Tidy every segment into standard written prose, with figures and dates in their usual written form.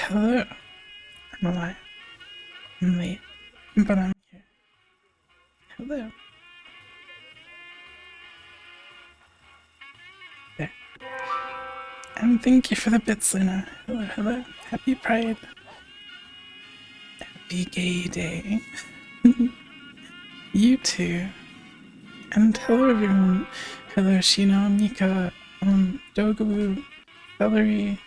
Hello. I'm alive. I'm late, but I'm here. Hello. There. And thank you for the bits, Luna. Hello, hello. Happy Pride. Happy Gay Day. You too. And hello, everyone. Hello, Shino, Mika, Dogabu, Valerie.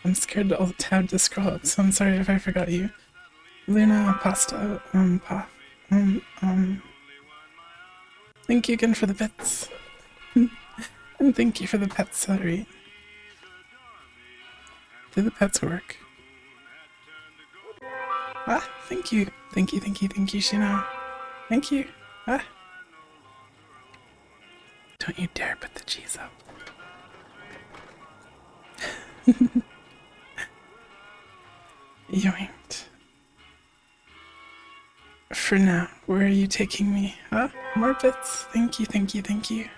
I'm scared to tab to scroll up, so I'm sorry if I forgot you. Luna, Pasta, Pop, thank you again for the bits. And thank you for the pet celery. Do the pets work? Ah, thank you. Thank you, Shino. Thank you. Ah. Don't you dare put the cheese up. Yoinked. For now, where are you taking me? Huh? More bits? Thank you. Thank you.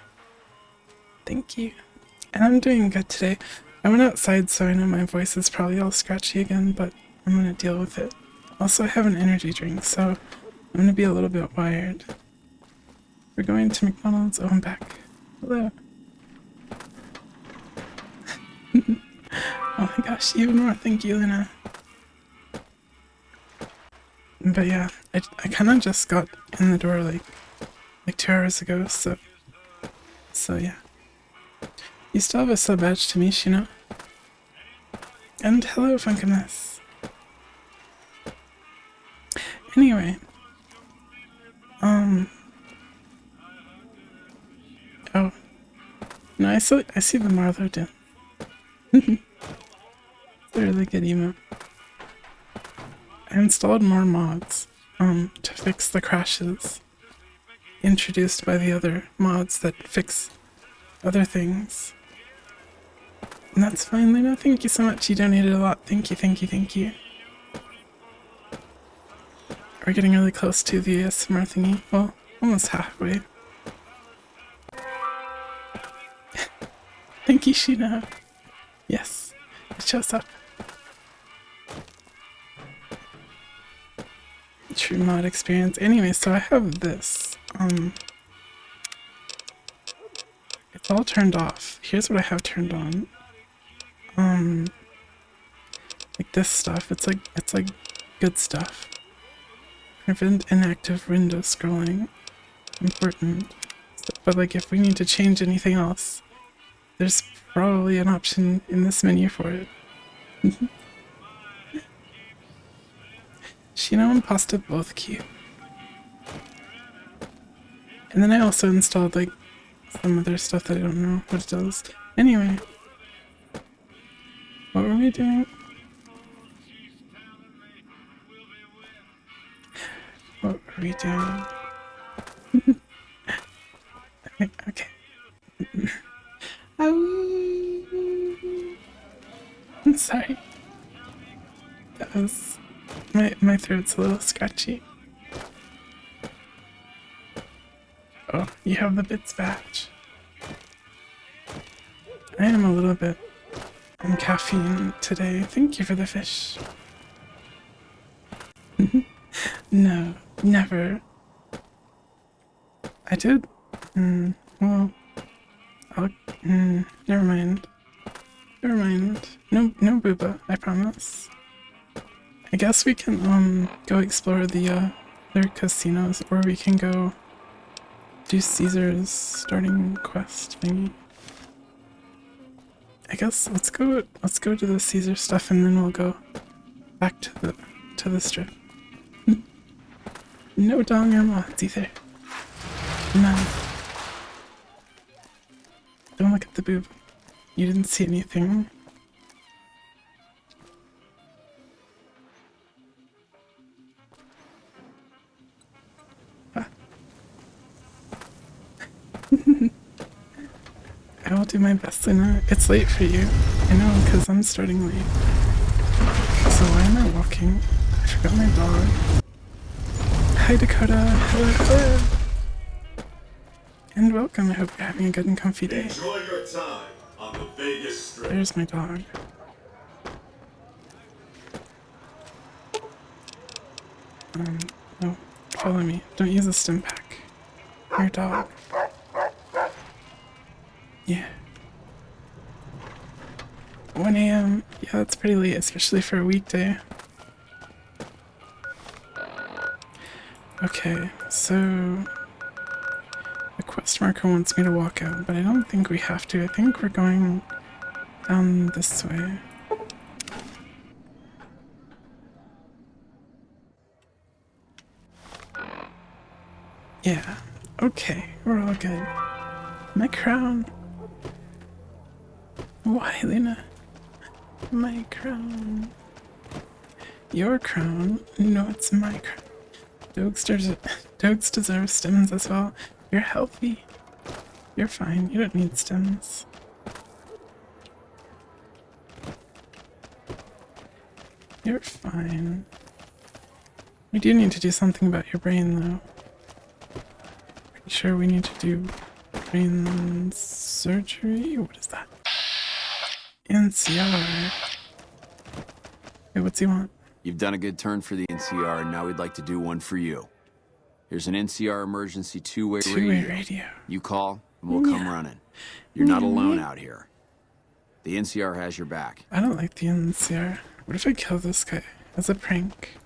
And I'm doing good today. I went outside, so I know my voice is probably all scratchy again, but I'm gonna deal with it. Also, I have an energy drink, so I'm gonna be a little bit wired. We're going to McDonald's. Oh, I'm back. Hello. Oh my gosh, even more. Thank you, Luna. But yeah, I kind of just got in the door like 2 hours ago, so yeah. You still have a sub badge to me, Shino. And hello, Funkiness. Anyway, oh no, I see the Marlo did. It's a really good emote. I installed more mods to fix the crashes introduced by the other mods that fix other things. And that's fine, Luna. Thank you so much. You donated a lot. Thank you. We're getting really close to the ASMR thingy. Well, almost halfway. Thank you, Sheena. Yes, it shows up. True mod experience. Anyway, so I have this. It's all turned off. Here's what I have turned on. Like this stuff. It's like good stuff. Prevent inactive window scrolling. Important. But like if we need to change anything else, there's probably an option in this menu for it. Shino and Pasta both cute. And then I also installed like some other stuff that I don't know what it does. Anyway. What were we doing? Okay. I'm sorry. That was... My throat's a little scratchy. Oh, you have the bits badge. I am a little bit on caffeine today. Thank you for the fish. No, never. I did. Well, never mind. No booba, I promise. I guess we can, go explore the, other casinos, or we can go do Caesar's starting quest thingy. I guess let's go to the Caesar stuff and then we'll go back to the strip. No dong or mods either. None. Don't look at the boob. You didn't see anything. I will do my best, Luna. It's late for you. I know, because I'm starting late. So why am I walking? I forgot my dog. Hi, Dakota. Hello. And welcome. I hope you're having a good and comfy day. Enjoy your time on the Vegas Strip. There's my dog. No, follow me. Don't use a stim pack. Your dog. Yeah. 1 a.m. Yeah, that's pretty late, especially for a weekday. Okay, so the quest marker wants me to walk out, but I don't think we have to. I think we're going down this way. Yeah, okay, we're all good. My crown. Why, Lena? My crown. Your crown? No, it's my crown. Dogs deserve stems as well. You're healthy. You're fine. You don't need stems. You're fine. We do need to do something about your brain, though. Pretty sure we need to do brain surgery? What is that? NCR. Hey, what's he want? You've done a good turn for the NCR, and now we'd like to do one for you. Here's an NCR emergency two-way radio. You call, and we'll come running. You're not alone out here. The NCR has your back. I don't like the NCR. What if I kill this guy as a prank?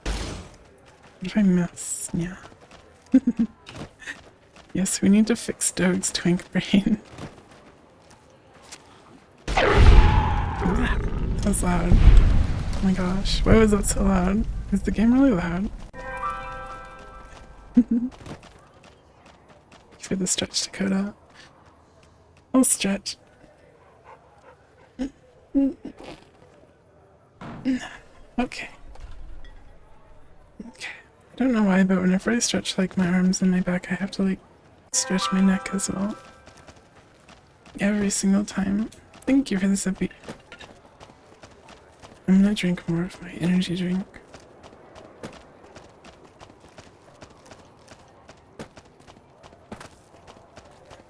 What if I miss? Yeah. Yes, we need to fix Doug's twink brain. That was loud. Oh my gosh, why was that so loud? Is the game really loud? For the stretch, Dakota. I'll stretch. Okay. Okay. I don't know why, but whenever I stretch like my arms and my back, I have to like stretch my neck as well. Every single time. Thank you for the sippy. I'm gonna drink more of my energy drink.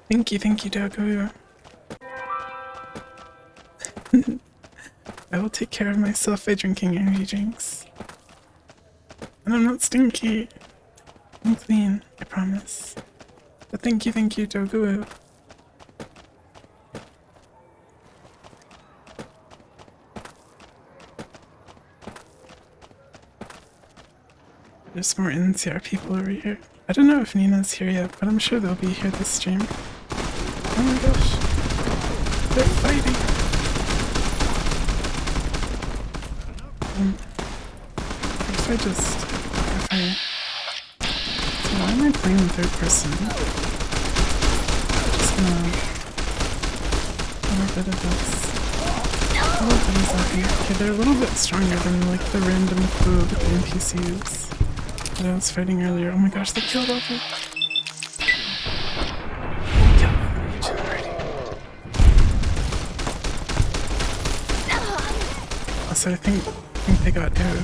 Thank you, Dogo. I will take care of myself by drinking energy drinks. And I'm not stinky. I'm clean, I promise. But thank you, Dogo. There's more NCR people over here. I don't know if Nina's here yet, but I'm sure they'll be here this stream. Oh my gosh. They're fighting. If so why am I playing in third person? Just gonna a little bit of this. Okay, they're a little bit stronger than like the random crew of the NPCs that I was fighting earlier. Oh my gosh, they killed all the... So I think they got Doug.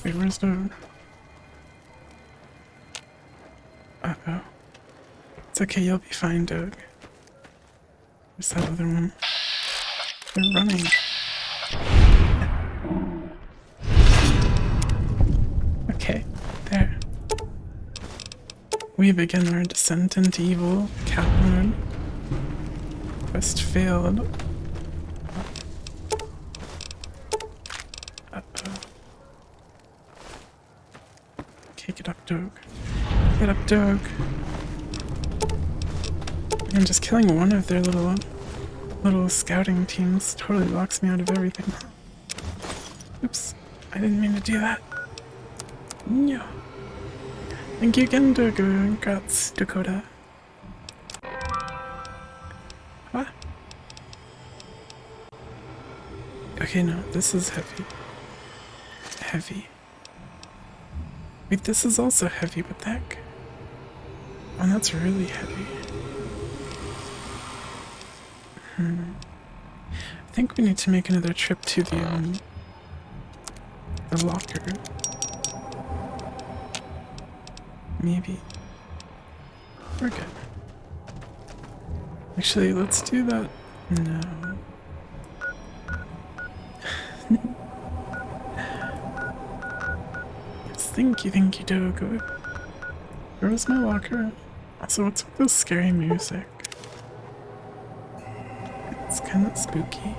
Wait, where's Doug? Uh-oh. It's okay, you'll be fine, Doug. Where's that other one? They're running. Okay, there. We begin our descent into evil, cat mode. Quest failed. Uh-oh. Okay, get up, Doug. Get up, Doug. And just killing one of their little scouting teams totally locks me out of everything. Oops, I didn't mean to do that. No. Thank you again, Congrats, Dakota. What? Okay, no, this is heavy. Heavy. Wait, this is also heavy, what the heck? Oh, that's really heavy. I think we need to make another trip to the locker. Maybe. We're good. Actually, let's do that. No. Thank you, Dogo. Where was my locker? Also, what's with this scary music? It's kind of spooky.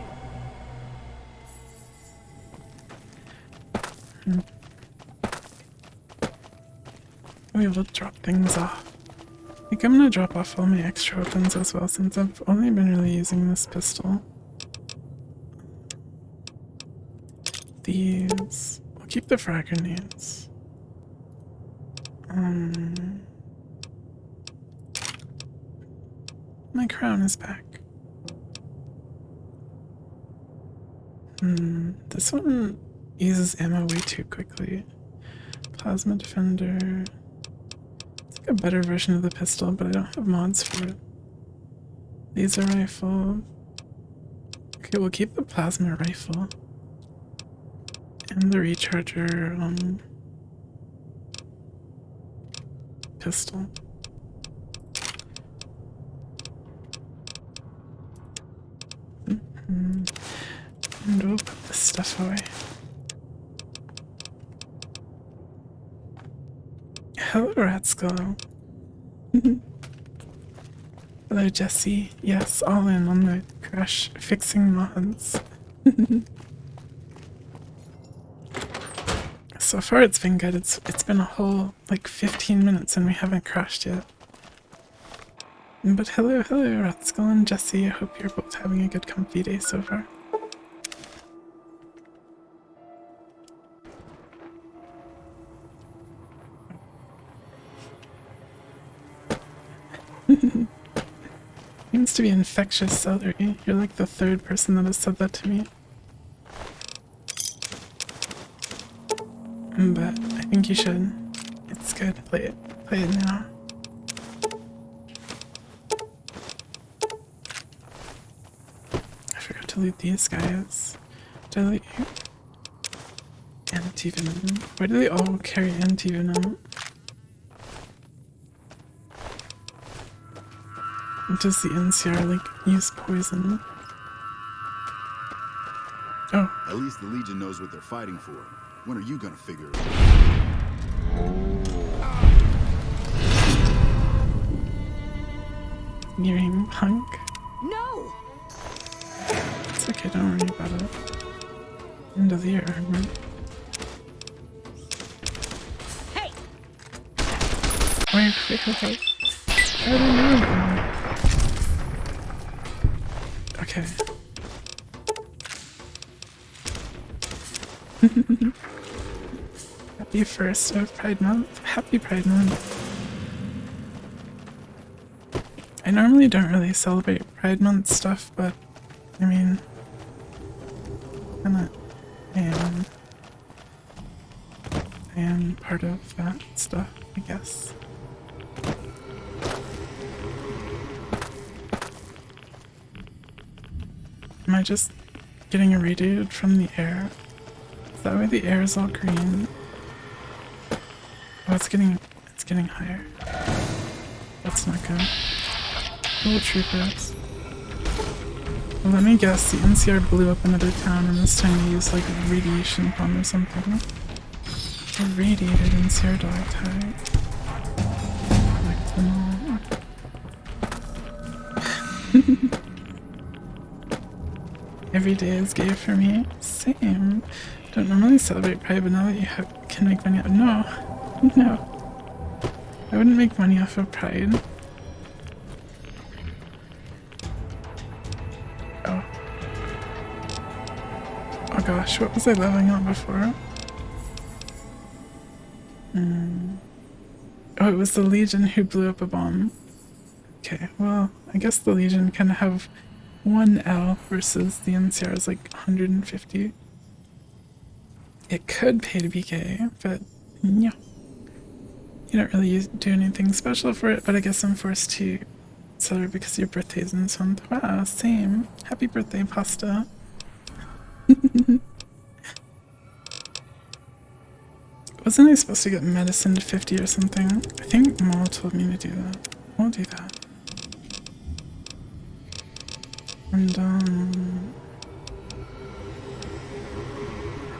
We will drop things off. I think I'm gonna drop off all my extra weapons as well, since I've only been really using this pistol. These. We'll keep the frag grenades. My crown is back. This one uses ammo way too quickly. Plasma defender. It's like a better version of the pistol, but I don't have mods for it. Laser rifle. Okay, we'll keep the plasma rifle. And the recharger, pistol. And we'll put this stuff away. Hello, Ratskull. Hello, Jesse. Yes, all in on the crash fixing mods. So far it's been good. It's been a whole like 15 minutes and we haven't crashed yet. But hello, Ratskull and Jesse. I hope you're both having a good comfy day so far. Seems to be infectious celery. You're like the third person that has said that to me. But I think you should. It's good. Play it. Play it now. I forgot to loot these guys. Did I loot you? Anti-venom. Why do they all carry anti-venom? Does the NCR like use poison? Oh. At least the Legion knows what they're fighting for. When are you gonna figure it out? Nearing punk. No! It's okay, don't worry about it. End of the armor. Hey! Wait. I don't know. Okay. Happy first of Pride Month. Happy Pride Month. I normally don't really celebrate Pride Month stuff, but I mean, I am part of that stuff, I guess. Am I just getting irradiated from the air? Is that why the air is all green? Oh, it's getting higher. That's not good. Little troopers. Well, let me guess, the NCR blew up another town and this time they used like a radiation bomb or something. Irradiated NCR dog tag. Collect them all. Every day is gay for me. Same. Don't normally celebrate Pride, but now that you can make money no. I wouldn't make money off of Pride. Oh gosh, what was I leveling on before? Oh, it was the Legion who blew up a bomb. Okay, well, I guess the Legion kind of have 1 L versus the NCR is like 150. It could pay to be gay, but yeah. You don't really do anything special for it, but I guess I'm forced to celebrate because your birthday's in this month. Wow, same. Happy birthday, Pasta. Wasn't I supposed to get medicine to 50 or something? I think Mom told me to do that. I'll do that. And,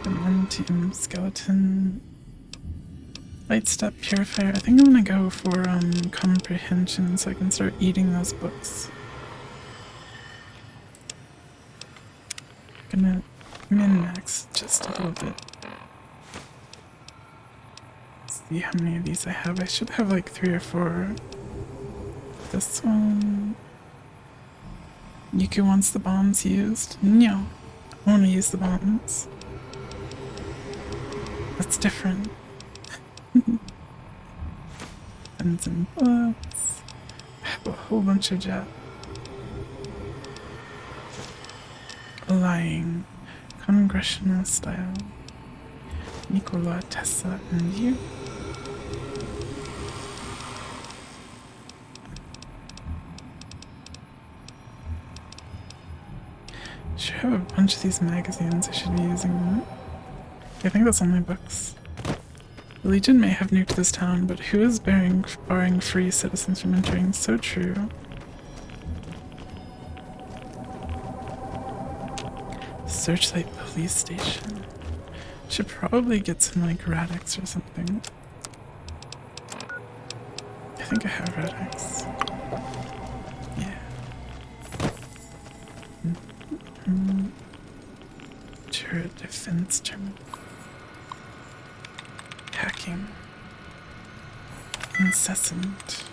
an team skeleton. Light step purifier. I think I'm gonna go for comprehension so I can start eating those books. Gonna min-max just a little bit. See how many of these I have. I should have like 3 or 4. This one. Yuku wants the bombs used. No, I want to use the bombs. That's different. Pens and books. I have a whole bunch of jet. Lying. Congressional style. Nikola Tesla and you. Should have a bunch of these magazines. I should be using them. I think that's all my books. The Legion may have nuked this town, but who is barring free citizens from entering? So true. Searchlight police station. Should probably get some like Radix or something. I think I have Radix. Yeah. Turret defense terminal. Hacking. Incessant.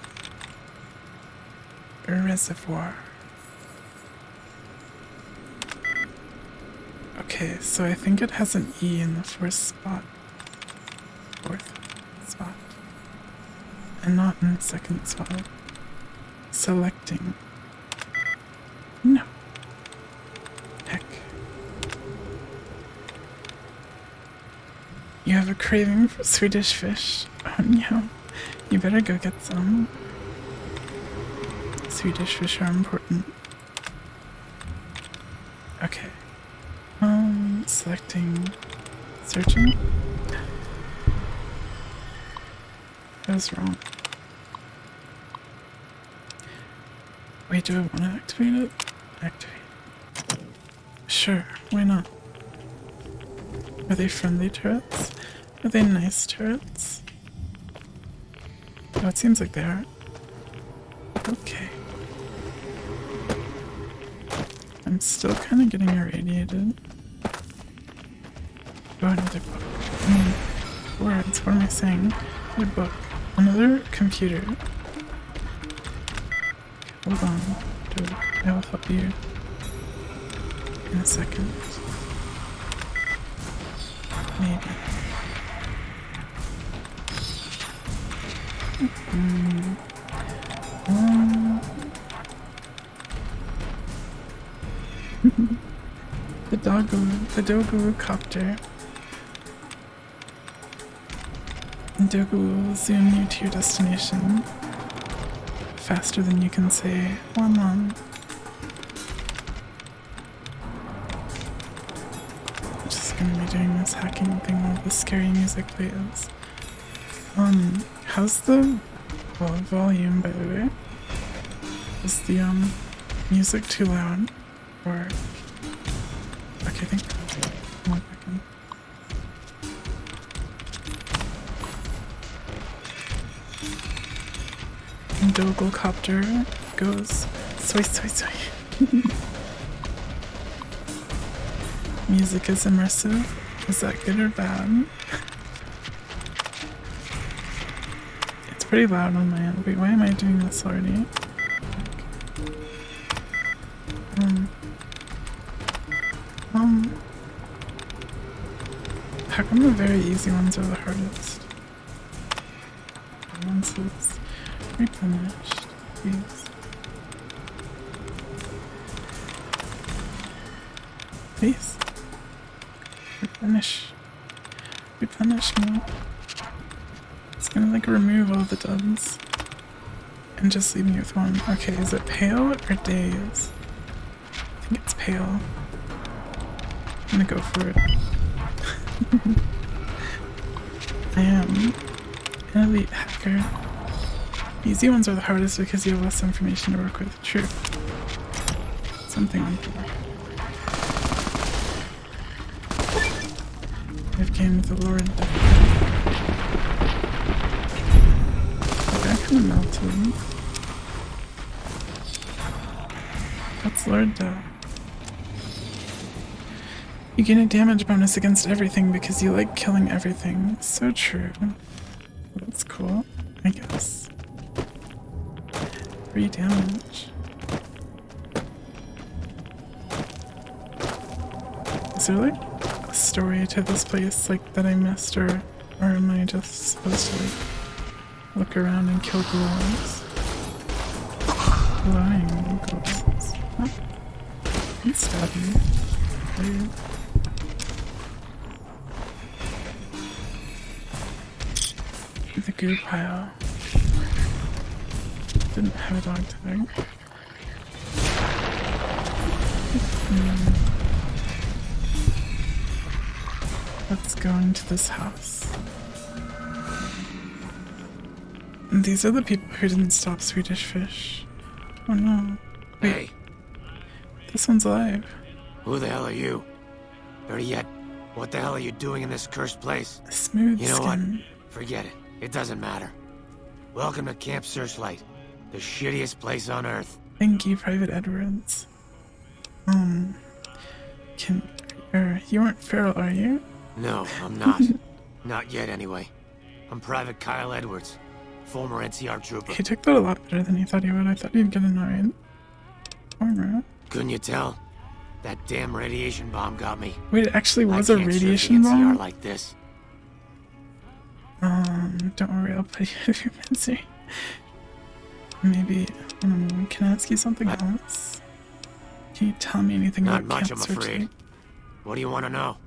Reservoir. Okay, so I think it has an E in the fourth spot. And not in the second spot. Selecting. No. Heck. You have a craving for Swedish fish? Oh no. You better go get some. Swedish fish are important. Okay. Selecting. Searching. That was wrong. Wait, do I want to activate it? Activate. Sure, why not? Are they friendly turrets? Are they nice turrets? Oh, it seems like they are. Okay. I'm still kind of getting irradiated. Oh, another book. Words, what am I saying? Another book. Another computer. Hold on, dude. I will help you in a second. Maybe. The Dogu copter. Dogu will zoom you to your destination faster than you can say, "One on." I'm just gonna be doing this hacking thing while the scary music plays. How's the volume, by the way? Is the music too loud? Or okay, I think that's it. One second. Dogelcopter goes soy soy soy. Music is immersive. Is that good or bad? It's pretty loud on my end. Wait, why am I doing this already? How come the very easy ones are the hardest? Once it's replenished, please. Please. Replenish. Replenish me. It's gonna like remove all the dubs. And just leave me with one. Okay, is it pale or days? I think it's pale. I'm gonna go for it. I am an elite hacker. Easy ones are the hardest because you have less information to work with. True. Something like that. I've gained the Lord. kind of melted. What's Lord though? You gain a damage bonus against everything because you like killing everything. So true. That's cool, I guess. 3 damage. Is there like a story to this place like that I missed, or am I just supposed to like look around and kill ghouls? Glowing ghouls. Huh? Don't stab me. Weird. The goo pile. Didn't have a dog tag. Let's go into this house. And these are the people who didn't stop Swedish Fish. Oh no. Wait. Hey. This one's alive. Who the hell are you? Better yet, what the hell are you doing in this cursed place? Smooth You know skin. what? Forget it. It doesn't matter. Welcome to Camp Searchlight, the shittiest place on Earth. Thank you, Private Edwards. You aren't feral, are you? No, I'm not. Not yet, anyway. I'm Private Kyle Edwards, former NCR trooper. He took that a lot better than he thought he would. I thought he'd get annoyed. Armor. Couldn't you tell? That damn radiation bomb got me. Wait, it actually was I a can't serve the radiation NCR bomb? like this. Don't worry, I'll put you out of your misery. Maybe, can I ask you something else? Can you tell me anything Not about much, Camp I'm afraid. Searchlight? What do you want to know?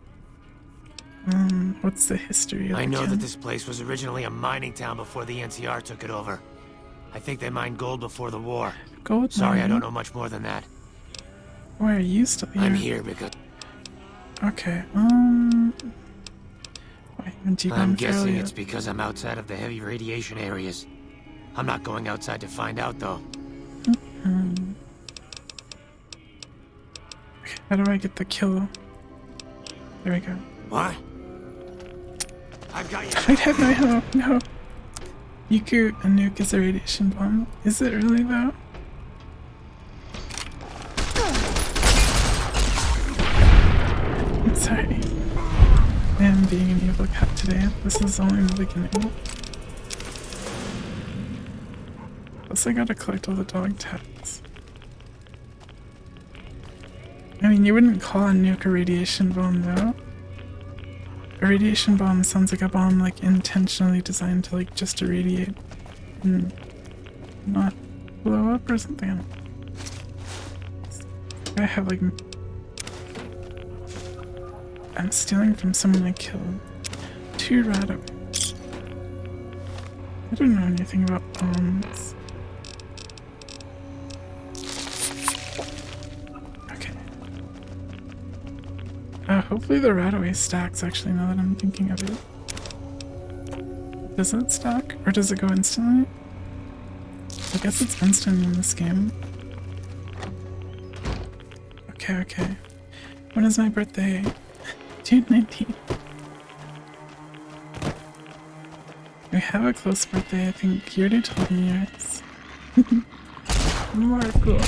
What's the history of I the know that camp? this place was originally a mining town before the NCR took it over. I think they mined gold before the war. Gold Sorry, I mining? don't know much more than that. Why are you still here? I'm here because Okay, why haven't you gone I'm feral guessing yet? it's because I'm outside of the heavy radiation areas. I'm not going outside to find out, though. Okay, how do I get the kill? There we go. What? I've got you. No. Yuku, a nuke is a radiation bomb. Is it really though? I'm sorry. I am being an evil cat today. This is only the beginning. Plus I gotta collect all the dog tags. I mean, you wouldn't call a nuke a radiation bomb though. A radiation bomb sounds like a bomb like intentionally designed to like just irradiate and not blow up or something. I have like... I'm stealing from someone I killed. 2 rataways. I don't know anything about bombs. Okay. Hopefully the rataway stacks actually, now that I'm thinking of it. Does it stack? Or does it go instantly? I guess it's instant in this game. Okay. When is my birthday? June 19th. We have a close birthday, I think. You already told me yours. Marco.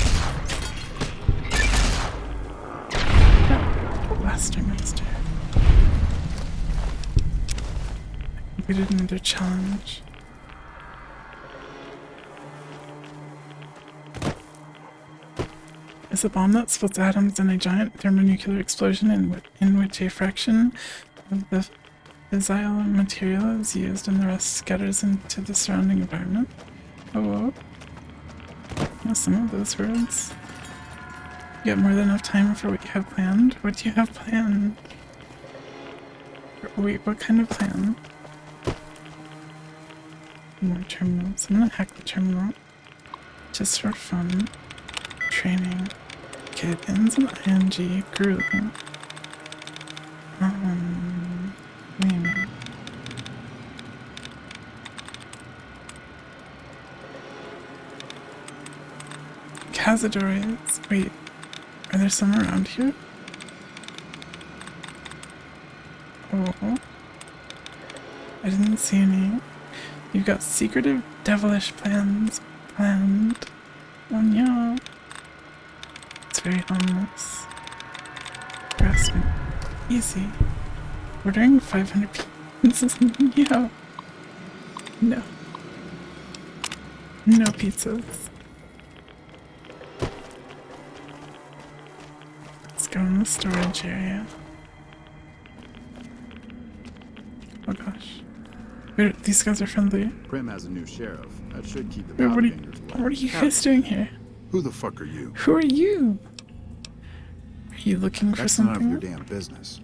Blaster Master. I completed another challenge. Is a bomb that splits atoms in a giant thermonuclear explosion in which a fraction of the fissile material is used and the rest scatters into the surrounding environment. Oh, know some of those words. You have more than enough time for what you have planned. What do you have planned? Wait, what kind of plan? More terminals. I'm gonna hack the terminal. Just for fun. Training. Okay, it ends in ing. Grew. Wait a minute. Cazadores. Wait, are there some around here? Oh, I didn't see any. You've got secretive, devilish plans planned. Oh no. It's very ominous. Harassment. Easy. Ordering 500 pizzas. Yeah. No. No pizzas. Let's go in the storage area. Oh gosh. Wait, these guys are friendly. Prim has a new sheriff. That should keep the Wait, powder fingers what are you wet. guys doing here? Who the fuck are you? Who are you? Are you looking for That's none of something? your damn business.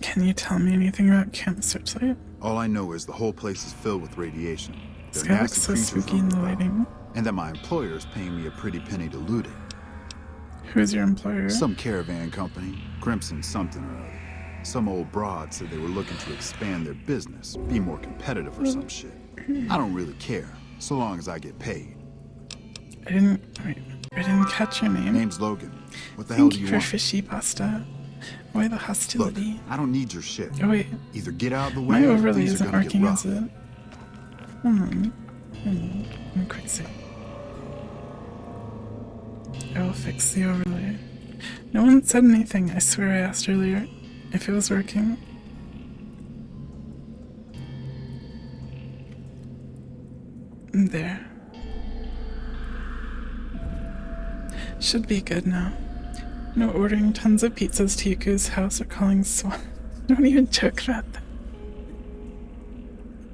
Can you tell me anything about Camp Searchlight? All I know is the whole place is filled with radiation. This There are guy looks nasty so creatures spooky in the on prowl, lighting. and that my employer is paying me a pretty penny to loot it. Who's your employer? Some caravan company, Crimson something or other. Some old broad said they were looking to expand their business, be more competitive or some shit. I don't really care, so long as I get paid. I didn't catch your name. Name's Logan. What the hell Thank do you you for want? fishy pasta. Why the Look, hostility? I don't need your shit. Oh wait, Either get out of the way my or overlay things are isn't gonna get working, rough. is it? I'm crazy. I will fix the overlay. No one said anything. I swear I asked earlier if it was working. There. Should be good now. No ordering tons of pizzas to Yuku's house or calling SWAT. Don't even joke about that.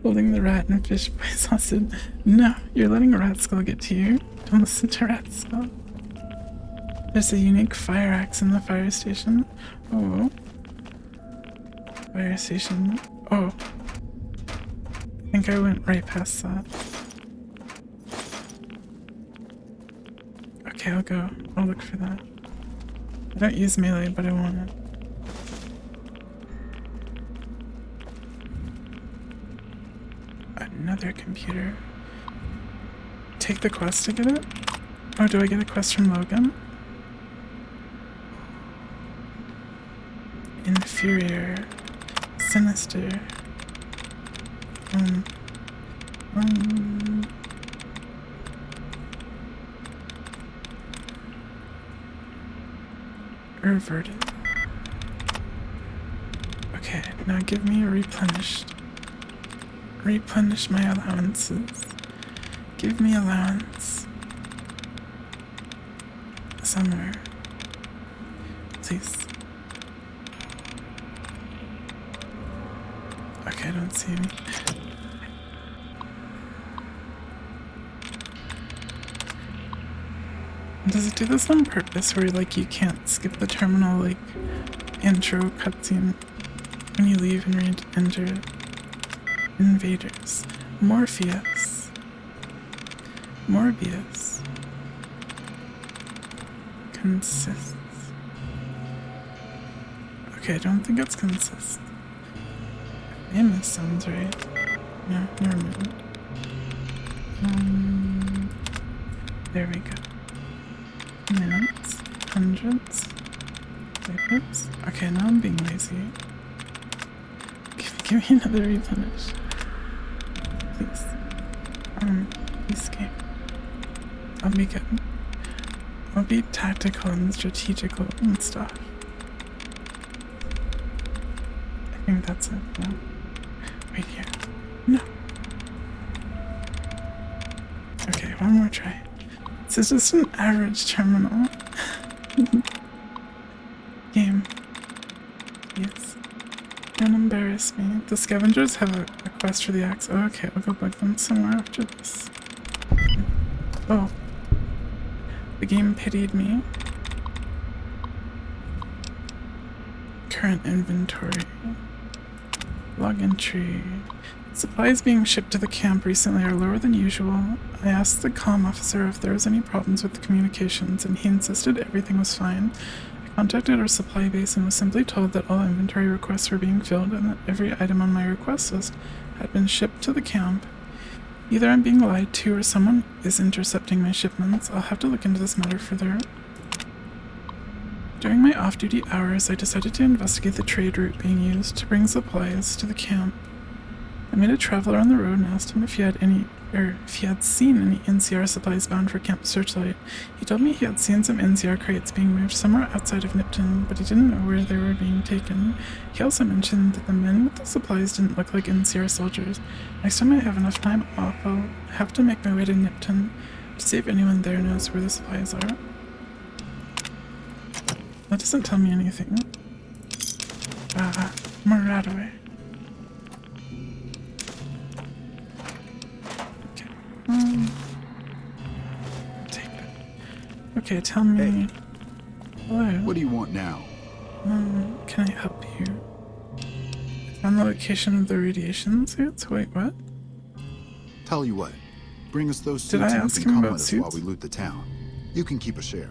Holding the rat and fish boys hostage. No, you're letting a rat skull get to you. Don't listen to rat skull. There's a unique fire axe in the fire station. Oh. Fire station. Oh. I think I went right past that. Okay, I'll go. I'll look for that. I don't use melee, but I want it. Another computer. Take the quest to get it? Oh, do I get a quest from Logan? Inferior. Sinister. Reverted. Okay, now give me a replenished. Replenish my allowances. Give me allowance. Somewhere. Please. Okay, I don't see any. Does it do this on purpose where like you can't skip the terminal like intro cutscene when you leave and re-enter? Invaders. Morpheus. Morbius. Consists. Okay, I don't think it's consist. Amos sounds right. No, never mind. There we go. Minutes. Hundreds. Oops. Okay, now I'm being lazy. Give me another replenish. Please. Escape. I'll be good. I'll be tactical and strategical and stuff. I think that's it. No. Right here. No. Okay, one more try. This is just an average terminal. Game. Yes. Don't embarrass me. The scavengers have a quest for the axe. Oh, okay, I'll go bug them somewhere after this. Oh. The game pitied me. Current inventory. Log entry. Supplies being shipped to the camp recently are lower than usual. I asked the comm officer if there was any problems with the communications, and he insisted everything was fine. I contacted our supply base and was simply told that all inventory requests were being filled and that every item on my request list had been shipped to the camp. Either I'm being lied to or someone is intercepting my shipments. I'll have to look into this matter further. During my off-duty hours, I decided to investigate the trade route being used to bring supplies to the camp. I met a traveler on the road and asked him if he had seen any NCR supplies bound for Camp Searchlight. He told me he had seen some NCR crates being moved somewhere outside of Nipton, but he didn't know where they were being taken. He also mentioned that the men with the supplies didn't look like NCR soldiers. Next time I have enough time off, I'll have to make my way to Nipton to see if anyone there knows where the supplies are. That doesn't tell me anything. Moradaway. Take it. Okay, tell me. Hey. Hello. What do you want now? Can I help you? I found the location of the radiation suits. Wait, what? Tell you what. Bring us those suits Did I and ask you can him come about with us suits? while we loot the town. You can keep a share.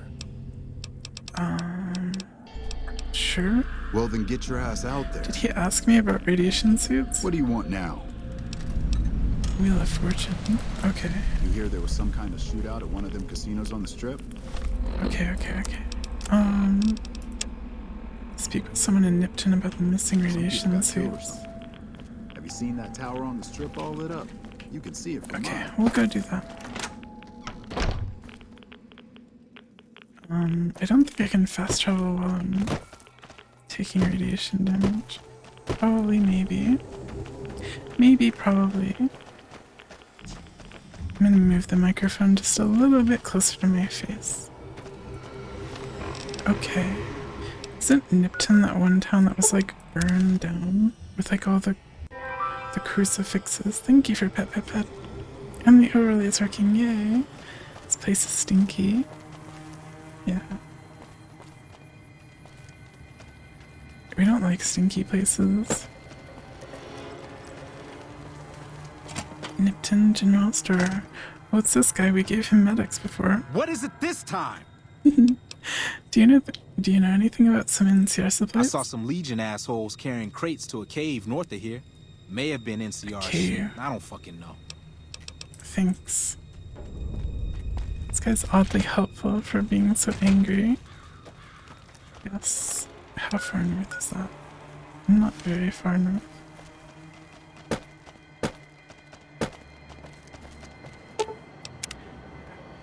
Sure. Well, then get your ass out there. Did he ask me about radiation suits? What do you want now? Wheel of Fortune. Okay. You hear there was some kind of shootout at one of them casinos on the strip? Okay. Speak with someone in Nipton about the missing radiation Got killed or suits. something. Have you seen that tower on the strip all lit up? You can see it from Okay, mine. we'll go do that. I don't think I can fast travel while I'm taking radiation damage. Probably, maybe. Maybe, probably. I'm gonna move the microphone just a little bit closer to my face. Okay. Isn't Nipton that one town that was like burned down? With like all the crucifixes. Thank you for pet. And the overlay is working, yay. This place is stinky. Yeah. We don't like stinky places. Nipton General Store. Oh, it's this guy. We gave him medics before. What is it this time? Do you know anything about some NCR I supplies? saw some Legion assholes carrying crates to a cave north of here. May have been NCR Cave. shit. I don't fucking know. Thanks. This guy's oddly helpful for being so angry. Yes. How far north is that? Not very far north.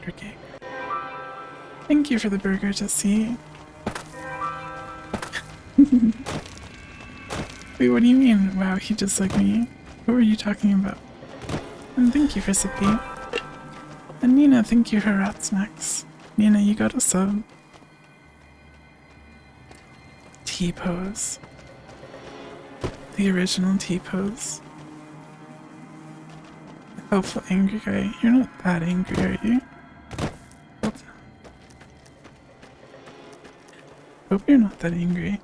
Okay. Thank you for the burger, Jesse. Wait, what do you mean? Wow, he just like me. What were you talking about? And thank you for Sippy. And Nina, thank you for rat snacks. Nina, you got a sub. T-pose. The original T-pose. Helpful angry guy. You're not that angry, are you? Hope you're not that angry.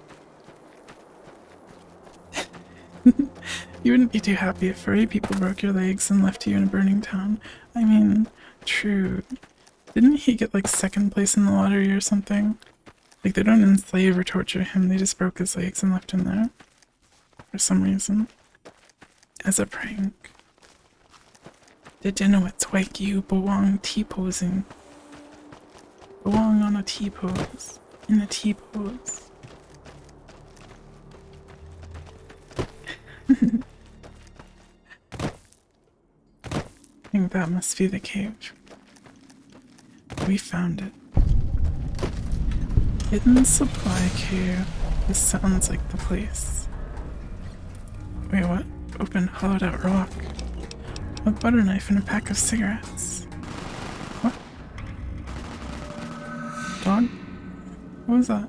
You wouldn't be too happy if furry people broke your legs and left you in a burning town. I mean, true. Didn't he get like second place in the lottery or something? Like they don't enslave or torture him, they just broke his legs and left him there. For some reason. As a prank. Did you know it's like you belong T-posing? Belong on a T-pose. In a T-pose. I think that must be the cave. We found it. Hidden supply cave. This sounds like the place. Wait, what? Open hollowed out rock. A butter knife and a pack of cigarettes. What? Dog? What was that?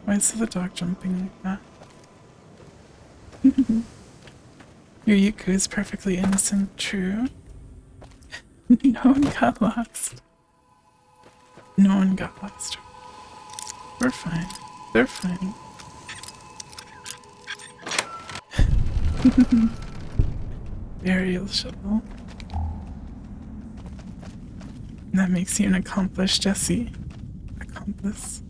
Why is the dog jumping like that? Your yuku is perfectly innocent, true. No one got lost. No one got lost. We're fine. They're fine. Burial shovel. That makes you an accomplished Jesse. Accomplice.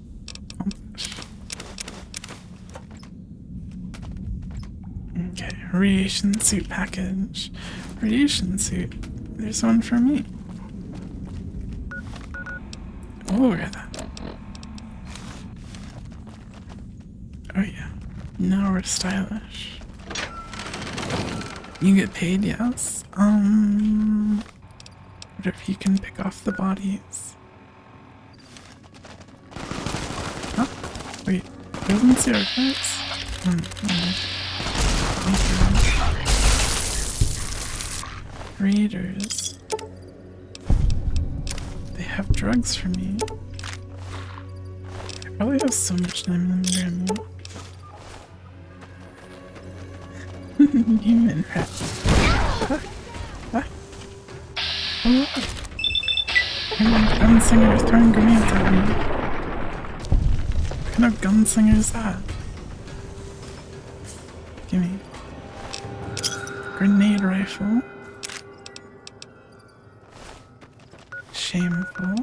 Okay, radiation suit package. Radiation suit. There's one for me. Oh, look at that. Oh yeah. Now we're stylish. You get paid, yes. What if you can pick off the bodies? Huh? Wait, doesn't see our guys? Raiders. They have drugs for me. I probably have so much diamond ammo. Human rat. Oh, gunslinger throwing grenades at me. What kind of gunslinger is that? Gimme. Grenade rifle. Shameful.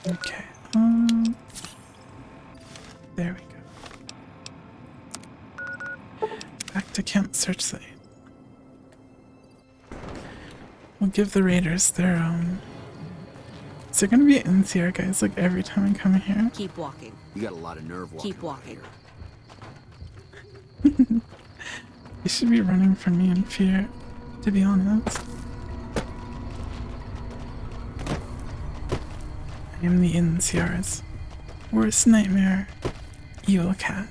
Okay. There we go. Back to camp search site. We'll give the raiders their Is there gonna be an NCR guys like every time I come here? Keep walking. You got a lot of nerve walking. Keep walking. You should be running from me in fear, to be honest. I am the NCR's worst nightmare, evil cat.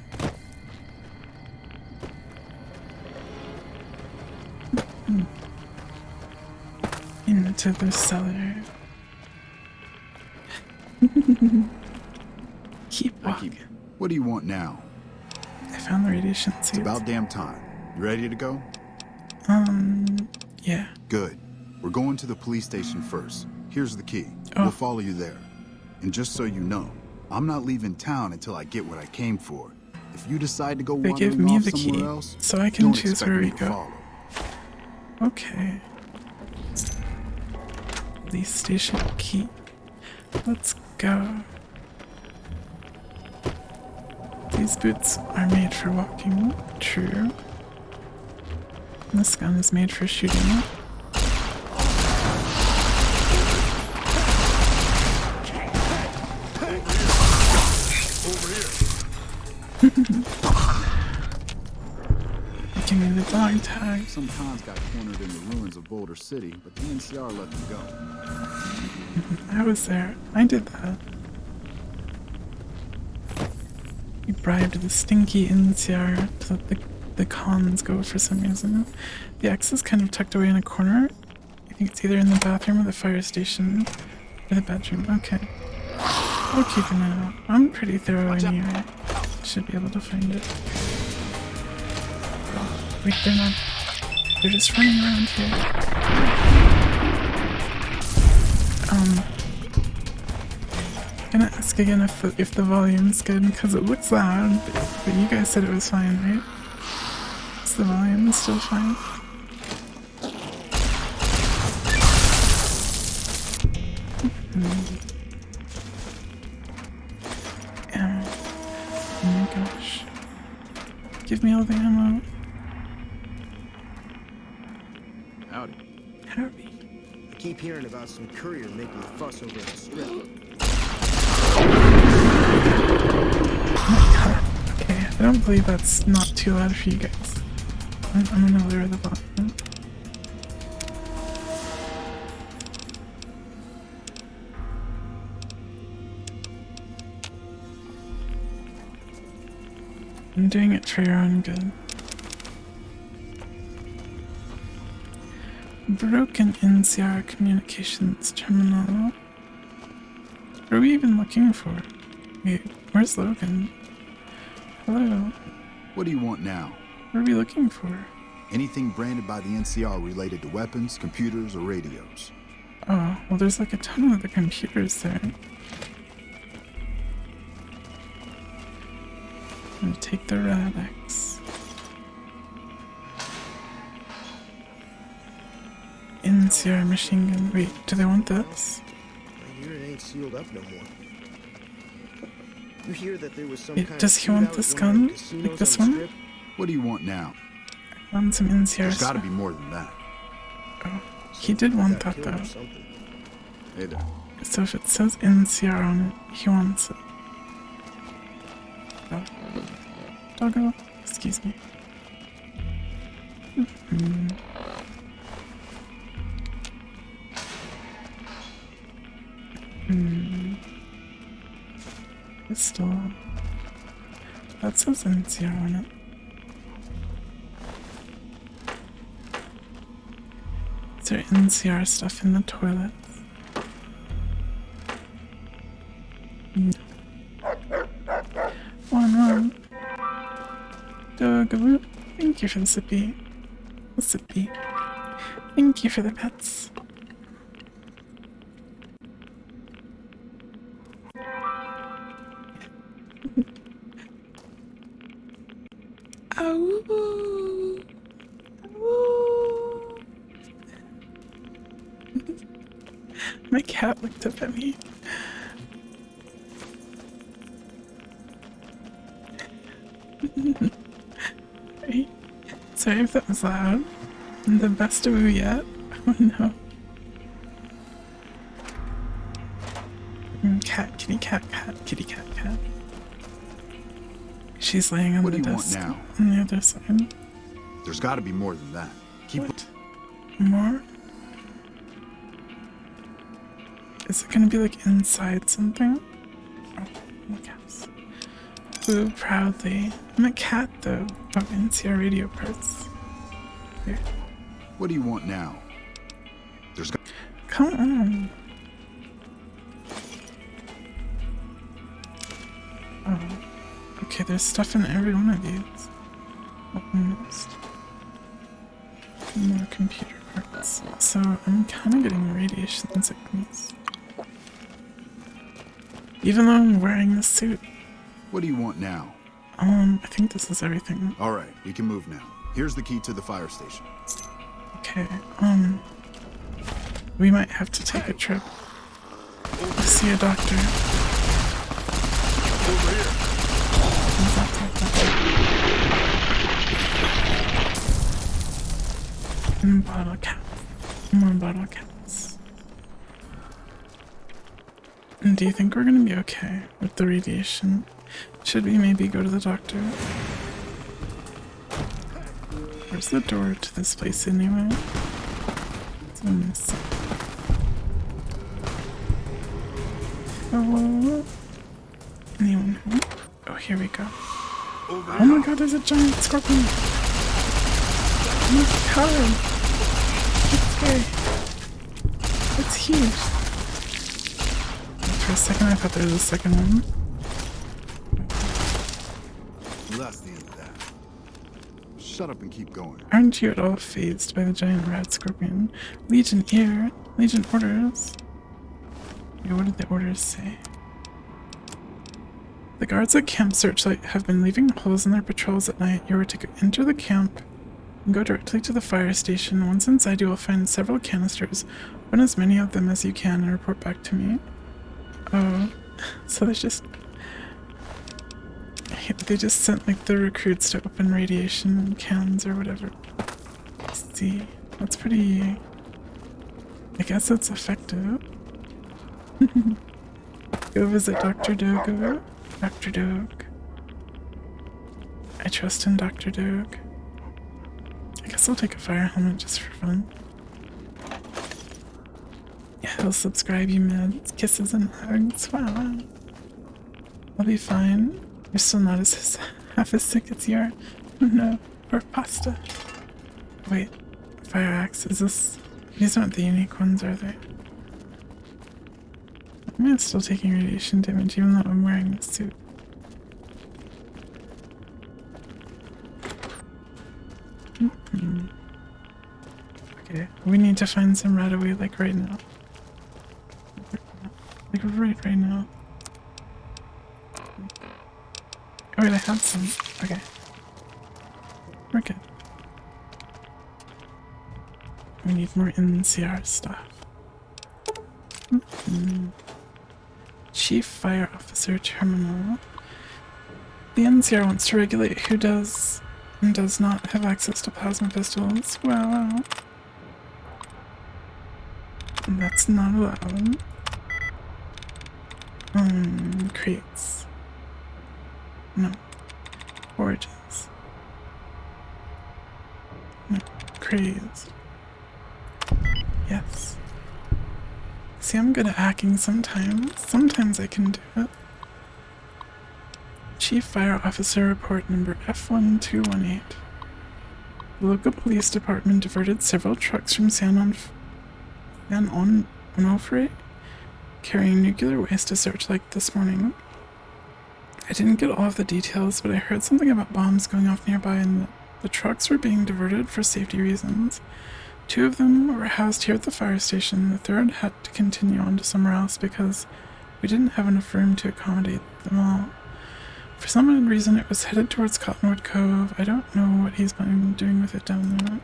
Into the cellar. Keep walking. What do you want now? I found the radiation suits. It's about damn time. You ready to go? Yeah. Good. We're going to the police station first. Here's the key. Oh. We'll follow you there. And just so you know, I'm not leaving town until I get what I came for. If you decide to go They give wandering me off the key, somewhere else, so I can don't choose expect where me we to go. follow. Okay. Police station key. Let's go. These boots are made for walking. True. And this gun is made for shooting. Give me the dog tag. Some cons got cornered in the ruins of Boulder City, but the NCR let them go. I was there. I did that. You bribed the stinky NCR to let the cons go for some reason. The X is kind of tucked away in a corner. I think it's either in the bathroom or the fire station. Or the bedroom. Okay. I'll keep an eye out. I'm pretty thorough anyway. Should be able to find it. Wait, they're not. They're just running around here. Gonna ask again if the volume's good because it looks loud, but you guys said it was fine, right? Is the volume still fine? Oh my gosh. Give me all the ammo. Howdy. Howdy. I keep hearing about some courier making a fuss over at the strip. Okay, I don't believe that's not too loud for you guys. I'm gonna lower the volume. I'm doing it for your own good. Broken NCR communications terminal. What are we even looking for? Wait, where's Logan? Hello. What do you want now? What are we looking for? Anything branded by the NCR related to weapons, computers, or radios. Oh, well there's like a ton of the computers there. I'm gonna take the Radix. NCR machine gun. Wait, do they want this? I hear it ain't sealed up no more. You hear that there was some Wait, kind does of he want shootout this at one of gun? the casinos Like this on the one? strip? What do you want now? I want some NCR There's gotta stuff. be more than that. Oh, he did want that Got killed or though. something. Hey there. So if it says NCR on it, he wants it. Oh. Doggo, excuse me. Pistol. That says NCR on it. Is there NCR stuff in the toilets? No. One. Dog. Thank you for the sippy. The sippy. Thank you for the pets. Oh. Oh. My cat looked up at me. Sorry if that was loud. The best of yet. Oh no. Cat, kitty cat, kitty cat. She's laying on the desk on the other side. There's got to be more than that. What? More? Is it gonna be like inside something? Oh, my cats. Boo proudly. I'm a cat though. Oh, NCR radio parts. Here. What do you want now? There's got... Come on. Oh. Okay, there's stuff in every one of these. Almost. More computer parts. So I'm kind of getting radiation sickness. Even though I'm wearing the suit. What do you want now? I think this is everything. All right, we can move now. Here's the key to the fire station. Okay, we might have to take a trip to see a doctor. Over here. And bottle caps. More bottle caps. And do you think we're gonna be okay with the radiation? Should we maybe go to the doctor? Where's the door to this place anyway? It's on this side. Oh, anyone home? Oh, here we go. Oh my god, there's a giant scorpion! Oh my god! It's scary. It's huge. For a second I thought there was a second one. That's the end of that. Shut up and keep going. Aren't you at all fazed by the giant rat scorpion? Legion here. Legion orders. Yeah, what did the orders say? The guards at Camp Searchlight have been leaving holes in their patrols at night. You are to enter the camp and go directly to the fire station. Once inside, you will find several canisters. Open as many of them as you can and report back to me. Oh, so they just sent like the recruits to open radiation cans or whatever. Let's see, that's pretty. I guess it's effective. Go visit Dr. Dogo. Dr. Dog. I trust in Dr. Dog. I guess I'll take a fire helmet just for fun. Yeah, he'll subscribe you meds, kisses and hugs. Wow. I'll be fine. You're still not half as sick as you are. Oh no, or pasta. Wait, fire axe, is this... These aren't the unique ones, are they? I'm still taking radiation damage even though I'm wearing this suit. Okay, we need to find some right away, like right now. Like right now. Oh wait, I have some. Okay. We're good. We need more NCR stuff. Chief Fire Officer Terminal. The NCR wants to regulate who does and does not have access to plasma pistols. Wow. That's not allowed. Crates. No. Forges. No. crazed. Yes. See, I'm good at hacking sometimes. Sometimes I can do it. Chief Fire Officer Report number F1218. The local police department diverted several trucks from San Onofre carrying nuclear waste to Searchlight this morning. I didn't get all of the details, but I heard something about bombs going off nearby and that the trucks were being diverted for safety reasons. 2 of them were housed here at the fire station. The third had to continue on to somewhere else because we didn't have enough room to accommodate them all. For some odd reason, it was headed towards Cottonwood Cove. I don't know what he's been doing with it down there.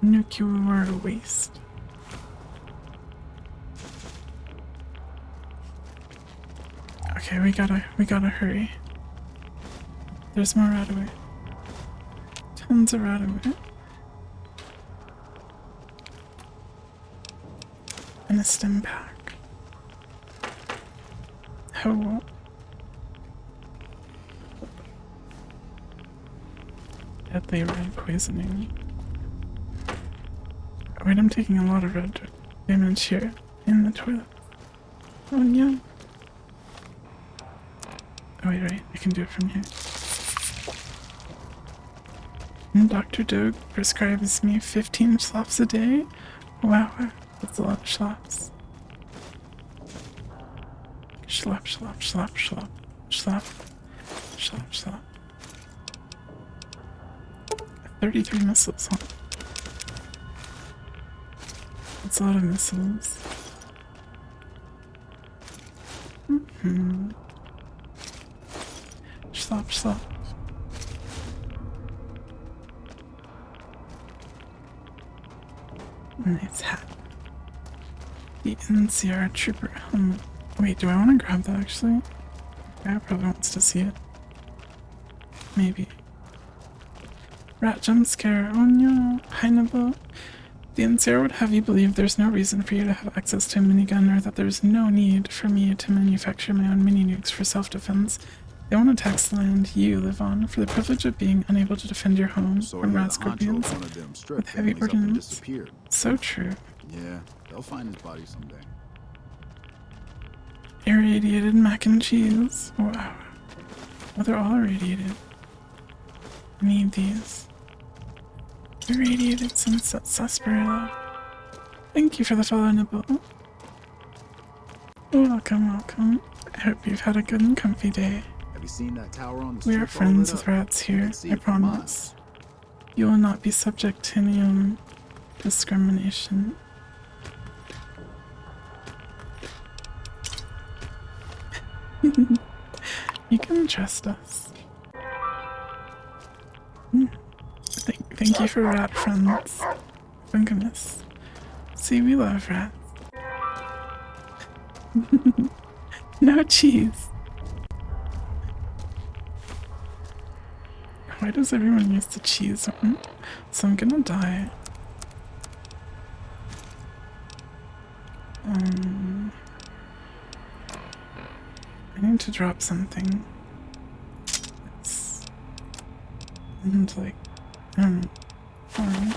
Nuclear waste. Okay, we gotta hurry. There's more Radaway. Tons of Radaway. And a stim pack. How? Deadly red poisoning. Wait, I'm taking a lot of red damage here in the toilet. Oh no. Oh wait, I can do it from here. And Dr. Doug prescribes me 15 slops a day. Wow, that's a lot of slops. Slop, slop, slop, slop, slop, slop, slop. 33 missiles, huh? That's a lot of missiles. Slop, slop. Nice hat. The NCR Trooper helmet. Wait, do I want to grab that actually? Guy probably wants to see it. Maybe. Rat jump scare. Oh no. Hannibal. The NCR would have you believe there's no reason for you to have access to a minigun, or that there's no need for me to manufacture my own mini nukes for self-defense. They want to tax the land you live on for the privilege of being unable to defend your home from rat scorpions with heavy ordnance. So true. Yeah, they'll find his body someday. Irradiated mac and cheese. Wow. Oh, they're all irradiated. I need these. Irradiated sunset sarsaparilla. Thank you for the follow, Nibble. Welcome, welcome. I hope you've had a good and comfy day. Have you seen that tower on the We are friends with rats here, I promise. You will not be subject to any discrimination. You can trust us. Thank you for rat friends. Thank goodness. See, we love rats. No cheese. Why does everyone use the cheese one? So I'm gonna die. I need to drop something. And like, I don't know, farm.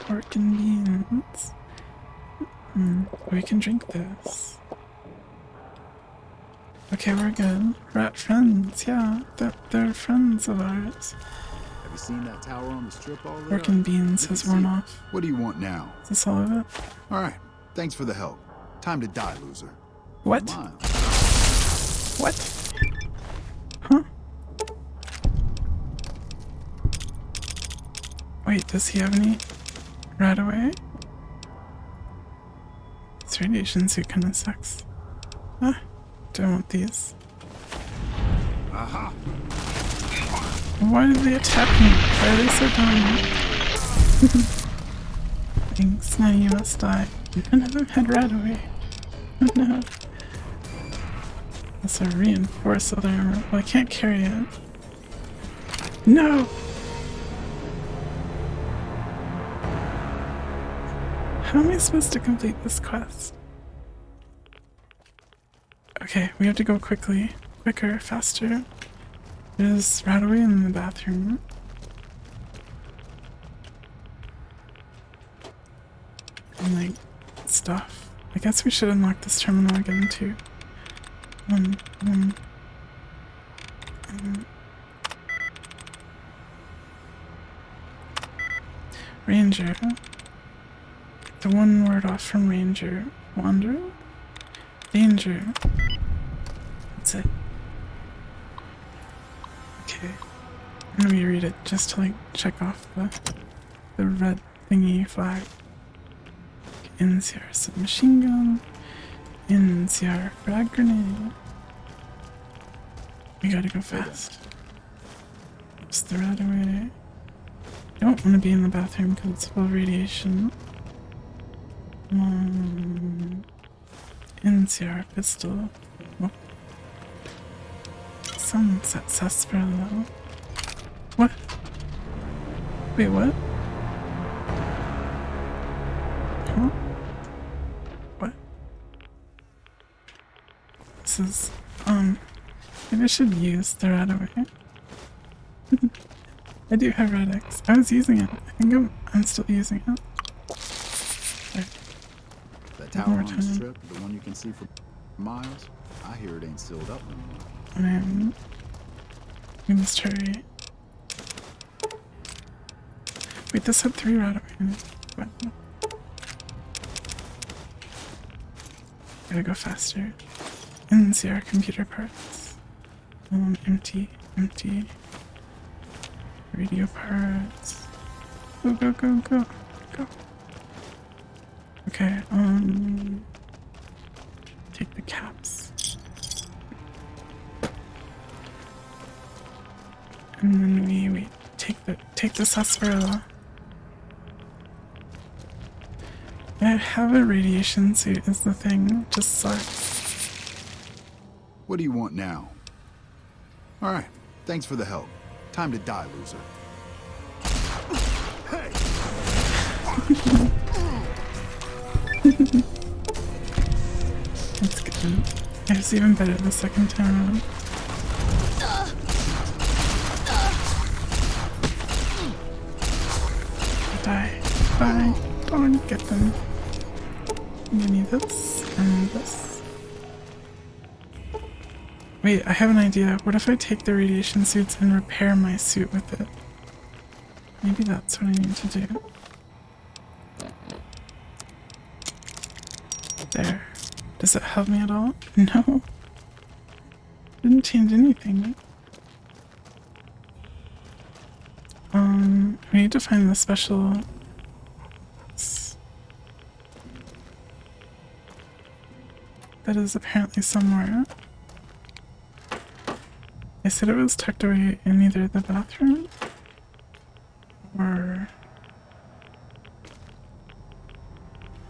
Pork and beans. We can drink this. Okay, we're good. Rat friends, yeah, they're friends of ours. Have you seen that tower on the strip all Pork and beans has worn off. What do you want now? Is this all of it? Alright, thanks for the help. Time to die, loser. What? Come on. What? Huh? Wait, does he have any right away? This radiation suit kind of sucks. Ah, don't want these. Aha! Why did they attack me? Why are they so dumb? Thanks, now you must die. None of them had right away. Oh no. That's a reinforced leather armor. Well, I can't carry it. No! How am I supposed to complete this quest? Okay, we have to go quickly. quicker, faster. There's right away in the bathroom. And like stuff. I guess we should unlock this terminal again too. Ranger. The one word off from Ranger. Wanderer? Danger. That's it. Okay. I'm gonna reread it just to like check off the red thingy flag. NCR submachine gun. NCR frag grenade. We gotta go fast. It's the right away. I don't want to be in the bathroom because it's full of radiation. NCR pistol. Oh. Sunset sarsaparilla. What? Wait, what? Huh? What? This is, maybe I should use the Radaway. I do have Radix. I was using it. I think I'm still using it. Right. That tower on the strip, the one you can see for miles, I hear it ain't sealed up anymore. We must hurry. Wait, this had 3 Radaways. What? Gotta go faster. NCR computer parts. Empty. Radio parts. Go, go, go, go, go. Okay, take the caps. And then we take the sarsaparilla. I have a radiation suit is the thing, just sucks. What do you want now? Alright, thanks for the help. Time to die, loser. Hey! That's good. It was even better the second time around. Die. Bye. Don't get them. You need this and this. Wait, I have an idea. What if I take the radiation suits and repair my suit with it? Maybe that's what I need to do. There. Does it help me at all? No. Didn't change anything. We need to find the special... that is apparently somewhere. I said it was tucked away in either the bathroom or...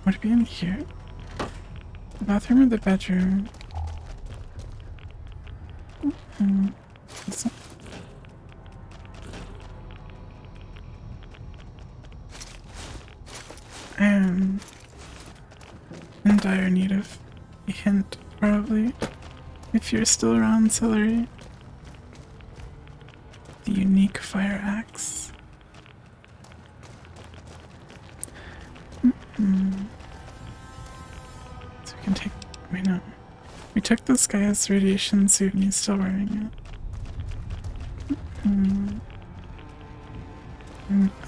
would it be in here? The bathroom or the bedroom? This one. I am in dire need of a hint, probably. If you're still around, Celery. The unique fire axe. So we can take... wait, no. We took this guy's radiation suit and he's still wearing it.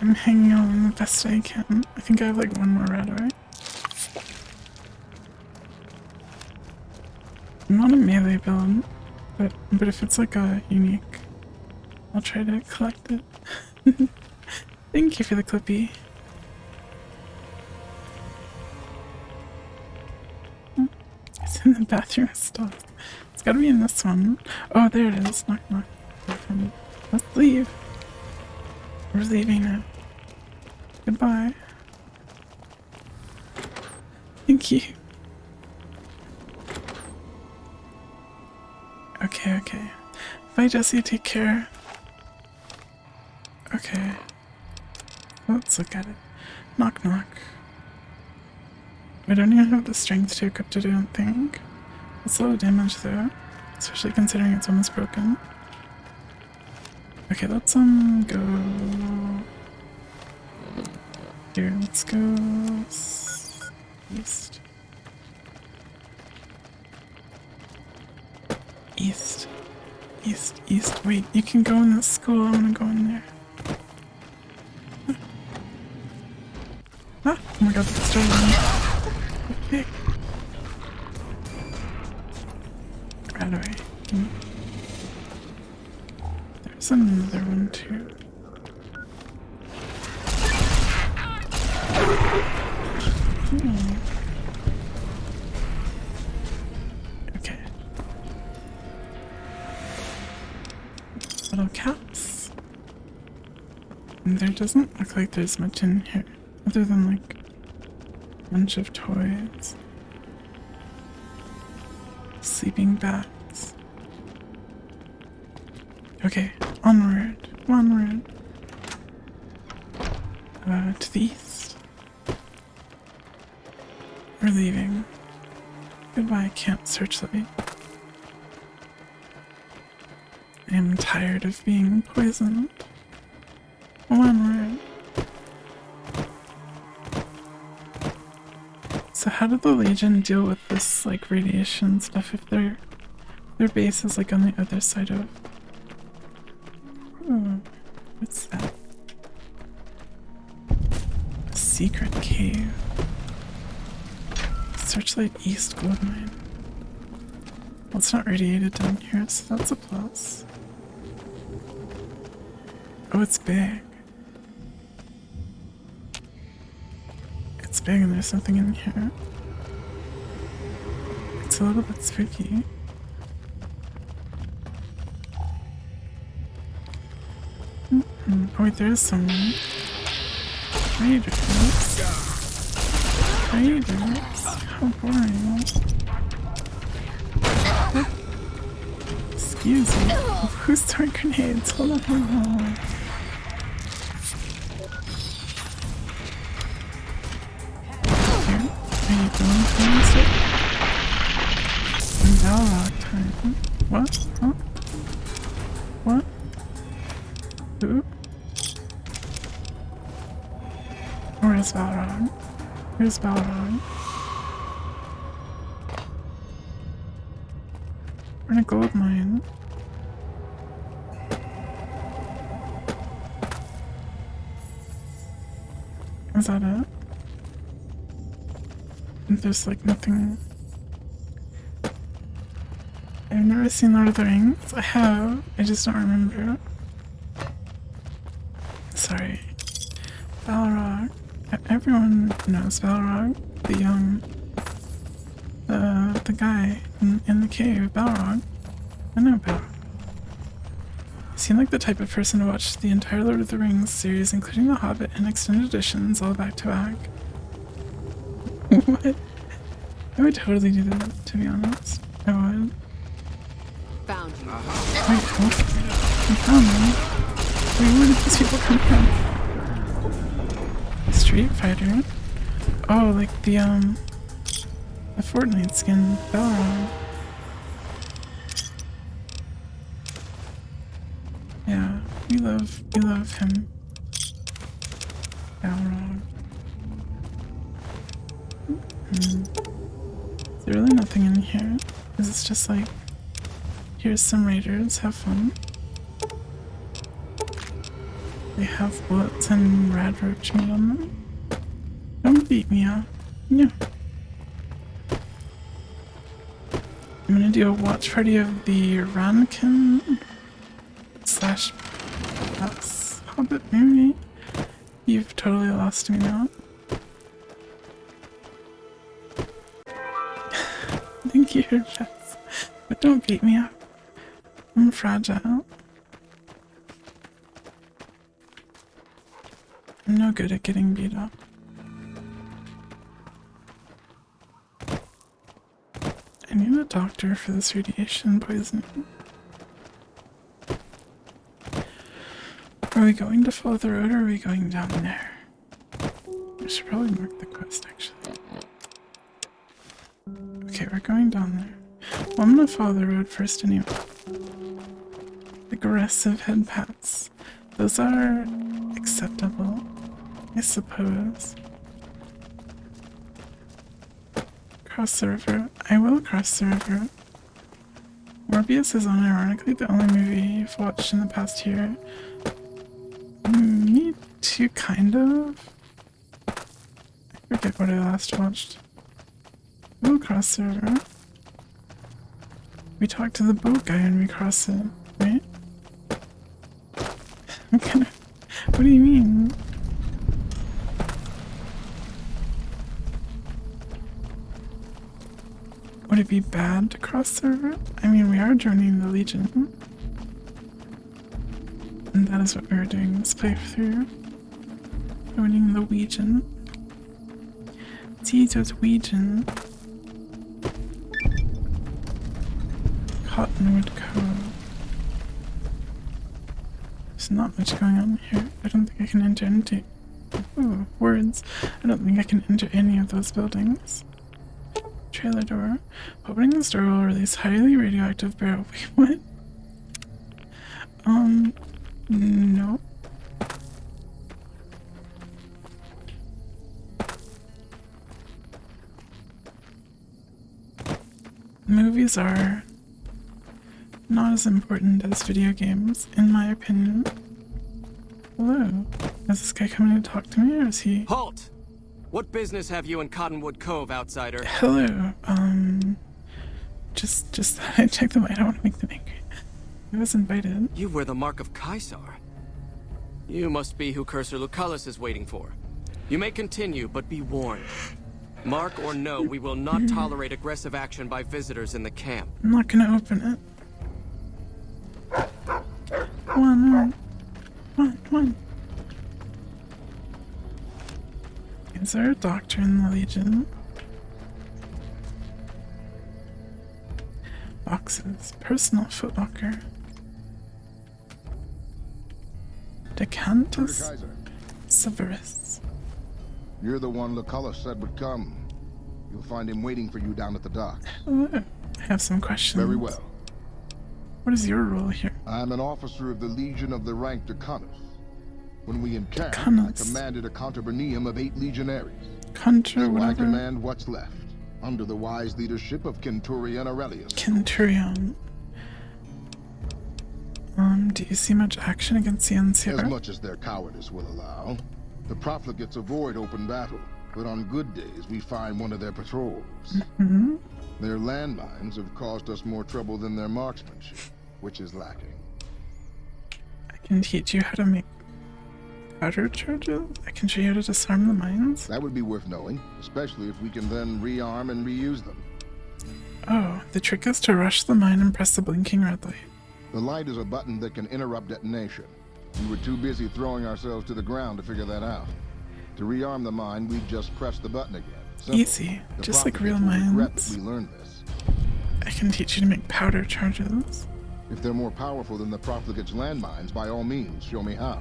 I'm hanging on the best I can. I think I have like one more Radaway. I'm not a melee build, but if it's like a unique, I'll try to collect it. Thank you for the clippy. It's in the bathroom stuff. It's gotta be in this one. Oh, there it is. Knock, knock. Let's leave. We're leaving now. Goodbye. Thank you. Okay. Bye, Jesse. Take care. Okay. Let's look at it. Knock, knock. I don't even have the strength to equip it, I don't think. That's a lot of damage, though. especially considering it's almost broken. Okay, let's go here. Let's go east. East. East. East. Wait, you can go in this school. I want to go in there. Ah! Oh my god, that's starting. Okay. Right away. There's another one too. Okay. Little caps. And there doesn't look like there's much in here, other than like a bunch of toys. Sleeping bags. Okay, onward, onward. To the east. We're leaving. Goodbye, Camp Searchlight. I am tired of being poisoned. Onward. So how did the Legion deal with this, like, radiation stuff if their base is, like, on the other side of... Ooh, what's that? A secret cave. Searchlight East Gold Mine. Well, it's not radiated down here, so that's a plus. Oh, it's big. It's big and there's something in here. It's a little bit spooky. Oh wait, there is someone. Raiders. Raiders. How boring. Excuse me. Who's throwing grenades? Hold on, hold on. Balrog time. What? Huh? What? Who? Where's Balrog? Where's Balrog? We're in a gold mine. Is that it? There's like nothing. I've never seen Lord of the Rings. I have, I just don't remember. Sorry. Balrog. Everyone knows Balrog. The guy in the cave, Balrog. I know Balrog. You seem like the type of person to watch the entire Lord of the Rings series, including The Hobbit and extended editions, all back to back. What? I would totally do that, to be honest. I would. Found you. Wait, what? You found me? Wait, where did these people come from? Street Fighter? Oh, like the Fortnite skin, Balrog. Yeah, we love him. Balrog. Is there really nothing in here? Is this just like, here's some raiders, have fun. They have bullets and rad roach meat on them. Don't beat me up. No. I'm gonna do a watch party of the Rankin slash Pass Hobbit movie. You've totally lost me now. Thank you, Jess. But don't beat me up. I'm fragile. I'm no good at getting beat up. I need a doctor for this radiation poisoning. Are we going to follow the road or are we going down there? I should probably mark the quest actually. Okay, we're going down there. Well, I'm gonna follow the road first anyway. Aggressive head pats. Those are acceptable, I suppose. Cross the river. I will cross the river. Morbius is unironically the only movie you've watched in the past year. Me too, kind of. I forget what I last watched. We'll cross the river. We talked to the boat guy and we cross it, right? I'm gonna... What do you mean? Would it be bad to cross the river? I mean, we are joining the Legion. And that is what we were doing this playthrough. Joining the Legion. Jesus Legion. Cottonwood Cove. There's not much going on here. I don't think I can enter into... Ooh, words. I don't think I can enter any of those buildings. Trailer door. Opening this door will release highly radioactive barrel. Wait, what? No. Movies are not as important as video games, in my opinion. Hello. Is this guy coming to talk to me, or is he... Halt! What business have you in Cottonwood Cove, outsider? Hello. Just thought I'd check them. I don't want to make them angry. I was invited. You wear the mark of Caesar. You must be who Cursor Lucullus is waiting for. You may continue, but be warned. Mark or no, we will not tolerate aggressive action by visitors in the camp. I'm not gonna open it. Come on. Is there a doctor in the Legion? Boxes. Personal footlocker. Decantus Severus. You're the one Lucullus said would come. You'll find him waiting for you down at the dock. Hello. I have some questions. Very well. What is your role here? I'm an officer of the Legion of the rank Decanus. When we encamped, I Decanus. commanded a contubernium of 8 legionaries. Contra, So I whatever. command what's left, under the wise leadership of Centurion Aurelius. Centurion. Do you see much action against the NCR? As much as their cowardice will allow. The profligates avoid open battle, but on good days we find one of their patrols. Their landmines have caused us more trouble than their marksmanship, which is lacking. I can teach you how to make powder charges. I can show you how to disarm the mines. That would be worth knowing, especially if we can then rearm and reuse them. Oh, the trick is to rush the mine and press the blinking red light. The light is a button that can interrupt detonation. We were too busy throwing ourselves to the ground to figure that out. To rearm the mine, we just press the button again. Simple. Easy, The just like real profligates will regret mines. that we learned this. I can teach you to make powder charges. If they're more powerful than the profligates' landmines, by all means, show me how.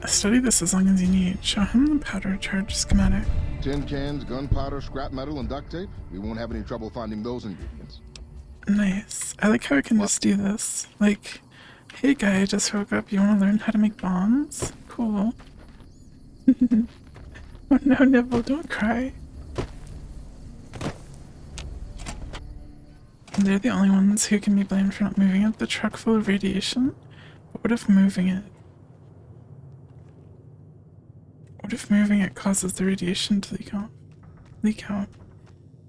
Study this as long as you need. Show him the powder charge schematic. Tin cans, gunpowder, scrap metal, and duct tape? We won't have any trouble finding those ingredients. Nice. I like how I can just do this. Like, hey guy, I just woke up. You want to learn how to make bombs? Cool. Oh no, Nibble, don't cry. They're the only ones who can be blamed for not moving it. The truck full of radiation? But what if moving it? What if moving it causes the radiation to leak out? Leak out.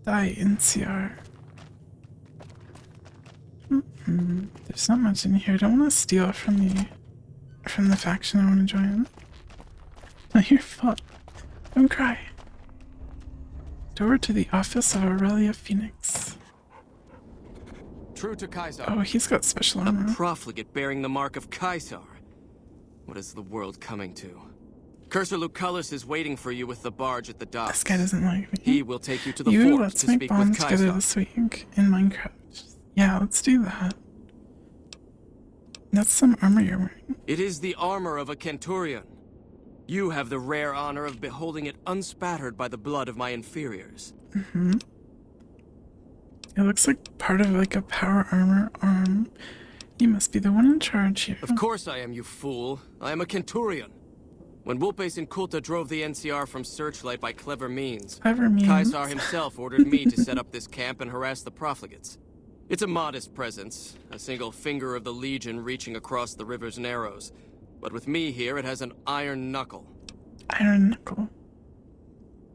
Die, NCR. There's not much in here. I don't want to steal from the faction I want to join. Oh, you're fucked. Don't cry. Door to the office of Aurelia Phoenix. True to Caesar. Oh, he's got special A armor. profligate bearing the mark of Caesar. What is the world coming to? Cursor Lucullus is waiting for you with the barge at the docks. This guy doesn't like me. He will take you to the You, fort let's to make speak with bombs together Caesar. this week in Minecraft. Yeah, let's do that. That's some armor you're wearing. It is the armor of a Centurion. You have the rare honor of beholding it unspattered by the blood of my inferiors. It looks like part of like a power armor arm. You must be the one in charge here. Of course I am, you fool. I am a Kenturian. When Wulpe Sinkulta drove the NCR from Searchlight by clever means, Caesar himself ordered me to set up this camp and harass the profligates. It's a modest presence, a single finger of the Legion reaching across the river's narrows. But with me here, it has an iron knuckle. Iron knuckle?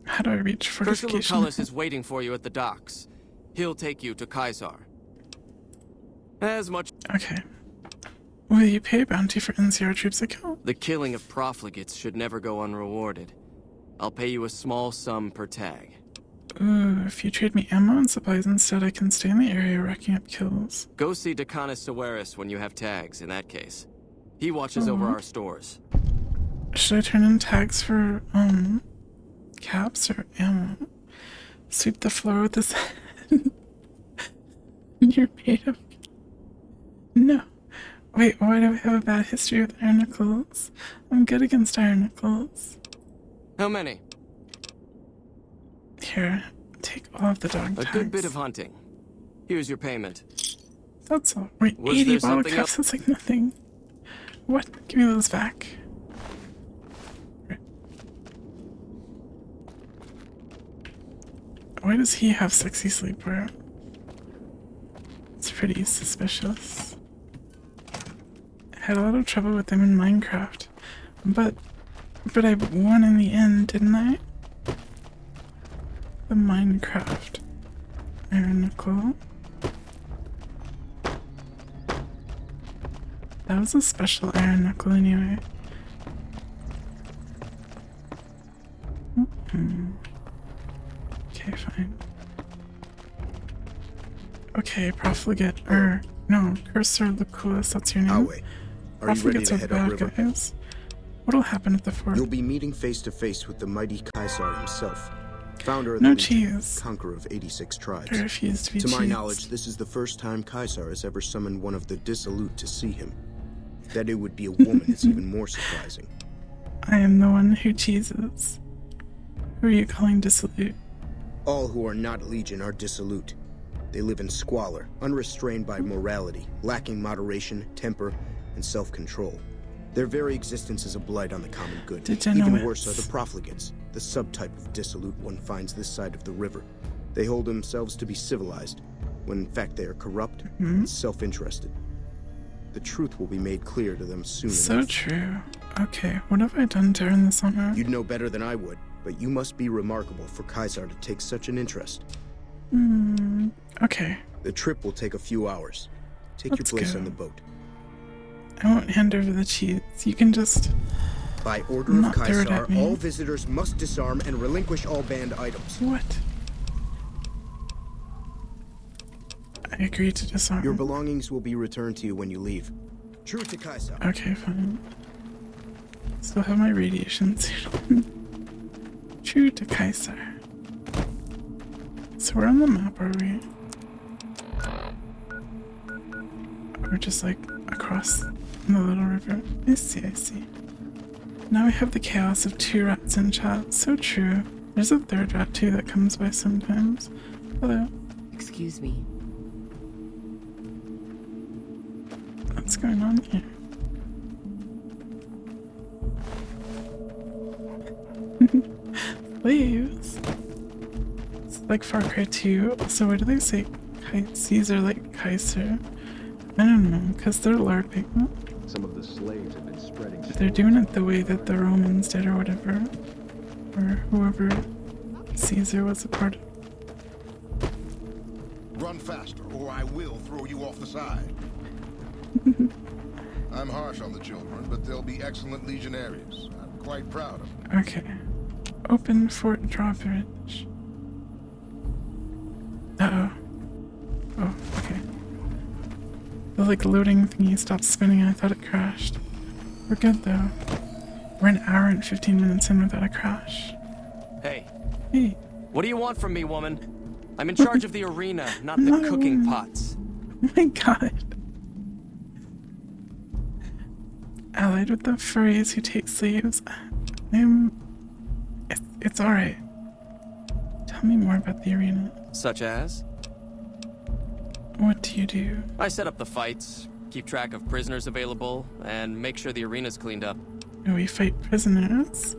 How do I reach fortification? Cursor Lucullus is waiting for you at the docks. He'll take you to Caesar. As much... Okay. Will you pay a bounty for NCR troops I kill? The killing of profligates should never go unrewarded. I'll pay you a small sum per tag. Ooh, if you trade me ammo and supplies instead, I can stay in the area racking up kills. Go see Decanus Severus when you have tags, in that case. He watches over our stores. Should I turn in tags for, caps or ammo? Sweep the floor with this You're made of... No. Wait, why do I have a bad history with iron knuckles? I'm good against iron knuckles. How many? Here, take all of the dog tags. A good bit of hunting. Here's your payment. That's all. Wait, 80 bottle caps, that's like nothing. What? Give me those back. Right. Why does he have sexy sleepwear? It's pretty suspicious. I had a lot of trouble with them in Minecraft. But I won in the end, didn't I? The Minecraft iron knuckle. That was a special iron knuckle anyway. Okay, fine. Okay, profligate, or no, Cursor Lucullus, that's your name. Awe, are you ready to head upriver? Guys. What'll happen at the fort? You'll be meeting face to face with the mighty Caesar himself, founder of no the cheese. Conqueror of 86 tribes. I refuse to be To cheese. my knowledge, this is the first time Caesar has ever summoned one of the dissolute to see him. That it would be a woman is even more surprising. I am the one who cheeses. Who are you calling dissolute? All who are not Legion are dissolute. They live in squalor, unrestrained by morality, lacking moderation, temper, and self-control. Their very existence is a blight on the common good. Even worse are the profligates, the subtype of dissolute one finds this side of the river. They hold themselves to be civilized, when in fact they are corrupt and self-interested. The truth will be made clear to them soon So enough. true. Okay, what have I done to earn this honor? You'd know better than I would, but you must be remarkable for Caesar to take such an interest. Okay. The trip will take a few hours. Take your place on the boat. I won't hand over the cheese. You can just... By order of Caesar, all visitors must disarm and relinquish all banned items. What? I agree to disarm. Your belongings will be returned to you when you leave. True to Caesar. Okay, fine. Still have my radiation suit on. True to Caesar. So where on the map are we? We're just like across the little river. I see, I see. Now we have the chaos of 2 rats in chat. So true. There's a 3rd rat too that comes by sometimes. Hello. Excuse me. What's going on here? Slaves. It's like Far Cry 2. So why do they say Caesar like Kaiser? I don't know, because they're LARPing. Some of the slaves have been spreading. They're doing it the way that the Romans did or whatever. Or whoever Caesar was a part of. Run faster, or I will throw you off the side. I'm harsh on the children, but they'll be excellent legionaries. I'm quite proud of them. Okay. Open fort drawbridge. Uh-oh. Oh, okay. The like loading thingy stopped spinning and I thought it crashed. We're good though. We're an hour and 15 minutes in without a crash. Hey. Hey. What do you want from me, woman? I'm in charge of the arena, not the cooking pots. Oh my god. Allied with the furries who take slaves. It's alright. Tell me more about the arena. Such as? What do you do? I set up the fights, keep track of prisoners available, and make sure the arena's cleaned up. We fight prisoners?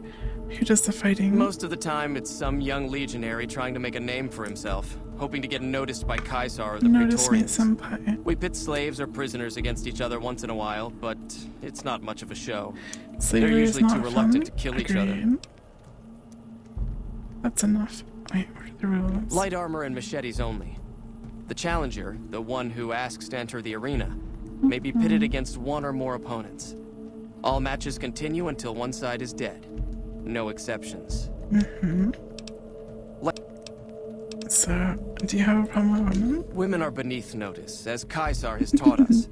Who does the fighting? Most of the time, it's some young legionary trying to make a name for himself, hoping to get noticed by Caesar or the Notice me, Praetorians. senpai. We pit slaves or prisoners against each other once in a while, but it's not much of a show. Slavery They're is usually not too reluctant fun. to kill each other. Agreed. That's enough. Wait, what are the rules? Light armor and machetes only. The challenger, the one who asks to enter the arena, may be pitted against one or more opponents. All matches continue until one side is dead. No exceptions. So, do you have a problem with women? Women are beneath notice, as Caesar has taught us.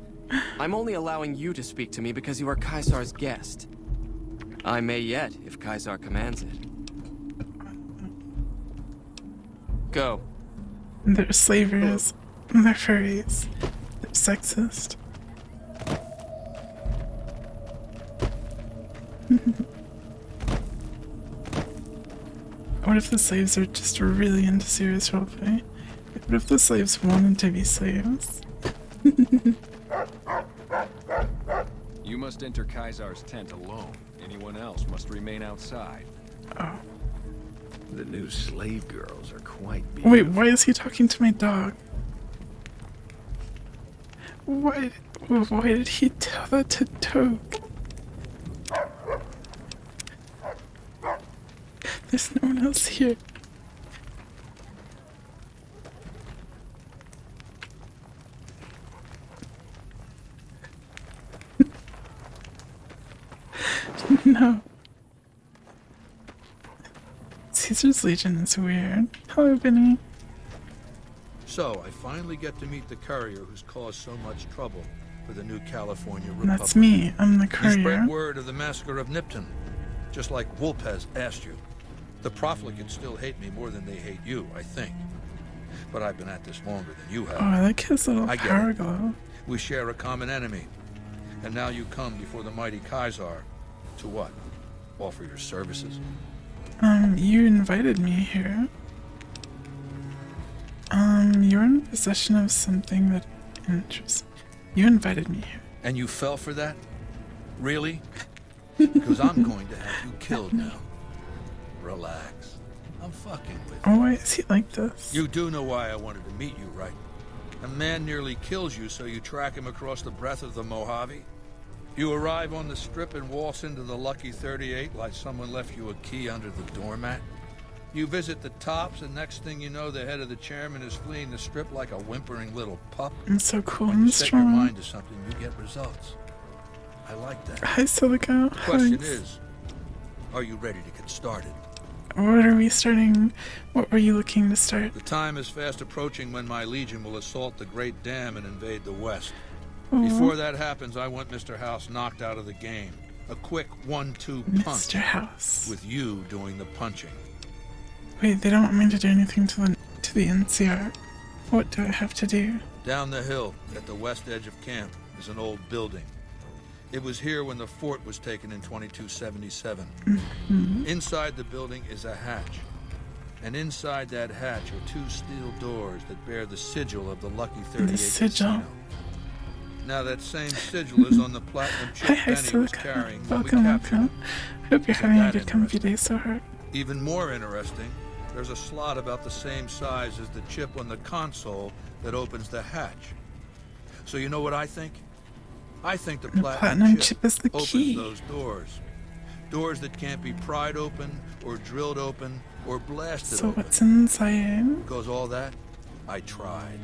I'm only allowing you to speak to me because you are Caesar's guest. I may yet, if Caesar commands it. Go. They're slavers. They're furries. They're sexist. What if the slaves are just really into serious roleplay? What if the slaves wanted to be slaves? You must enter Caesar's tent alone. Anyone else must remain outside. Oh. The new slave girls are quite beautiful. Wait, why is he talking to my dog? Why did he tell that to Toke? There's no one else here. No. Caesar's Legion is weird. Hello, Benny. So, I finally get to meet the courier who's caused so much trouble for the new California And Republic. that's me. I'm the You courier. spread word of the massacre of Nipton, just like Wolpez asked you. The profligates still hate me more than they hate you, I think. But I've been at this longer than you have. Oh, I like his little I get power it. glove. We share a common enemy. And now you come before the mighty Caesar to what? Offer your services? You invited me here. You're in possession of something that interests. You invited me here. And you fell for that? Really? Because I'm going to have you killed now. Relax. I'm fucking with you. Oh, why is he like this? You do know why I wanted to meet you, right? A man nearly kills you, so you track him across the breadth of the Mojave? You arrive on the strip and waltz into the Lucky 38 like someone left you a key under the doormat? You visit the tops, and next thing you know, the head of the chairman is fleeing the strip like a whimpering little pup? I'm so cool When you and set your strong. mind to something, you get results. I like that. Hi, Silica. The question Hugs. is, are you ready to get started? What are we starting? What were you looking to start? The time is fast approaching when my legion will assault the Great Dam and invade the West. Oh, Before that happens, I want Mr. House knocked out of the game. A quick 1-2 punch. Mr. House. With you doing the punching. Wait, they don't want me to do anything to the NCR. What do I have to do? Down the hill, at the west edge of camp, is an old building. It was here when the fort was taken in 2277. Inside the building is a hatch. And inside that hatch are 2 steel doors that bear the sigil of the Lucky 38 The sigil. Casino. Now that same sigil is on the platinum chip Hi, Benny was Silica. carrying when Welcome, we captured welcome. him. Hope you're Isn't having a that good comfy interesting? day, so hard. Even more interesting, there's a slot about the same size as the chip on the console that opens the hatch. So you know what I think? I think the platinum chip is the opens key. those doors. Doors that can't be pried open, or drilled open, or blasted So open. what's inside? Because all that, I tried.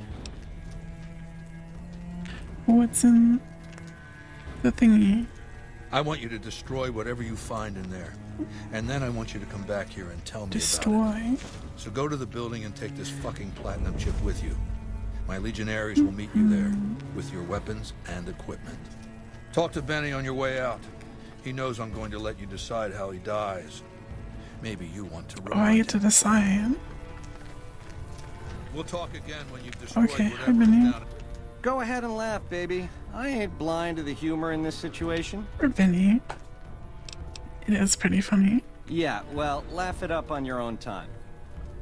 What's in the thingy? I want you to destroy whatever you find in there. And then I want you to come back here and tell me about it. Destroy? So go to the building and take this fucking platinum chip with you. My legionaries will meet you there, with your weapons and equipment. Talk to Benny on your way out. He knows I'm going to let you decide how he dies. Maybe you want to Oh, I remind get to decide. We'll talk again when you've destroyed Okay, whatever hi, is Benny. down. Go ahead and laugh, baby. I ain't blind to the humor in this situation. Or Benny. It is pretty funny. Yeah, well, laugh it up on your own time.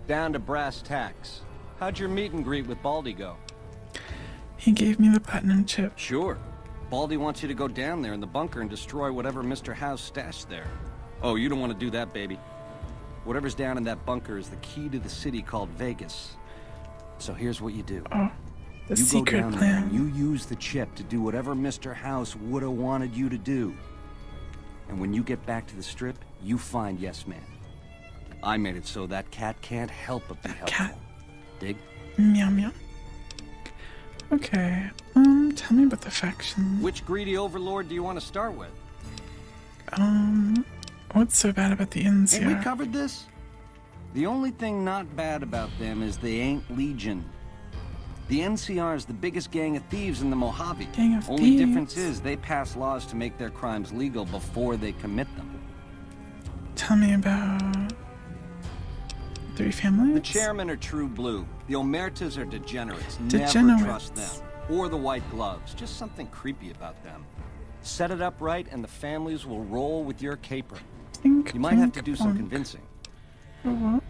Down to brass tacks. How'd your meet and greet with Baldy go? He gave me the platinum chip. Sure. Baldy wants you to go down there in the bunker and destroy whatever Mr. House stashed there. Oh, you don't want to do that, baby. Whatever's down in that bunker is the key to the city called Vegas. So here's what you do. Oh, the you secret go down plan. there and you use the chip to do whatever Mr. House would have wanted you to do. And when you get back to the strip, you find Yes Man. I made it so that cat can't help but be helpful. Cat. Dig? Meow meow. Okay, tell me about the factions. Which greedy overlord do you want to start with? What's so bad about the NCR? Ain't we covered this? The only thing not bad about them is they ain't Legion. The NCR is the biggest gang of thieves in the Mojave. Gang of Only thieves. difference is they pass laws to make their crimes legal before they commit them. Tell me about Three Families? The chairmen are true blue. The Omertas are degenerates. Degenerates. Never trust them. Or the White Gloves. Just something creepy about them. Set it up right and the families will roll with your caper. Think, You might have to do some convincing. Oh, what?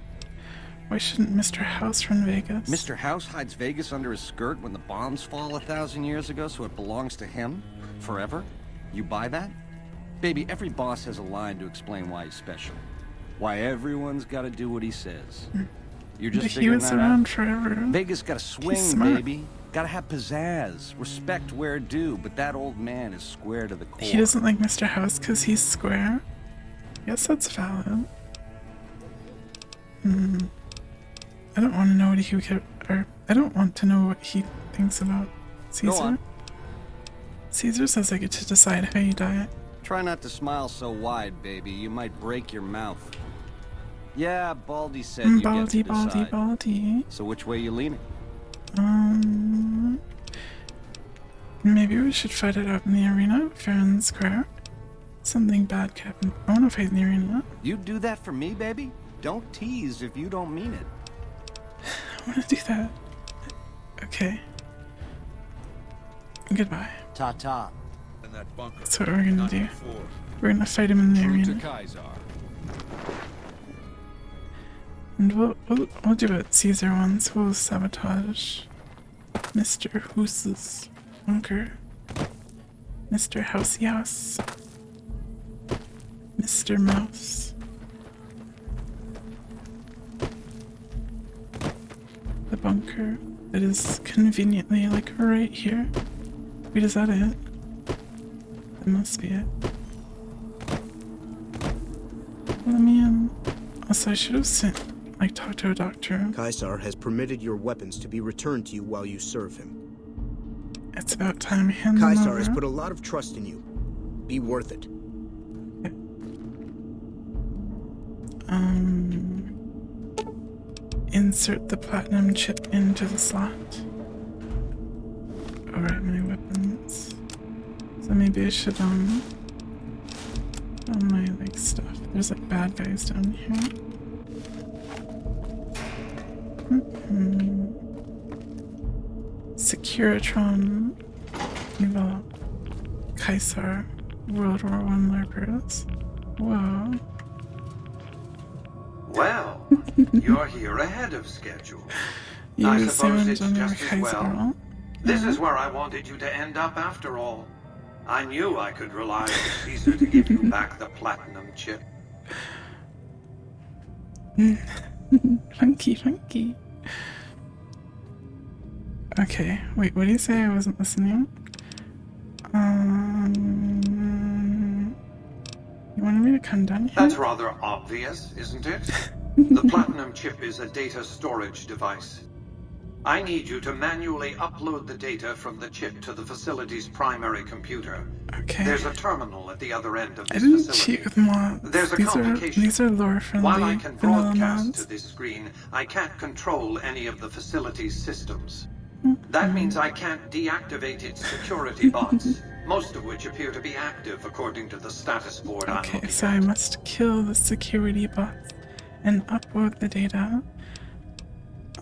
Why shouldn't Mr. House run Vegas? Mr. House hides Vegas under his skirt when the bombs fall 1,000 years ago, so it belongs to him? Forever? You buy that? Baby, every boss has a line to explain why he's special. Why everyone's gotta do what he says. You're just But he figuring was that around out? forever. Vegas gotta swing, smart. baby. Gotta have pizzazz. Respect where due, but that old man is square to the core. He doesn't like Mr. House because he's square? Yes, that's valid. I don't want to know what he could, or I don't want to know what he thinks about Caesar. Go on. Caesar says I get to decide how you die. Try not to smile so wide, baby. You might break your mouth. Yeah, Baldy said you get to decide. Baldy. So which way you leaning? Maybe we should fight it out in the arena, fair and square. Something bad could happen. I want to fight in the arena. You do that for me, baby? Don't tease if you don't mean it. I want to do that. Okay. Goodbye. Ta-ta. In that bunker. That's what we're gonna Not do. before. We're gonna fight him in the True to arena. Kaisar. And we'll do it Caesar once. We'll sabotage Mr. Hoose's bunker. Mr. Housey House. Mr. Mouse. The bunker that is conveniently like right here. Wait, is that it? That must be it. Let me in. Also, I should have sent, like, talked to a doctor. Kaisar has permitted your weapons to be returned to you while you serve him. It's about time. Hand them Kaisar over. has put a lot of trust in you. Be worth it. Insert the platinum chip into the slot. Alright, my weapons. So maybe I should, all my, like, stuff. There's, like, bad guys down here. Securitron. Evil. Kaisar. World War I lurkers. Whoa. Well, you're here ahead of schedule. You I were suppose soon it's on your just as Kaisar. well. This is where I wanted you to end up after all. I knew I could rely on Caesar to give you back the platinum chip. Funky, funky. Okay, wait, what do you say? I wasn't listening. You wanted me to come down here? That's rather obvious, isn't it? The platinum chip is a data storage device. I need you to manually upload the data from the chip to the facility's primary computer. Okay. There's a terminal at the other end of this I didn't facility. cheat with mods. There's a complication. These are lore friendly While I can vanilla broadcast mods. to this screen, I can't control any of the facility's systems. That means I can't deactivate its security bots, most of which appear to be active according to the status board I'm Okay, looking so at. I must kill the security bots and upload the data.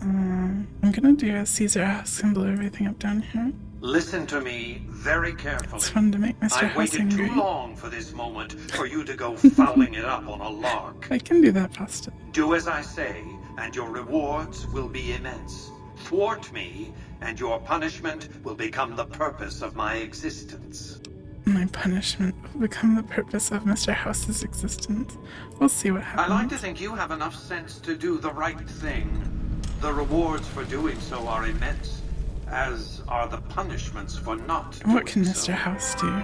I'm gonna do as Caesar asks and blow everything up down here. Listen to me very carefully. It's fun to make Mr. I House waited angry. too long for this moment for you to go fouling it up on a log. I can do that, Pasta. Do as I say, and your rewards will be immense. Thwart me, and your punishment will become the purpose of my existence. My punishment will become the purpose of Mr. House's existence. We'll see what happens. I like to think you have enough sense to do the right thing. The rewards for doing so are immense, as are the punishments for not doing so. What can Mr. House do?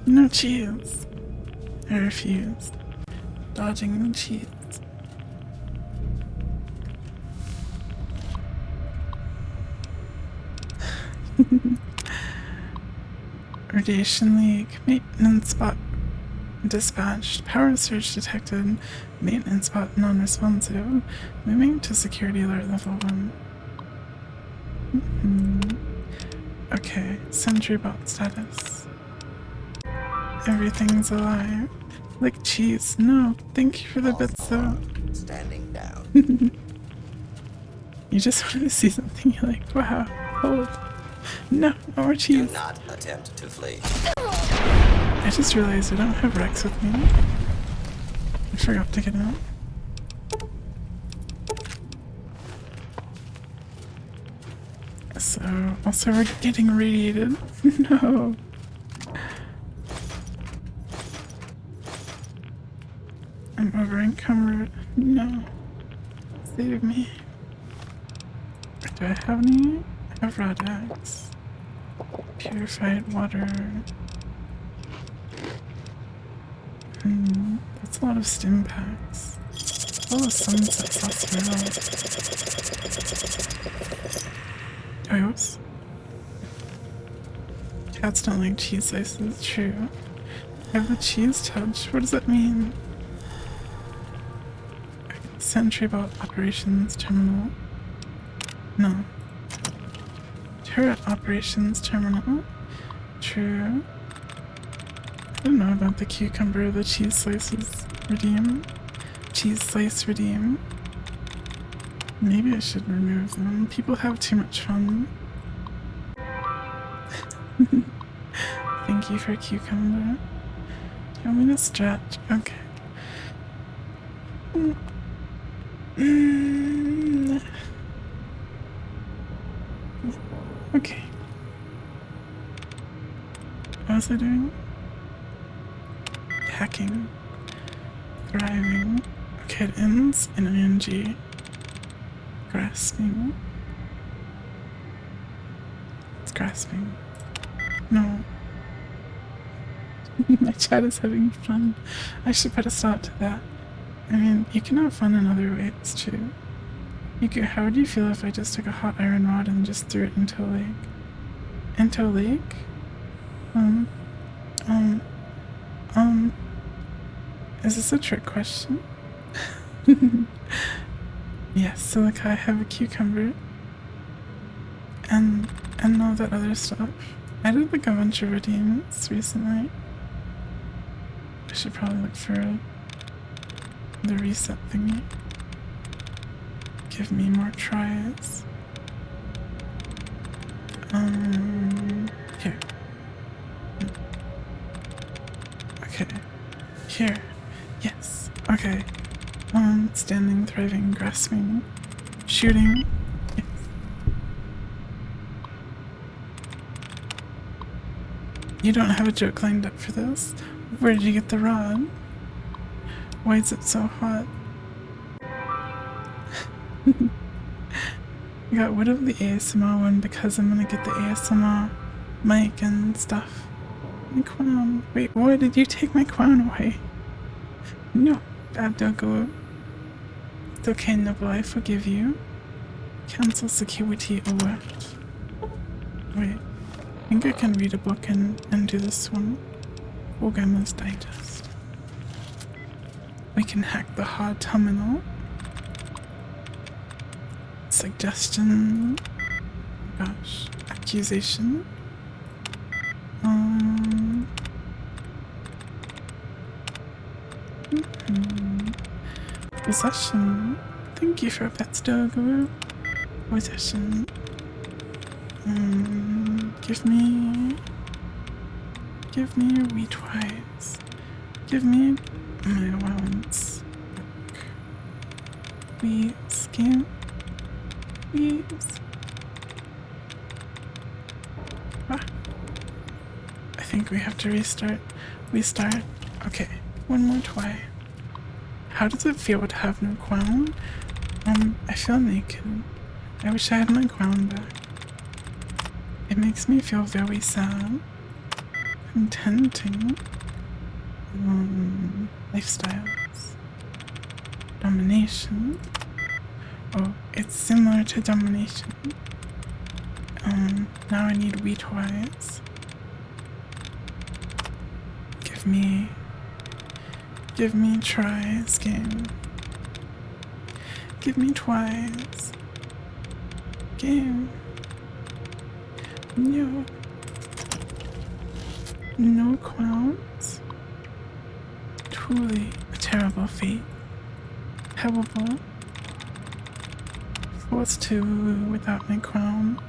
No cheese. I refuse. Dodging the cheese. Radiation leak. Maintenance spot dispatched. Power surge detected. Maintenance spot non-responsive. Moving to security alert level 1. Okay, sentry bot status. Everything's alive. Like cheese. No, thank you for the bits though. Standing down. You just wanted to see something you're like, wow, hold. No, no more cheese. Do not attempt to flee. I just realized I don't have Rex with me. I forgot to get out. So, also we're getting radiated. No. I'm over encumbered. No. Save me. Do I have any? I have rod axe. Purified water. That's a lot of stim packs. Oh, the sunset's smell. Oh, oops. Cats don't like cheese slices, true. I have the cheese touch. What does that mean? Sentry bot operations terminal. No. Turret operations terminal. True. I don't know about the cucumber, the cheese slices redeem. Cheese slice redeem. Maybe I should remove them. People have too much fun. Thank you for cucumber. Do you want me to stretch? Okay. Okay. What was I doing? Hacking. Thriving. Okay, it ends in ing. Grasping. It's grasping. No. My chat is having fun. I should put a stop to that. I mean, you can have fun in other ways too. How would you feel if I just took a hot iron rod and just threw it into a lake? Into a lake? Is this a trick question? Yes, silica, I have a cucumber. And all that other stuff. I did like a bunch of redeems recently. I should probably look for the reset thingy. Give me more tries. Here. Okay. Here. Yes. Okay. Standing, thriving, grasping, shooting. Yes. You don't have a joke lined up for this? Where did you get the rod? Why is it so hot? I got rid of the ASMR one because I'm gonna get the ASMR mic and stuff. My crown. Wait, why did you take my crown away? No, bad doggo. It's okay, Noble, I forgive you. Cancel security alert. Wait, I think I can read a book and do this one. Programmer's Digest. We can hack the hard terminal. Suggestion. Gosh. Accusation. Possession. Thank you for pets, Doggo. Possession. Give me your retries. Give me my allowance. We scam. Please. Ah. I think we have to restart. Okay, one more try. How does it feel to have no crown? I feel naked. I wish I had my crown back. It makes me feel very sad. Contenting. Lifestyles. Domination. Oh, it's similar to domination. Now I need wheatwise. Give me tries, game. Give me twice. Game. No. No crowns. Truly a terrible fate. Terrible. Forced to without my crown.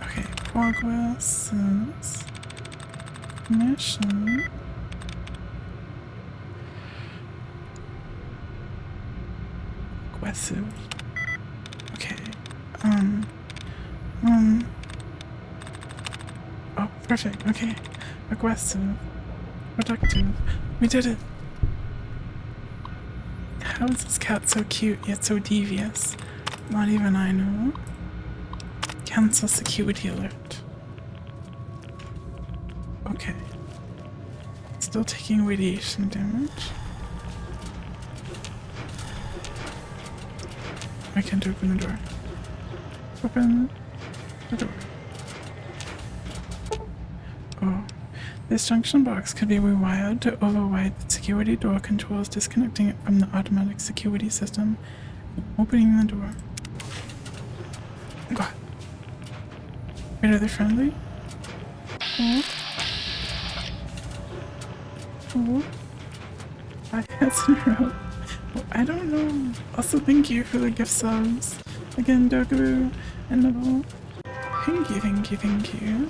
Okay, progress is mission. Aggressive. Okay. Oh, perfect. Okay. Aggressive. Productive. We did it. How is this cat so cute yet so devious? Not even I know. Cancel security alert. Okay. Still taking radiation damage. I can't open the door. Open the door. Oh. This junction box could be rewired to override the security door controls, disconnecting it from the automatic security system. Opening the door. God. Wait, are they friendly? Oh. Oh. 5 hits in a row. Well, I don't know. Also, thank you for the gift subs. Again, Doku and Nibble. Thank you.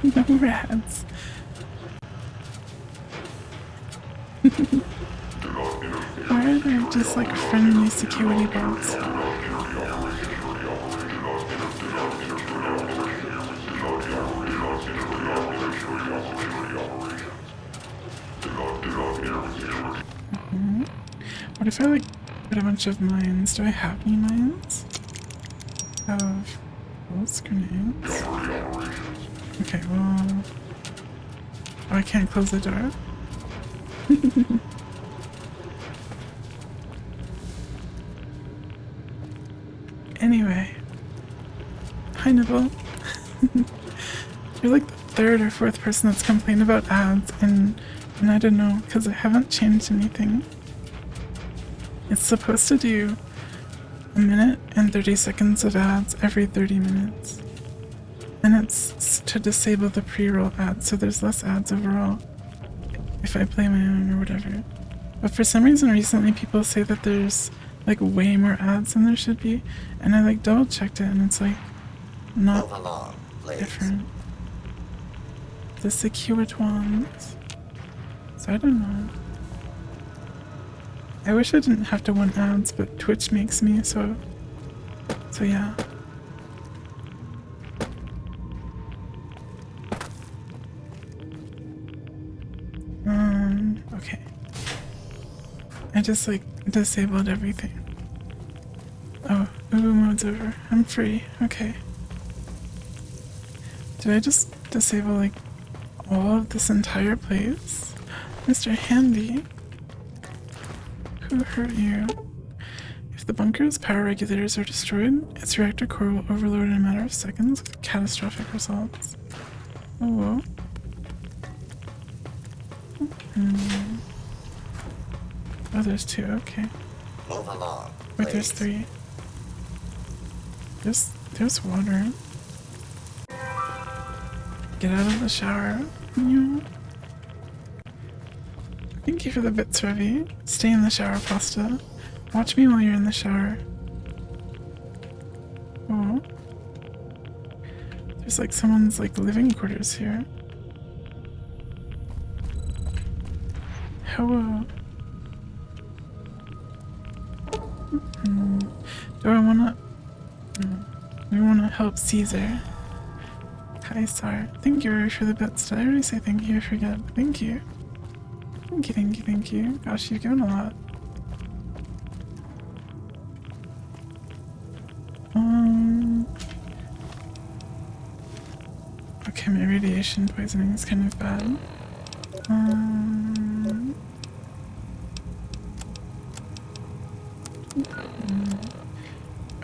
No rats. Why are there just like friendly security bots? What if I like put a bunch of mines? Do I have any mines? Of those grenades? Okay, well... Oh, I can't close the door? Anyway. Hi, Nibble. You're like the third or fourth person that's complained about ads, and I don't know, because I haven't changed anything. It's supposed to do 1 minute and 30 seconds of ads every 30 minutes. And it's to disable the pre-roll ads, so there's less ads overall if I play my own or whatever. But for some reason recently people say that there's like way more ads than there should be, and I like double checked it and it's like not different. The secured ones. So I don't know. I wish I didn't have to want ads, but Twitch makes me, so yeah. Okay. I just like disabled everything. Oh, Ubu mode's over. I'm free. Okay. Did I just disable like all of this entire place? Mr. Handy? Who hurt you? If the bunker's power regulators are destroyed, its reactor core will overload in a matter of seconds with catastrophic results. Oh well. Oh, there's 2, okay. Move along. Wait, there's 3. There's water. Get out of the shower. Yeah. Thank you for the bits, Revi. Stay in the shower, Pasta. Watch me while you're in the shower. Oh. There's like someone's like living quarters here. Hello. Do I wanna... No. We wanna help Caesar. Caesar. Thank you for the bits. Did I already say thank you? I forget. Thank you. Thank you, thank you, thank you. Gosh, you've given a lot. Okay, my radiation poisoning is kind of bad.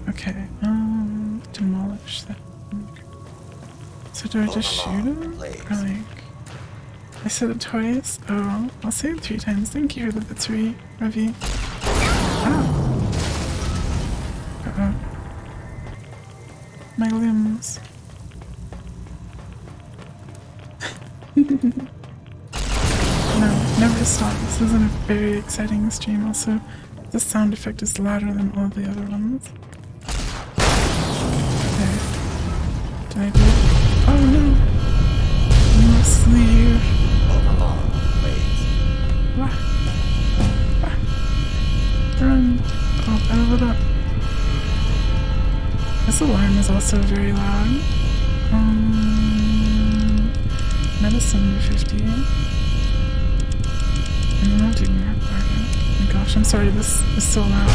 Okay, demolish that. So do I just shoot it? Or like... I said it twice? Oh, I'll say it 3 times. Thank you for the bits, Ravi. Ah! Uh-oh. My limbs. No, never stop. This isn't a very exciting stream. Also, the sound effect is louder than all the other ones. Okay. Did I do it? Oh no! You must leave. Wah. Wah. Run. Oh, I leveled up. This alarm is also very loud. Medicine 50. I'm not doing that part. Oh my gosh, I'm sorry, this is so loud.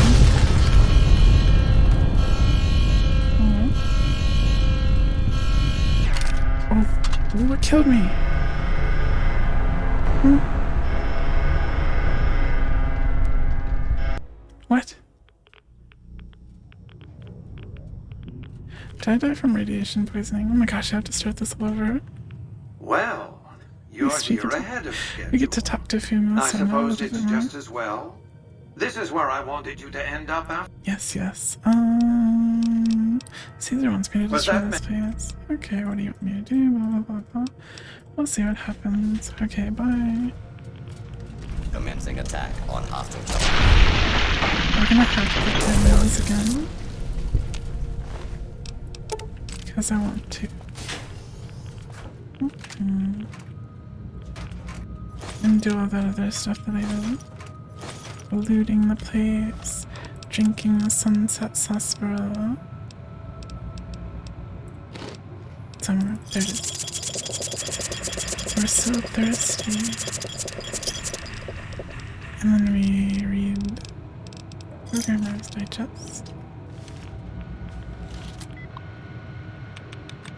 Oh, what killed me? What? Did I die from radiation poisoning? Oh my gosh, I have to start this all over. Well, you're here ahead of schedule. We get to talk to Fumo, I so suppose it's just as well. This is where I wanted you to end up after. Yes, yes. Caesar wants me to destroy this place. Okay, what do you want me to do? Blah, blah, blah, blah. We'll see what happens. Okay, bye. Commencing attack on hostile We're gonna have to get their nails again. Because I want to. And do all that other stuff that I did. Looting the place, drinking the sunset sarsaparilla. Somewhere, there it is. We're so thirsty. And then we read Programmer's Digest.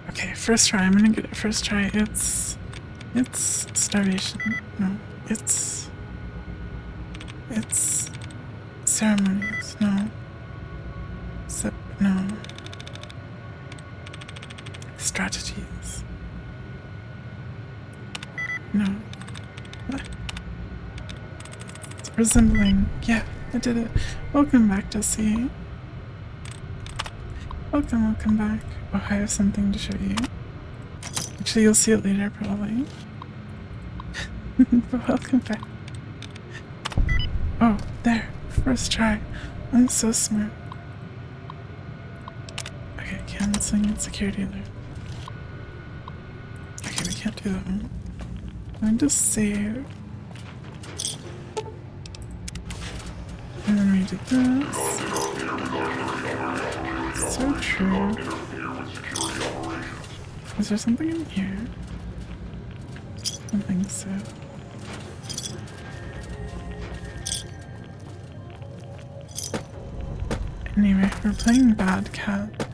Okay, first try. I'm gonna get it first try. It's starvation. No, it's ceremonies. No. No. Strategies. No. What? It's resembling. Yeah, I did it. Welcome back, Jesse. Welcome back. Oh, I have something to show you. Actually, you'll see it later, probably. But welcome back. Oh, there. First try. I'm so smart. Okay, canceling and security alert. Okay, we can't do that one. I'm going to save. And then we did this. So true. Is there something in here? I don't think so. Anyway, we're playing Bad Cat.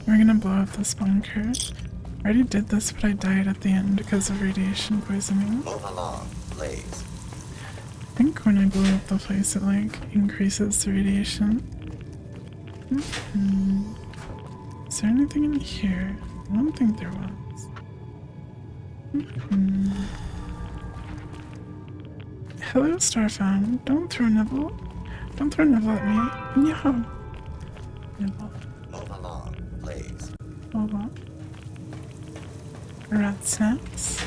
We're gonna blow up this bunker. I already did this, but I died at the end because of radiation poisoning. Move along, please. I think when I blow up the place, it like increases the radiation. Is there anything in here? I don't think there was. Hello, Starfound. Don't throw nibble. Don't throw nibble at me. No. Nibble. Move along, please. Hold on. Rat snacks.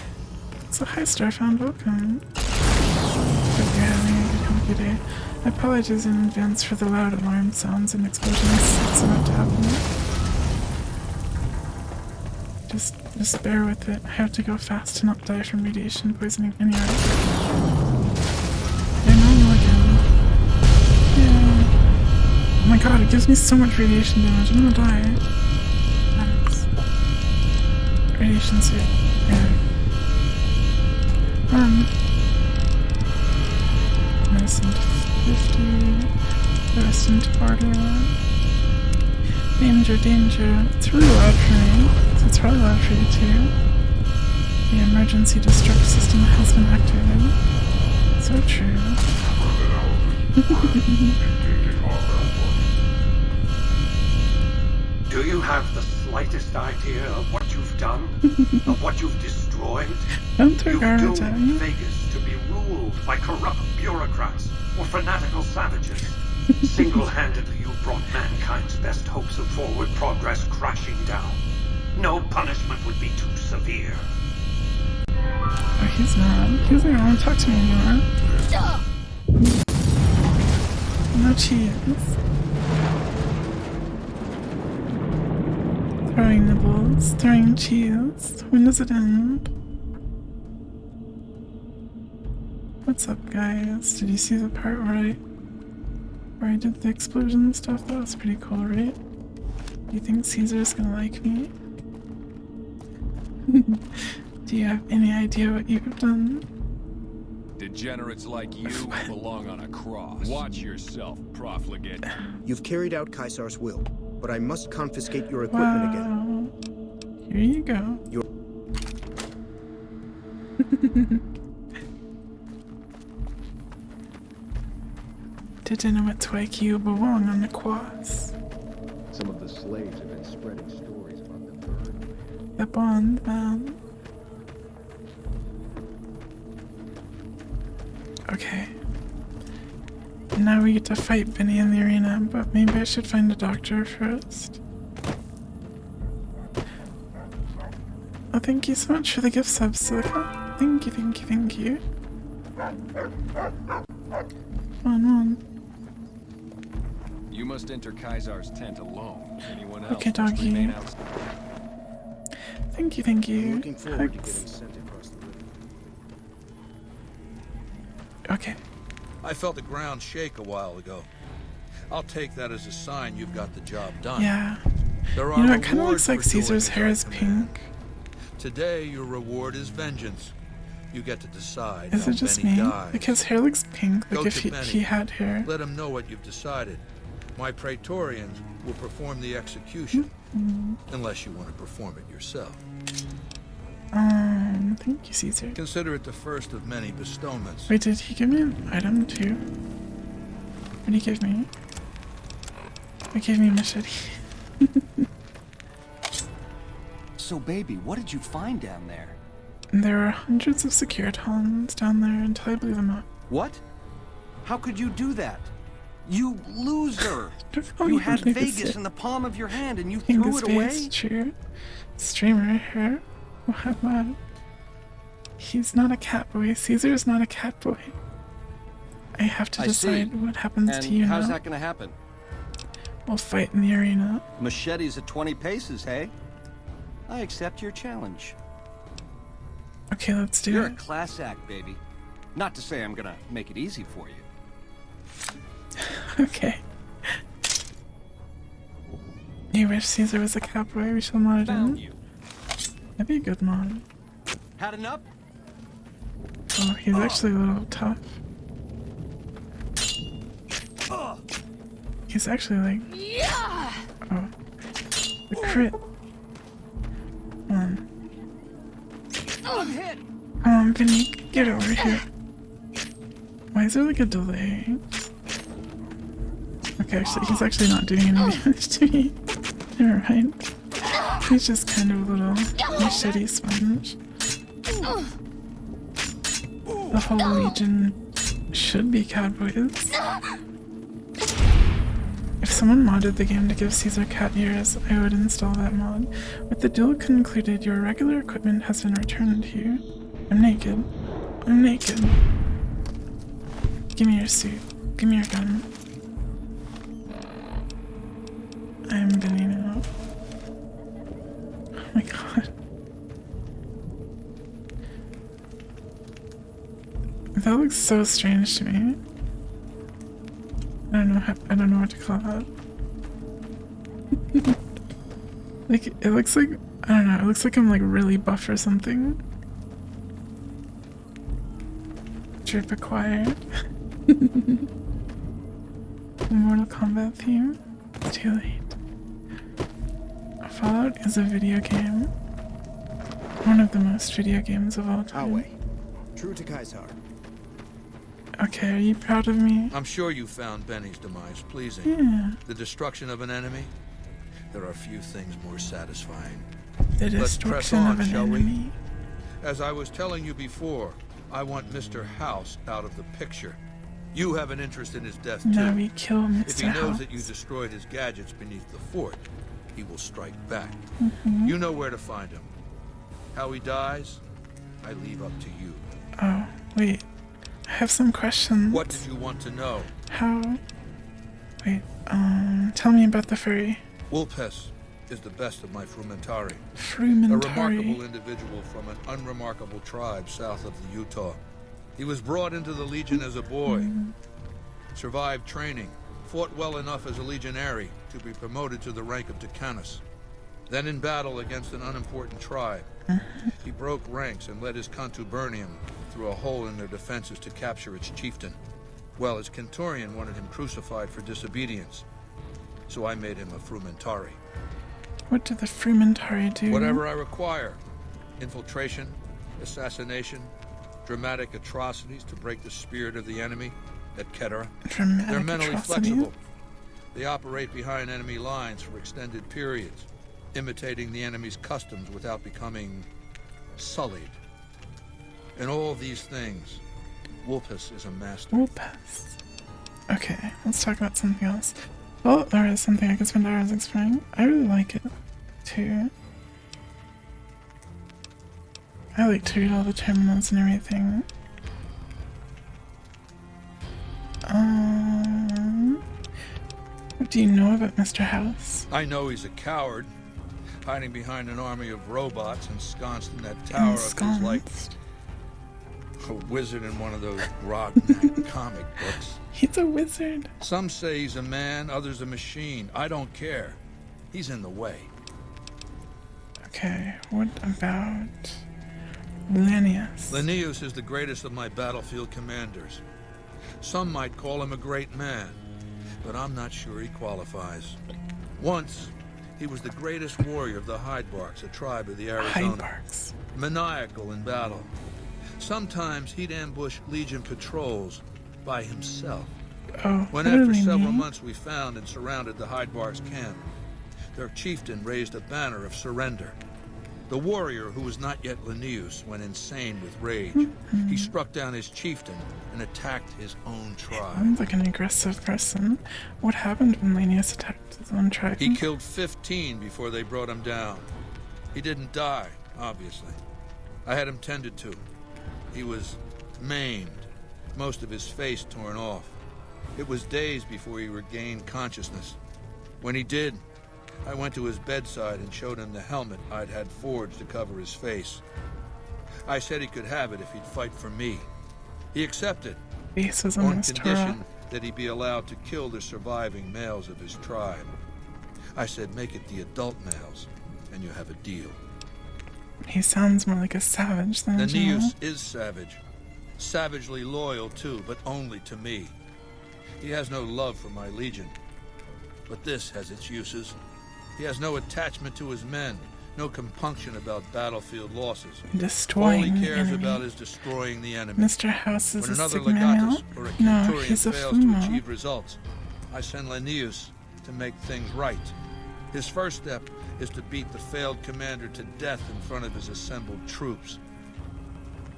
So hi, Starfound. Welcome. Hope you're having a good healthy day. I apologize in advance for the loud alarm sounds and explosions that's about to happen. Just bear with it. I have to go fast to not die from radiation poisoning anyway. Yeah, normal again. Yeah. my god, it gives me so much radiation damage. I'm gonna die. Nice. Radiation suit. Yeah. Run. Nice into 50. The rest into order. Danger, danger. It's really loud for me. So it's probably loud for you too. The emergency destruct system has been activated. So true. Do you have the slightest idea of what you've done? Of what you've destroyed? Don't throw You've garbage at doomed me. Vegas to be ruled by corrupt bureaucrats or fanatical savages. Single-handedly, you brought mankind's best hopes of forward progress crashing down. No punishment would be too severe. Oh, he's mad. He doesn't even want to talk to me anymore. No cheese. Throwing nibbles, throwing cheese. When does it end? What's up, guys? Did you see the part where I did the explosion stuff? That was pretty cool, right? Do you think Caesar's gonna like me? Do you have any idea what you've done? Degenerates like you belong on a cross. Watch yourself, profligate. You've carried out Caesar's will, but I must confiscate your equipment again. Here you go. Degenerates like you belong on the cross. Some of the slaves have been spreading stories about the bird. The Bond Man. Okay. Now we get to fight Benny in the arena, but maybe I should find a doctor first. Oh, thank you so much for the gift sub, Silica. Thank you, thank you, thank you. On. You must enter Kaisar's tent alone. Anyone else Okay, must doggy. remain outside. Thank you, thank you. I'm looking forward to Hugs. getting sent across the river. Okay. I felt the ground shake a while ago. I'll take that as a sign you've got the job done. Yeah. There You know, are it kind of looks rewards like for doing Caesar's as hair I is command. pink. Today, your reward is vengeance. You get to decide Is how it just Benny me? dies. Like his hair looks pink, Go like if to Benny. he had hair. Let him know what you've decided. My Praetorians will perform the execution, unless you want to perform it yourself. Thank you, Caesar. Consider it the first of many bestowments. Wait, did he give me an item too? What did he give me? He gave me a machete. So, baby, what did you find down there? And there are hundreds of Securitons down there until I blew them up. What? How could you do that? You loser! Oh, You you had think Vegas it's- in the palm of your hand and you think threw this it face away? is true. Streamer hair. What? He's not a cat boy. Caesar is not a cat boy. I have to I see. decide what happens And to you how's now. that gonna happen? We'll fight in the arena. Machetes at 20 paces, hey? I accept your challenge. Okay, let's do You're it. a class act, baby. Not to say I'm gonna make it easy for you. Okay. You wish Caesar was a cat boy? We shall mod it Found in. you. That'd be a good mod. Had enough? Oh, he's actually a little tough. He's actually like... Oh. The crit. Come on. I'm hit. Come on, Vinny. Get over here. Why is there like a delay? Okay, actually, he's actually not doing any damage to me. Never mind. He's just kind of a little machete sponge. The whole legion should be cowboys. If someone modded the game to give Caesar cat ears, I would install that mod. With the duel concluded, your regular equipment has been returned to you. I'm naked. I'm naked. Give me your suit. Give me your gun. I'm Benny now. Oh my god. That looks so strange to me. I don't know. I don't know what to call it. Like it looks like I don't know. It looks like I'm like really buff or something. Drip acquired. Mortal Kombat theme. It's too late. Fallout is a video game. One of the most video games of all time. Away. True to Kaisar. Okay, are you proud of me? I'm sure you found Benny's demise pleasing. Yeah. The destruction of an enemy? There are few things more satisfying. The Let's press destruction on, of an shall enemy. we? As I was telling you before, I want Mr. House out of the picture. You have an interest in his death, too. Now we kill Mr. If he knows House. that you destroyed his gadgets beneath the fort, he will strike back. Mhm. You know where to find him. How he dies, I leave up to you. Oh, wait. I have some questions. What did you want to know? How? Wait, tell me about the furry. Wolpes is the best of my frumentari. Frumentari. A remarkable individual from an unremarkable tribe south of the Utah. He was brought into the Legion as a boy, survived training, fought well enough as a legionary to be promoted to the rank of Decanus. Then in battle against an unimportant tribe, he broke ranks and led his contubernium through a hole in their defenses to capture its chieftain. Well, his Kenturian wanted him crucified for disobedience, so I made him a frumentari. What did the frumentari do? Whatever I require. Infiltration, assassination, dramatic atrocities to break the spirit of the enemy, etc. Dramatic They're mentally atrocities? flexible. They operate behind enemy lines for extended periods, imitating the enemy's customs without becoming sullied. In all these things, Wolpes is a master. Wolpes. Okay, let's talk about something else. Well, there is something I could spend hours exploring. I really like it, too. I like to read all the terminals and everything. What do you know about Mr. House? I know he's a coward, hiding behind an army of robots ensconced in that tower of his like a wizard in one of those Grognak comic books. He's a wizard. Some say he's a man, others a machine. I don't care. He's in the way. Okay, what about Linnaeus? Linnaeus is the greatest of my battlefield commanders. Some might call him a great man, but I'm not sure he qualifies. Once, he was the greatest warrior of the Hydebarks, a tribe of the Arizona. Hydebarks. Maniacal in battle. Sometimes he'd ambush Legion patrols by himself. Oh, When what do after they several mean? months we found and surrounded the Hydebarks camp, their chieftain raised a banner of surrender. The warrior, who was not yet Linnaeus, went insane with rage. He struck down his chieftain and attacked his own tribe. Sounds like an aggressive person. What happened when Linnaeus attacked his own tribe? He killed 15 before they brought him down. He didn't die, obviously. I had him tended to. He was maimed, most of his face torn off. It was days before he regained consciousness. When he did, I went to his bedside and showed him the helmet I'd had forged to cover his face. I said he could have it if he'd fight for me. He accepted, Face was on almost condition that he be allowed to kill the surviving males of his tribe. I said, make it the adult males, and you have a deal. He sounds more like a savage than a general. Linnaeus is savage. Savagely loyal, too, but only to me. He has no love for my legion. But this has its uses. He has no attachment to his men, no compunction about battlefield losses. Destroying All he the cares enemy. about is destroying the enemy. Mr. House is When a another Sigma legatus male? or a No, Kenturian he's a fails Fumo. to achieve results, I send Linnaeus to make things right. His first step is to beat the failed commander to death in front of his assembled troops.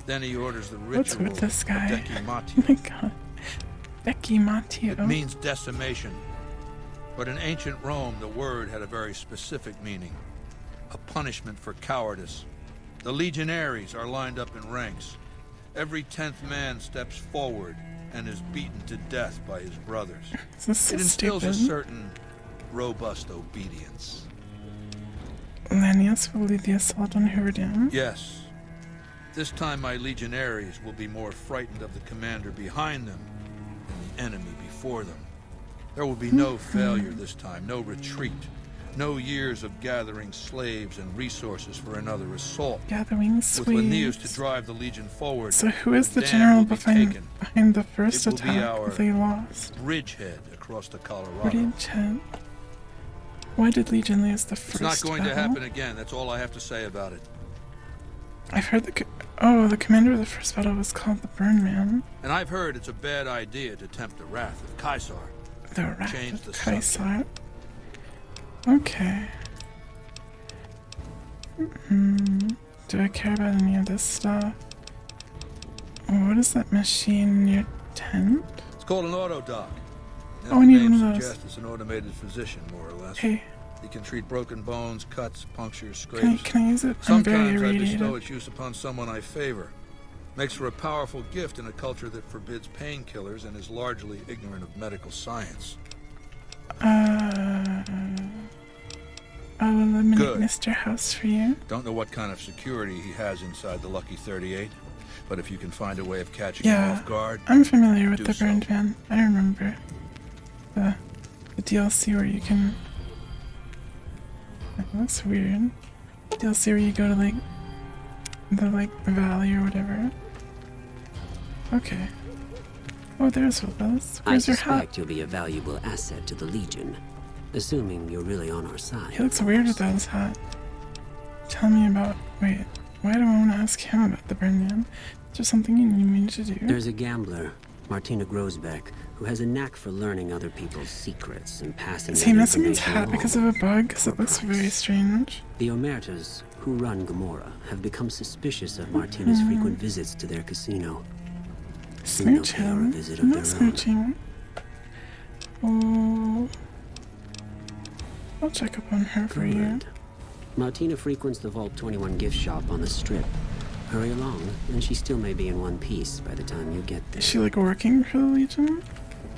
Then he orders the ritual What's with this guy? of Dekimatio. Oh my god. Dekimatio. It means decimation. But in ancient Rome, the word had a very specific meaning. A punishment for cowardice. The legionaries are lined up in ranks. Every 10th man steps forward and is beaten to death by his brothers. This is so It instills a stupid. certain robust obedience. Linnaeus will lead the assault on Hoover Dam. Yes. This time my legionaries will be more frightened of the commander behind them than the enemy before them. There will be no failure this time, no retreat. No years of gathering slaves and resources for another assault. Gathering slaves. With Linnaeus to drive the Legion forward. So who is the general behind the first attack they lost? Bridgehead across the Colorado. Bridgehead. Why did Legion lose the first It's not going battle? to happen again. That's all I have to say about it. I've heard the commander of the first battle was called the Burn Man. And I've heard it's a bad idea to tempt the wrath of Caesar. The wrath of Caesar. Okay. Do I care about any of this stuff? What is that machine in your tent? It's called an autodoc. Oh, I need one of those. It's an automated physician, more or less. Hey. He can treat broken bones, cuts, punctures, scrapes. Can I use it? I'm very Sometimes I irradiated. bestow its use upon someone I favor. Makes for a powerful gift in a culture that forbids painkillers and is largely ignorant of medical science. I'll eliminate Good. Mr. House for you. Don't know what kind of security he has inside the Lucky 38, but if you can find a way of catching him off guard, I'm familiar with the so. Burned Man. I remember the DLC where you can. That looks weird. DLC where you go to the valley or whatever. Okay. Oh, there's Willis. Where's your hat? I suspect you'll be a valuable asset to the Legion, assuming you're really on our side. He looks weird without his hat. Tell me about. Wait, why do I want to ask him about the Burn Man? Is there something you need me to do? There's a gambler, Martina Grosbeck, who has a knack for learning other people's secrets and passing Is he that missing his information hat along. because of a bug? Because it looks very strange. The Omertas, who run Gomorrah, have become suspicious of Martina's frequent visits to their casino. Smooch him. I'm not smooching. Oh. I'll check up on her for you. Martina frequents the Vault 21 gift shop on the Strip. Hurry along, and she still may be in one piece by the time you get there. Is she working for the Legion?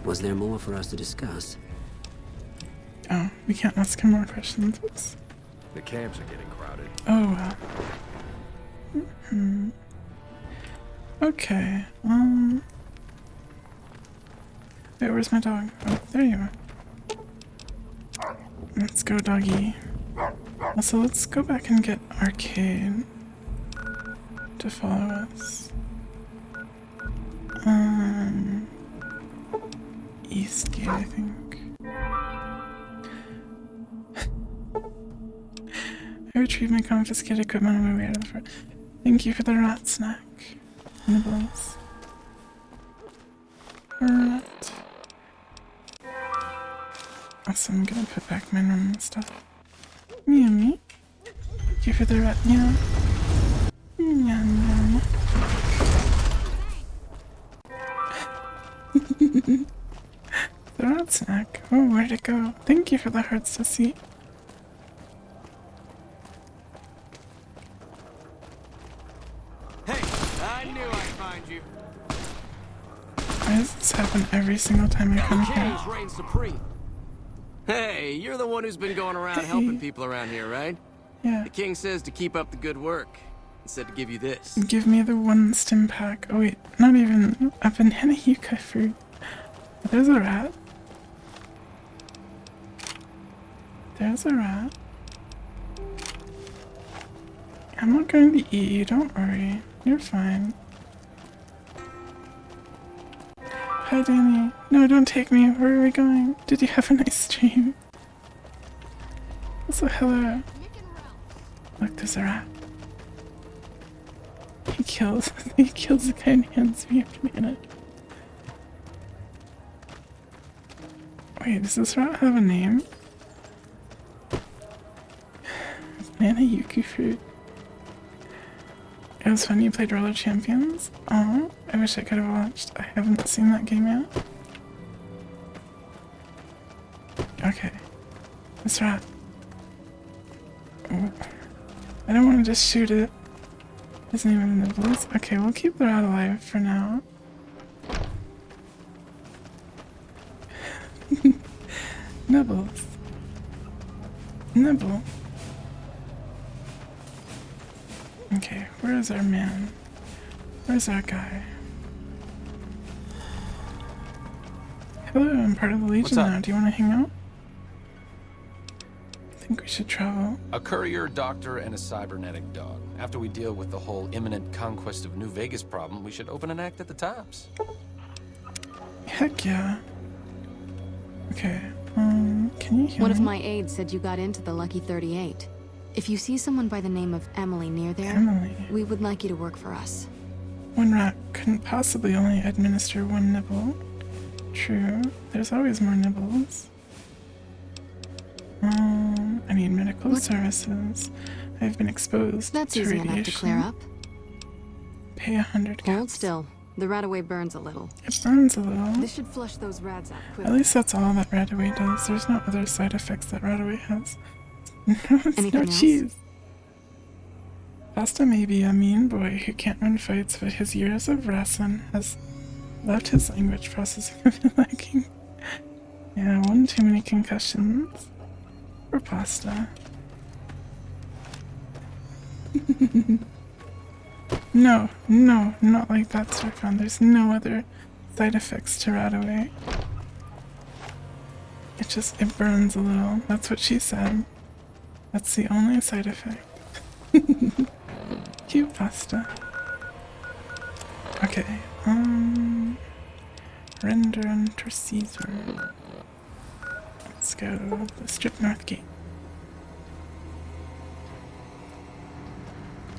Was there more for us to discuss? Oh, we can't ask him more questions. Oops. The camps are getting crowded. Oh, wow. Okay, wait, where's my dog? Oh, there you are. Let's go, doggy. Also, let's go back and get Arcade to follow us. Eastgate, I think. I retrieved my confiscated equipment on my way out of the front. Thank you for the rat snack. Nibbles. Rat. Also, I'm gonna put back my normal stuff. Meow. Thank you for the rat. Meow. Meow meow. The rat snack. Oh, where'd it go? Thank you for the hearts to see. I knew I'd find you. Why does this happen every single time I come here? Kings reign supreme. Hey, you're the one who's been going around helping people around here, right? Yeah. The king says to keep up the good work. He said to give you this. Give me the one stim pack. Oh wait, not even a banana yucca fruit. There's a rat. There's a rat. I'm not going to eat you, don't worry. You're fine. Hi, Danny. No, don't take me. Where are we going? Did you have a nice dream? Also, hello. Look, there's a rat. He kills the guy and hands me a banana. Wait, does this rat have a name? Banana yuku fruit. It was fun you played Roller Champions. Oh, I wish I could have watched. I haven't seen that game yet. Okay. This rat. Oh. I don't want to just shoot it. Doesn't even have nibbles. Okay, we'll keep the rat alive for now. Nibbles. Nibble. Okay, where's our man? Where's our guy? Hello, I'm part of the Legion up? now. Do you want to hang out? I think we should travel. A courier, doctor, and a cybernetic dog. After we deal with the whole imminent conquest of New Vegas problem, we should open an act at the Tops. Heck yeah. Okay, can you hear One me? of my aides said you got into the Lucky 38. If you see someone by the name of Emily near there, Emily. we would like you to work for us. One rat couldn't possibly only administer one nibble. True, there's always more nibbles. I need medical services. I've been exposed That's to easy radiation. enough to clear up. Pay 100 caps. Hold still. The radaway burns a little. It burns a little. This should flush those rads out quickly. At least that's all that radaway does. There's no other side effects that radaway has. No, it's Anything no else? cheese. Pasta may be a mean boy who can't win fights, but his years of wrestling has left his language processing a bit lacking. Yeah, one too many concussions. For pasta. No, not like that, Starfan. There's no other side effects to radaway. It burns a little. That's what she said. That's the only side effect. Cute pasta. Okay, render enter Caesar. Let's go to the Strip North Gate.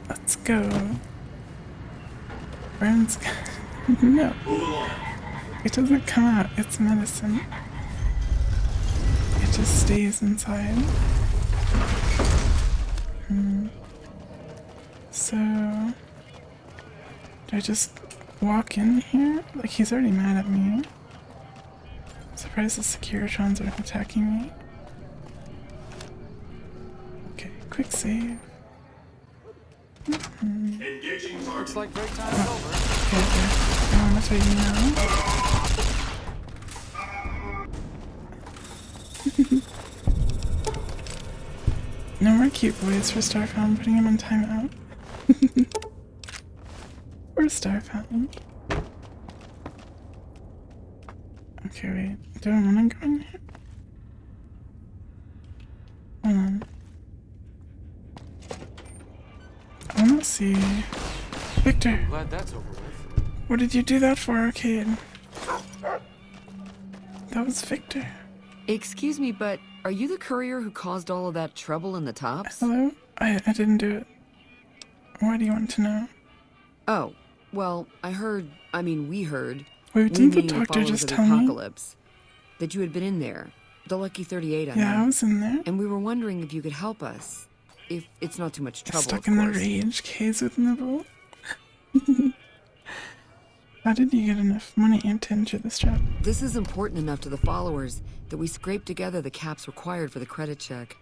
Let's go. Burns. No. It doesn't come out. It's medicine. It just stays inside. So, do I just walk in here? Like, he's already mad at me. I'm surprised the Securitrons aren't attacking me. Okay, quick save. Looks like break time is over. Okay. I want to fight you now. No more cute boys for Starfan. I'm putting him on timeout. Poor Starfan. Okay, wait. Do I want to go in here? Hold on. I want to see. Victor! Glad that's over with. What did you do that for, Arcade? That was Victor. Excuse me, but are you the courier who caused all of that trouble in the Tops? Hello? I didn't do it. Why do you want to know? Oh, well, we heard. Wait, didn't the doctor followers just of the tell me? Apocalypse, that you had been in there. The Lucky 38, I Yeah, mean. I was in there. And we were wondering if you could help us. If it's not too much trouble, Stuck of in the course. rage cage with Nibble. How did you get enough money to enter this job? This is important enough to the followers that we scraped together the caps required for the credit check.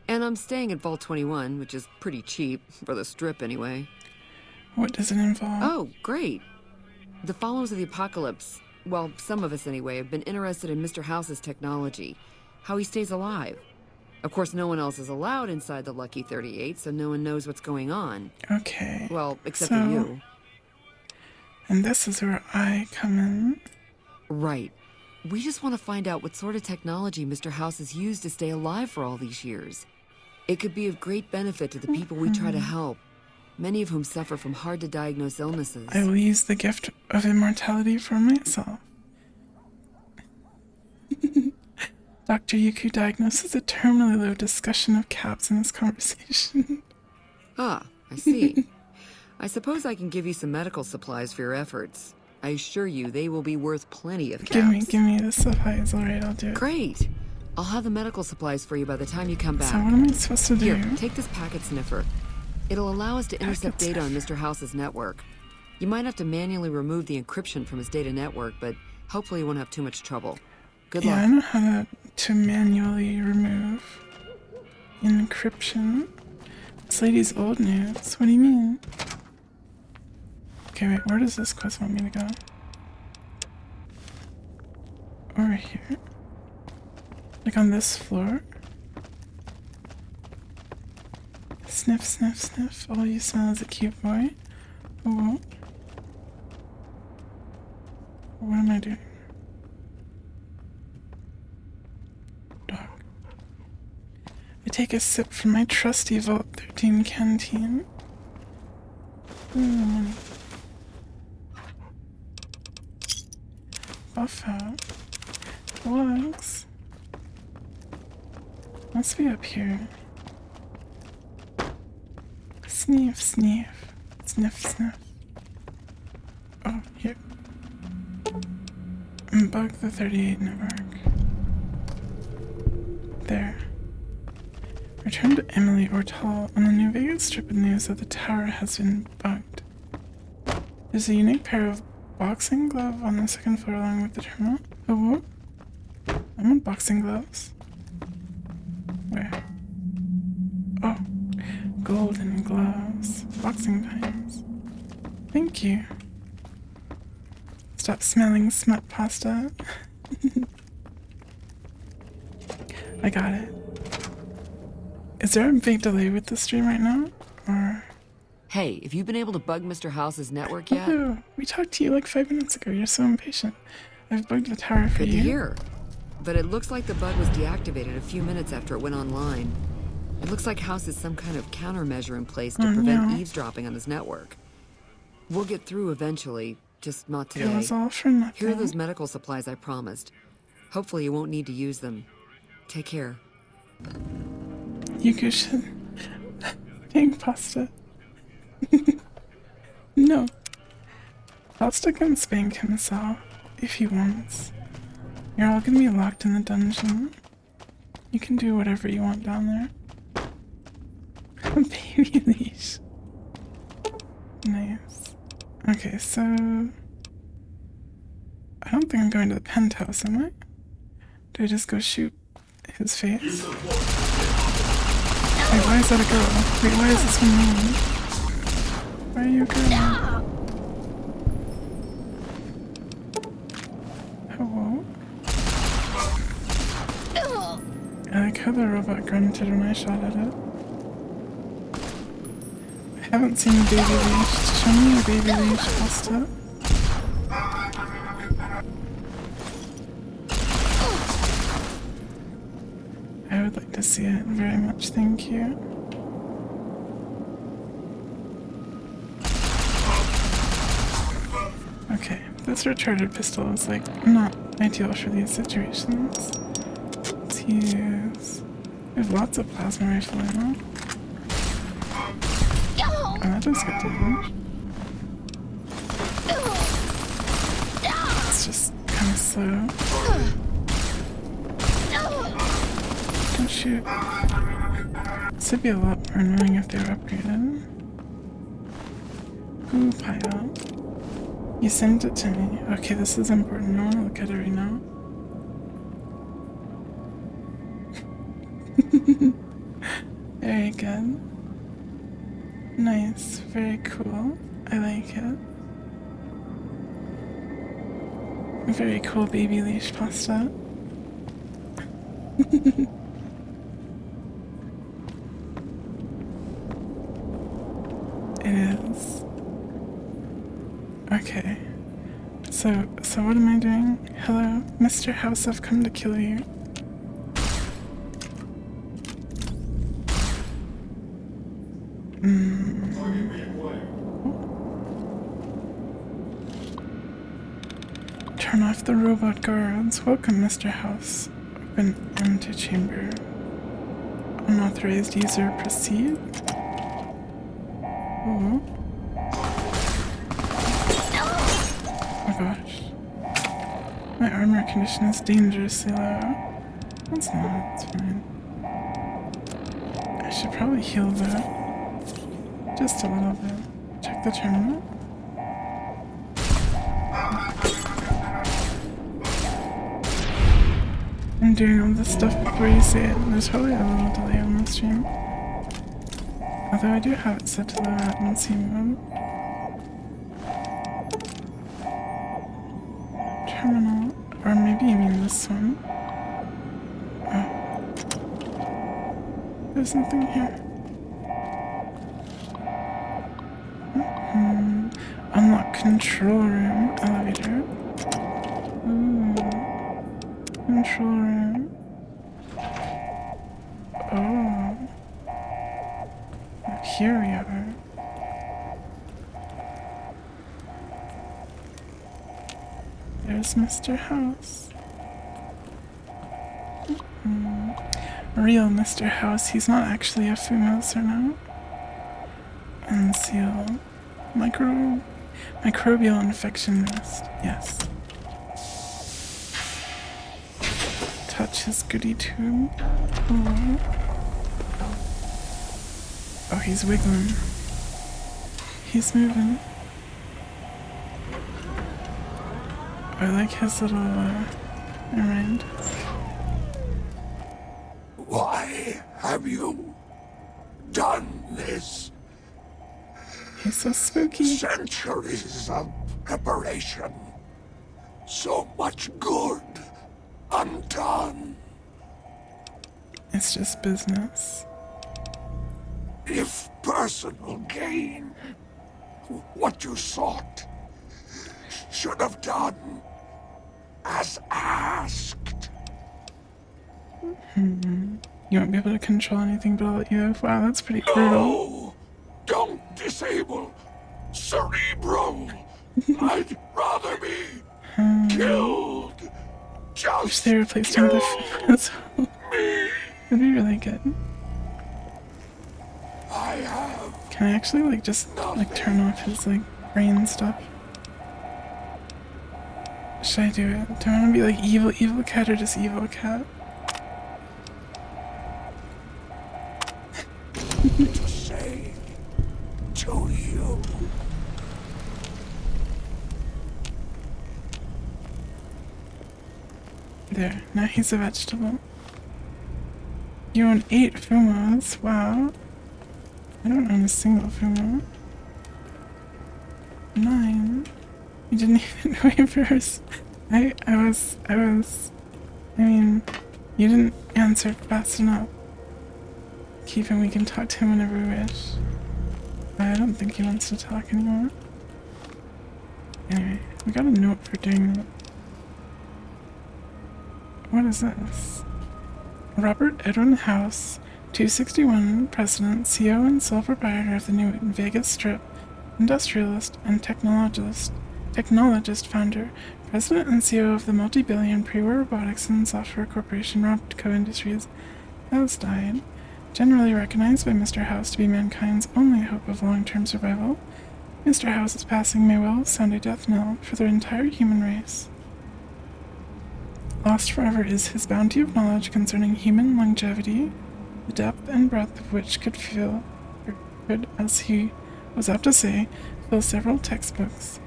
And I'm staying at Vault 21, which is pretty cheap, for the Strip anyway. What does it involve? Oh, great. The followers of the Apocalypse, well, some of us anyway, have been interested in Mr. House's technology, how he stays alive. Of course, no one else is allowed inside the Lucky 38, so no one knows what's going on. Okay. Well, except for you. And this is where I come in. Right. We just want to find out what sort of technology Mr. House has used to stay alive for all these years. It could be of great benefit to the people we try to help, many of whom suffer from hard-to-diagnose illnesses. I will use the gift of immortality for myself. Dr. Yuku diagnoses a terminally low discussion of caps in this conversation. Ah, I see. I suppose I can give you some medical supplies for your efforts. I assure you they will be worth plenty of caps. Give me the supplies, alright, I'll do it. Great! I'll have the medical supplies for you by the time you come back. So what am I supposed to do? Here, take this packet sniffer. It'll allow us to intercept data on Mr. House's network. You might have to manually remove the encryption from his data network, but hopefully you won't have too much trouble. Good luck. Yeah, I know how to manually remove encryption. This lady's old news. What do you mean? Okay, wait, where does this quest want me to go? Over here. Like on this floor. Sniff, sniff, sniff. All you smell is a cute boy. Oh. What am I doing? take a sip from my trusty Vault 13 canteen. Ooh. Buffer. Logs. Must be up here. Sniff, sniff. Sniff, sniff. Oh, here. Bug the 38 network. There. Return to Emily Ortal on the New Vegas strip of news that the tower has been bugged. There's a unique pair of boxing gloves on the second floor along with the terminal. Oh, what? I want boxing gloves. Where? Oh, golden gloves. Boxing times. Thank you. Stop smelling smut pasta. I got it. Is there a big delay with the stream right now? Or... Hey, have you been able to bug Mr. House's network yet? Oh, we talked to you like 5 minutes ago. You're so impatient. I've bugged the tower for Good you. to hear. But it looks like the bug was deactivated a few minutes after it went online. It looks like House has some kind of countermeasure in place to prevent eavesdropping on his network. We'll get through eventually, just not today. It was all for nothing. Here are those medical supplies I promised. Hopefully you won't need to use them. Take care. Yuku should... Dang, Pasta. No. Pasta can spank himself if he wants. You're all gonna be locked in the dungeon. You can do whatever you want down there. Baby leash. Nice. Okay, so... I don't think I'm going to the penthouse, am I? Do I just go shoot his face? Wait, why is that a girl? Wait, why is this one mean? Why are you a girl? Hello? I like how the robot grunted when I shot at it. I haven't seen a baby leash. Show me a baby leash, Pasta. I would like to see it very much, thank you. Okay, this retarded pistol is like not ideal for these situations. Let's use... We have lots of plasma rifle ammo. Oh, that does good damage. It's just kind of slow. Don't shoot. This would be a lot more annoying if they were upgraded. Goo pile. You sent it to me. Okay, this is important. I want to look at it right now. Very good. Nice. Very cool. I like it. Very cool baby leash pasta. It is. Okay. So what am I doing? Hello, Mr. House, I've come to kill you. Turn off the robot guards. Welcome, Mr. House. Open antechamber. Unauthorized user proceed. Oh. Oh gosh. My armor condition is dangerously low. That's not, it's fine. I should probably heal that. Just a little bit. Check the terminal. I'm doing all this stuff before you say it. There's probably a little delay on the stream. Although I do have it set to the latency mode. Terminal. Or maybe you mean this one. Oh. There's nothing here. Unlock control room. Elevator. Ooh. Control room. Oh. here we are. There's Mr. House. Real Mr. House. He's not actually a Fumos or not. Unseal. Microbial infection risk. Yes. Touch his goody tube. Ooh. Oh, he's wiggling. He's moving. I like his little, never mind. Why have you done this? He's so spooky. Centuries of preparation. So much good undone. It's just business. If personal gain, what you sought, should have done as asked. You won't be able to control anything but I'll let you have. Wow, that's pretty brutal. No! Don't disable Cerebro! I'd rather be killed. Just wish they replaced him with a Fumos. That'd be really good. I have. Can I actually like just like turn off his like brain stuff? Should I do it? Do I want to be like evil cat or just evil cat? To say to you. There, now he's a vegetable. You own 8 Fumos, wow. I don't own a single Fumo. 9. You didn't even wait first. I mean, you didn't answer fast enough. Keep him, we can talk to him whenever we wish. I don't think he wants to talk anymore. Anyway, we got a note for doing that. What is this? Robert Edwin House, 261, President, CEO and sole proprietor of the New Vegas Strip, industrialist and technologist founder, President and CEO of the multi-billion pre-war robotics and software corporation Robco Industries, has died. Generally recognized by Mr. House to be mankind's only hope of long-term survival, Mr. House's passing may well sound a death knell for the entire human race. Lost forever is his bounty of knowledge concerning human longevity, the depth and breadth of which could, as he was apt to say, fill several textbooks.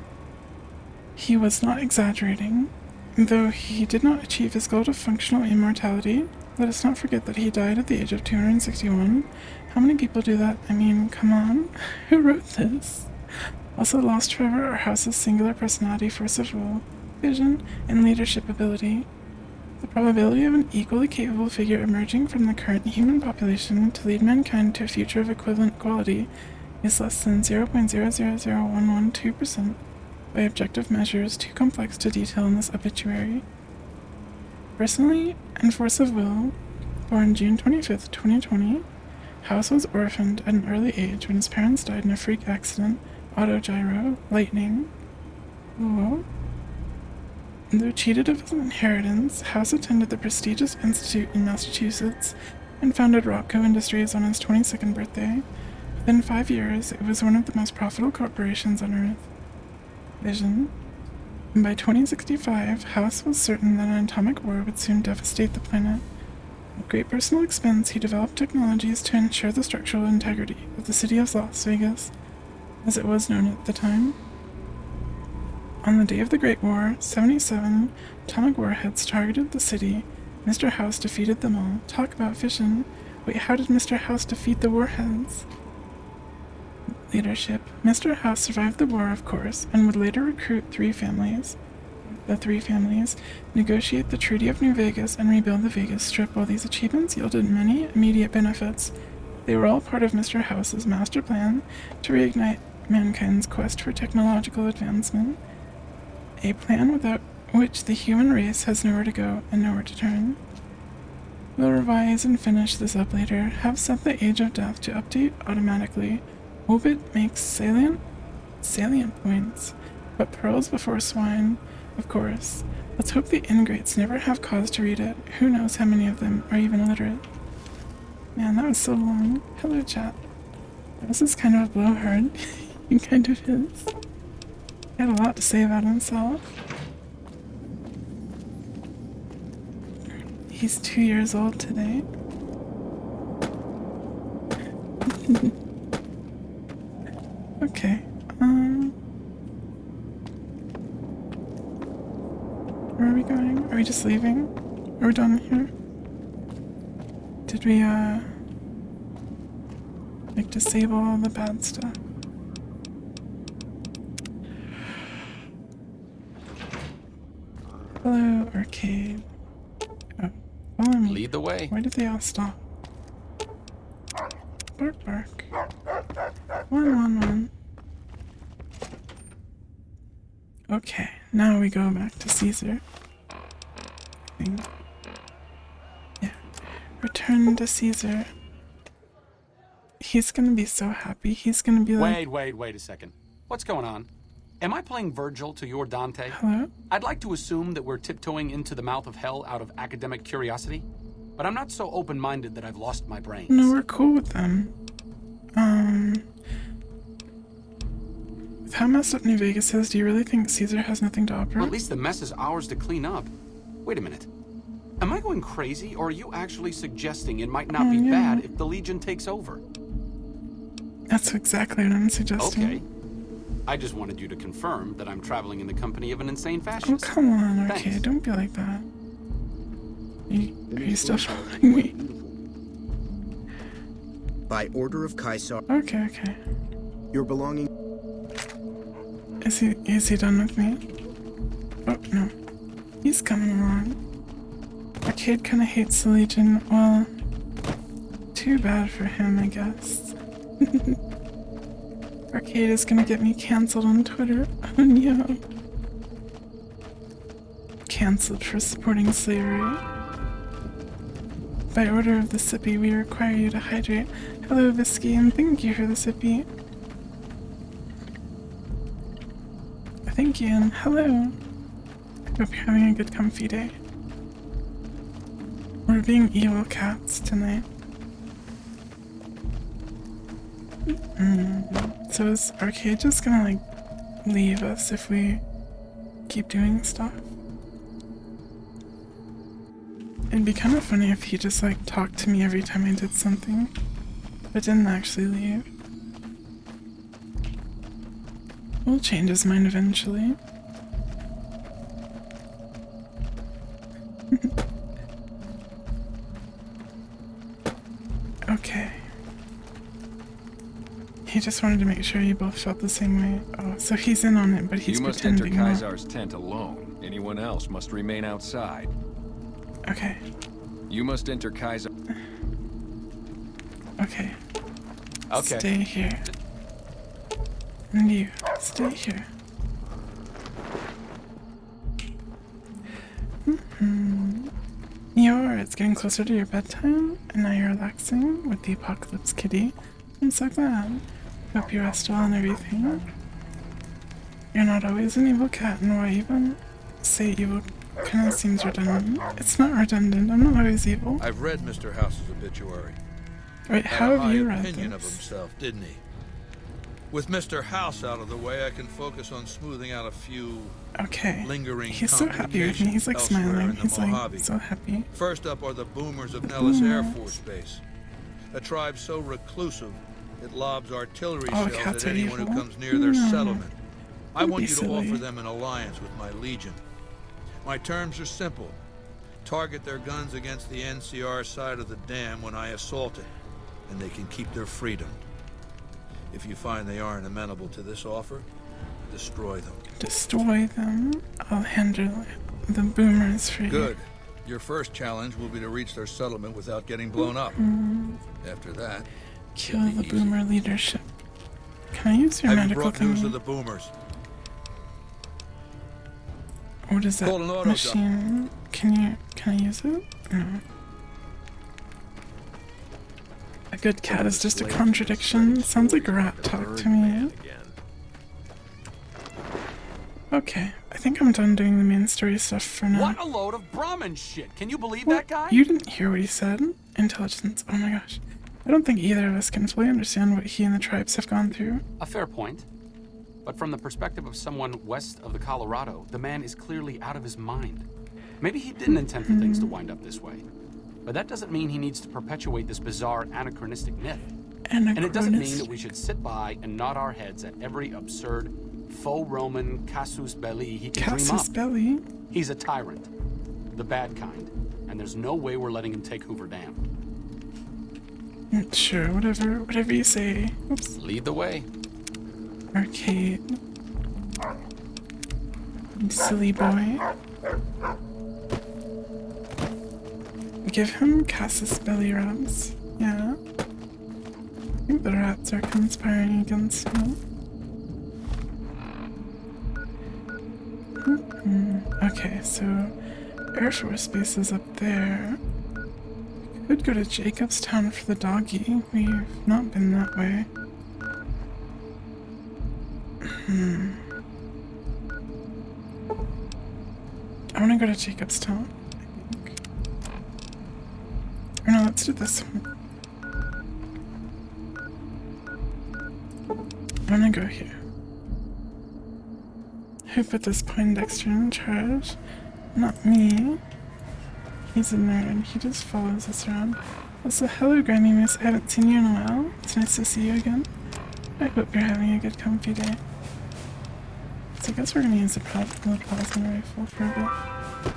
He was not exaggerating. Though he did not achieve his goal of functional immortality, let us not forget that he died at the age of 261. How many people do that? I mean, come on. Who wrote this? Also lost forever are House's singular personality, force of will, vision, and leadership ability. The probability of an equally capable figure emerging from the current human population to lead mankind to a future of equivalent quality is less than 0.000112% by objective measures too complex to detail in this obituary. Personally and force of will, born June 25th, 2020, House was orphaned at an early age when his parents died in a freak accident, autogyro, lightning. Whoa. Though cheated of his inheritance, House attended the prestigious institute in Massachusetts and founded Robco Industries on his 22nd birthday. Within 5 years, it was one of the most profitable corporations on Earth. Vision. And by 2065, House was certain that an atomic war would soon devastate the planet. At great personal expense, he developed technologies to ensure the structural integrity of the city of Las Vegas, as it was known at the time. On the day of the Great War, 77 atomic warheads targeted the city. Mr. House defeated them all. Talk about vision. Wait, how did Mr. House defeat the warheads? Leadership. Mr. House survived the war, of course, and would later recruit the three families, negotiate the Treaty of New Vegas, and rebuild the Vegas Strip. While these achievements yielded many immediate benefits, they were all part of Mr. House's master plan to reignite mankind's quest for technological advancement. A plan without which the human race has nowhere to go and nowhere to turn. We'll revise and finish this up later. Have set the age of death to update automatically. Hope it makes salient points. But pearls before swine, of course. Let's hope the ingrates never have cause to read it. Who knows how many of them are even illiterate. Man, that was so long. Hello, chat. This is kind of a blowhard. He kind of is. He had a lot to say about himself. He's 2 years old today. Okay, where are we going? Are we just leaving? Are we done here? Did we, like, disable all the bad stuff? Hello, arcade. Oh, follow me. Lead the way. Why did they all stop? Bark, bark. 111. Okay, now we go back to Caesar. Yeah. Return to Caesar. He's gonna be so happy. He's gonna be like... Wait a second. What's going on? Am I playing Virgil to your Dante? Hello? I'd like to assume that we're tiptoeing into the mouth of hell out of academic curiosity, but I'm not so open-minded that I've lost my brains. No, we're cool with them. With how messed up New Vegas is, do you really think Caesar has nothing to offer? Well, at least the mess is ours to clean up. Wait a minute. Am I going crazy, or are you actually suggesting it might not be bad if the Legion takes over? That's exactly what I'm suggesting. Okay. I just wanted you to confirm that I'm traveling in the company of an insane Oh, fascist. come on, okay, don't be like that. Are you still following me? By order of Caesar. Okay, okay. Your belonging. Is he done with me? Oh, no. He's coming along. Arcade kinda hates the Legion. Well, too bad for him, I guess. Arcade is gonna get me cancelled on Twitter. Oh no. Cancelled for supporting slavery. By order of the Sippy, we require you to hydrate. Hello, Visky, and thank you for the Sippy. Thank you, and hello. I hope you're having a good comfy day. We're being evil cats tonight. So is Arcade just gonna, like, leave us if we keep doing stuff? It'd be kind of funny if he just, like, talked to me every time I did something, but didn't actually leave. We'll change his mind eventually. Okay. He just wanted to make sure you both felt the same way. Oh, so he's in on it, but he's pretending. You must enter Kaisar's tent alone. Anyone else must remain outside. Okay. You must enter Kaisar. Okay. Okay. Stay here. And you, stay here. It's getting closer to your bedtime, and now you're relaxing with the Apocalypse Kitty. I'm so glad. Hope you rest well and everything. You're not always an evil cat, and why even say evil kind of seems redundant. It's not redundant, I'm not always evil. I've read Mr. House's obituary. Wait, how have you read opinion this? Of himself, didn't he? With Mr. House out of the way, I can focus on smoothing out a few lingering He's so happy with me. He's like smiling. He's like so happy. First up are the boomers of Nellis Air Force Base. A tribe so reclusive it lobs artillery shells at anyone who comes near their settlement. I want you to offer them an alliance with my Legion. My terms are simple. Target their guns against the NCR side of the dam when I assault it, and they can keep their freedom. If you find they aren't amenable to this offer, destroy them. Destroy them? I'll handle the boomers for you. Good. Your first challenge will be to reach their settlement without getting blown up. After that, kill the boomer leadership. Can I use your medical thing? News of the boomers. What is that machine? Can I use it? No. good cat is just a contradiction. Sounds like rat talk to me. Okay, I think I'm done doing the main story stuff for now. What a load of Brahmin shit! Can you believe What? that guy? You didn't hear what he said? Intelligence. Oh my gosh. I don't think either of us can fully understand what he and the tribes have gone through. A fair point. But from the perspective of someone west of the Colorado, the man is clearly out of his mind. Maybe he didn't intend for things to wind up this way. But that doesn't mean he needs to perpetuate this bizarre anachronistic myth. And it doesn't mean that we should sit by and nod our heads at every absurd faux Roman casus belli he can dream up. Casus belli? He's a tyrant. The bad kind. And there's no way we're letting him take Hoover Dam. Sure, whatever you say. Oops. Lead the way. Arcade. You silly boy. Give him Casus belli rubs. Yeah. I think the rats are conspiring against me. Okay, so Air Force Base is up there. We could go to Jacobstown for the doggy. We've not been that way. I want to go to Jacobstown, I think. Or no, let's do this one. I want to go here. Who put this Poindexter in charge? Not me. He's a nerd. He just follows us around. Also, hello, Granny Miss. I haven't seen you in a while. It's nice to see you again. I hope you're having a good, comfy day. So I guess we're gonna use the plasma rifle for a bit.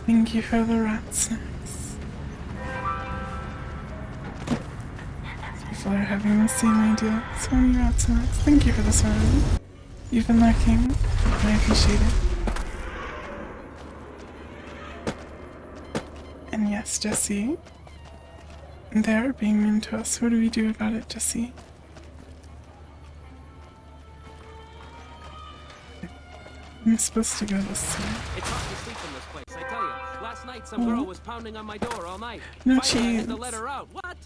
Thank you for the rat snacks. People are having the same idea. So many rat snacks. Thank you for this one. You've been lurking. I appreciate it. And yes, Jesse. They're being mean to us. What do we do about it, Jesse? I'm supposed to go this way. It's hard to sleep in this place, I tell you. Last night some girl was pounding on my door all night. No Finally, I had to chance. let her out. What?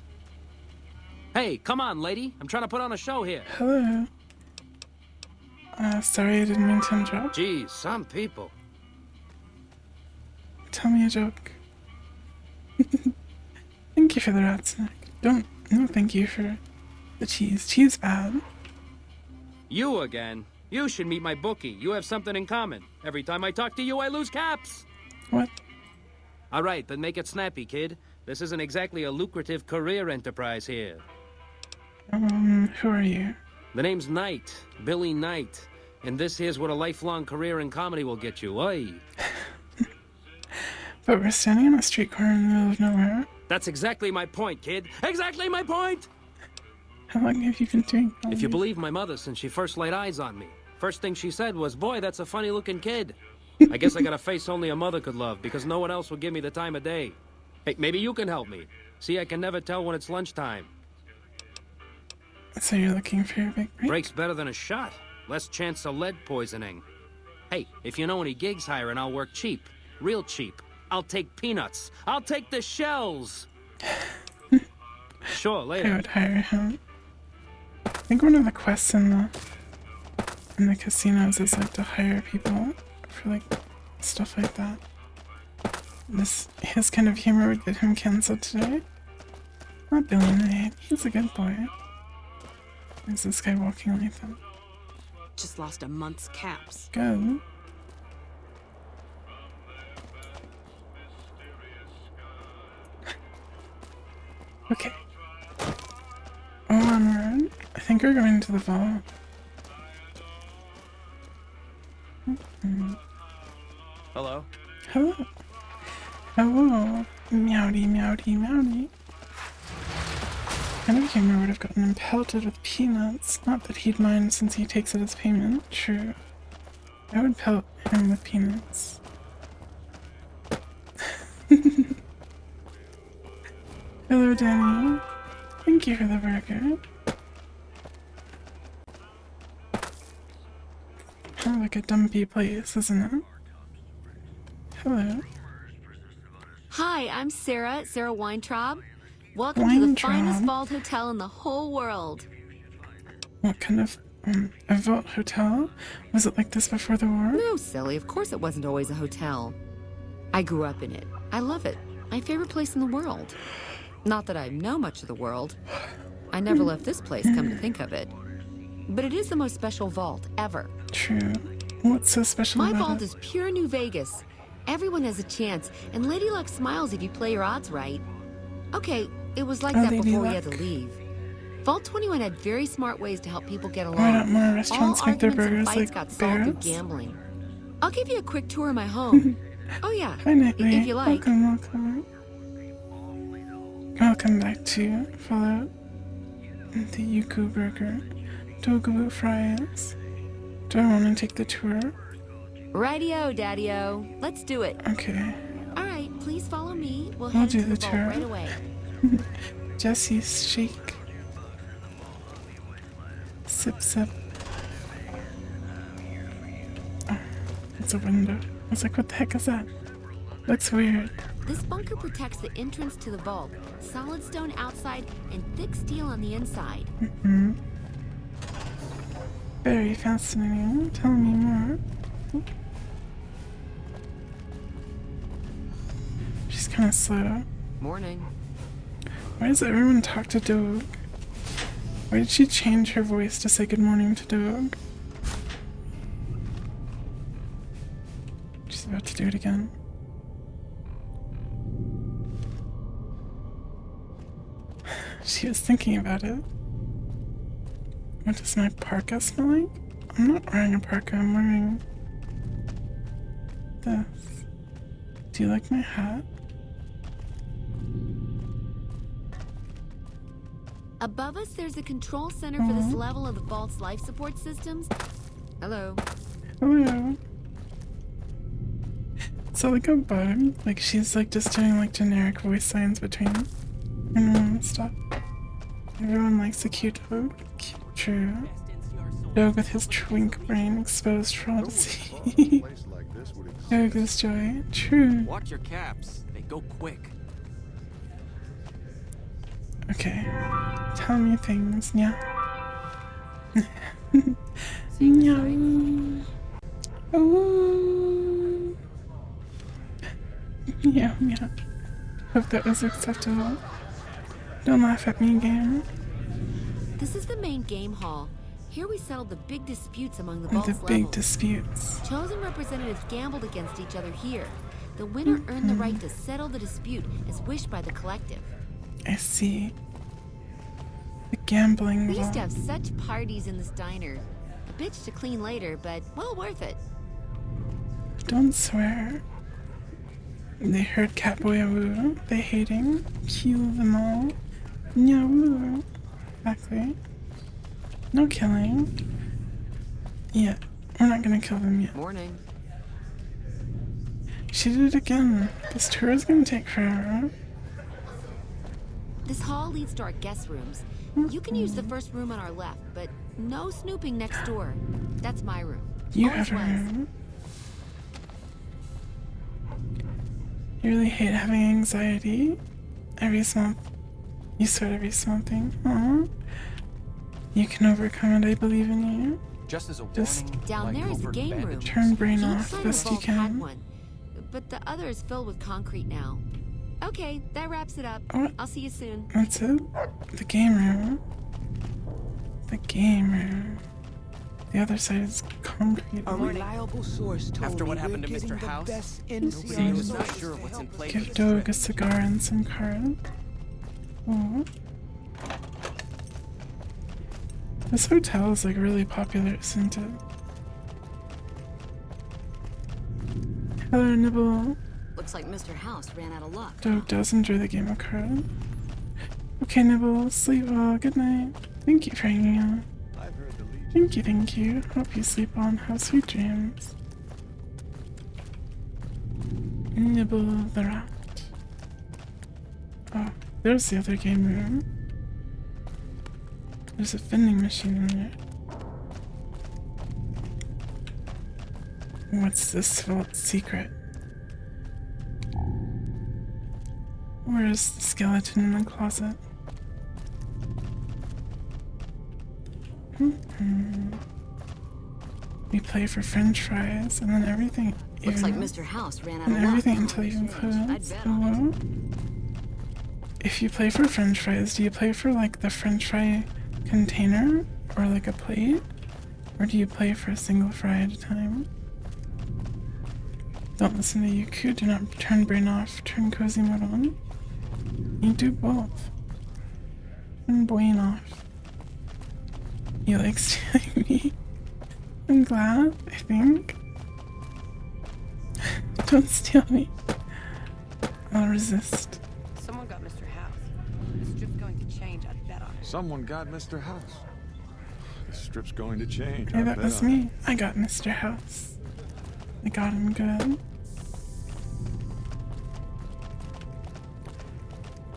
Hey, come on, lady. I'm trying to put on a show here. Hello. Sorry, I didn't mean to interrupt. Geez, some people. Tell me a joke. Thank you for the rat snack. No thank you for the cheese. Cheese bad. You again? You should meet my bookie. You have something in common. Every time I talk to you, I lose caps. What? All right, but make it snappy, kid. This isn't exactly a lucrative career enterprise here. Who are you? The name's Knight. Billy Knight. And this here's what a lifelong career in comedy will get you. Oi. But we're standing on a street corner in the middle of nowhere. That's exactly my point, kid. Exactly my point! How long have you been doing comedy? If you believe my mother since she first laid eyes on me. First thing she said was, boy, that's a funny-looking kid. I guess I got a face only a mother could love, because no one else will give me the time of day. Hey, maybe you can help me. See, I can never tell when it's lunchtime. So you're looking for your big break? Break's better than a shot. Less chance of lead poisoning. Hey, if you know any gigs hiring, I'll work cheap. Real cheap. I'll take peanuts. I'll take the shells. Sure, later. I would hire him. I think one of the quests in the casinos is like to hire people for like stuff like that. His kind of humor would get him cancelled today. Not Billy Knight. He's a good boy. Is this guy walking like that? Just lost a month's caps. Good. Okay. Onward. I think we're going to the vault. Hello? Hello. Hello. Meowdy, meowdy, meowdy. Kind of humor would have gotten him pelted with peanuts. Not that he'd mind since he takes it as payment. True. I would pelt him with peanuts. Hello, Danny. Thank you for the burger. Kind of like a dumpy place, isn't it? Hello. Hi, I'm Sarah Weintraub. Welcome to Wine the finest job. vault hotel in the whole world. What kind of a vault hotel? Was it like this before the war? No, silly. Of course it wasn't always a hotel. I grew up in it. I love it. My favorite place in the world. Not that I know much of the world. I never left this place, come to think of it. But it is the most special vault ever. True. What's so special My about vault it? is pure New Vegas. Everyone has a chance, and Lady Luck smiles if you play your odds right. Okay, it was like Oh, that Lady before we had Luck. to leave. Vault 21 had very smart ways to help people get along. Why don't more restaurants All make their arguments and burgers fights like got solved through bears? gambling. I'll give you a quick tour of my home. Oh yeah, Hi, Nightly. if you like. Welcome. Welcome back to Fallout. The yuku burger. Togu fries. Do I want to take the tour? Rightio, Daddy-o. Let's do it. Okay. All right, please follow me. We'll I'll head do into the the vault tour. right away. Jesse's shake. Sip, sip. Oh, it's a window. I was like, what the heck is that? Looks weird. This bunker protects the entrance to the vault. Solid stone outside and thick steel on the inside. Mm-hmm. Very fascinating. Tell me more. She's kind of slow. Morning. Why does everyone talk to Doug? Why did she change her voice to say good morning to Doug? She's about to do it again. She was thinking about it. What does my parka smell like? I'm not wearing a parka, I'm wearing this. Do you like my hat? Above us, there's a control center for this level of the vault's life support systems. Hello. Hello. So like a bug, like she's like just doing like generic voice signs between and stuff. Everyone likes a cute dog. True. Dog with his twink brain exposed for all to see. Dog is joy. True. Watch your caps. They go quick. Okay. Tell me things, yeah. Meow. Oh. Meow, meow. Hope that was acceptable. Don't laugh at me, game. This is the main game hall. Here we settle the big disputes among the vault's The big levels. disputes. Chosen representatives gambled against each other here. The winner earned the right to settle the dispute as wished by the collective. I see. The gambling We used to vault. have such parties in this diner. A bitch to clean later, but well worth it. Don't swear. They heard Catboy woo. They hating. Kill them all. Nyawoo. Exactly. No killing. Yeah, we're not gonna kill them yet. Morning. She did it again. This tour is gonna take forever. This hall leads to our guest rooms. You can use the first room on our left, but no snooping next door. That's my room. You Always have a was. room. You really hate having anxiety. Every small... You sweat every small thing. Aww. You can overcome it, I believe in you. Just as a Just warning, Down like there is the overt game room. bandages. turn brain Each off side of best the you vault had can. one, but the other is filled with concrete now. Okay, that wraps it up. What? I'll see you soon. That's it? The game room. The game room. The other side is concrete. A reliable source told After what me happened to we're Mr. getting the House, best nobody NCR was not source sure to what's in help place. Give Doug a cigar and some cards. Ooh. This hotel is like really popular, isn't it? Hello, Nibble. Looks like Mr. House ran out of luck. Doug does enjoy the game of cards. Okay, Nibble, sleep well. Good night. Thank you for hanging out. Thank you, thank you. Hope you sleep well and have sweet dreams. Nibble the rat. Oh, there's the other game room. There's a vending machine in there. What's this vault secret? Where's the skeleton in the closet? We play for French fries, and then everything. Looks like Mr. House ran out of and luck. everything until you includes. Hello? If you play for French fries, do you play for like the French fry container or like a plate, or do you play for a single fry at a time? Don't listen to yuku. Do not turn brain off. Turn cozy mode on. You do both. Turn brain off. You like stealing me? I'm glad, I think. Don't steal me. I'll resist. Someone got Mr. House. The strip's going to change, I'd bet on it. Someone got Mr. House. The strip's going to change. Okay, that was me. I got Mr. House. I got him good.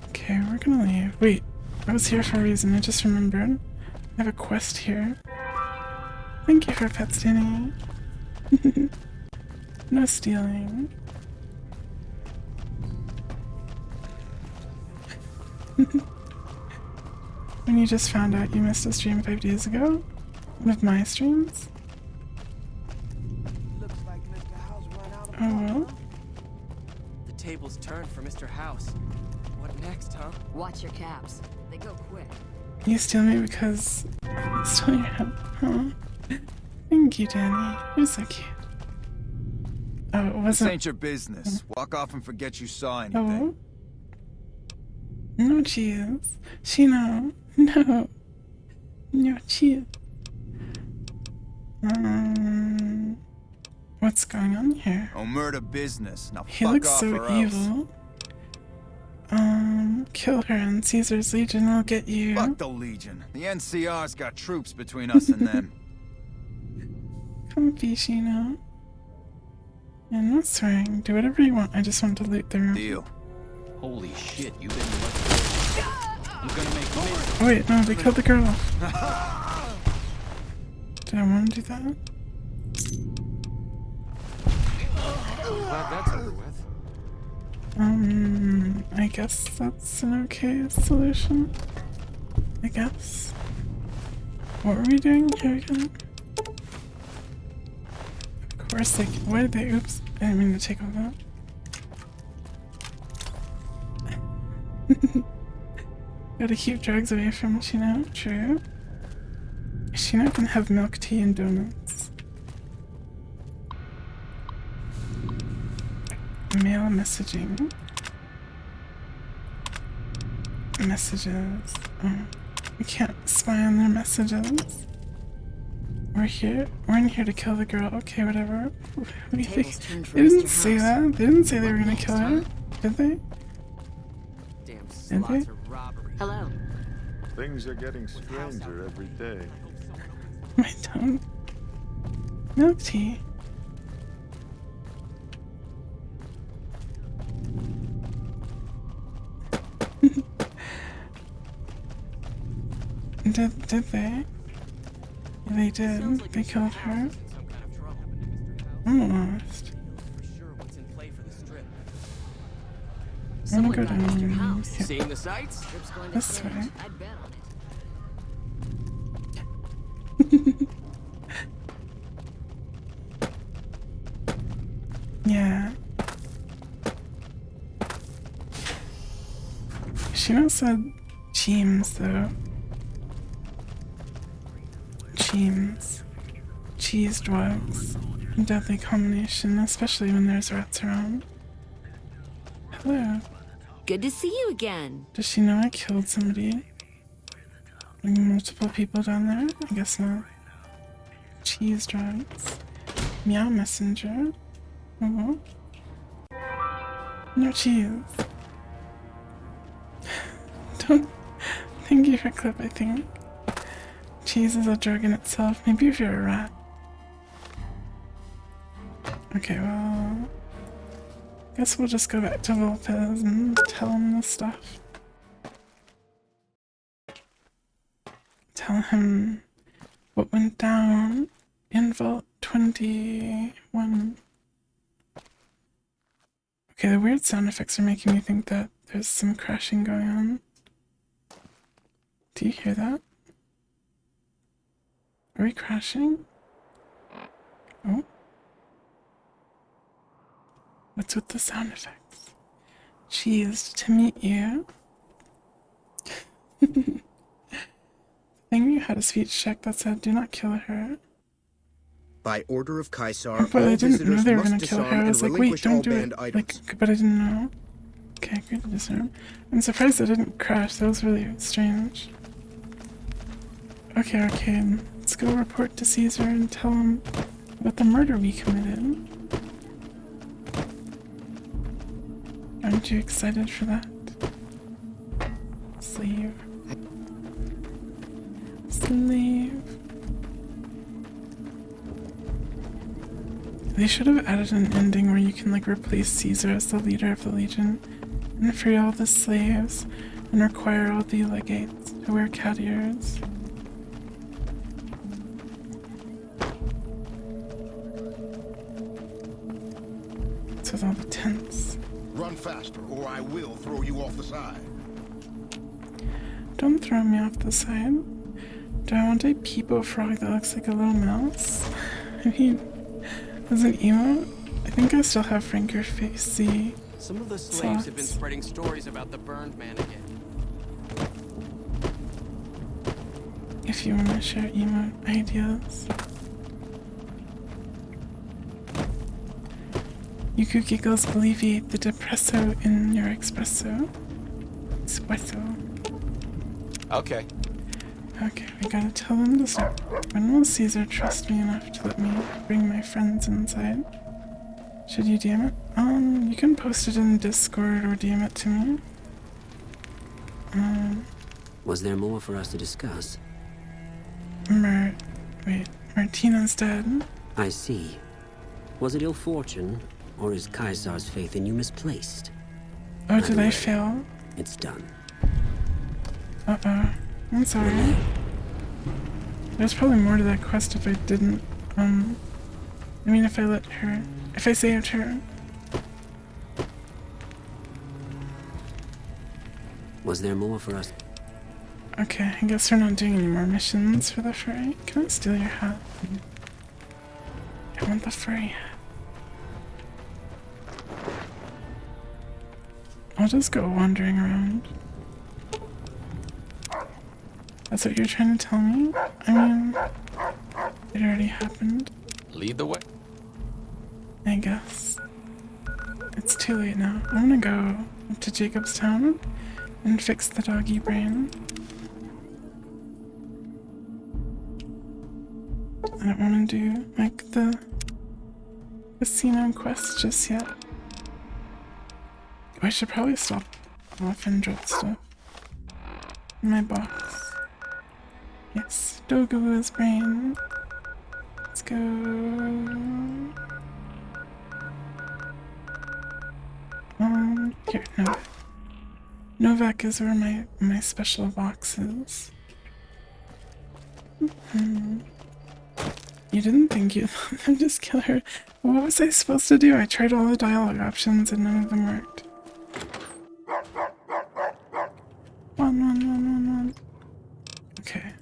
Okay, we're gonna leave. Wait, I was here for a reason. I just remembered. I have a quest here. Thank you for pet standing. No stealing. When you just found out you missed a stream 5 days ago? One of my streams? Oh well. The tables turned for Mr. House. What next, huh? Watch your caps. They go quick. You steal me because I stole your help, huh? Thank you, Danny. You're so cute. Oh, it wasn't. This ain't your business. Walk off and forget you saw anything. Oh. No cheese. Shino. No. No cheese. What's going on here? Oh, murder business. Now He fuck looks off so or else. evil. Kill her and Caesar's Legion will get you. Fuck the Legion. The NCR's got troops between us and them. Comfy, Shino. Yeah, no swearing. Do whatever you want. I just want to loot the room. Deal. Holy shit, you've been I'm gonna make me. Oh, wait, no, they killed the girl. Did I want to do that? Glad that's over with. I guess that's an okay solution. I guess. What were we doing here again? Of course, like, why did they? Oops, I didn't mean to take all that. Gotta keep drugs away from Shino. True. Shino can have milk tea and donuts. Mail messaging. Messages. Oh, we can't spy on their messages. We're here. We're in here to kill the girl. Okay, whatever. They didn't say that. They didn't say they were gonna kill her. Did they? Did they? Hello. Things are getting stranger every day. My tongue. Milk tea. Did they? Yeah, they did. They killed her. Almost. I'm gonna go down here. Seeing the sights? This way. I'd bet on it. Yeah. She not said Cheems though. Cheems. Cheese drugs. A deadly combination, especially when there's rats around. Hello. Good to see you again. Does she know I killed somebody? Like multiple people down there? I guess not. Cheese drugs. Meow messenger. Oh. No cheese. Don't. Thank you for clip, I think. Cheese is a drug in itself. Maybe if you're a rat. Okay, well. Guess we'll just go back to Volpez and tell him this stuff. Tell him what went down in Vault 21. Okay, the weird sound effects are making me think that there's some crashing going on. Do you hear that? Are we crashing? Oh. What's with the sound effects? Cheesed to meet you. Thing you had a speech check that said, "Do not kill her." By order of Caesar, But all I didn't know visitors they were must gonna kill her. disarm I and was like, wait, relinquish don't all do banned it. items. Like, but I didn't know. Okay, I agreed to disarm. I'm surprised I didn't crash. That was really strange. Okay, Arcade. Let's go report to Caesar and tell him about the murder we committed. Aren't you excited for that? Slave. Slave. They should have added an ending where you can like replace Caesar as the leader of the Legion and free all the slaves and require all the legates to wear cat ears. It's with all the tents. Run faster, or I will throw you off the side. Don't throw me off the side. Do I want a peepo frog that looks like a little mouse? I mean, as an emote, I think I still have Franker Facey. Some of the slaves have been spreading stories about the burned man again. If you want to share emote ideas. Yuku giggles alleviate the depresso in your espresso. Espresso. Okay. Okay, we gotta tell them to stop. When will Caesar trust me enough to let me bring my friends inside? Should you DM it? You can post it in Discord or DM it to me. Was there more for us to discuss? Martina's dead. I see. Was it ill fortune, or is Caesar's faith in you misplaced? Oh, did I fail? It's done. Uh-oh. I'm sorry. There's probably more to that quest if I didn't, I mean if I saved her. Was there more for us? Okay, I guess we're not doing any more missions for the furry. Can I steal your hat? I want the furry hat. I'll just go wandering around. That's what you're trying to tell me? I mean, it already happened. Lead the way. I guess. It's too late now. I'm gonna go up to Jacobstown and fix the doggy brain. I don't want to do, like, the casino quest just yet. Oh, I should probably stop off and drop stuff in my box. Yes, Dogabu's brain. Let's go. Here, Novak. Novak is where my special box is. You didn't think you'd let them just kill her. What was I supposed to do? I tried all the dialogue options and none of them worked. One. Okay.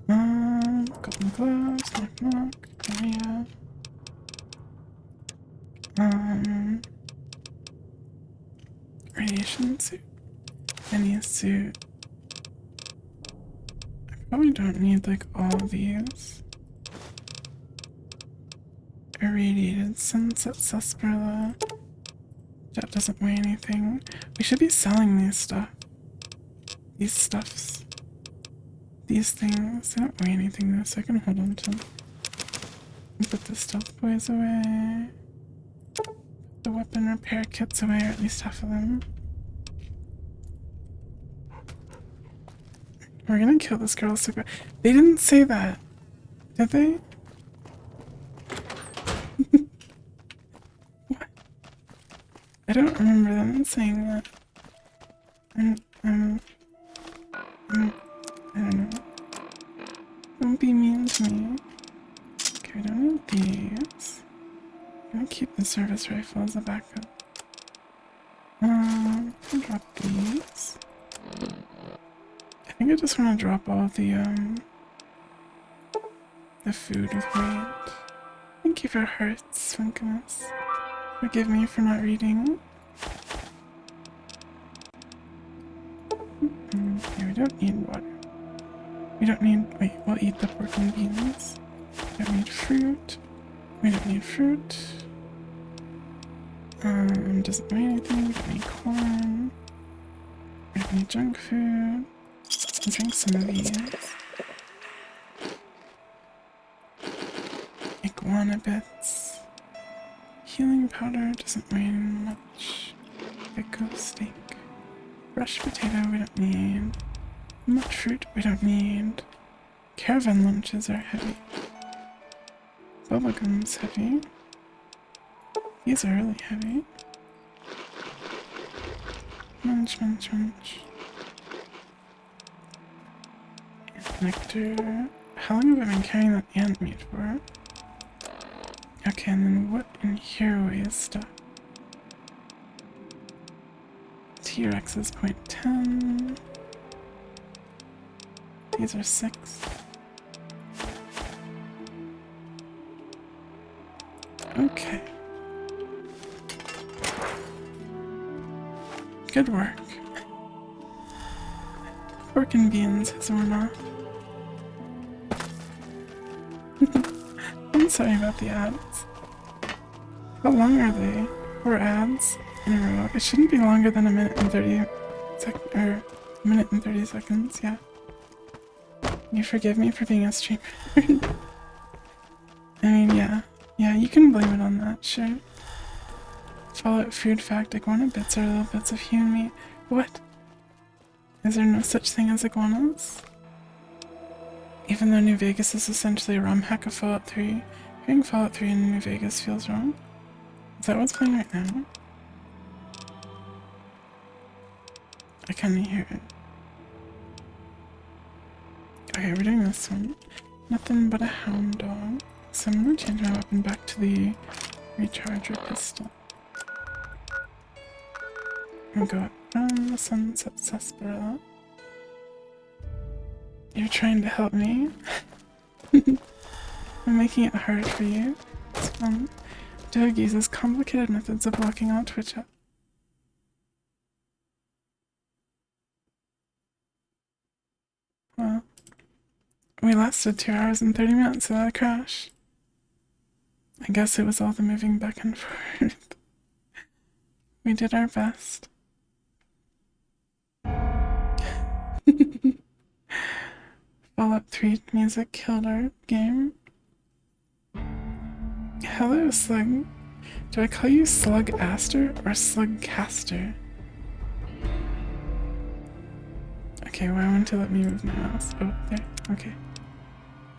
Golden gloves, knock. Area. Radiation suit. Any suit. I probably don't need like all of these. Irradiated sunset sarsaparilla. That doesn't weigh anything. We should be selling these stuff. These stuffs. These things. They don't weigh anything though, so I can hold on to them. And put the stealth boys away. The weapon repair kits away, or at least half of them. We're gonna kill this girl super. They didn't say that, did they? What? I don't remember them saying that. I don't know. Don't be mean to me. Okay, we don't need these. I'm gonna keep the service rifle as a backup. think I just want to drop all the food with weight. Thank you for hearts, Funkiness. Forgive me for not reading. Okay, we don't need water. We don't need... Wait, we'll eat the pork and beans. We don't need fruit. We don't need fruit. Doesn't weigh anything. We don't need corn. We don't need junk food. I'll drink some of these. Iguana bits. Healing powder doesn't weigh much. Pickle steak. Fresh potato we don't need. Nut fruit we don't need. Caravan lunches are heavy. Bubblegum's heavy. These are really heavy. Munch, munch, munch. Nectar. How long have I been carrying that ant meat for? Okay, and then what in here weighs stuff? T-Rex is 0.10. These are 6. Okay. Good work. Pork and beans has worn off. I'm sorry about the ads. How long are they? 4 ads in a row. It shouldn't be longer than a minute and 30 seconds, yeah. You forgive me for being a streamer. I mean, yeah. Yeah, you can blame it on that, sure. Fallout food fact, iguana bits are little bits of human meat. What? Is there no such thing as iguanas? Even though New Vegas is essentially a ROM hack of Fallout 3, hearing Fallout 3 in New Vegas feels wrong. Is that what's playing right now? I kinda hear it. Okay, we're doing this one. Nothing but a hound dog. So I'm gonna change my weapon back to the recharger pistol. I'll go up the Sunset Sarsaparilla. You're trying to help me? I'm making it hard for you. It's fun. Doug uses complicated methods of blocking out Twitch up. Well, we lasted 2 hours and 30 minutes without a crash. I guess it was all the moving back and forth. We did our best. Fallout 3 music killed our game. Hello, Slug. Do I call you Slug-aster or Slug-caster? Okay, why won't you let me move my mouse? Oh, there. Okay.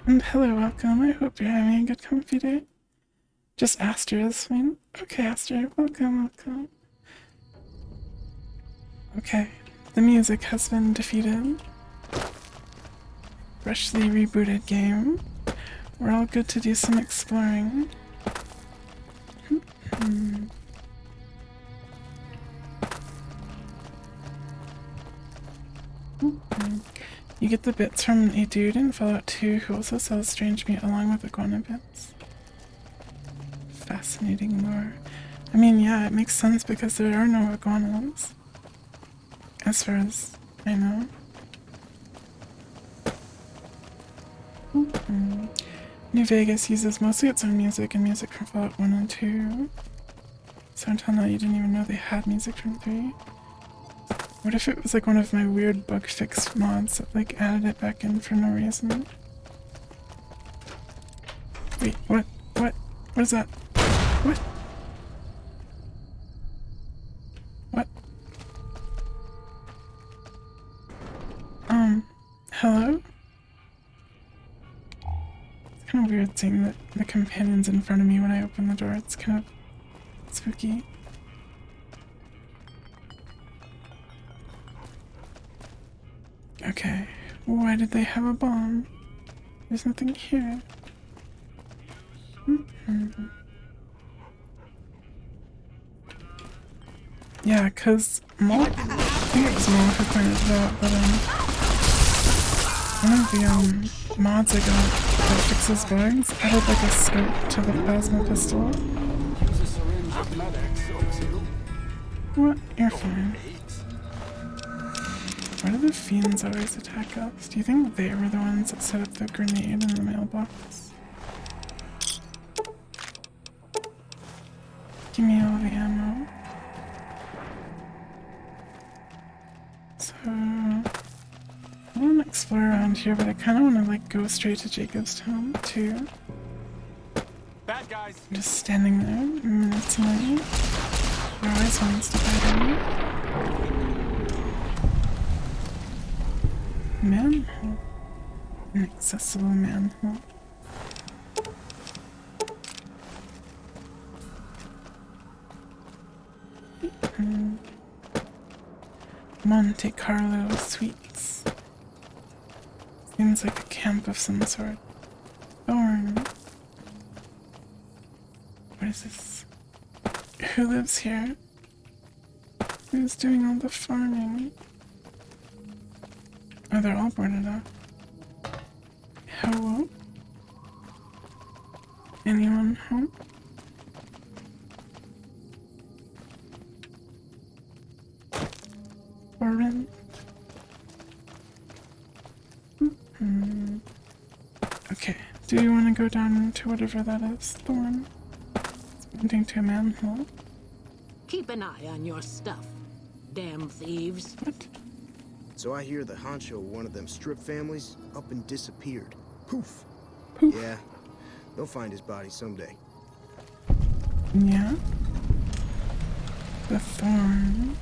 And hello, welcome. I hope you're having a good comfy day. Just Aster is fine. Okay, Aster, welcome, welcome. Okay, the music has been defeated. Freshly rebooted game. We're all good to do some exploring. You get the bits from a dude in Fallout 2 who also sells strange meat along with iguana bits. Fascinating lore. I mean, yeah, it makes sense because there are no iguanas. As far as I know. New Vegas uses mostly its own music and music from Fallout 1 and 2. So until now you didn't even know they had music from 3. What if it was like one of my weird bug fix mods that like added it back in for no reason? Wait, what? What? What is that? What? What? Hello? It's kind of weird seeing that the companion's in front of me when I open the door. It's kind of spooky. Okay, why did they have a bomb? There's nothing here. Yeah, cause Mol, I think it was Mol who pointed it out, but the mods I got that fixes bugs added like a scope to the plasma pistol. Use a syringe of Med-X, O2. What? You're fine. Why do the fiends always attack us? Do you think they were the ones that set up the grenade in the mailbox? Give me all the ammo. So I want to explore around here, but I kind of want to like go straight to Jacob's town too. Bad guys. I'm just standing there, menacingly. He always wants to bite me. Manhole. Inaccessible manhole. Monte Carlo Sweets. Seems like a camp of some sort. Thorn. What is this? Who lives here? Who's doing all the farming? Oh, they're all boarded up. Hello? Anyone home? Orin? Okay, do you want to go down into whatever that is? Thorn? It's pointing to a manhole. Keep an eye on your stuff, damn thieves. What? So I hear the honcho of one of them strip families up and disappeared. Poof. Poof. Yeah, they'll find his body someday. Yeah? The Thorn.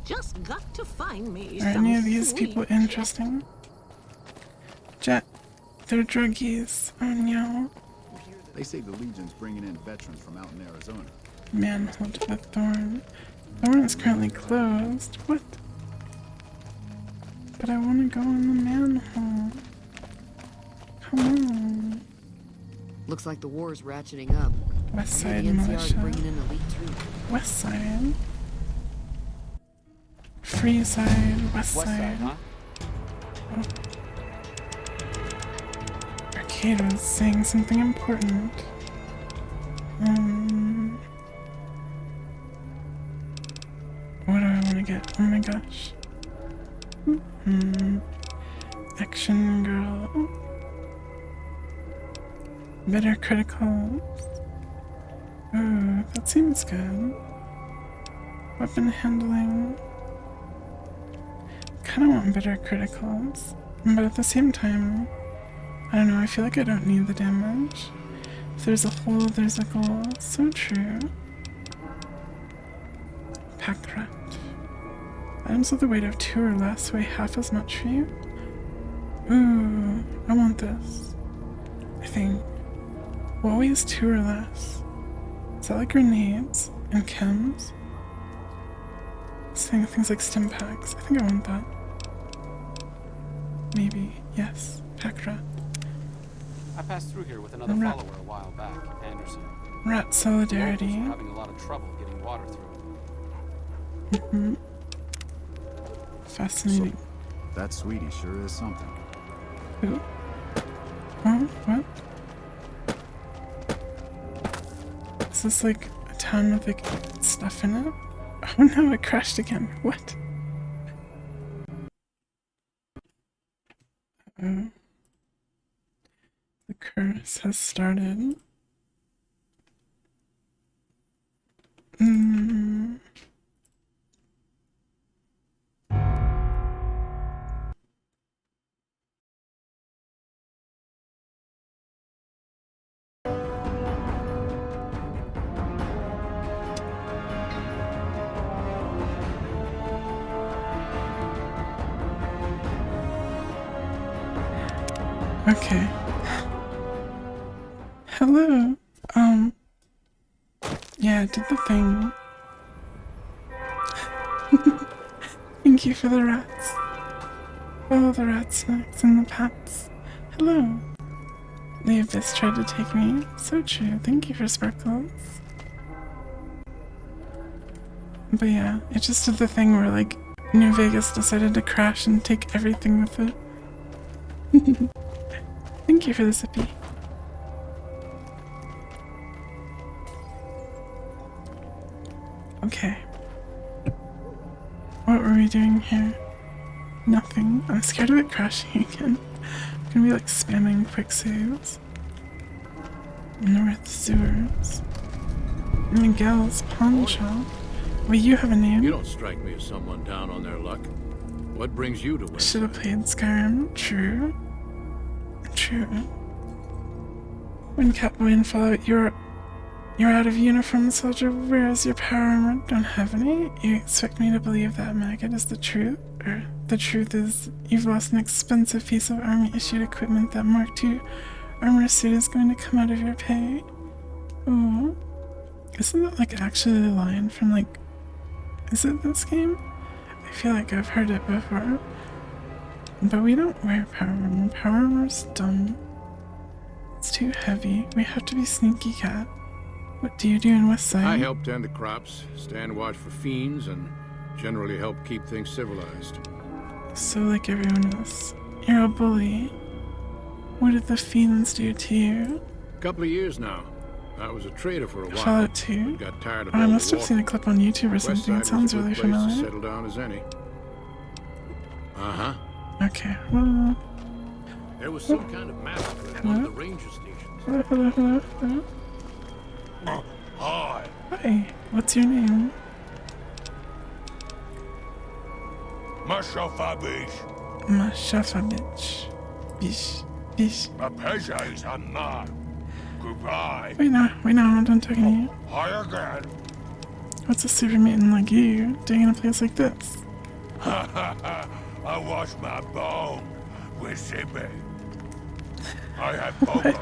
Just got to find me Are some any of these sweet people interesting? Jet, they're druggies. Oh no. They say the Legion's bringing in veterans from out in Arizona. Manhole to the Thorn. Thorn is currently closed. What? But I want to go in the manhole. Come on. Looks like the war is ratcheting up. West Maybe Side the NCR is Militia. bringing in elite troops. West Side. Free Side. West Side. Huh? Oh. Arcade was saying something important. What do I want to get? Oh my gosh. Action Girl. Better criticals. Ooh, that seems good. Weapon handling. Kinda want better criticals. But at the same time, I don't know, I feel like I don't need the damage. If there's a hole, there's a goal. So true. Pack rat. Items with a weight of 2 or less weigh half as much for you. Ooh, I want this. I think. What weighs 2 or less? Is that like grenades and chems? Saying things like stim packs. I think I want that. Maybe. Yes. Pack rat. I passed through here with another Rat. follower a while back, Anderson. Rat solidarity. Locals were having a lot of trouble getting water through. Fascinating. So, that sweetie sure is something. Ooh. Oh, what? Is this like a ton with like stuff in it? Oh no, it crashed again. What? Uh-oh. The curse has started. Okay. Hello. Yeah, I did the thing. Thank you for the rats. Oh, the rat snacks and the pats. Hello. The Abyss tried to take me. So true. Thank you for sparkles. But yeah, it just did the thing where like New Vegas decided to crash and take everything with it. Thank you for the zippy. Okay. What were we doing here? Nothing. I'm scared of it crashing again. I'm gonna be like spamming quick saves. North Sewers. Miguel's pawn shop. Wait, you have a name? You don't strike me as someone down on their luck. What brings you to West? Should have played Skyrim. True. True. When Catboy and Fallout, you're out of uniform, soldier. Where is your power armor? Don't have any. You expect me to believe that maggot is the truth? Or the truth is, you've lost an expensive piece of army-issued equipment. That Mark II armor suit is going to come out of your pay. Oh, isn't that like actually the line from like? Is it this game? I feel like I've heard it before. But we don't wear power armor. Power armor's dumb. It's too heavy. We have to be sneaky, cat. What do you do in Westside? I help tend the crops, stand watch for fiends, and generally help keep things civilized. So like everyone else. You're a bully. What did the fiends do to you? Couple of years now. I was a trader for a while. Fallout 2? Got tired of Oh, I all the must have seen a clip on YouTube or something. It sounds really To familiar. settle down as any. Uh-huh. Okay, well... There was some kind of massacre at one of the ranger stations. Hello, hello, hello, hello. Hi. Hi, what's your name? Mashafabish. Mashafabich. Bish. Bish. A pleasure is a man. Goodbye. Wait, no, I'm not done talking to you. Hi again. What's a super mutant like you doing in a place like this? I wash my bone with Sippy. I have poker.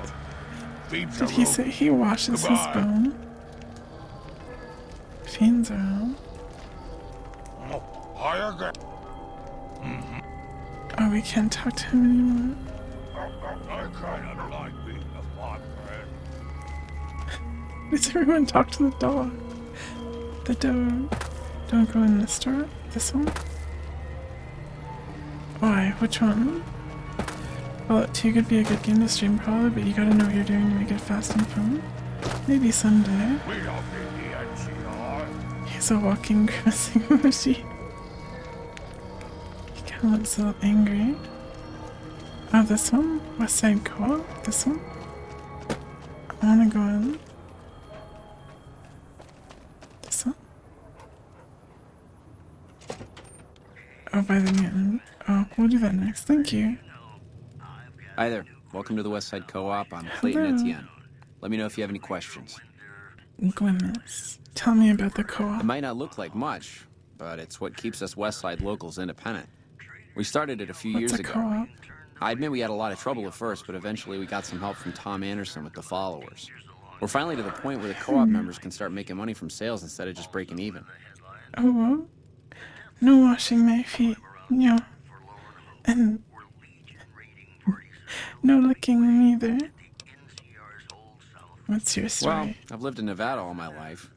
Did he say he washes his bone? Fiends around. Hi again. Oh, we can't talk to him anymore. I kind of like being a fun friend. Does everyone talk to the dog? The dog. Don't go in the store. This one? Why? Which one? Well, 2 could be a good game to stream probably, but you gotta know what you're doing to make it fast and fun. Maybe someday. We don't need the NCR. He's a walking grimacing machine. He kinda looks a little angry. Oh, this one? West Side Co-op? This one? I wanna go in. This one? Oh, by the mutant. Oh, we'll do that next. Thank you. Hi there. Welcome to the Westside Co-op. I'm Clayton Hello. Etienne. Let me know if you have any questions. Gwyneth, tell me about the co-op. It might not look like much, but it's what keeps us Westside locals independent. We started it a few years ago. Co-op? I admit we had a lot of trouble at first, but eventually we got some help from Tom Anderson with the followers. We're finally to the point where the co-op members can start making money from sales instead of just breaking even. Oh, well. No washing my feet. No. And no licking them either. What's your story? Well, I've lived in Nevada all my life.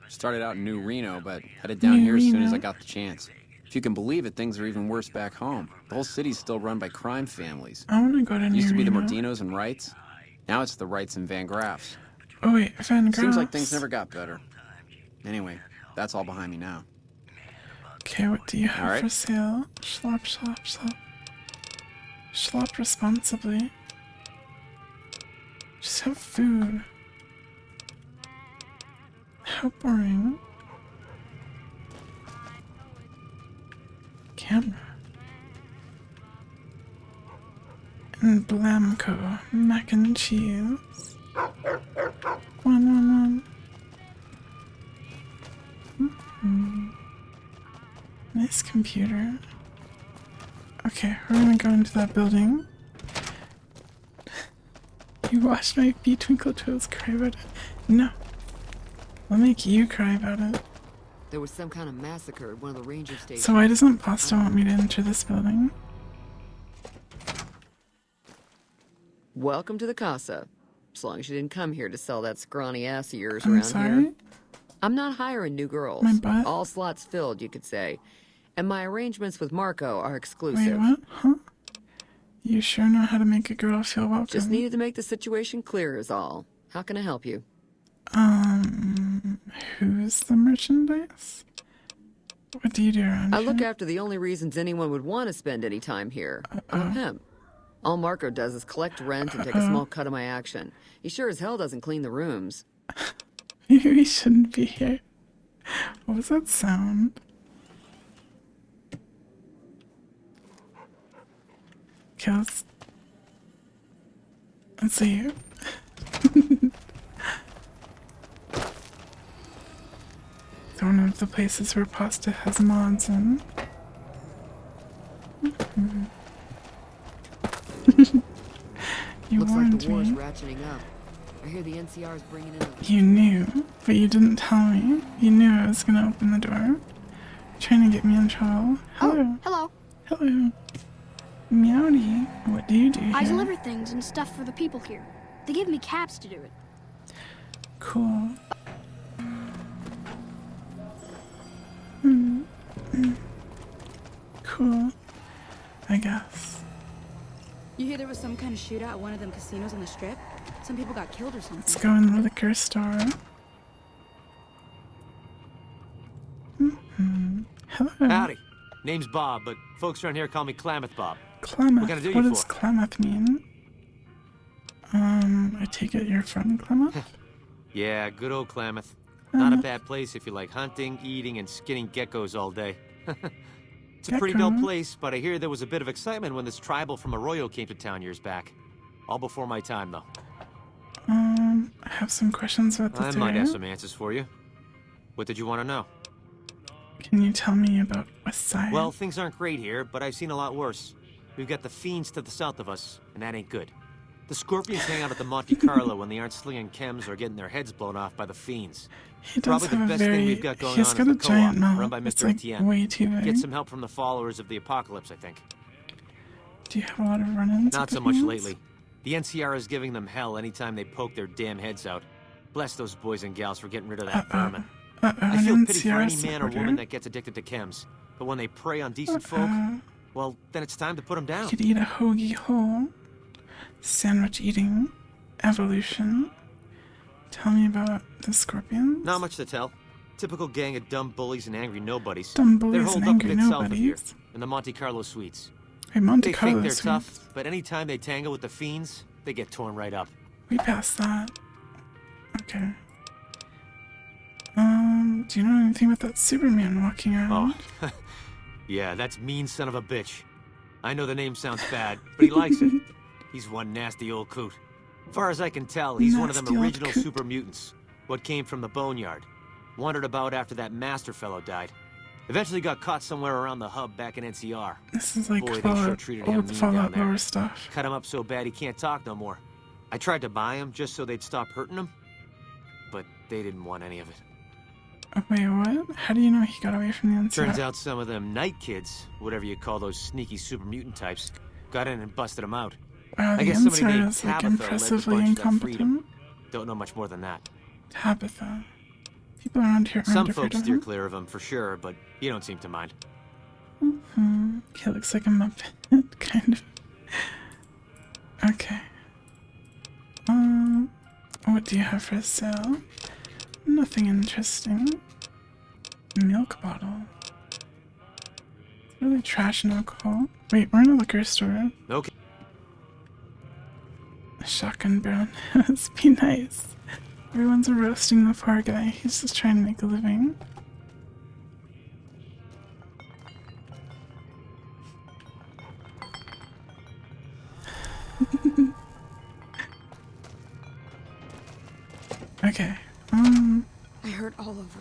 Started out in New Reno, but headed down here as soon as I got the chance. If you can believe it, things are even worse back home. The whole city's still run by crime families. I want to go to New Used to be the Reno. Mordinos and Wrights. Now it's the Wrights and Van Graffs. Oh wait, Van Graffs. Seems like things never got better. Anyway, that's all behind me now. Okay, what do you have All right. for sale? Schlop, schlop, schlop. Schlop responsibly. Just have food. How boring. Camera. And Blamco. Mac and cheese. One. Nice computer. Okay, we're gonna go into that building. You washed my feet, Twinkle Toes, cry about it. No. I'll make you cry about it. There was some kind of massacre at one of the ranger stations. So why doesn't Pasta want me to enter this building? Welcome to the casa. As long as you didn't come here to sell that scrawny ass of yours I'm around sorry? here. I'm not hiring new girls. My butt? All slots filled, you could say. And my arrangements with Marco are Wait, exclusive. what? Huh? You sure know how to make a girl feel welcome. Just needed to make the situation clear is all. How can I help you? Who's the merchandise? What do you do around I here? look after the only reasons anyone would want to spend any time here. I'm a pimp. All Marco does is collect rent and take a small cut of my action. He sure as hell doesn't clean the rooms. Maybe we shouldn't be here. What was that sound? Kills. Let's see. It's one of the places where pasta has mods in. You Looks like warned the war's me. ratcheting up. I hear the NCR is bringing in. You knew, but you didn't tell me. You knew I was gonna open the door. Trying to get me in trouble. Hello. Hello. Hello. Meowdy. What do you do here? I deliver things and stuff for the people here. They give me cabs to do it. Cool. Cool. I guess. You hear there was some kind of shootout at one of them casinos on the strip? Some people got killed or something. Let's go in the liquor store. Hello. Howdy. Name's Bob, but folks around here call me Klamath Bob. Klamath. What can I do What you does for? Klamath mean? I take it you're from Klamath? Yeah, good old Klamath. Not a Uh-huh. bad place if you like hunting, eating, and skinning geckos all day. It's a pretty dull Gecko? place, but I hear there was a bit of excitement when this tribal from Arroyo came to town years back. All before my time, though. I have some questions about I this might area. have some answers for you. What did you want to know? Can you tell me about West Side? Well, things aren't great here, but I've seen a lot worse. We've got the fiends to the south of us, and that ain't good. The Scorpions hang out at the Monte Carlo when they aren't slinging chems or getting their heads blown off by the fiends. He does Probably the have a best very... thing we've got going he's on got is a the giant co-op, mouth. run by It's Mr. like Etienne. way too big. Get some help from the followers of the apocalypse, I think. Do you have a lot of run-ins? Not with so much fans? lately. The NCR is giving them hell anytime they poke their damn heads out. Bless those boys and gals for getting rid of that vermin. I feel pity for any man or woman that gets addicted to chems. But when they prey on decent folk, well, then it's time to put them down. Could eat a hoagie whole. Sandwich eating. Evolution. Tell me about the Scorpions. Not much to tell. Typical gang of dumb bullies and angry nobodies. Dumb bullies They're and holed up angry a bit south of here, nobodies? in the Monte Carlo suites. Hey, Monte They Carlo think they're suites. tough, but anytime they tangle with the fiends, they get torn right up. We passed that. Okay. Do you know anything about that Superman walking around? Oh, yeah, that's mean son of a bitch. I know the name sounds bad, but he likes it. He's one nasty old coot. Far as I can tell, he's one of them Nasty old original coot. super mutants. What came from the boneyard. Wandered about after that master fellow died. Eventually got caught somewhere around the hub back in NCR. This is like Boy, they sure Fallout, treated him old mean Fallout down there. lore stuff. Cut him up so bad he can't talk no more. I tried to buy him just so they'd stop hurting him, but they didn't want any of it. Oh, wait, what? How do you know he got away from the inside? Turns out some of them night kids, whatever you call those sneaky super mutant types, got in and busted him out. Wow, I the guess somebody inside named is like Tabitha led the impressively bunch to that freedom. incompetent. Don't know much more than that. Tabitha. People around here aren't Some afraid folks of steer him. clear of him for sure, but you don't seem to mind. He looks like a Muppet, kind of. Okay. What do you have for sale? Nothing interesting. Milk bottle. Really trash and alcohol. Wait, we're in a liquor store. Okay. A shotgun barrel. Must be nice. Everyone's roasting the poor guy. He's just trying to make a living. Okay. I heard all over.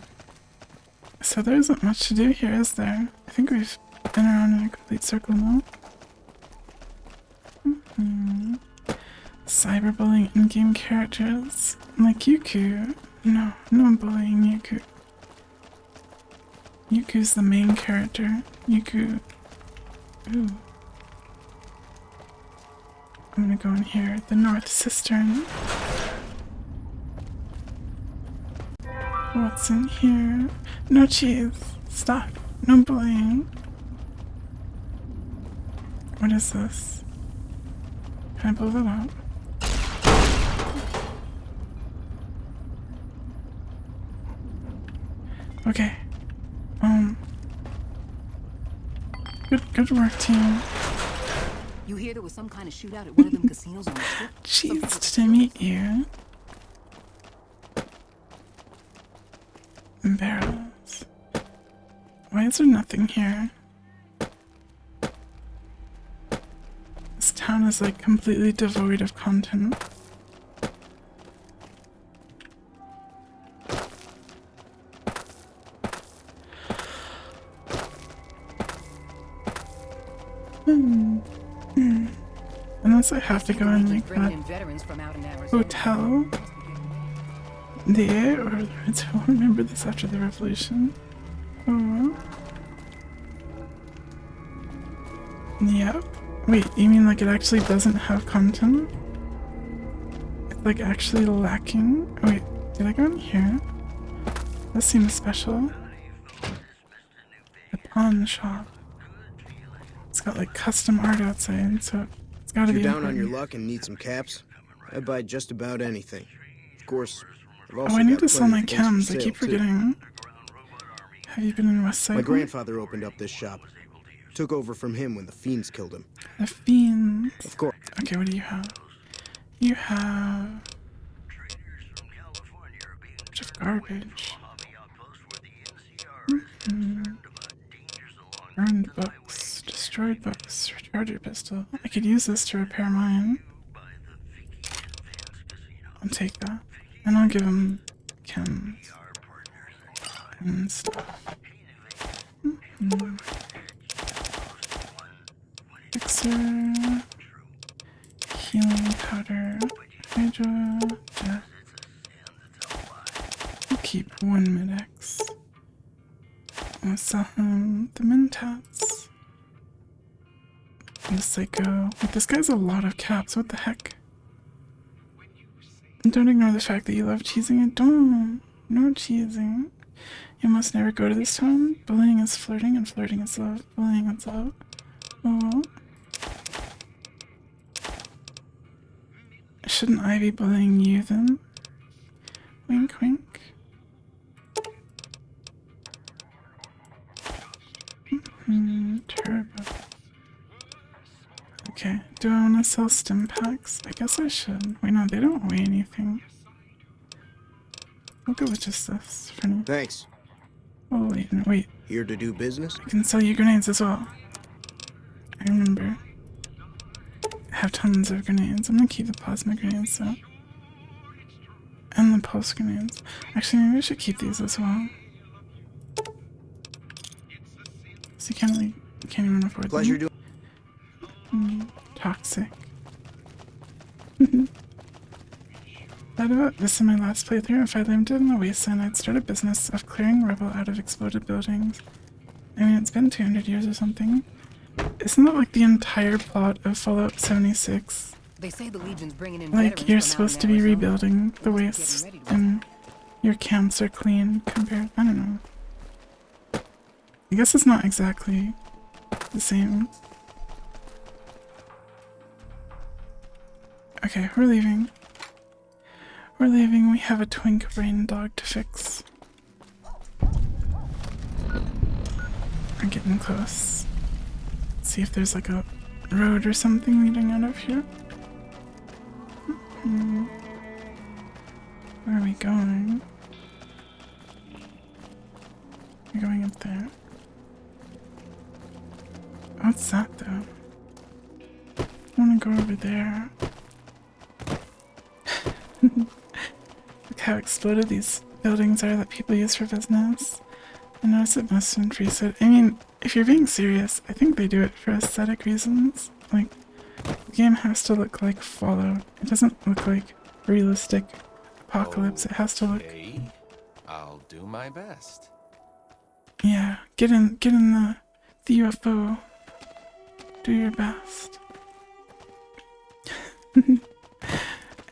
So there isn't much to do here, is there? I think we've been around in a complete circle now. Cyberbullying in-game characters. Like Yuku. No, no bullying Yuku. Yuku's the main character. Yuku. Ooh. I'm gonna go in here. The North Cistern. What's in here? No cheese. Stop. No bullying. What is this? Can I blow that up? Okay. Good work, team. You hear there was some kind of shootout at one of them casinos on the strip? Jeez, did I meet you? Barrels. Why is there nothing here? This town is like completely devoid of content. Unless I have to go in like that hotel there, or I don't remember this after the revolution. Oh. Yep. Wait, you mean like it actually doesn't have content? It's like actually lacking? Oh, wait, did I go in here? That seems special. The pawn shop. It's got like custom art outside, so it's gotta If be you're down important. on your luck and need some caps, I'd buy just about anything. Of course, I've Oh, also I need got to sell plenty my of things for cams. I sale, keep too. forgetting. Have you been in West Side? My grandfather opened up this shop. Took over from him when the fiends killed him. The fiends. Of course. Okay, what do you have? You have a bunch of garbage. Burned books, destroyed books, recharger pistol. I could use this to repair mine. I'll take that. And I'll give him chems and stuff. Fixer, healing powder, hydra, death. I'll keep one mid-X. I'll sell him the Mentats. The Psycho. Wait, this guy's a lot of caps. What the heck? Don't ignore the fact that you love cheesing it. Don't. No cheesing. You must never go to this town. Bullying is flirting and flirting is love. Bullying is love. Oh. Shouldn't I be bullying you then? Wink, wink. Turbo. Okay, do I want to sell stim packs? I guess I should. Wait, no, they don't weigh anything. I'll go with just this for now. Thanks. Oh, wait, no, wait. Here to do business? I can sell you grenades as well. I remember. I have tons of grenades. I'm gonna keep the plasma grenades though. And the pulse grenades. Actually, maybe I should keep these as well. So you can't even afford Pleasure them. Toxic. Thought about this in my last playthrough. If I lived in the wasteland, I'd start a business of clearing rubble out of exploded buildings. I mean, it's been 200 years or something. Isn't that like the entire plot of Fallout 76? They say the Legion's bringing in Like, you're supposed to be rebuilding the wastes, and your camps are clean compared. I don't know. I guess it's not exactly the same. Okay, we're leaving. We're leaving. We have a twink brain dog to fix. We're getting close. See if there's like a road or something leading out of here. Where are we going? We're going up there. What's that though? I wanna go over there. Look how exploded these buildings are that people use for business. I noticed it must have been preset. I mean, if you're being serious, I think they do it for aesthetic reasons. Like, the game has to look like Fallout. It doesn't look like realistic apocalypse. It has to look. I'll do my best. Yeah, get in the UFO. Do your best.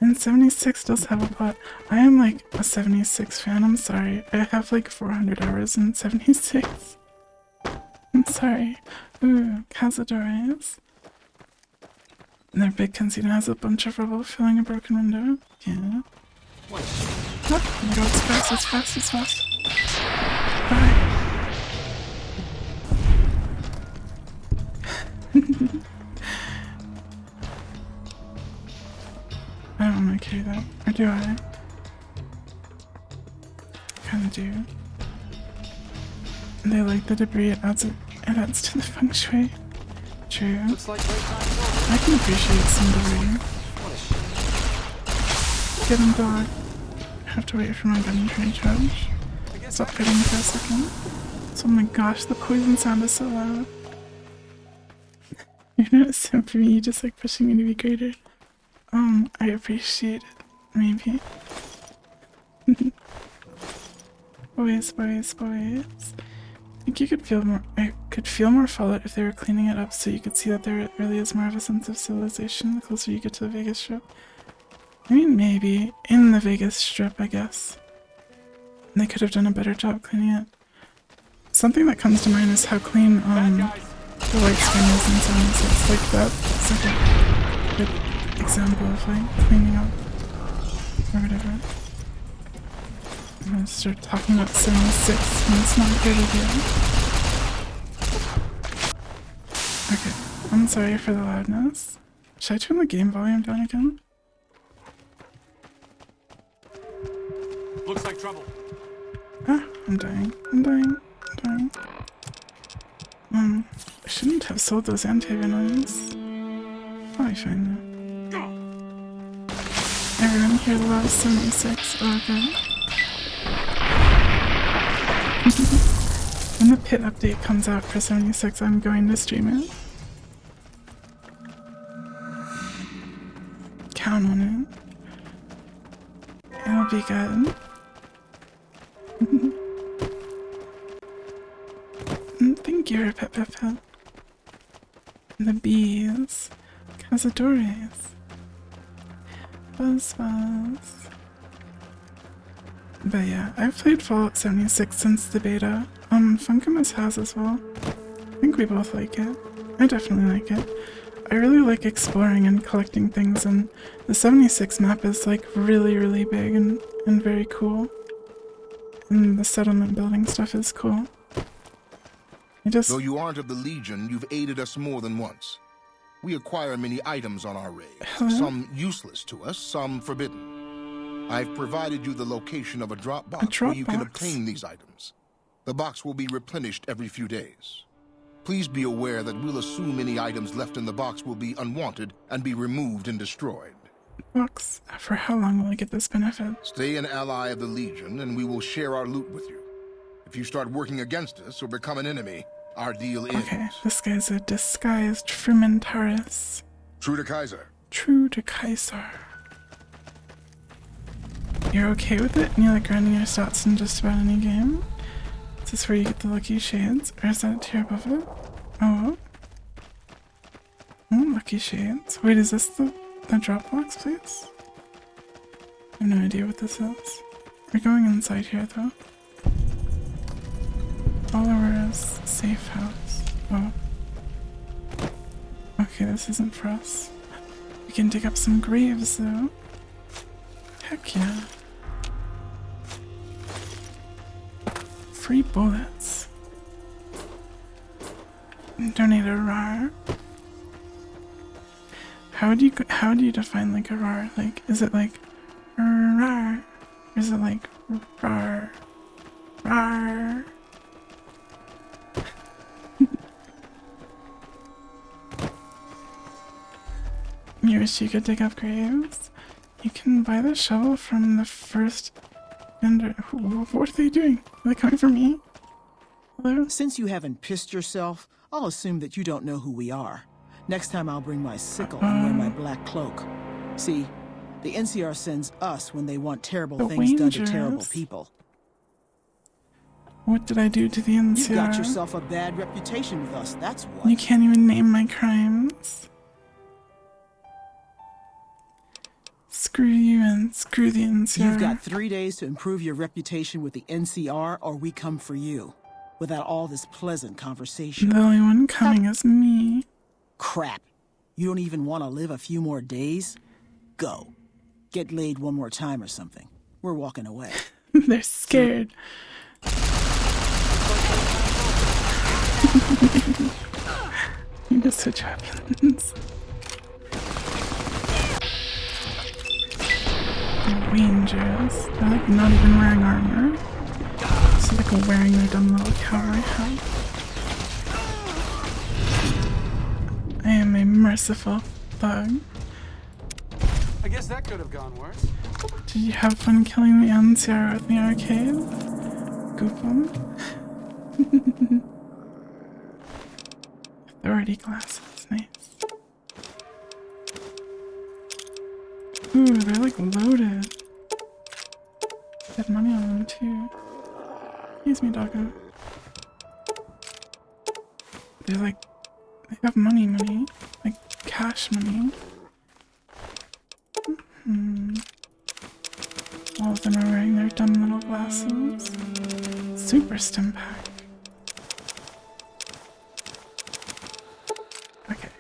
And 76 does have a plot. I am like a 76 fan, I'm sorry. I have like 400 hours in 76. I'm sorry. Ooh, Cazadores. Their big casino has a bunch of rubble filling a broken window. Yeah. Oh my god, it's fast, it's fast, it's fast. Bye. I don't want to carry that. Or do I? Kinda do. They like the debris, it adds to the feng shui. True. I can appreciate some debris. Get him, dog. I have to wait for my gun to recharge. Stop fighting for a second. So, oh my gosh, the poison sound is so loud. You're not sim for me, you just like pushing me to be greater. I appreciate it. Maybe. Boys. I think you could feel more. I could feel more fallout if they were cleaning it up, so you could see that there really is more of a sense of civilization the closer you get to the Vegas Strip. I mean, maybe in the Vegas Strip, I guess. They could have done a better job cleaning it. Something that comes to mind is how clean the white screen is in 76. Like that. It's like a good example of like cleaning up or whatever. I'm gonna start talking about 76 and it's not a good idea. Okay, I'm sorry for the loudness. Should I turn the game volume down again? Looks like trouble. Ah, I'm dying. I shouldn't have sold those anti-venoms. Probably fine now. Everyone here loves 76. Oh, okay. When the pit update comes out for 76, I'm going to stream it. Count on it. It'll be good. Thank you, Pet. The bees. Cazadores. Buzz. But yeah, I've played Fallout 76 since the beta. Funkamus has as well. I think we both like it. I definitely like it. I really like exploring and collecting things, and the 76 map is like really big and very cool. And the settlement building stuff is cool. Though you aren't of the Legion, you've aided us more than once. We acquire many items on our raids, some useless to us, some forbidden. I've provided you the location of a drop box where you can obtain these items. The box will be replenished every few days. Please be aware that we'll assume any items left in the box will be unwanted and be removed and destroyed. Box? For how long will I get this benefit? Stay an ally of the Legion and we will share our loot with you. If you start working against us or become an enemy, our deal ends. Okay, this guy's a disguised Frumentaris. True to Kaiser. True to Kaiser. You're okay with it? And you like grinding your stats in just about any game? Is this where you get the lucky shades? Or is that a tier above it? Oh, lucky shades. Wait, is this the Dropbox place? I have no idea what this is. We're going inside here though. Followers, safe house. Oh. Okay, this isn't for us. We can dig up some graves though. Heck yeah. Free bullets. Donate a RAR. How do you define like a RAR? Like, is it like RAR? Or is it like RAR? RAR? You wish you could dig up graves? You can buy the shovel from the first vendor. What are they doing? Are they coming for me? Hello? Since you haven't pissed yourself, I'll assume that you don't know who we are. Next time I'll bring my sickle and wear my black cloak. See, the NCR sends us when they want terrible things done to terrible people. What did I do to the NCR? You've got yourself a bad reputation with us, that's what. You can't even name my crimes. Screw you and screw the NCR. You've got 3 days to improve your reputation with the NCR or we come for you. Without all this pleasant conversation. The only one coming is me. Crap. You don't even want to live a few more days? Go. Get laid one more time or something. We're walking away. They're scared. You need to switch weapons. They're rangers. They're like not even wearing armor. So like wearing their dumb little cavalry hat. I am a merciful thug. I guess that could have gone worse. Did you have fun killing the NCR in the arcade? Goofum. Authority glasses, nice. Ooh, they're like loaded. They had money on them too. Excuse me, doggo. They're like, they have money, like cash money. All of them are wearing their dumb little glasses. Super stim pack. Okay.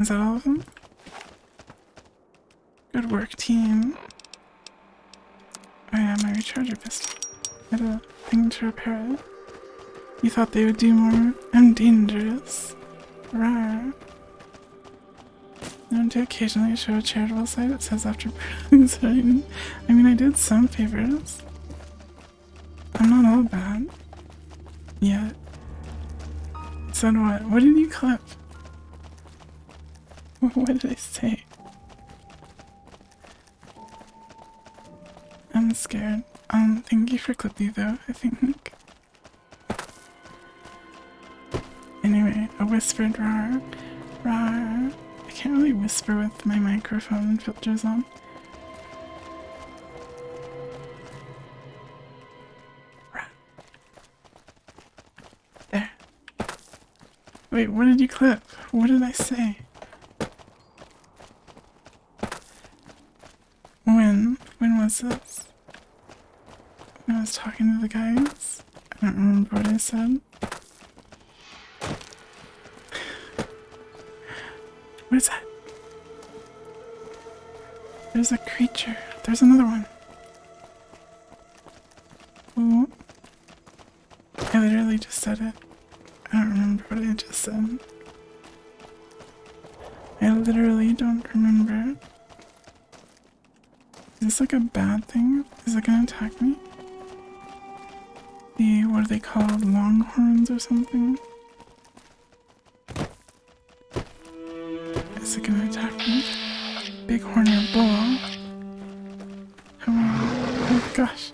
Is that all of them? Good work, team. Oh yeah, my recharger pistol. I had a thing to repair it. You thought they would do more? I'm dangerous. Rawr. Known to occasionally show a charitable side, it says after brutalizing. I mean, I did some favors. I'm not all bad. Yet. Said what? What did you clip? What did I say? I'm scared. Thank you for clipping though, I think. Anyway, a whispered rawr. Rawr. I can't really whisper with my microphone filters on. There. Wait, what did you clip? What did I say? When was this? When I was talking to the guys? I don't remember what I said. What is that? There's a creature. There's another one. Ooh. I literally just said it. I don't remember what I just said. I literally don't remember. Is this like a bad thing? Is it gonna attack me? The, what are they called? Longhorns or something? Is it gonna attack me? Big horny bull. Come on. Oh gosh.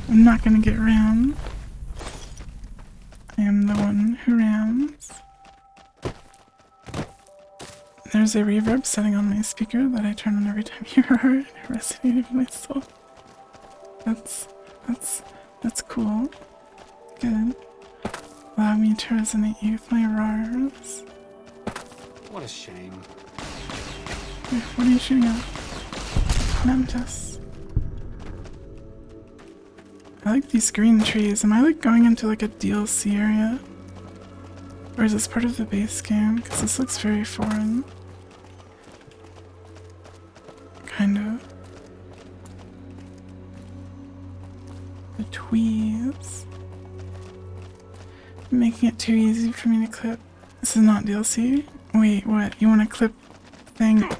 I'm not gonna get rammed. I am the one who rams. There's a reverb setting on my speaker that I turn on every time you roar. It resonated with my soul. That's cool. Good. Allow me to resonate you with my roars. What a shame. Wait, what are you shooting at? Mantis. I like these green trees. Am I like going into like a DLC area? Or is this part of the base game? Because this looks very foreign. Kind of. The tweeds. Making it too easy for me to clip. This is not DLC? Wait, what? You want to clip thing? What?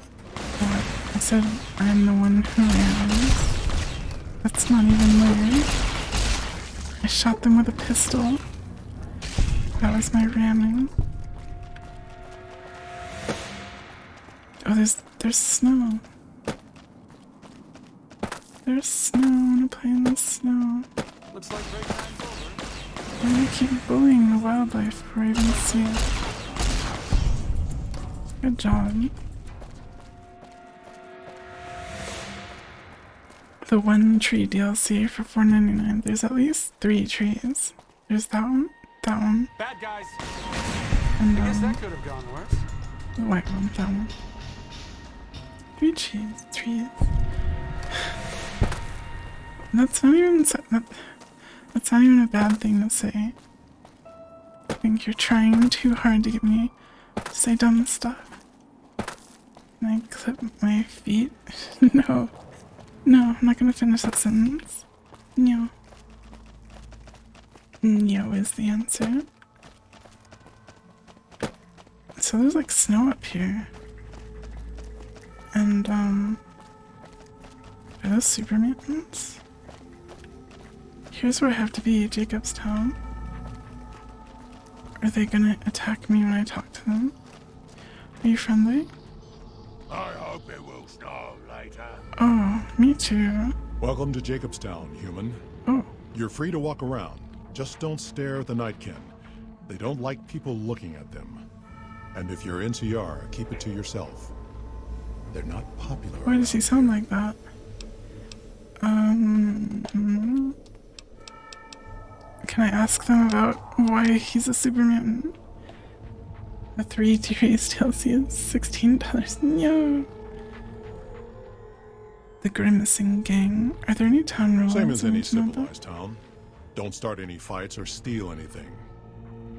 I said I'm the one who rams. That's not even weird. I shot them with a pistol. That was my ramming. Oh, there's snow. There's snow. I wanna play in the snow. Looks like break time's over. Why do you keep bullying the wildlife before I even see it? Good job. The one tree DLC for $4.99. There's at least 3 trees. There's that one, that one. Bad guys. And I guess that could have gone worse. The white one, that one. 3 trees. That's not even That's not even a bad thing to say. I think you're trying too hard to get me to say dumb stuff. Can I clip my feet? No. No, I'm not gonna finish that sentence. No. No is the answer. So there's like snow up here. And, are those super mutants? Here's where I have to be, Jacobstown. Are they gonna attack me when I talk to them? Are you friendly? I hope it will snow later. Oh, me too. Welcome to Jacobstown, human. Oh. You're free to walk around. Just don't stare at the Nightkin. They don't like people looking at them. And if you're NCR, keep it to yourself. They're not popular. Why does he sound like that? Can I ask them about why he's a super mutant? The 3 series DLC is $16. No. The Grimacing Gang. Are there any town rules? Same as any civilized town. Don't start any fights or steal anything.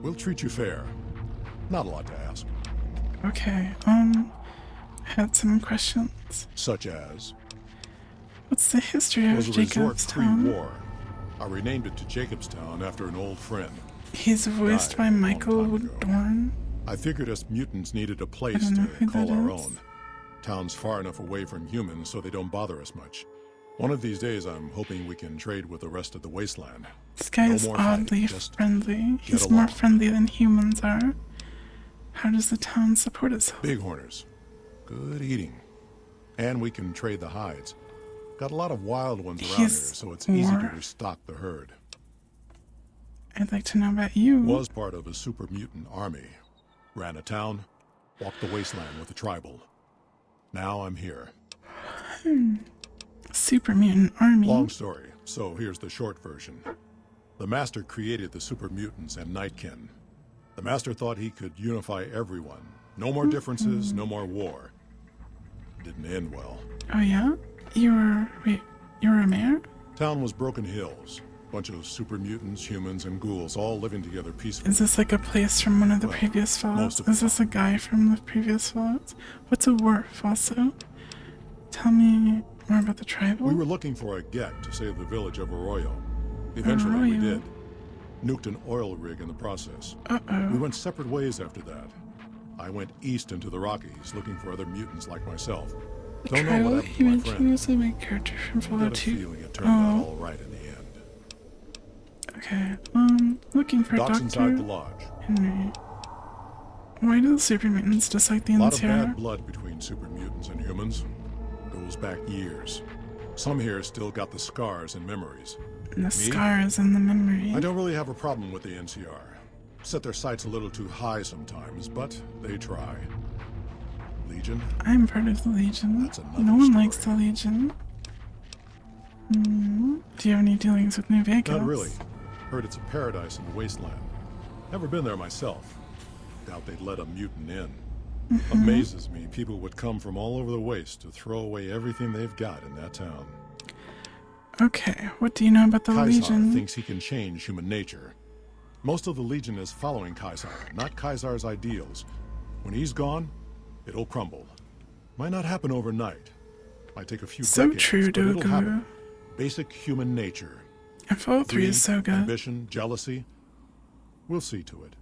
We'll treat you fair. Not a lot to ask. Okay, I had some questions. Such as? What's the history of Jacobstown? It was a resort pre-war. I renamed it to Jacobstown after an old friend. He's voiced by Michael Dorn. I figured us mutants needed a place to call our own. Town's far enough away from humans so they don't bother us much. One of these days I'm hoping we can trade with the rest of the wasteland. This guy is oddly friendly. He's more friendly than humans are. How does the town support itself? Bighorners. Good eating. And we can trade the hides. Got a lot of wild ones around here, so it's easy to restock the herd. I'd like to know about you. Was part of a super mutant army. Ran a town, walked the wasteland with a tribal. Now I'm here. Super mutant army. Long story, so here's the short version. The Master created the super mutants and Nightkin. The Master thought he could unify everyone. No more differences, no more war. Didn't end well. Oh yeah? You were a mayor? Town was Broken Hills. Bunch of super mutants, humans, and ghouls all living together peacefully. Is this like a place from one of the previous Fallouts? Is this a guy from the previous Fallouts? What's a wharf also? Tell me more about the tribal. We were looking for a get to save the village of Arroyo. Eventually we did. Nuked an oil rig in the process. We went separate ways after that. I went east into the Rockies looking for other mutants like myself. Don't know what happened to my friend. He was a main character from Fallout 2. Feeling it turned out all right in the end. Okay, looking for Doc's Dr. inside the lodge. Henry. Why do the super mutants dislike the NCR? A lot of bad blood between super mutants and humans. Goes back years. Some here still got the scars and memories. And the scars and the memory. I don't really have a problem with the NCR. Set their sights a little too high sometimes, but they try. Legion? I'm part of the Legion. That's another No one story. likes the Legion. Do you have any dealings with New Vegas? Not really. Heard it's a paradise in the wasteland. Never been there myself. Doubt they'd let a mutant in. Amazes me people would come from all over the waste to throw away everything they've got in that town. Okay, what do you know about the Kaisar Legion? thinks he can change human nature. Most of the Legion is following Kaisar, not Kaisar's ideals. When he's gone, it'll crumble. Might not happen overnight. Might take a few decades, true, but it'll Dogu. happen. Basic human nature. And Fallout 3 is so good. Ambition, jealousy. We'll see to it.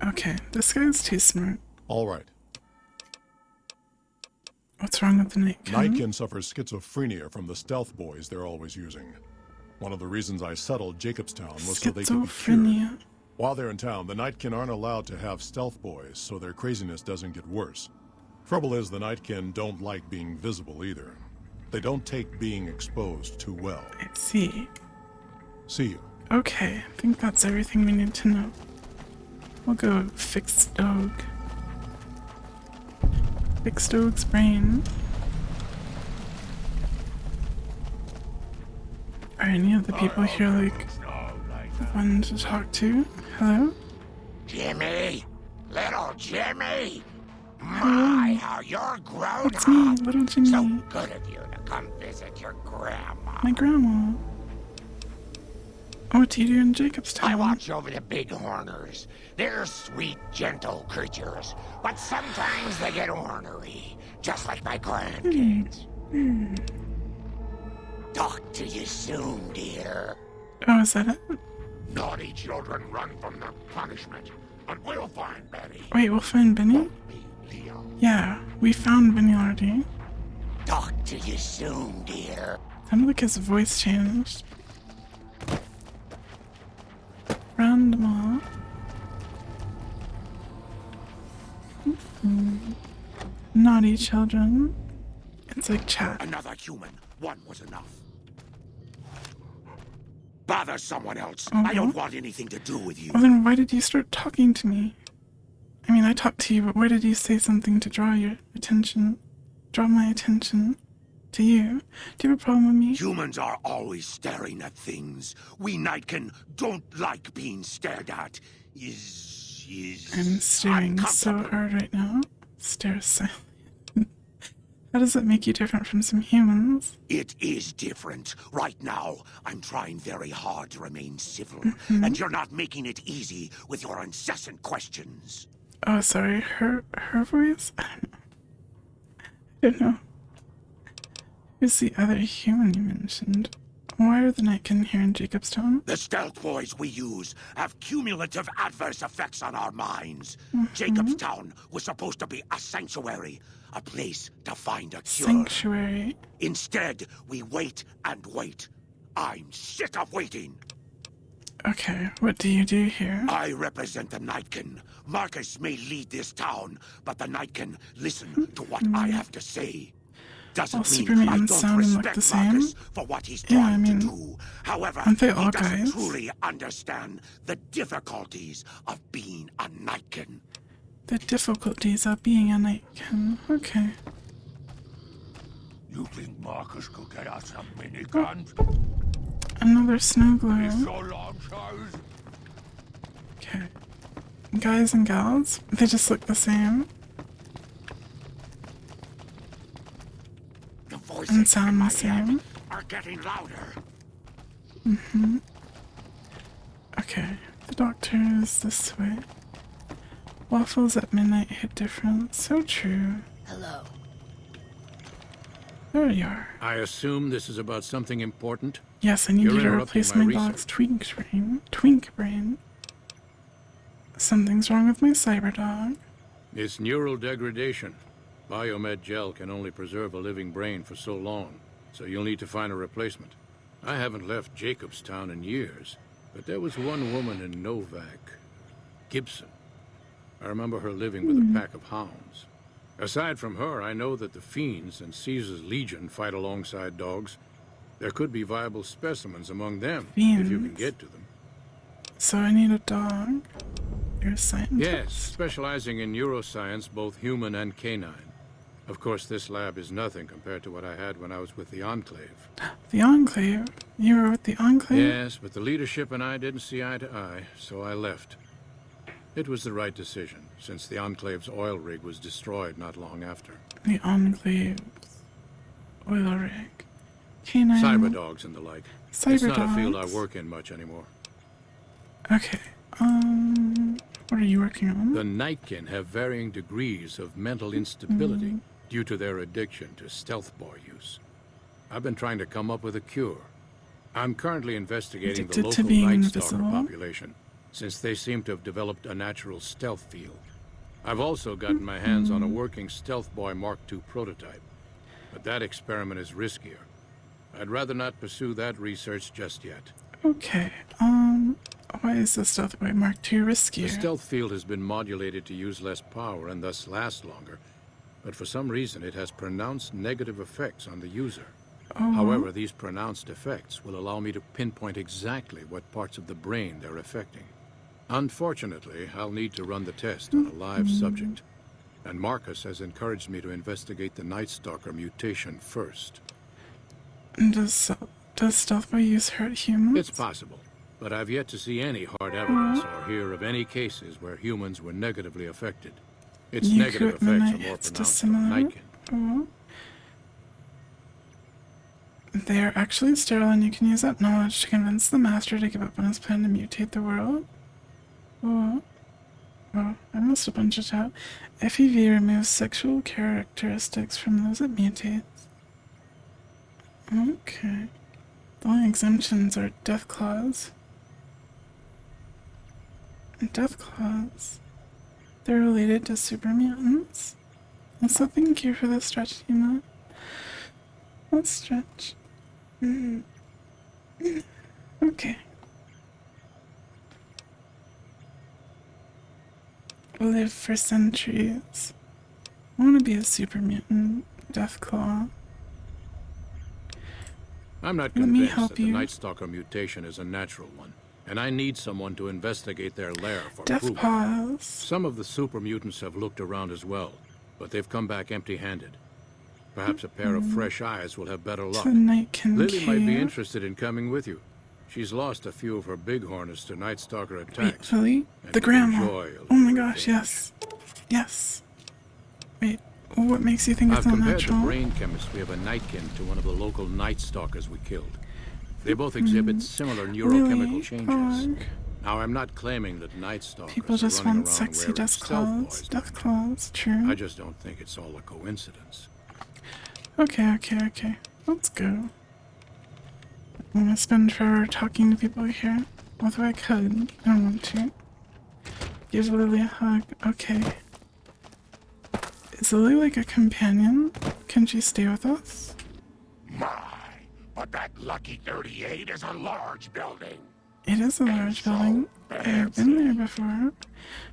Okay, this guy's too smart. All right. What's wrong with the Nightkin? Nightkin suffers schizophrenia from the stealth boys they're always using. One of the reasons I settled Jacobstown was so they could be cured. While they're in town, the Nightkin aren't allowed to have stealth boys, so their craziness doesn't get worse. Trouble is, the Nightkin don't like being visible either. They don't take being exposed too well. I see. See you. Okay, I think that's everything we need to know. We'll go fix Dog. Fix Dog's brain. Are any of the people here like fun to talk to? Hello? Jimmy! Little Jimmy! Hello. My, how you're grown It's me, little Jimmy. So good of you to come visit your grandma. My grandma. What do you do in Jacobstown? I watch over the big horners. They're sweet, gentle creatures, but sometimes they get ornery, just like my grandkids. Talk to you soon, dear. Oh, is that it? Naughty children run from their punishment, but we'll find Benny. Wait, we'll find Benny? Yeah, we found Benny already. Talk to you soon, dear. Sounded like his voice changed. Random. Naughty children. It's like chat. Another human. One was enough. Bother someone else. I don't want anything to do with you. Well, then why did you start talking to me? I mean, I talked to you, but why did you say something to draw your attention? Draw my attention to you? Do you have a problem with me? Humans are always staring at things. We Nightkin don't like being stared at. I'm staring so hard right now. Stare silently. How does that make you different from some humans? It is different. Right now, I'm trying very hard to remain civil, and you're not making it easy with your incessant questions. Oh, sorry. Her voice? I don't know. Who's the other human you mentioned? Why are the Nightkin here in Jacobstown? The stealth boys we use have cumulative adverse effects on our minds. Jacobstown was supposed to be a sanctuary, a place to find a cure. Sanctuary? Instead, we wait and wait. I'm sick of waiting. Okay, what do you do here? I represent the Nightkin. Marcus may lead this town, but the Nightkin listen to what I have to say. Doesn't mean Superman I don't sounding respect like the same? Marcus for what he's trying to do. However, aren't they he all doesn't guys? truly understand the difficulties of being a Nightkin. The difficulties of being a Nightkin. Okay. You think Marcus could get us some miniguns? Another snow globe. So long, Charles. Okay. Guys and gals, they just look the same. The voices and sound the same. Are getting louder. Okay, the doctor is this way. Waffles at midnight hit different. So true. Hello. There you are. I assume this is about something important? Yes, I need you to replace my research. dog's twink brain. Something's wrong with my cyber dog. It's neural degradation. Biomed gel can only preserve a living brain for so long, so you'll need to find a replacement. I haven't left Jacobstown in years, but there was one woman in Novak, Gibson. I remember her living with a pack of hounds. Aside from her, I know that the Fiends and Caesar's Legion fight alongside dogs. There could be viable specimens among them, if you can get to them. So I need a dog. You're a scientist? Yes, specializing in neuroscience, both human and canine. Of course, this lab is nothing compared to what I had when I was with the Enclave. The Enclave? You were with the Enclave? Yes, but the leadership and I didn't see eye to eye, so I left. It was the right decision, since the Enclave's oil rig was destroyed not long after. The Enclave's oil rig. Canine. Cyber dogs and the like. Cyber it's not dogs. a field I work in much anymore. Okay, what are you working on? The Nightkin have varying degrees of mental instability due to their addiction to stealth boy use. I've been trying to come up with a cure. I'm currently investigating Addicted the to local being Night Stalker invisible? population, since they seem to have developed a natural stealth field. I've also gotten my hands on a working Stealth Boy Mark II prototype, but that experiment is riskier. I'd rather not pursue that research just yet. Okay, why is the Stealth Boy Mark II riskier? The stealth field has been modulated to use less power and thus last longer, but for some reason it has pronounced negative effects on the user. However, these pronounced effects will allow me to pinpoint exactly what parts of the brain they're affecting. Unfortunately, I'll need to run the test on a live subject, and Marcus has encouraged me to investigate the Night Stalker mutation first. Does Stealth Boy use hurt humans? It's possible, but I've yet to see any hard evidence or hear of any cases where humans were negatively affected. Its Yuku negative at midnight effects are more hits pronounced on dissimilar. Nightkin. They are actually sterile, and you can use that knowledge to convince the master to give up on his plan to mutate the world. Oh, I missed a bunch of chat. FEV removes sexual characteristics from those it mutates. Okay. The only exemptions are death claws. Death claws. They're related to super mutants. So thank you for the stretch, Tina. Let's stretch. Okay. Live for centuries. I want to be a super mutant. Deathclaw. I'm not convinced that the Night Stalker mutation is a natural one, and I need someone to investigate their lair for proof. Pause. Some of the super mutants have looked around as well, but they've come back empty-handed. Perhaps a pair of fresh eyes will have better luck. Lily might be interested in coming with you. She's lost a few of her bighorns to Night Stalker attacks. Wait, Lily? The grandma. Oh my gosh, yes. Yes. Wait, what makes you think it's not natural? I've compared the brain chemistry of a Nightkin to one of the local Night Stalkers we killed. They both exhibit similar neurochemical changes. Now, I'm not claiming that Night Stalkers people just are running want around sexy death claws. True. I just don't think it's all a coincidence. Okay. Let's go. I'm gonna spend forever talking to people here. Although I could. I don't want to. Give Lily a hug. Okay. Is Lily like a companion? Can she stay with us? But that Lucky 38 is a large building. It is a large building. I've been there before.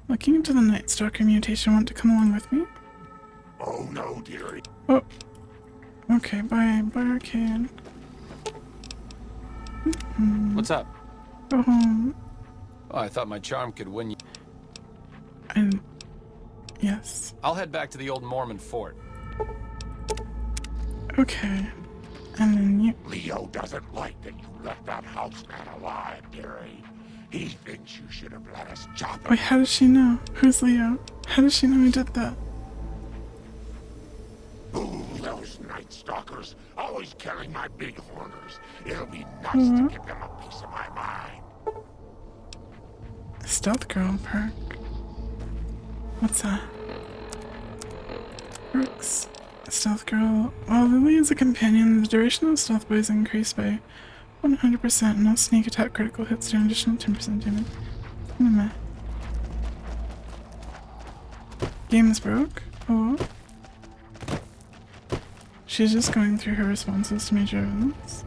Looking into the Night Stalker mutation. Want to come along with me? Oh no, dearie. Oh. Okay, bye arcade. What's up? Go home. Oh, I thought my charm could win you. Yes. I'll head back to the old Mormon fort. Okay. And then you... Leo doesn't like that you left that house man alive, dearie. He thinks you should have let us chop him. Wait, how does she know? Who's Leo? How does she know he did that? Ooh, those Night Stalkers, always killing my bighorners. It'll be nice to give them a piece of my mind. Stealth girl perk. What's that? Perks. Stealth girl. While Lily is a companion, the duration of stealth boy is increased by 100%. No sneak attack critical hits do an additional 10% damage. Game's broke. Oh. She's just going through her responses to major events.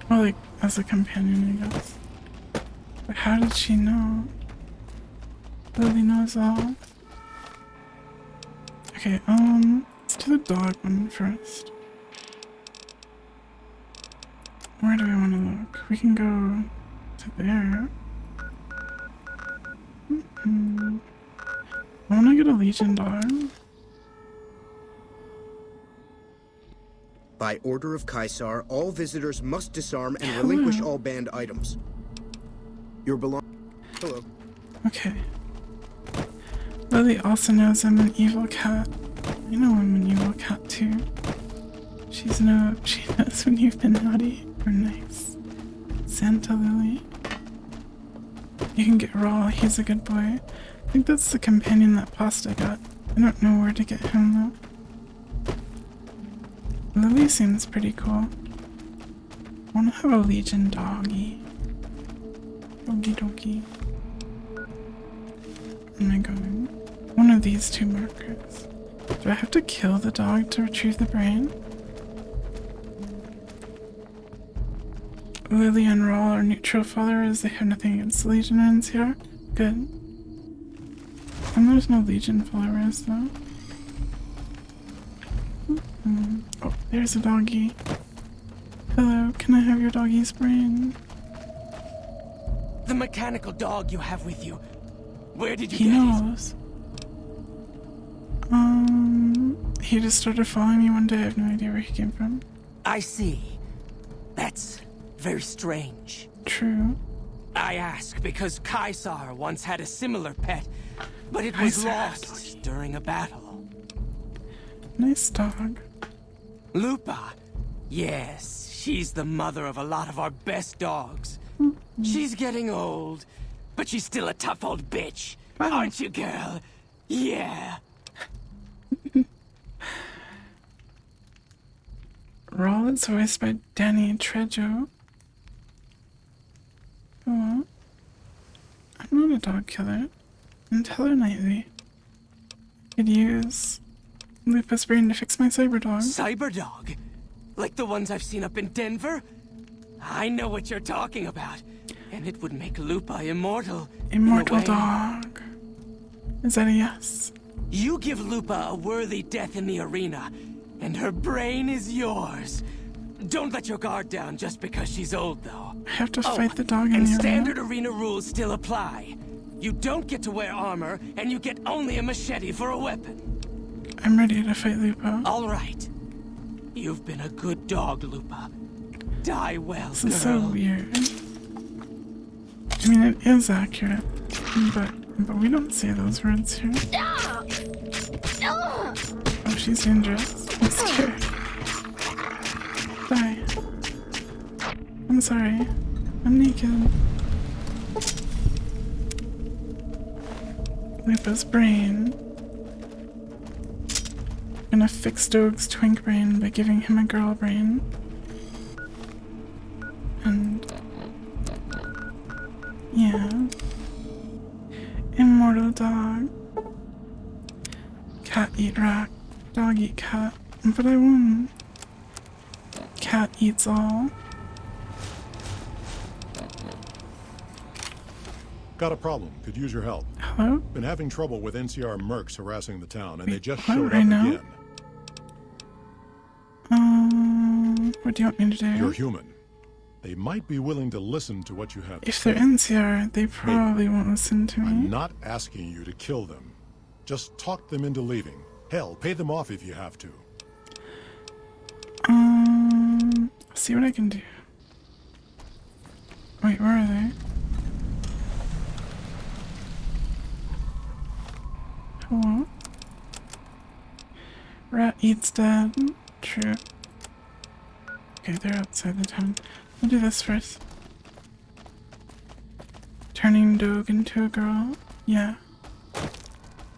Well, like, as a companion, I guess. But how did she know? Lily knows all. Okay, let's do the dog one first. Where do we want to look? We can go to there. I want to get a Legion dog. By order of Caesar, all visitors must disarm and relinquish all banned items. Your Hello. Okay. Lily also knows I'm an evil cat. I know I'm an evil cat too. She knows when you've been naughty or nice. Santa Lily. You can get Raw, he's a good boy. I think that's the companion that Pasta got. I don't know where to get him though. Lily seems pretty cool. I wanna have a Legion doggy. Doggy. Where am I going? One of these two markers. Do I have to kill the dog to retrieve the brain? Lily and Rawl are neutral followers. They have nothing against the Legionnaires here. Good. And there's no Legion followers though. Oh, there's a doggy. Hello, can I have your doggy's brain? The mechanical dog you have with you. Where did you He get knows. He just started following me one day. I have no idea where he came from. I see. That's very strange. True. I ask because Caesar once had a similar pet, but it was lost during a battle. Nice dog. Lupa, Yes, she's the mother of a lot of our best dogs. She's getting old, but she's still a tough old bitch. Aren't you, girl? Yeah. Rawl is voiced by Danny Trejo. Oh, I'm not a dog killer. And tell her nightly. I could use Lupa's brain to fix my cyberdog. Cyberdog? Like the ones I've seen up in Denver? I know what you're talking about. And it would make Lupa immortal. Immortal dog. Is that a yes? You give Lupa a worthy death in the arena, and her brain is yours. Don't let your guard down just because she's old, though. I have to fight the dog in and the standard arena. arena rules still apply. You don't get to wear armor, and you get only a machete for a weapon. I'm ready to fight Lupa. All right. You've been a good dog, Lupa. Die well, This girl. is so weird. I mean, it is accurate, but we don't say those words here. Oh, she's dangerous. I'm scared. Die. I'm sorry. I'm naked. Lupa's brain. I'm gonna fix Doag's twink brain by giving him a girl brain. And yeah. Immortal dog. Cat eat rat. Dog eat cat. But I won. Cat eats all. Got a problem. Could use your help. Hello? Been having trouble with NCR mercs harassing the town, and they just what, showed right up now? again. What do you want me to do? You're human. They might be willing to listen to what you have to If say. they're NCR, they probably won't listen to me. I'm not asking you to kill them. Just talk them into leaving. Hell, pay them off if you have to. See what I can do. Wait, where are they? Hello? Rat eats dead. True. Okay, they're outside the town. I'll do this first. Turning Doag into a girl? Yeah.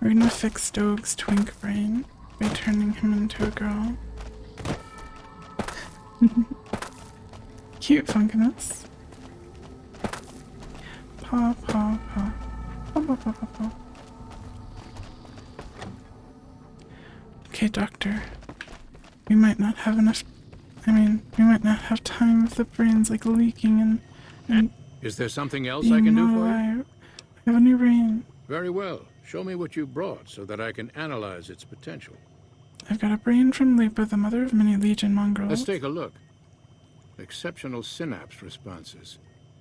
We're gonna fix Doag's twink brain by turning him into a girl. Cute funkiness. Paw, paw, paw. Paw, paw, paw, paw, paw. Okay, doctor. We might not have enough. We might not have time if the brain's like leaking and Is there something else I can do for you? I have a new brain. Very well. Show me what you brought so that I can analyze its potential. I've got a brain from Lupa, the mother of many Legion mongrels. Let's take a look. Exceptional synapse responses.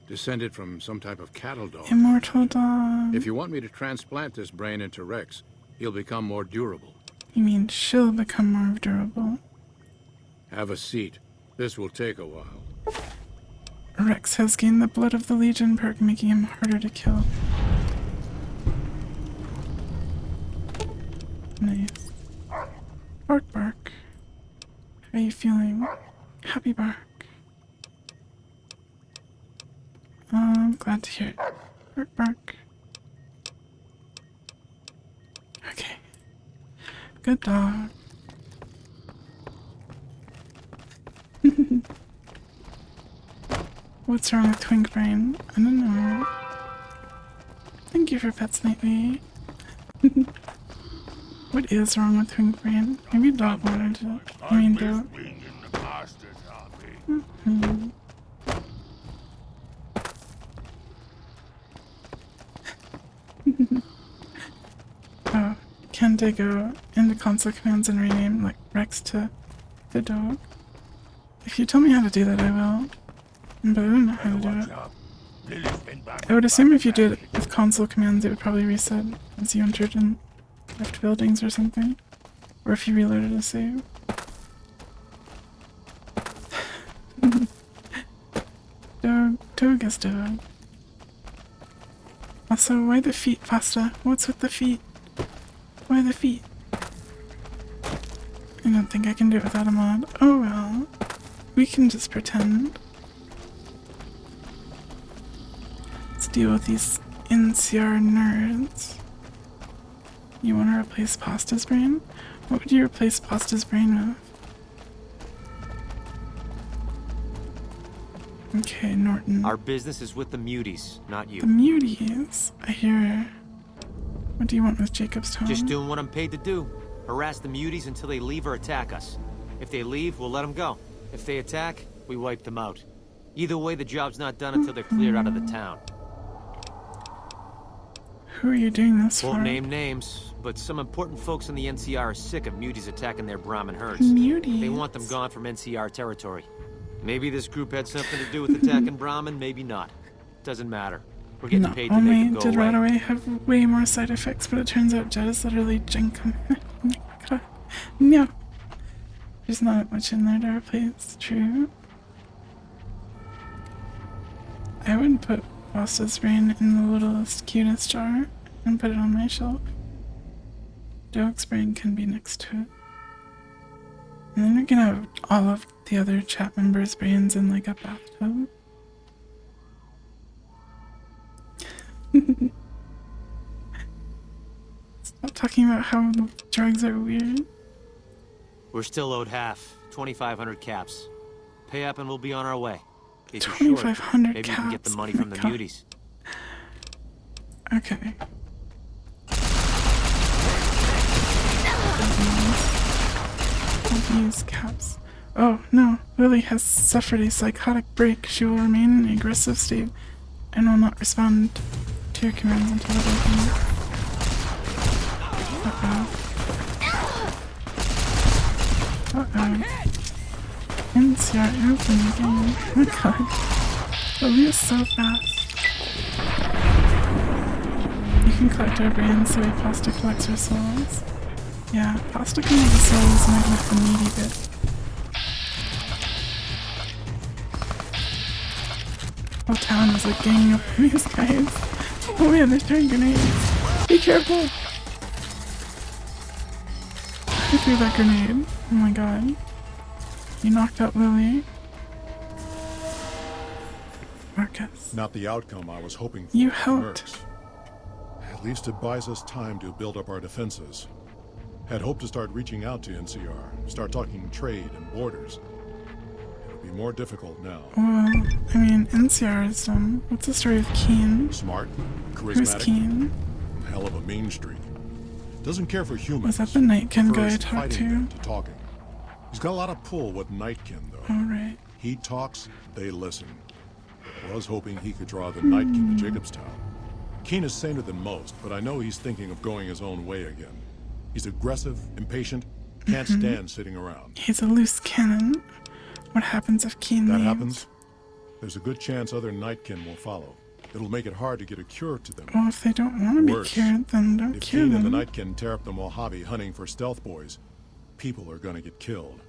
Descended from some type of cattle dog. Immortal dog. If you want me to transplant this brain into Rex, he'll become more durable. You mean she'll become more durable? Have a seat. This will take a while. Rex has gained the blood of the Legion perk, making him harder to kill. Nice. Bark, bark. How are you feeling? Happy bark. Glad to hear it. Bark, bark. Okay. Good dog. What's wrong with Twink Brain? I don't know. Thank you for Pets Nightly. What is wrong with Twink Brain? Maybe dog wanted to. I mean, dog. Oh, can't I go into console commands and rename like Rex to the dog? If you tell me how to do that, I will. But I don't know how to do it. I would assume if you did it with console commands, it would probably reset as you entered in left buildings or something. Or if you reloaded a save. Dog is dog. Also, why the feet, Pasta? What's with the feet? Why the feet? I don't think I can do it without a mod. Oh well. We can just pretend. Let's deal with these NCR nerds. You want to replace Pasta's brain? What would you replace Pasta's brain with? Okay, Norton. Our business is with the muties, not you. The muties? I hear. What do you want with Jacobstown? Just doing what I'm paid to do. Harass the muties until they leave or attack us. If they leave, we'll let them go. If they attack, we wipe them out. Either way, the job's not done until they're cleared out of the town. Who are you doing this for? Won't name names, but some important folks in the NCR are sick of muties attacking their Brahmin herds. Muties? They want them gone from NCR territory. Maybe this group had something to do with attacking Brahmin, maybe not. Doesn't matter. We're getting paid to make them go did away. Radaway have way more side effects, but it turns out Jed is literally Jenkum. Oh my god. No. There's not much in there to replace. True. I would put Pasta's brain in the littlest, cutest jar and put it on my shelf. Dog's brain can be next to it. And then we can have all of the other chat members' brains in like a bathtub. Stop talking about how drugs are weird. We're still owed half. 2,500 caps. Pay up and we'll be on our way. 2,500 Maybe caps. we can get the money from the muties. Okay. I'll use caps. Oh no, Lily has suffered a psychotic break. She will remain in an aggressive state and will not respond to your commands until it opens. NCR open again. Oh my god. Lily is so fast. You can collect our brains the way Pasta collects her souls. Yeah, Pasta can make the souls might not the meaty bit. Whole town is like ganging up on these guys. Oh man, they're throwing grenades. Be careful! Who threw that grenade? Oh my god. You knocked out Lily. Marcus. Not the outcome I was hoping for. You helped. Mercs. At least it buys us time to build up our defenses. Had hoped to start reaching out to NCR, start talking trade and borders. It'll be more difficult now. Well, I mean, NCR is, what's the story of Keen? Smart, charismatic. Who's Keen? Hell of a mean streak. Doesn't care for humans. Was that the Nightkin guy I Prefers talked fighting to? them to talking. He's got a lot of pull with Nightkin, though. Alright. He talks, they listen. Was hoping he could draw the Nightkin to Jacobstown. Keen is saner than most, but I know he's thinking of going his own way again. He's aggressive, impatient, can't stand sitting around. He's a loose cannon. What happens if Keen That leaves? happens, there's a good chance other Nightkin will follow. It'll make it hard to get a cure to them. Well, if they don't want to be Worse, cured, then don't if cure Keen and the them. Nightkin tear up the Mojave hunting for stealth boys, people are gonna get killed.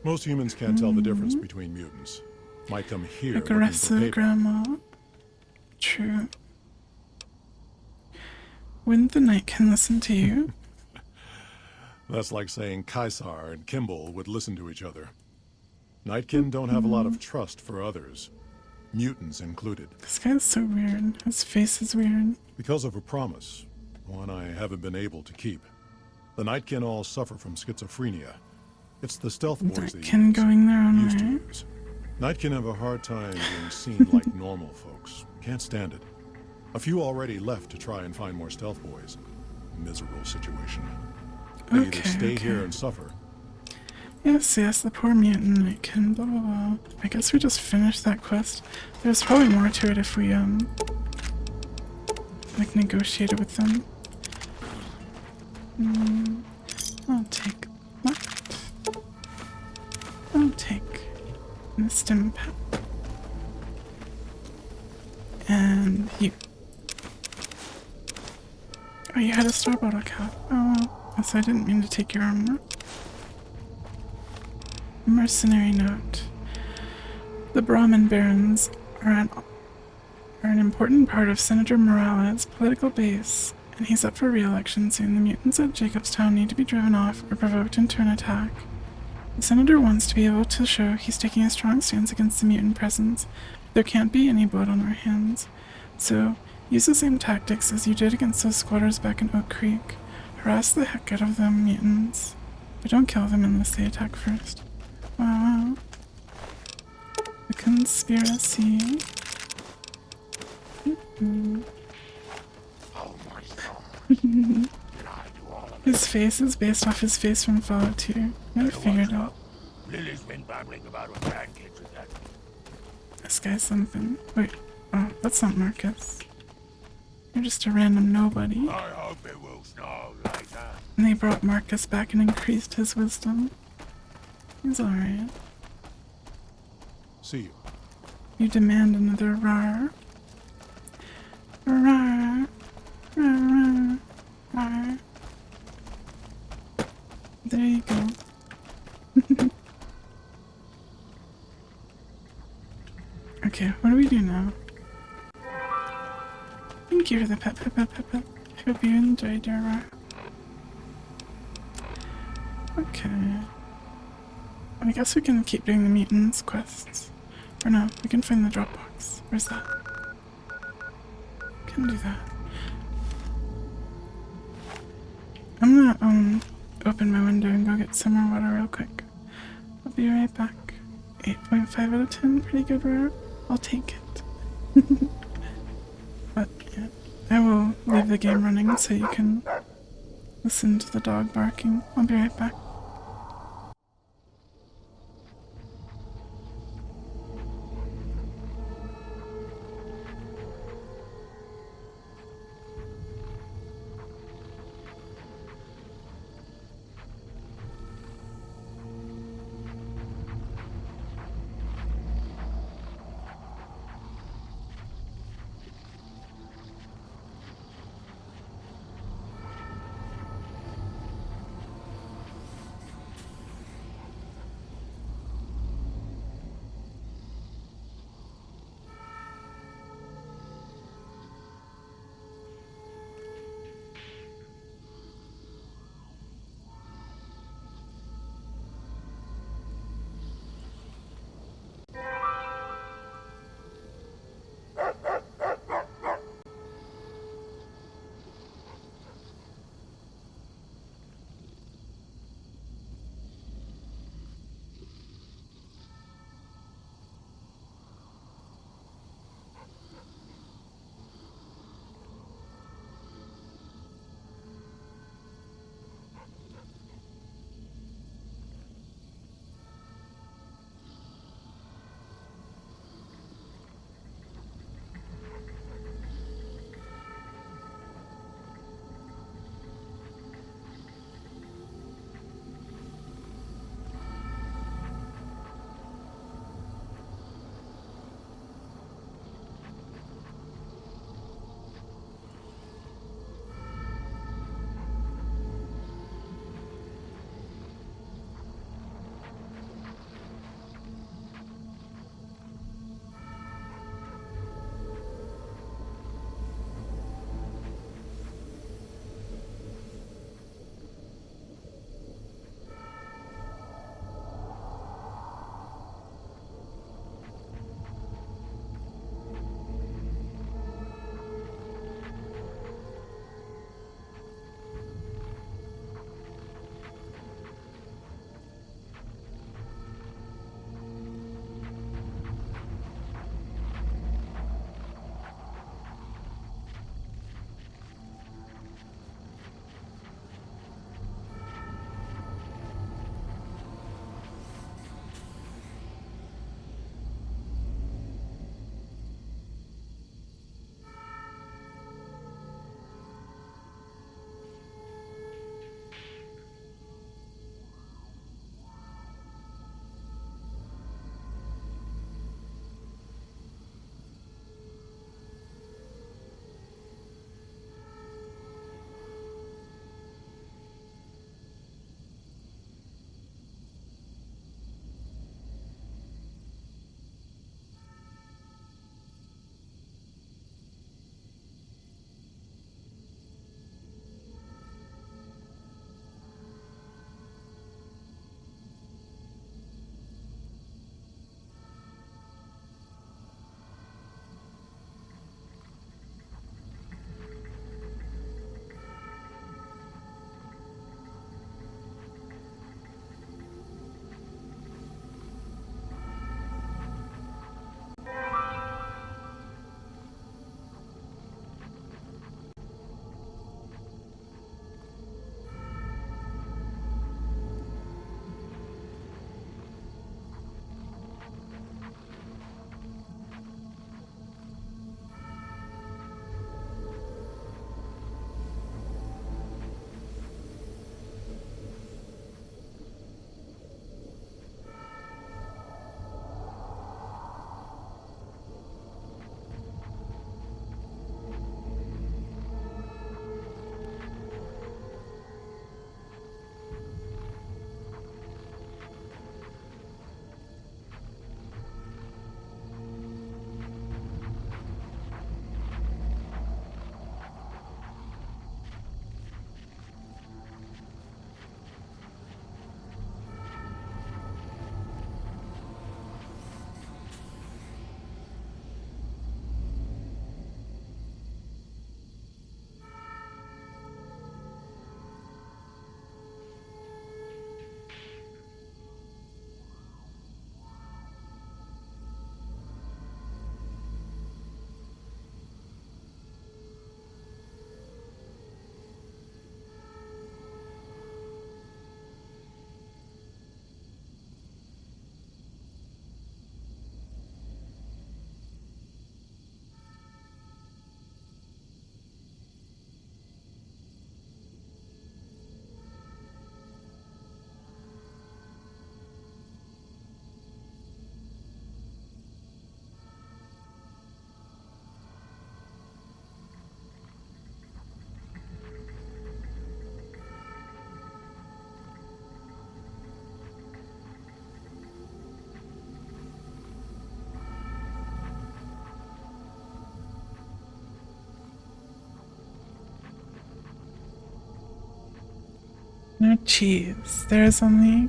Most humans can't tell the difference between mutants. Might come here looking for Aggressive payback. grandma. True. Wouldn't the Nightkin listen to you? That's like saying Caesar and Kimball would listen to each other. Nightkin don't have a lot of trust for others, mutants included. This guy's so weird. His face is weird. Because of a promise, one I haven't been able to keep. The Nightkin all suffer from schizophrenia. It's the stealth boys they Nightkin going their own used to way. use. Nightkin have a hard time being seen like normal folks. Can't stand it. A few already left to try and find more stealth boys. Miserable situation. They either stay here and suffer. Yes, the poor mutant Nightkin, blah blah blah. I guess we just finished that quest. There's probably more to it if we, like, negotiated with them. I'll take that. I'll take the stim pad. And you. Oh, you had a star bottle cap. Oh, well. So I didn't mean to take your armor. Mercenary note. The Brahmin Barons are an important part of Senator Morales' political base, and he's up for re-election soon. The mutants at Jacobstown need to be driven off or provoked into an attack. The Senator wants to be able to show he's taking a strong stance against the mutant presence. There can't be any blood on our hands. So, use the same tactics as you did against those squatters back in Oak Creek. Harass the heck out of them mutants. But don't kill them unless they attack first. Wow. The conspiracy. His face is based off his face from Fallout 2. I figured out. Lily's been babbling about her grandkids again. This guy's something. Wait, oh, that's not Marcus. You're just a random nobody. I hope it will snow later. And they brought Marcus back and increased his wisdom. He's alright. See you. You demand another rar. Rar. Rar, rar, rar. There you go. Okay, what do we do now? Thank you for the pet. I hope you enjoyed your rar. Okay. I guess we can keep doing the mutants quests. Or no, we can find the Dropbox. Where's that? Can do that. I'm gonna open my window and go get some more water real quick. I'll be right back. 8.5 out of 10, pretty good rare. I'll take it. But yeah, I will leave the game running so you can listen to the dog barking. I'll be right back. No cheese. There's only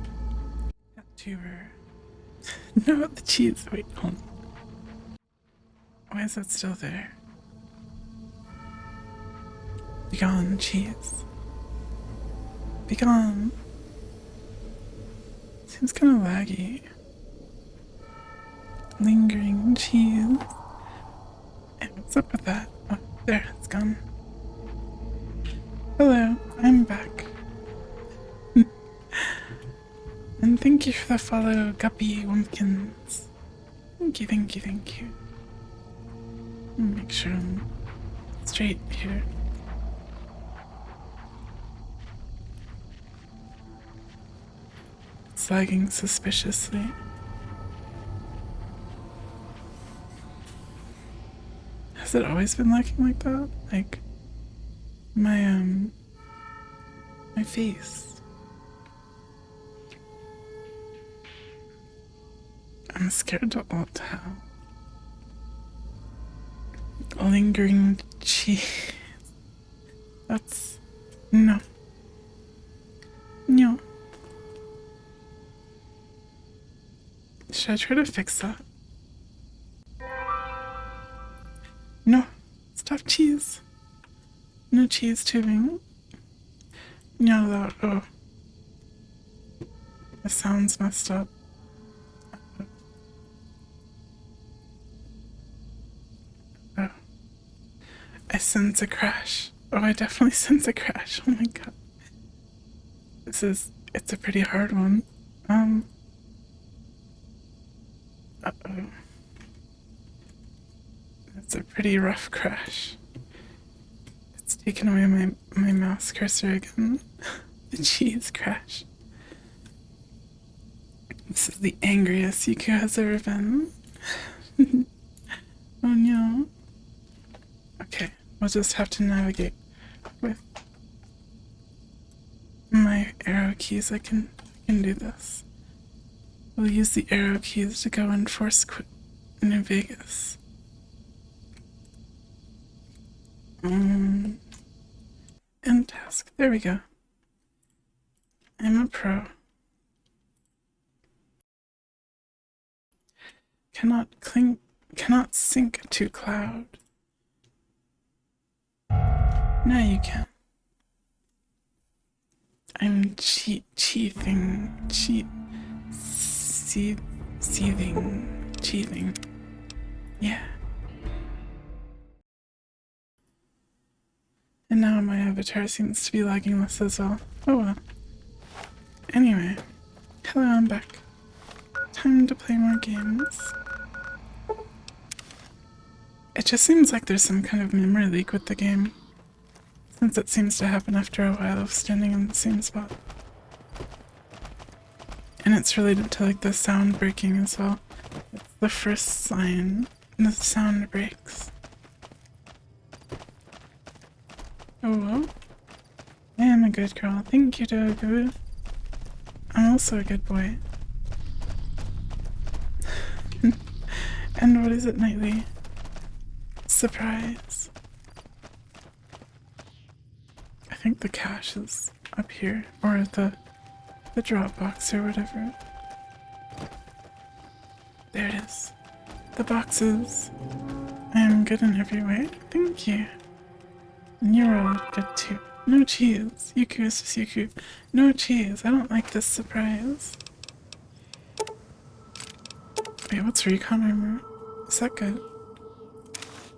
vtuber. No, the cheese. Wait, hold on. Why is that still there? Be gone, cheese. Be gone. Seems kind of laggy. Lingering cheese. Hey, what's up with that? Oh, there, it's gone. Hello, I'm back. And thank you for the follow, Guppy Wumpkins. Thank you, thank you, thank you. Make sure I'm straight here. It's lagging suspiciously. Has it always been lagging like that? Like my face. I'm scared to alt tab. Lingering cheese. That's no. No. Should I try to fix that? No. Stop cheese. No cheese tubing. No, that. Oh. The sound's messed up. Oh. I sense a crash. Oh, I definitely sense a crash. Oh my god. It's a pretty hard one. Uh-oh. It's a pretty rough crash. It's taken away my mouse cursor again. The cheese crash. This is the angriest Yuku has ever been. Oh no. Okay, we'll just have to navigate with my arrow keys. I can do this. We'll use the arrow keys to go and force quit New Vegas. End task. There we go. I'm a pro. Cannot sync to cloud. Now you can. I'm cheating. Yeah. And now my avatar seems to be lagging less as well. Oh well. Anyway. Hello, I'm back. Time to play more games. It just seems like there's some kind of memory leak with the game, since it seems to happen after a while of standing in the same spot. And it's related to like the sound breaking as well. It's the first sign the sound breaks. Oh well. I am a good girl. Thank you, Dogu. I'm also a good boy. And what is it, Nightly? Surprise. I think the cache is up here, or the drop box or whatever. There it is. The boxes. I am good in every way. Thank you. And you're all good too. No cheese. Yuku is just Yuku. No cheese. I don't like this surprise. Wait, what's recon armor? Is that good?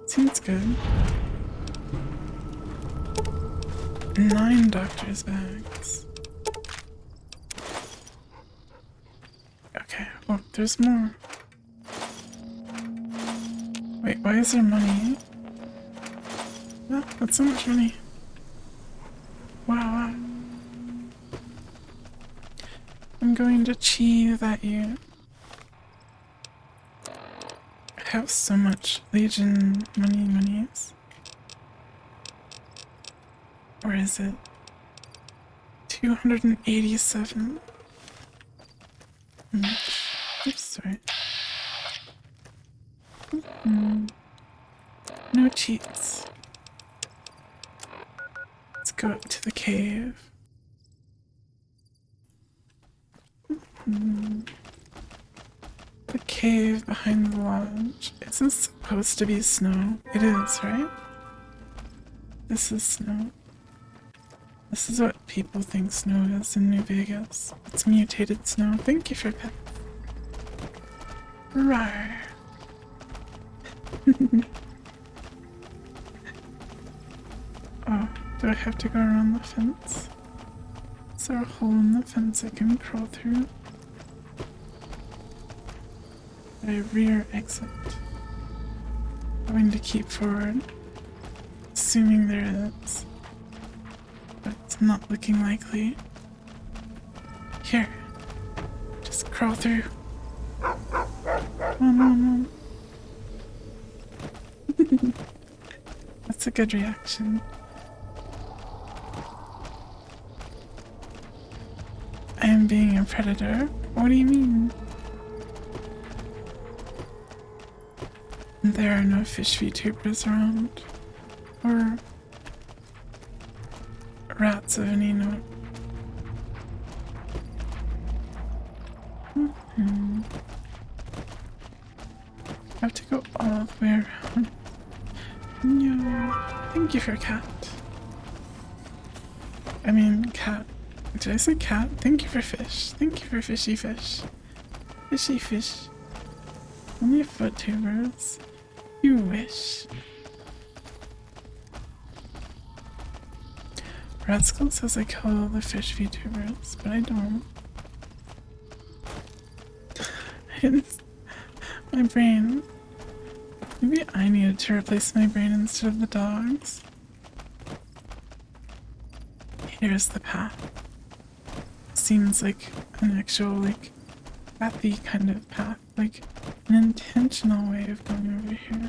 Seems good. 9 doctor's bags. Okay, oh, there's more. Wait, why is there money? Wow, that's so much money. Wow. I'm going to cheese at you. I have so much Legion monies. Or is it 287? Oops, sorry. No cheats. Let's go up to the cave. The cave behind the lodge. Is this supposed to be snow? It is, right? This is snow. This is what people think snow is in New Vegas. It's mutated snow. Thank you for that. Rawr. Oh, do I have to go around the fence? Is there a hole in the fence I can crawl through? A rear exit. Going to keep forward. Assuming there is. But it's not looking likely. Here. Just crawl through. Come on. That's a good reaction. I am being a predator? What do you mean? There are no fish VTubers around. Or rats of any note. I have to go all the way around. No. Thank you for cat. I mean cat. Did I say cat? Thank you for fish. Thank you for fishy fish. Fishy fish. Only vtubers. You wish. Ratskull says I kill all the fish VTubers, but I don't. My brain. Maybe I needed to replace my brain instead of the dogs. Here's the path. Seems like an actual, like, pathy kind of path. Like, an intentional way of going over here.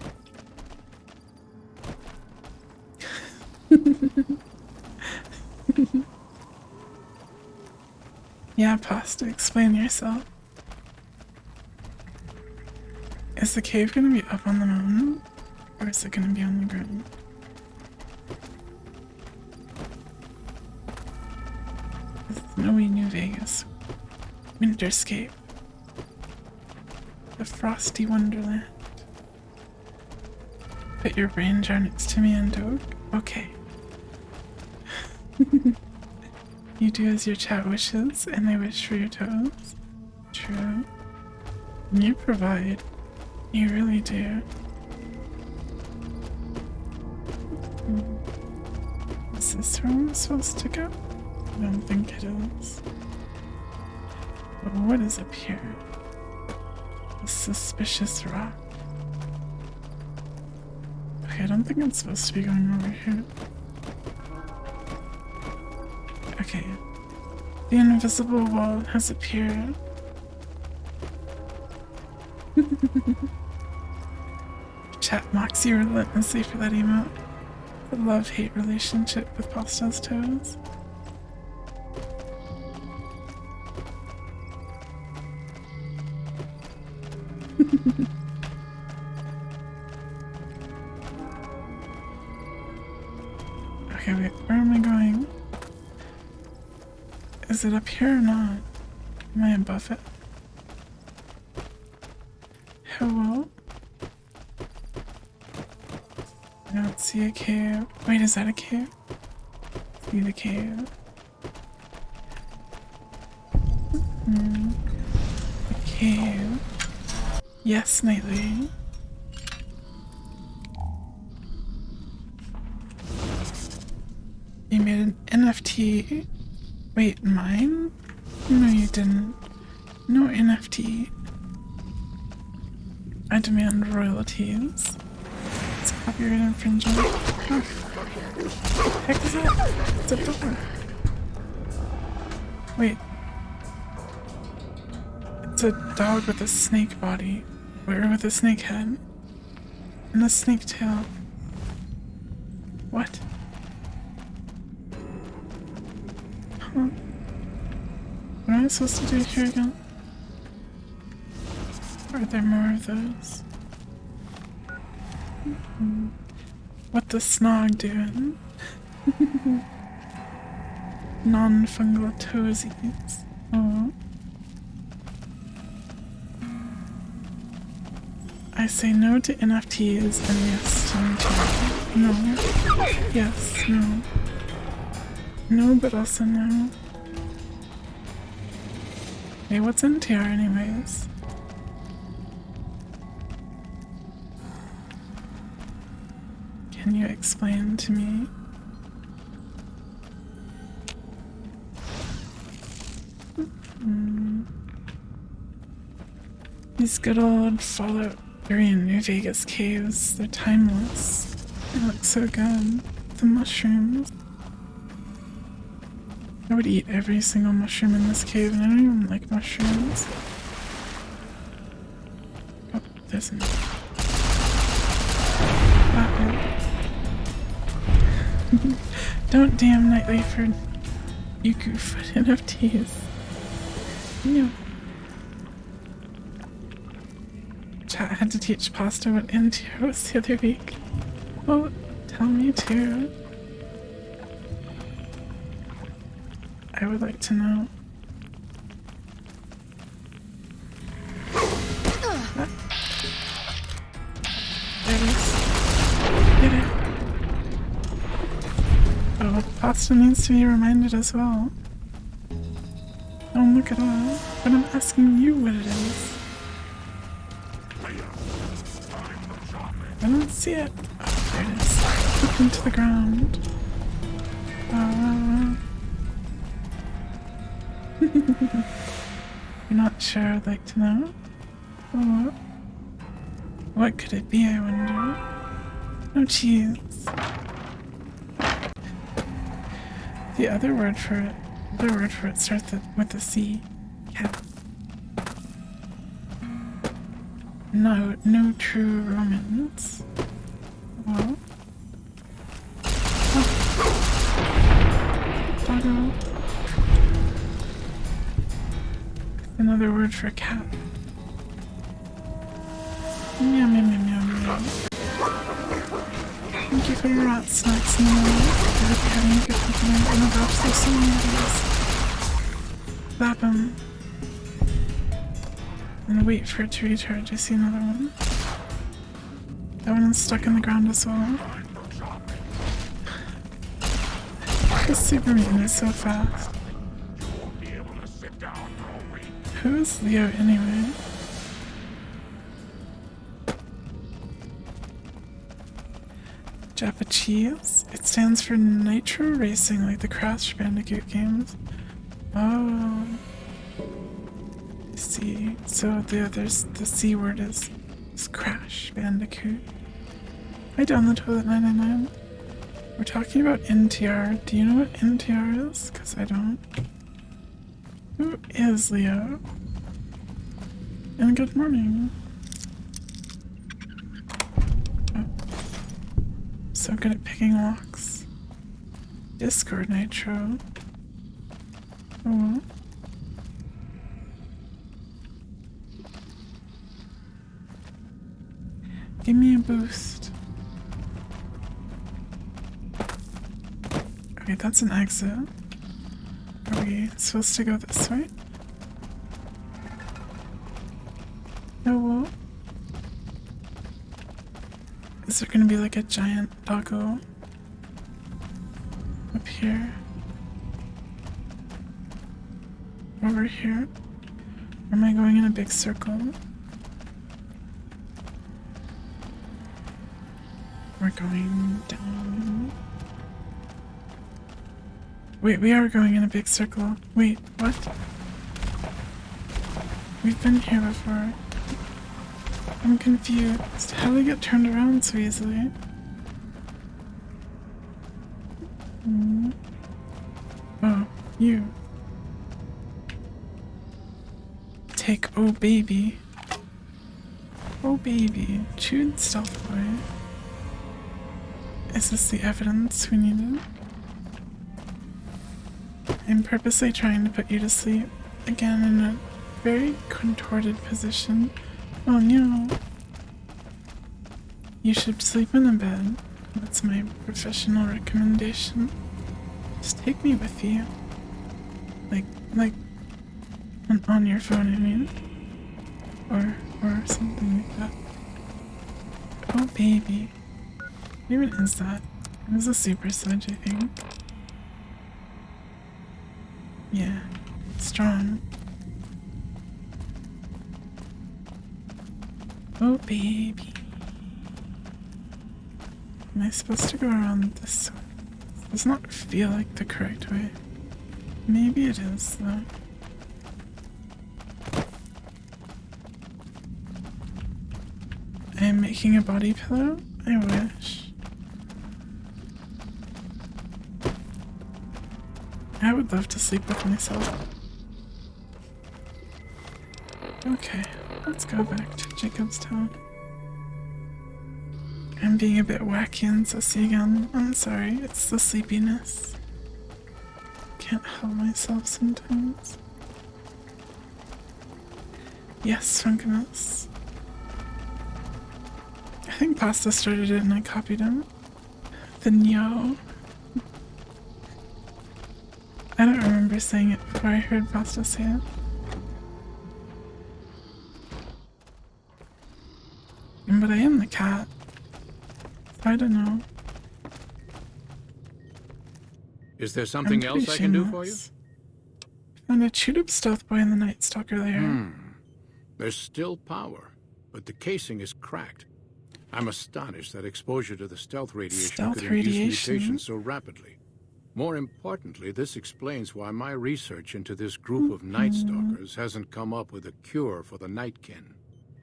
Yeah, Pasta, explain yourself. Is the cave gonna be up on the mountain? Or is it gonna be on the ground? Snowy New Vegas. Winterscape. The frosty wonderland. Put your brain jar next to me and dog? Okay. You do as your chat wishes, and I wish for your toes. True. And you provide. You really do. Is this where I'm supposed to go? I don't think it is. But what is up here? A suspicious rock. Okay, I don't think I'm supposed to be going over here. Okay. The invisible wall has appeared. Chat mocks you relentlessly for that emote. The love-hate relationship with Pasta's toes. Okay, wait, where am I going? Is it up here or not? Am I above it? Hello? I don't see a cave. Wait, is that a cave? See the cave. The cave. Yes, Nightly. You made an NFT. Wait, mine? No, you didn't. No NFT. I demand royalties. It's copyright infringement. Oh. What the heck is that? It's a door. Wait. It's a dog with a snake body. Or with a snake head. And a snake tail. What? Huh. What am I supposed to do here again? Are there more of those? What the snog doing? Non-fungal toesies. Oh. I say no to NFTs and yes to NTR. No. Yes, no. No, but also no. Hey, what's NTR anyways? Can you explain to me? These good old Fallout 3 and New Vegas caves, they're timeless. They look so good. The mushrooms. I would eat every single mushroom in this cave, and I don't even like mushrooms. Oh, there's an... Don't damn Nightly for yuku foot NFTs. No. Chat had to teach Pasta what NTR was the other week. Well, tell me too. I would like to know. There it is. Get it. Oh, Pasta needs to be reminded as well. Don't look it up, but I'm asking you what it is. I don't see it. Oh, there it is. Up into the ground. You're not sure, I'd like to know. Oh, what could it be, I wonder? No cheese. The other word for it starts with a C. Cat. No true romance. Well. Oh. Doggo. Another word for cat. Meow, meow, meow, meow, meow. Thank you for your rat snacks in the morning. I hope you're having a good company. Oh my gosh, there's so many of these. Slap them. And wait for it to recharge. I see another one. That one is stuck in the ground as well. The super mutant is so fast. Who is Leo anyway? Japa Cheese? It stands for Nitro Racing, like the Crash Bandicoot games. Oh. I see. So the C word is Crash Bandicoot. Hi down the toilet 999. We're talking about NTR. Do you know what NTR is? Because I don't. Who is Leo? And good morning. Oh. So good at picking locks. Discord Nitro. Oh. Give me a boost. Okay, that's an exit. Are we supposed to go this way? No. Is there gonna be like a giant doggo up here? Over here? Or am I going in a big circle? We're going down. Wait, we are going in a big circle. Wait, what? We've been here before. I'm confused. How do I get turned around so easily? Oh, you. Take oh baby. Oh baby. Chewed stealth boy. Is this the evidence we needed? I'm purposely trying to put you to sleep. Again in a very contorted position. Oh no. You should sleep in a bed. That's my professional recommendation. Just take me with you. Like on your phone, I mean. Or something like that. Oh, baby. What even is that? It was a super sludge, I think. Yeah. Strong. Oh, baby. Am I supposed to go around this way? It does not feel like the correct way. Maybe it is, though. I am making a body pillow? I wish. I would love to sleep with myself. Okay, let's go back to Jacobstown. I'm being a bit wacky and sussy again. I'm sorry, it's the sleepiness. Can't help myself sometimes. Yes, Funkiness. I think Pasta started it and I copied him. Then yo. I don't remember saying it before I heard Pasta say it. But I am the cat. So I don't know. Is there something else I can do for you? Found a chewed up stealth boy in the Night Stalker lair. There's still power, but the casing is cracked. I'm astonished that exposure to the stealth radiation could induce mutations so rapidly. More importantly, this explains why my research into this group of Night Stalkers hasn't come up with a cure for the Nightkin.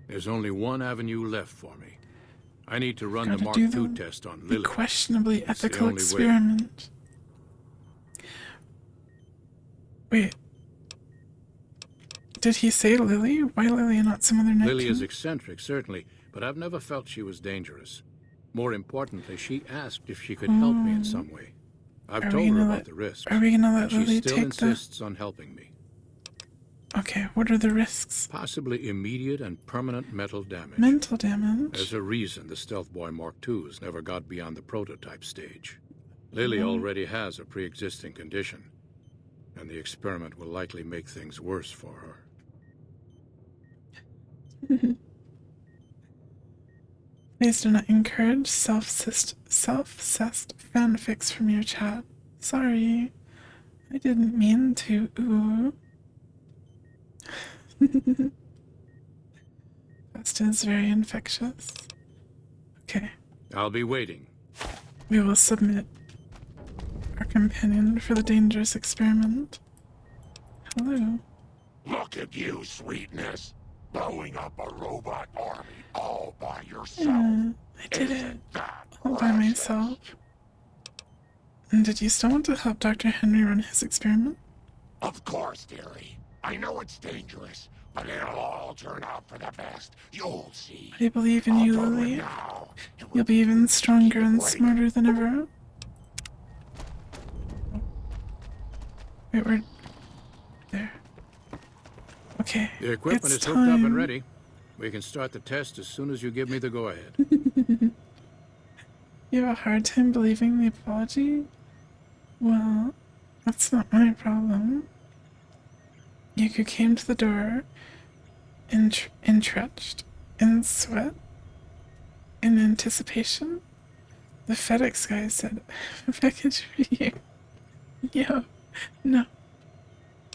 There's only one avenue left for me. I need to run the Mark II test on Lily. Questionably ethical experiment. Wait. Did he say Lily? Why Lily and not some other Nightkin? Lily is eccentric, certainly, but I've never felt she was dangerous. More importantly, she asked if she could help me in some way. I've told her about the risks. Are we gonna let Lily she still take insists on helping me. Okay, what are the risks? Possibly immediate and permanent mental damage. Mental damage? There's a reason the Stealth Boy Mark IIs never got beyond the prototype stage. Lily already has a pre-existing condition, and the experiment will likely make things worse for her. Please do not encourage self-obsessed fanfics from your chat. Sorry. I didn't mean to. Ooh. Pasta is very infectious. Okay. I'll be waiting. We will submit our companion for the dangerous experiment. Hello. Look at you, sweetness. Blowing up a robot army all by yourself. I did it all by myself. And did you still want to help Dr. Henry run his experiment? Of course, dearie. I know it's dangerous, but it'll all turn out for the best. You'll see. I believe in you, Lily. You'll be even stronger and smarter than ever. Wait, we're there. Okay. The equipment is hooked up and ready. We can start the test as soon as you give me the go-ahead. You have a hard time believing the apology? Well, that's not my problem. Yuku came to the door, entrenched in sweat, in anticipation. The FedEx guy said, "Package for you." Yo, no.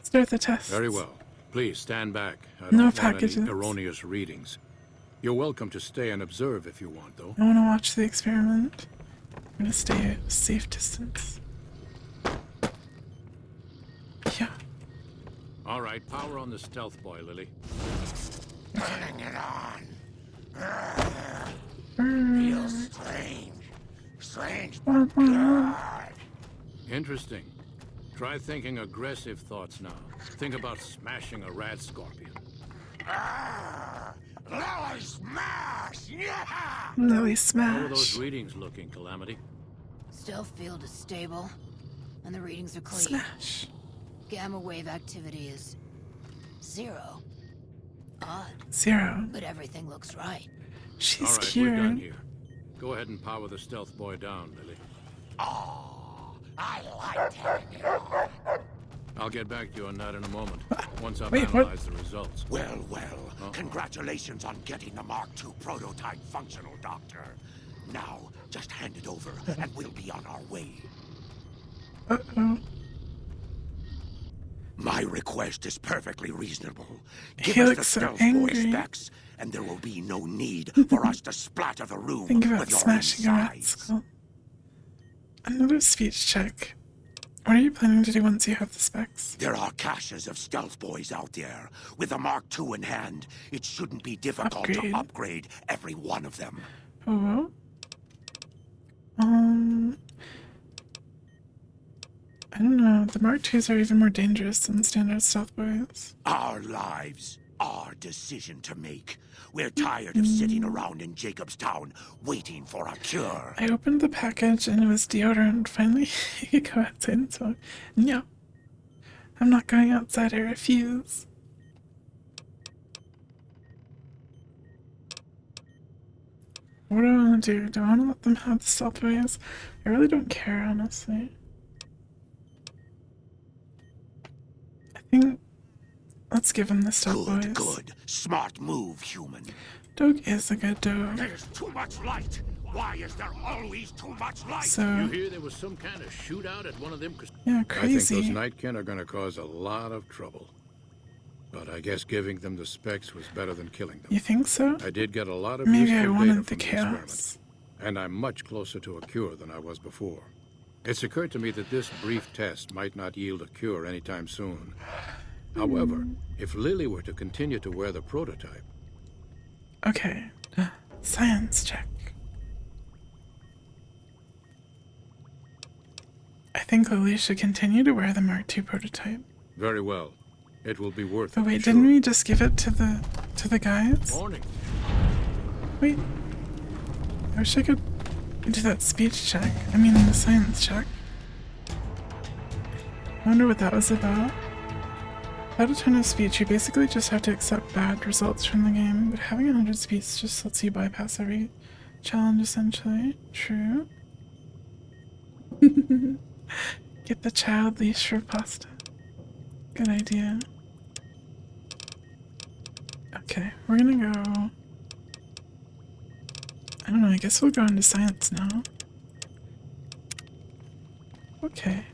Start the test. Very well. Please stand back. I No don't want packages. any erroneous readings. You're welcome to stay and observe if you want, though. I want to watch the experiment. I'm gonna stay at a safe distance. Yeah. All right, power on the Stealth Boy, Lily. Turning it on. Feels strange, but good. Interesting. Try thinking aggressive thoughts now. Think about smashing a rad scorpion. Lily smash! Yeah! Lily How are smash. those readings looking, Calamity? Stealth field is stable, and the readings are clean. Smash. Gamma wave activity is 0. Odd. 0. But everything looks right. She's All right, cured. we're done here. Go ahead and power the Stealth Boy down, Lily. Oh, I like turning it on. I'll get back to you on that in a moment, once I've Wait, analyzed the results. Well, congratulations on getting the Mark II prototype functional, Doctor. Now, just hand it over, and we'll be on our way. Uh-oh. My request is perfectly reasonable. Give He us looks the so stealth boy angry. specs, and there will be no need for us to splatter the room Think about with your smashing a rat insides. skull. Another speech check. What are you planning to do once you have the specs? There are caches of stealth boys out there. With a Mark II in hand, it shouldn't be difficult to upgrade every one of them. Oh. I don't know. The Mark IIs are even more dangerous than standard stealth boys. Our lives, our decision to make. We're tired of sitting around in Jacobstown waiting for a cure. I opened the package and it was deodorant. Finally, you could go outside and smoke. No. I'm not going outside. I refuse. What do I want to do? Do I want to let them have the stealth boys? I really don't care, honestly. I think let's give him the stealth boys. Good. Smart move, human. Dog is a good dog. There's too much light. Why is there always too much light? So, you hear there was some kind of shootout at one of them? Yeah, crazy. I think those Nightkin are going to cause a lot of trouble. But I guess giving them the specs was better than killing them. You think so? I did get a lot of Maybe useful I data wanted the from chaos. and I'm much closer to a cure than I was before. It's occurred to me that this brief test might not yield a cure anytime soon. However, if Lily were to continue to wear the prototype... Okay. Science check. I think Lily should continue to wear the Mark II prototype. Very well. It will be worth But it. wait, didn't we just give it to the guys? Morning. Wait. I wish I could do that speech check. I mean, the science check. I wonder what that was about. Without a ton of speech, you basically just have to accept bad results from the game, but having 100 speech just lets you bypass every challenge, essentially. True. Get the child leash for pasta. Good idea. Okay, we're gonna go... I don't know, I guess we'll go into science now. Okay.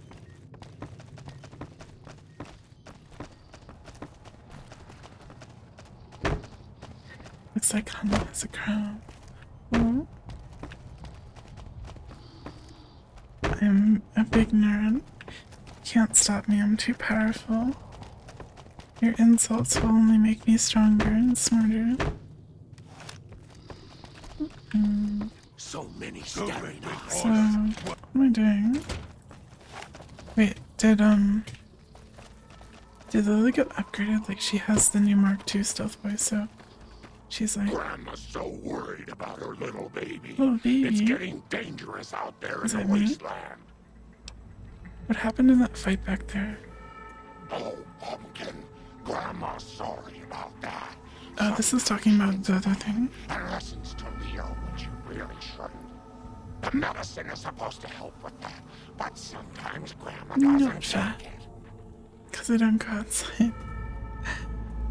Looks like Hannah has a crown. Oh. I'm a big nerd. Can't stop me, I'm too powerful. Your insults will only make me stronger and smarter. So many staring eyes. So, what am I doing? Wait, did Lily get upgraded? Like, she has the new Mark II stealth boy, so she's like... Grandma's so worried about her little baby. Little baby? It's getting dangerous out there in Is the that me? wasteland. What happened in that fight back there? Oh, Pumpkin. Grandma's sorry about that. Oh, this is talking about the other thing. And lessons to Leo, which you really shouldn't. The medicine is supposed to help with that, but sometimes Grandma doesn't Not fat. take it. Because I don't go outside.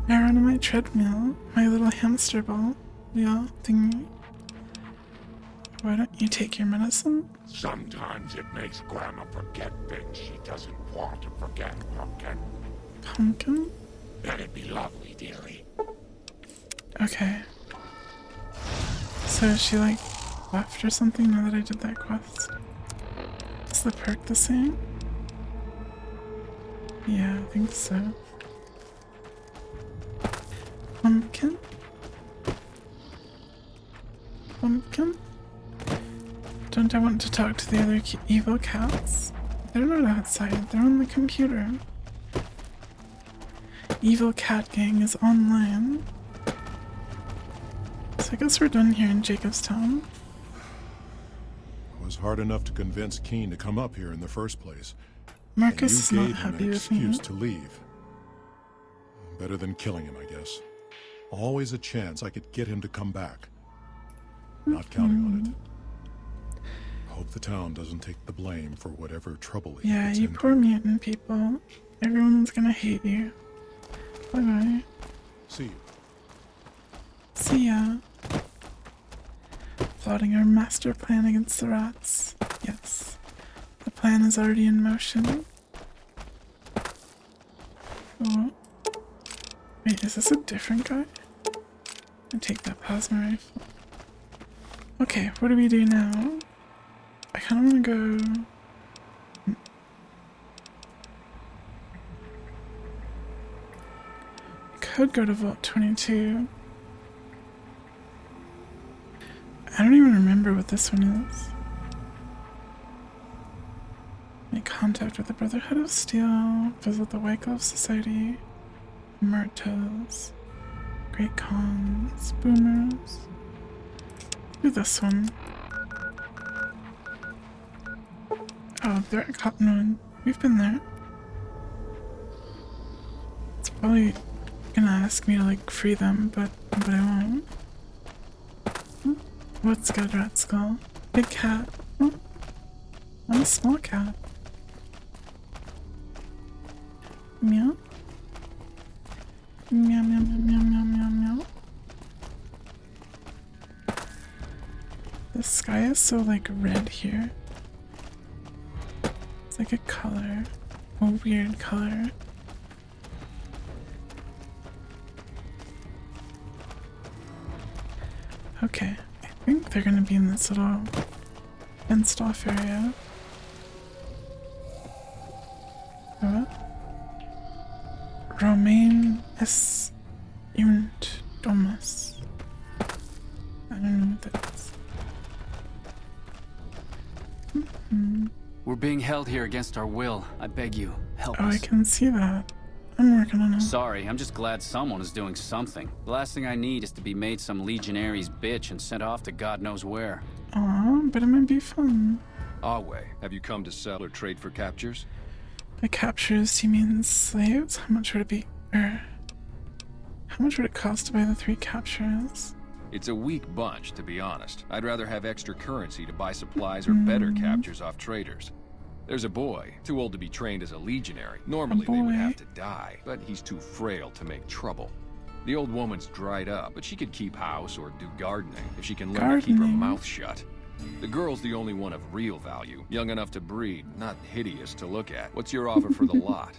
I run on my treadmill, my little hamster ball wheel thingy. Why don't you take your medicine? Sometimes it makes Grandma forget things she doesn't want to forget, Pumpkin. Pumpkin? That'd be lovely, dearie. Okay. So she like left or something now that I did that quest? Is the perk the same? Yeah, I think so. Pumpkin? Pumpkin? Don't I want to talk to the other evil cats? They're not outside, they're on the computer. Evil Cat Gang is online. So I guess we're done here in Jacobstown. It was hard enough to convince Keene to come up here in the first place. Marcus And is you not gave him happy an with me. excuse to leave. Better than killing him, I guess. Always a chance I could get him to come back. Not counting on it. Hope the town doesn't take the blame for whatever trouble he Yeah, gets you into. poor mutant people. Everyone's gonna hate you. Bye bye. See you. See ya. Plotting our master plan against the rats. Yes. The plan is already in motion. Oh. Wait, is this a different guy? I take that plasma rifle. Okay, what do we do now? I kind of want to go... Could go to Vault 22. I don't even remember what this one is. Make contact with the Brotherhood of Steel. Visit the White Glove Society. Myrtos. Great Khans. Boomers. Do this one. Oh, they're at Cottonwood. We've been there. It's probably gonna ask me to like free them, but I won't. What's good, Rat Skull? Big cat. Oh, I'm a small cat. Meow. Meow, meow, meow, meow, meow, meow, meow. The sky is so like red here. It's like a color. A weird color. Okay. I think they're gonna be in this little fenced off area. What? Romain es unt domus. I don't know what that is. We're being held here against our will. I beg you, help us. I can see that. I'm working on it. Sorry, I'm just glad someone is doing something. The last thing I need is to be made some legionary's bitch and sent off to God knows where. Aw, but it might be fun. Awe, have you come to sell or trade for captures? By captures, he means slaves? How much would it be? How much would it cost to buy the 3 captures? It's a weak bunch, to be honest. I'd rather have extra currency to buy supplies or better captures off traders. There's a boy, too old to be trained as a legionary. Normally they would have to die, but he's too frail to make trouble. The old woman's dried up, but she could keep house or do gardening if she can learn to keep her mouth shut. The girl's the only one of real value, young enough to breed, not hideous to look at. What's your offer for the lot?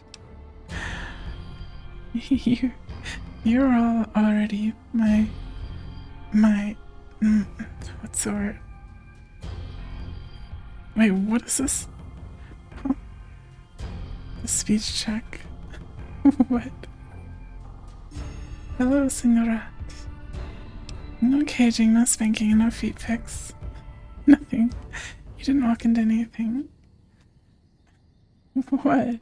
You're all already my what's the word? Wait, what is this? Oh. The speech check. What? Hello, Signorat. No caging, no spanking, and no feet pics. Nothing. You didn't walk into anything. What?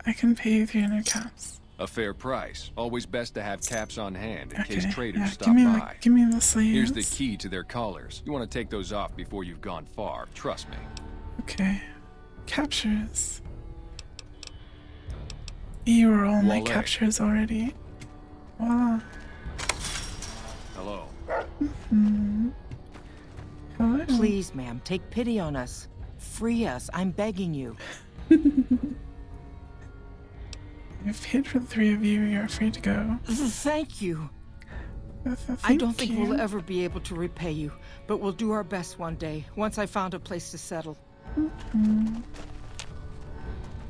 I can pay you 300 caps. A fair price. Always best to have caps on hand in case traders stop by. Give me the sleeves. Here's the key to their collars. You want to take those off before you've gone far. Trust me. Okay. Captures. You were all my captures already. Wow. Hello. Hello. Please, ma'am, take pity on us. Free us. I'm begging you. I've paid for the 3 of you. You're free to go. Thank you. I don't think we'll ever be able to repay you, but we'll do our best one day, once I found a place to settle.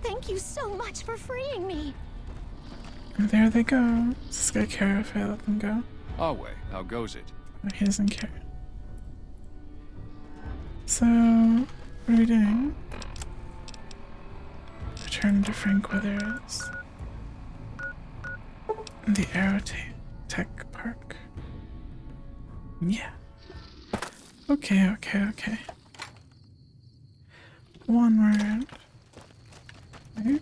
Thank you so much for freeing me. And there they go. Does this guy care if I let them go? Awe, how goes it? Oh, he doesn't care. So, what are we doing? Return to Frank Withers. The Aerotech Park. Yeah. Okay. One word. I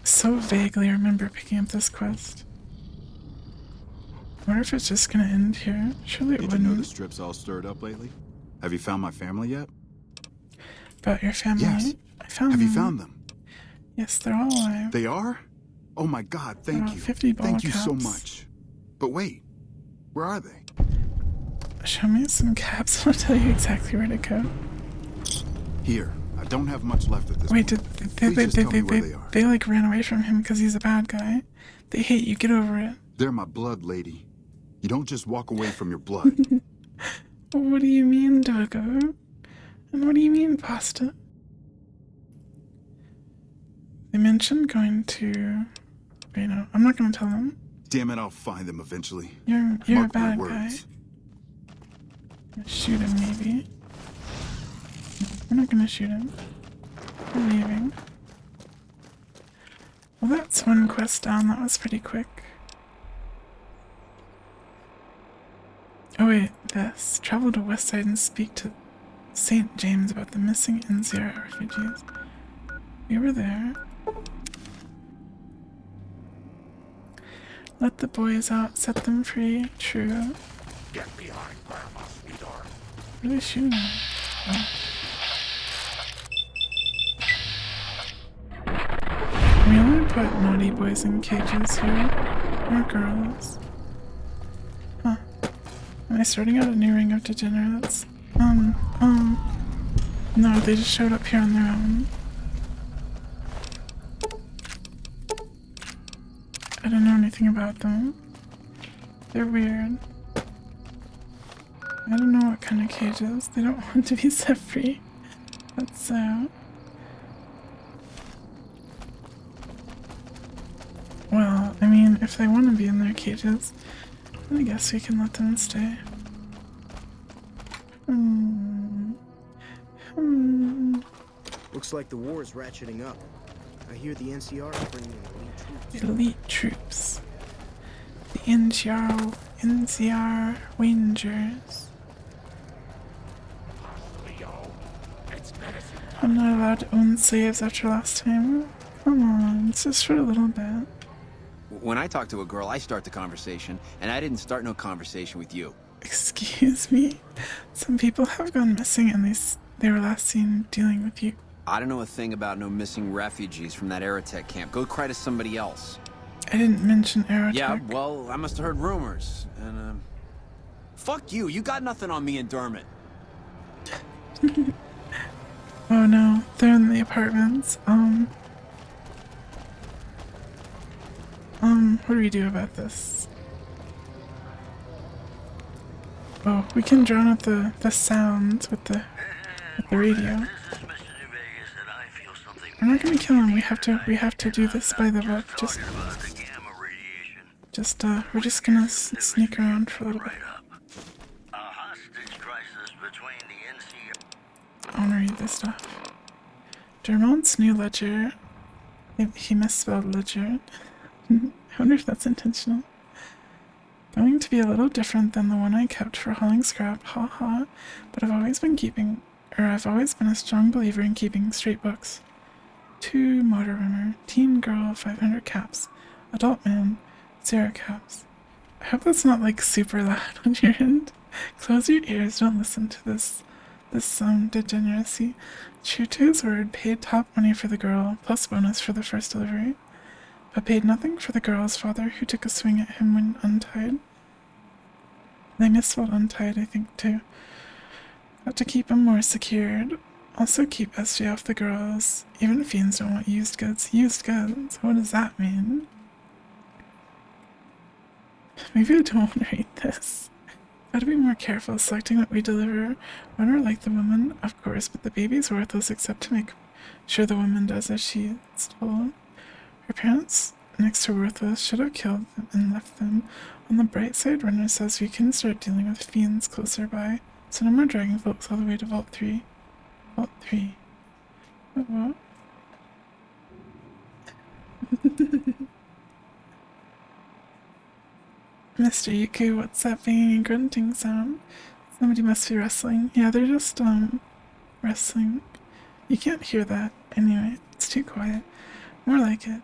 so vaguely remember picking up this quest. I wonder if it's just gonna end here. Surely it wouldn't. Did you know the strip's all stirred up lately? Have you found my family yet? About your family? Yes. I found them. them. Have you found them? Yes, they're all alive. They are? Oh my god, thank you. 50 ball Thank you caps. so much. But wait, where are they? Show me some caps. I'll tell you exactly where to go. Here, I I don't have much left at this Wait, point. they like ran away from him because he's a bad guy. They hate you. Get over it. They're my blood, lady. You don't just walk away from your blood. What do you mean, Doggo? And what do you mean, pasta? They mentioned going to... Wait, no, I'm not gonna tell them. Damn it, I'll find them eventually. You're a bad guy. Words. Shoot him, maybe. We're not gonna shoot him. We're leaving. Well, that's one quest down. That was pretty quick. Oh wait, this. Travel to West Side and speak to St. James about the missing NCR refugees. We were there. Let the boys out, set them free. True. Get behind Grandma, sweetheart. What are they shooting at? Oh. We only put naughty boys in cages here. Or girls. Huh. Am I starting out a new ring of degenerates? No, they just showed up here on their own. I don't know anything about them. They're weird. I don't know what kind of cages. They don't want to be set free. That's sad. Well, I mean, if they want to be in their cages, then I guess we can let them stay. Looks like the war is ratcheting up. I hear the NCR is bringing in elite troops. Elite troops. The NCR Rangers. I'm not allowed to own slaves after last time. Come on, it's just for a little bit. When I talk to a girl, I start the conversation, and I didn't start no conversation with you. Excuse me. Some people have gone missing and they were last seen dealing with you. I don't know a thing about no missing refugees from that Aerotech camp. Go cry to somebody else. I didn't mention Aerotech. Yeah, well, I must have heard rumors, and, fuck you. You got nothing on me and Dermot. Oh no, they're in the apartments. What do we do about this? Oh, we can drown out the sounds with the radio. We're not gonna kill him. We have to do this by the book. We're just gonna sneak around for a little bit. I wanna read this stuff. Dermont's new ledger. He misspelled ledger. I wonder if that's intentional. Going to be a little different than the one I kept for hauling scrap, haha. But I've always been a strong believer in keeping straight books. 2 motor runner, teen girl, 500 caps, adult man, 0 caps. I hope that's not like super loud on your end. Close your ears, don't listen to this degeneracy. True to his word, paid top money for the girl, plus bonus for the first delivery, but paid nothing for the girl's father who took a swing at him when untied. They misspelled untied, I think, too. Got to keep him more secured. Also keep SJ off the girls. Even fiends don't want used goods. Used goods? What does that mean? Maybe I don't want to read this. Gotta be more careful selecting what we deliver. When we're like the woman, of course, but the baby's worthless except to make sure the woman does as she's told. Her parents, next to worthless, should have killed them and left them. On the bright side, Runner says we can start dealing with fiends closer by, so no more dragging folks all the way to Vault 3. Vault 3. What? Mr. Yuku, what's that banging and grunting sound? Somebody must be wrestling. Yeah, they're just, wrestling. You can't hear that. Anyway, it's too quiet. More like it.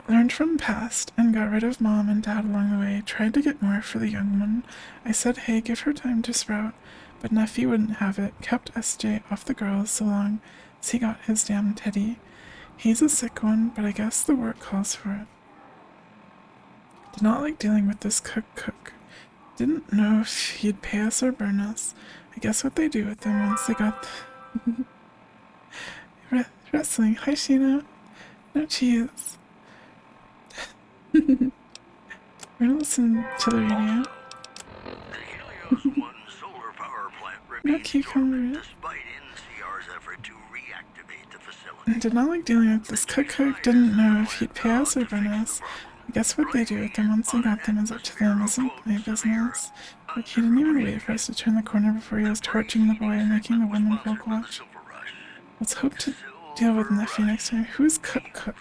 Learned from past and got rid of mom and dad along the way. Tried to get more for the young one. I said, hey, give her time to sprout. But Neffy wouldn't have it. Kept SJ off the girls so long as he got his damn teddy. He's a sick one, but I guess the work calls for it. Did not like dealing with this cook. Didn't know if he'd pay us or burn us. I guess what they do with them once they got Wrestling. Hi, Sheena. No cheese. We're gonna listen to the radio. No cucumbers. Did not like dealing with this cook. Didn't know if he'd pay us or burn us. I guess what they do with them once they got them is up to them, isn't my business. But he didn't even wait for us to turn the corner before he was torching the boy and making the women folk watch. Let's hope to deal with Nephew next time. Who's Cook?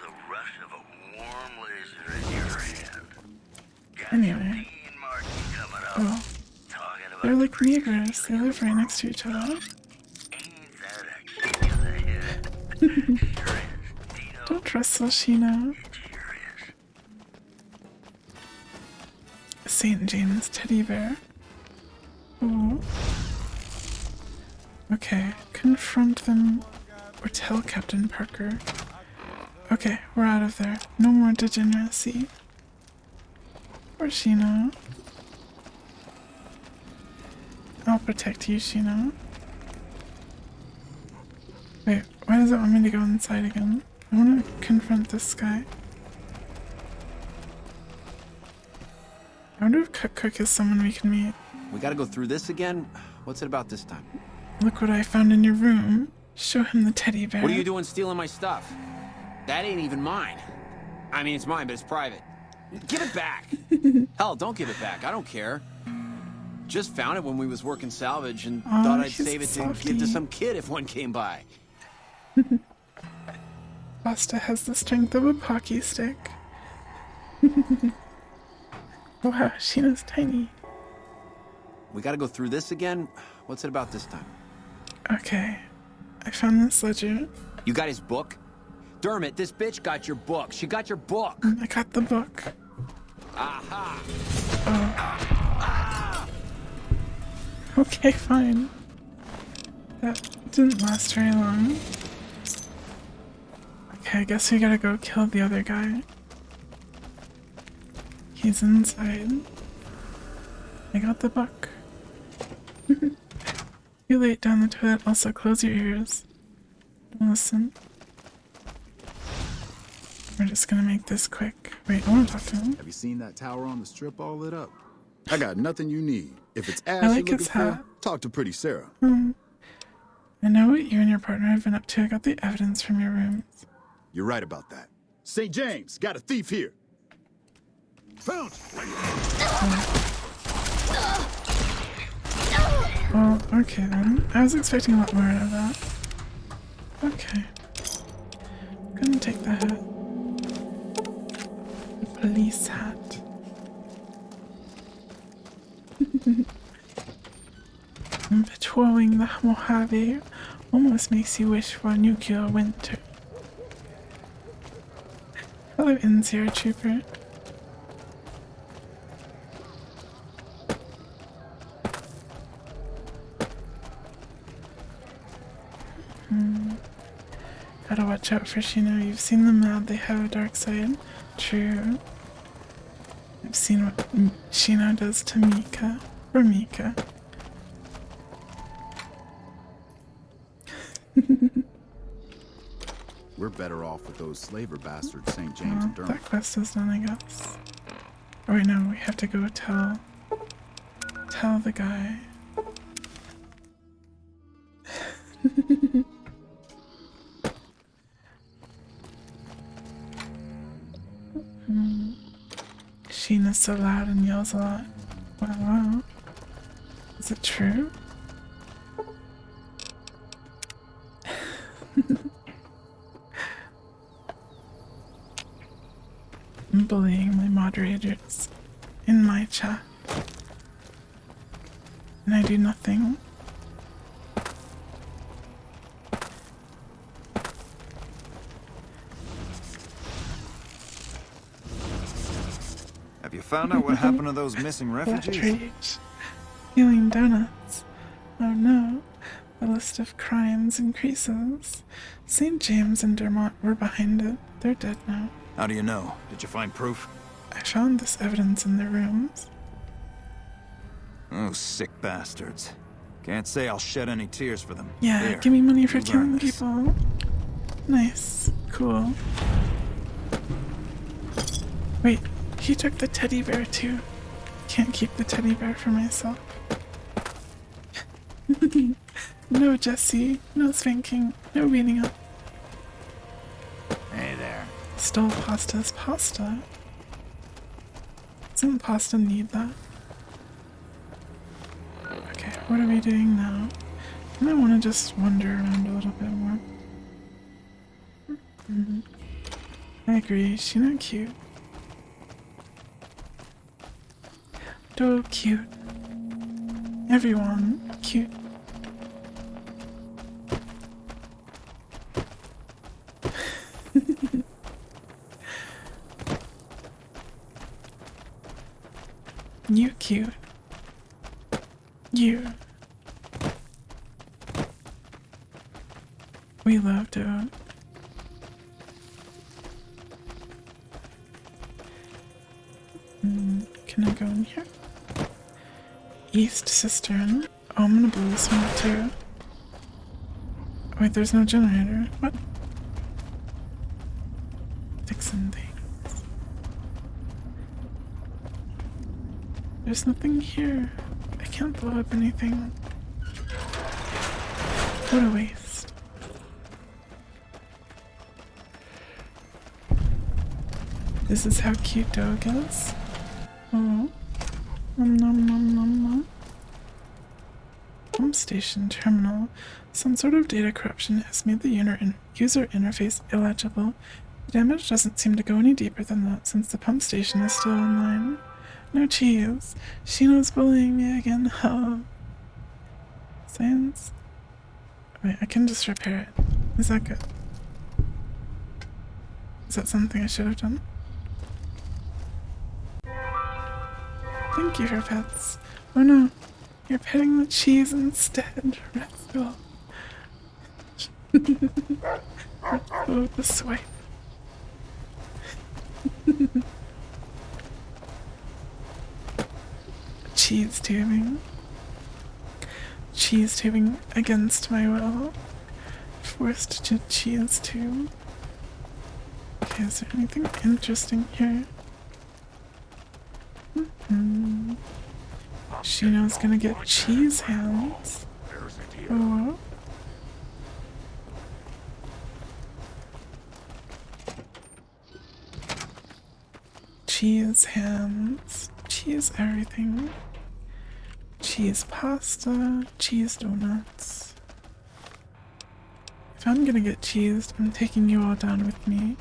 Anyway. Oh. They're like Negroes. They live right next to each other. Don't wrestle, Sheena. St. James teddy bear. Ooh. Okay, confront them or tell Captain Parker. Okay, we're out of there. No more degeneracy. Or Sheena. I'll protect you, Sheena. Wait, why does it want me to go inside again? I want to confront this guy. I wonder if Cook is someone we can meet. We gotta go through this again? What's it about this time? Look what I found in your room. Show him the teddy bear. What are you doing stealing my stuff? That ain't even mine. I mean, it's mine, but it's private. Give it back. Hell, don't give it back. I don't care. Just found it when we was working salvage and thought I'd save it to give to some kid if one came by. Pasta has the strength of a pocky stick. Wow, Sheena's tiny. We gotta go through this again? What's it about this time? Okay. I found this ledger. You got his book? Dermot, this bitch got your book. She got your book. I got the book. Aha! Oh. Okay, fine. That didn't last very long. Okay, I guess we gotta go kill the other guy. He's inside. I got the book. You lay it down the toilet, also close your ears. Don't listen. We're just gonna make this quick. Wait, I wanna talk to him. Have you seen that tower on the strip all lit up? I got nothing you need. If it's ass I like you're looking his for, hat. talk to Pretty Sarah. I know what you and your partner have been up to. I got the evidence from your rooms. You're right about that. St. James, got a thief here. Found. Well, okay then. I was expecting a lot more out of that. Okay. I'm gonna take the hat. The police hat. Patrolling the Mojave almost makes you wish for a nuclear winter. Hello, NCR Trooper. Gotta watch out for Sheena. You've seen them mad, they have a dark side. True. I've seen what Sheena does to Mika. Or Mika. We're better off with those slaver bastards, St. James and Dermot. That quest is done, I guess. Oh wait, no, we have to go tell the guy. Sheena's so loud and yells a lot. Wow. Is it true? I'm bullying my moderators in my chat. And I do nothing. Have you found out what happened to those missing refugees? Rage. Stealing donuts. Oh no. The list of crimes increases. St. James and Dermot were behind it. They're dead now. How do you know? Did you find proof? I found this evidence in their rooms. Oh, sick bastards. Can't say I'll shed any tears for them. Yeah, Here, give me money for you killing learn this. people. Nice. Cool. Wait, he took the teddy bear too. Can't keep the teddy bear for myself. No, Jesse. No spanking. No beating up. Hey there. Stole pasta's pasta. Doesn't pasta need that? Okay, what are we doing now? I might want to just wander around a little bit more. I agree, she's not cute. So cute. Everyone, cute. You cute. You. We love Doe. Can I go in here? East Cistern. Oh, I'm gonna blow this one up too. Wait, there's no generator. What? Fixing things. There's nothing here. I can't blow up anything. What a waste. This is how cute Dog is. Oh. Nom nom nom nom nom. Pump station terminal. Some sort of data corruption has made the user interface illegible. The damage doesn't seem to go any deeper than that since the pump station is still online. No cheese. Shino's bullying me again. Huh. Science? Wait, I can just repair it. Is that good? Is that something I should have done? Thank you for pets. Oh no, you're petting the cheese instead. Let's go. Let's go with the swipe. Cheese tubing. Cheese tubing against my will. Forced to cheese tube. Okay, is there anything interesting here? Shino's gonna get cheese hands. Oh. Cheese hands. Cheese everything. Cheese pasta. Cheese donuts. If I'm gonna get cheesed, I'm taking you all down with me.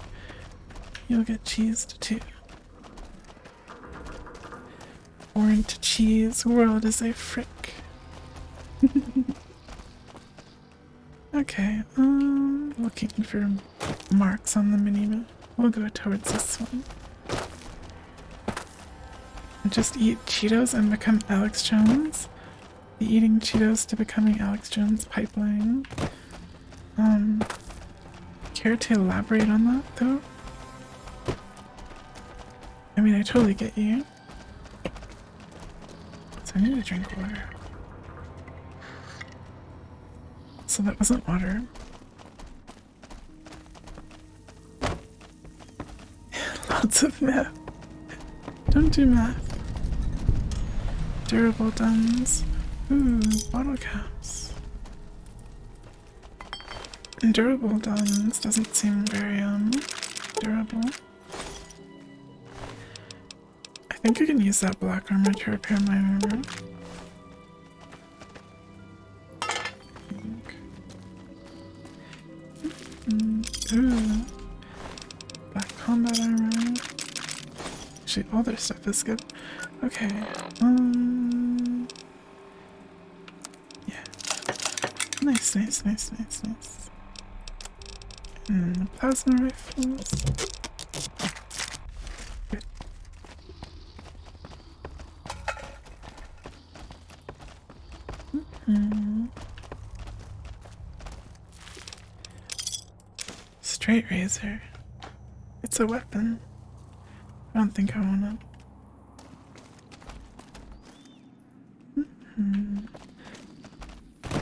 You'll get cheesed too. Orange cheese world is a frick. Okay, looking for marks on the minimap. We'll go towards this one. Just eat Cheetos and become Alex Jones. The eating Cheetos to becoming Alex Jones pipeline. Care to elaborate on that though? I mean, I totally get you. So I need to drink water. So that wasn't water. Lots of math. Don't do math. Durable duns. Ooh, bottle caps. Durable duns doesn't seem very, durable. I think I can use that black armor to repair my armor. Ooh. Black combat armor. Actually, all their stuff is good. Okay, yeah. Nice, nice, nice, nice, nice. And the plasma rifles. Good. Straight razor. It's a weapon. I don't think I want it.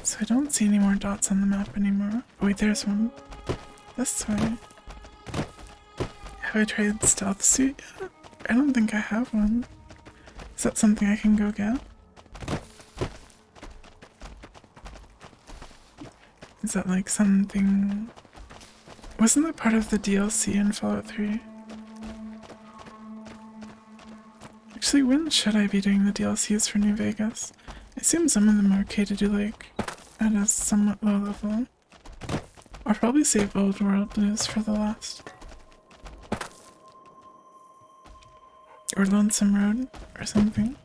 So I don't see any more dots on the map anymore. Oh wait, there's one. this way. Have I tried stealth suit yet? I don't think I have one. Is that something I can go get? Is that like something... Wasn't that part of the DLC in Fallout 3? Actually, when should I be doing the DLCs for New Vegas? I assume some of them are okay to do like at a somewhat low level. I'll probably save Old World Blues for the last. Or Lonesome Road or something.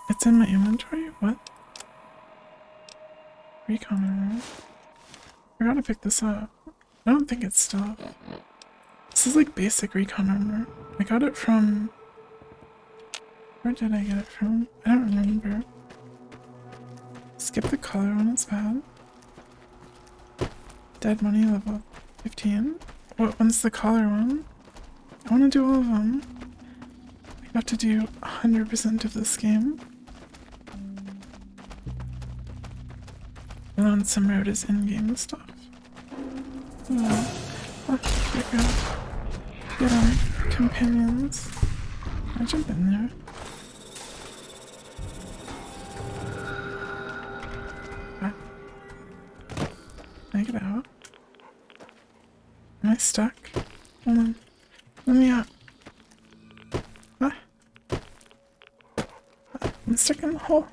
It's in my inventory? What? Recon armor. I gotta pick this up. I don't think it's stuff. This is like basic recon armor. I got it from... Where did I get it from? I don't remember. Skip the collar one, it's bad. Dead money level 15. What one's the collar one? I want to do all of them. I have to do 100% of this game. Lonesome Road is in-game stuff. Oh, there we go. Get on, companions. I jump in there. Can I get out? Am I stuck? Hold on. Let me out. I'm stuck in the hole.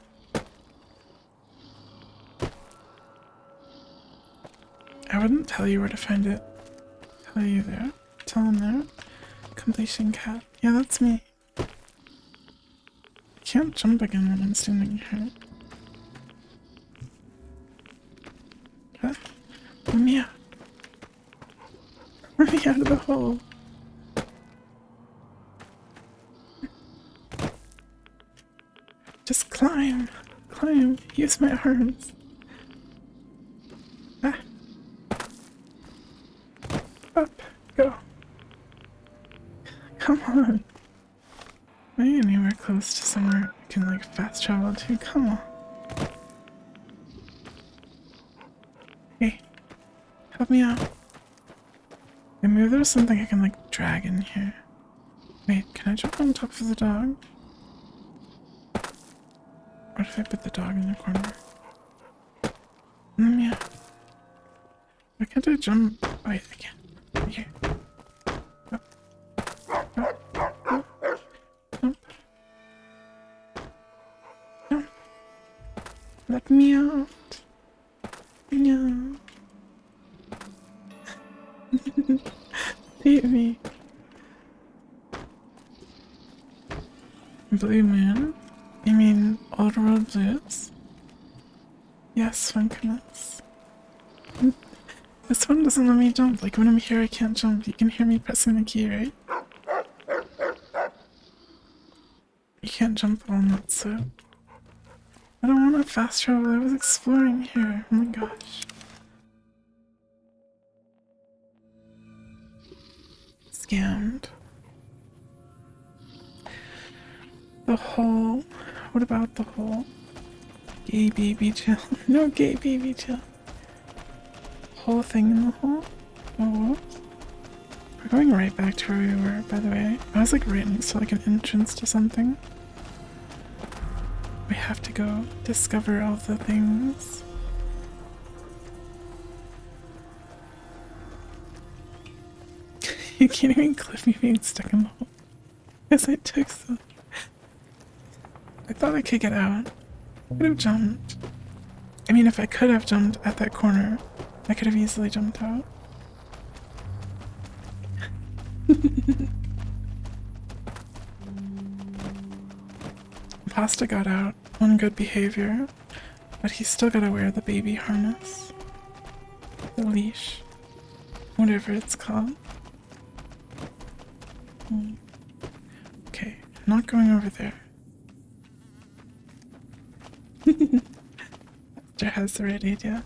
I wouldn't tell you where to find it. Tell you there. Tell them there. Completion cat. Yeah, that's me. I can't jump again when I'm standing here. Let me out. Let me out of the hole. Just climb. Climb. Use my arms. Up. Go. Come on. Am I anywhere close to somewhere I can like fast travel to? Come on. Hey. Help me out. Okay, maybe there's something I can like drag in here. Wait, can I jump on top of the dog? What if I put the dog in the corner? Yeah. Why can't I jump? Wait, I can't. Here. Up. Up. Up. Jump. Jump. Let me out. No. Save me. Blue Moon? You mean Old World Blues? Yes, Funkiness. This one doesn't let me jump. Like when I'm here I can't jump. You can hear me pressing the key, right? You can't jump on that, so... I don't want to fast travel. I was exploring here. Oh my gosh. Scammed. The hole. What about the hole? Gay baby chill. No gay baby chill. Whole thing in the hole? Oh. We're going right back to where we were, by the way. I was like right next to like an entrance to something. We have to go discover all the things. You can't even clip me being stuck in the hole. Yes, I took some. I thought I could get out. I could have jumped. I mean, if I could have jumped at that corner, I could have easily jumped out. Pasta got out on good behavior, but he's still gotta wear the baby harness. The leash. Whatever it's called. Okay, not going over there. Esther has the right idea.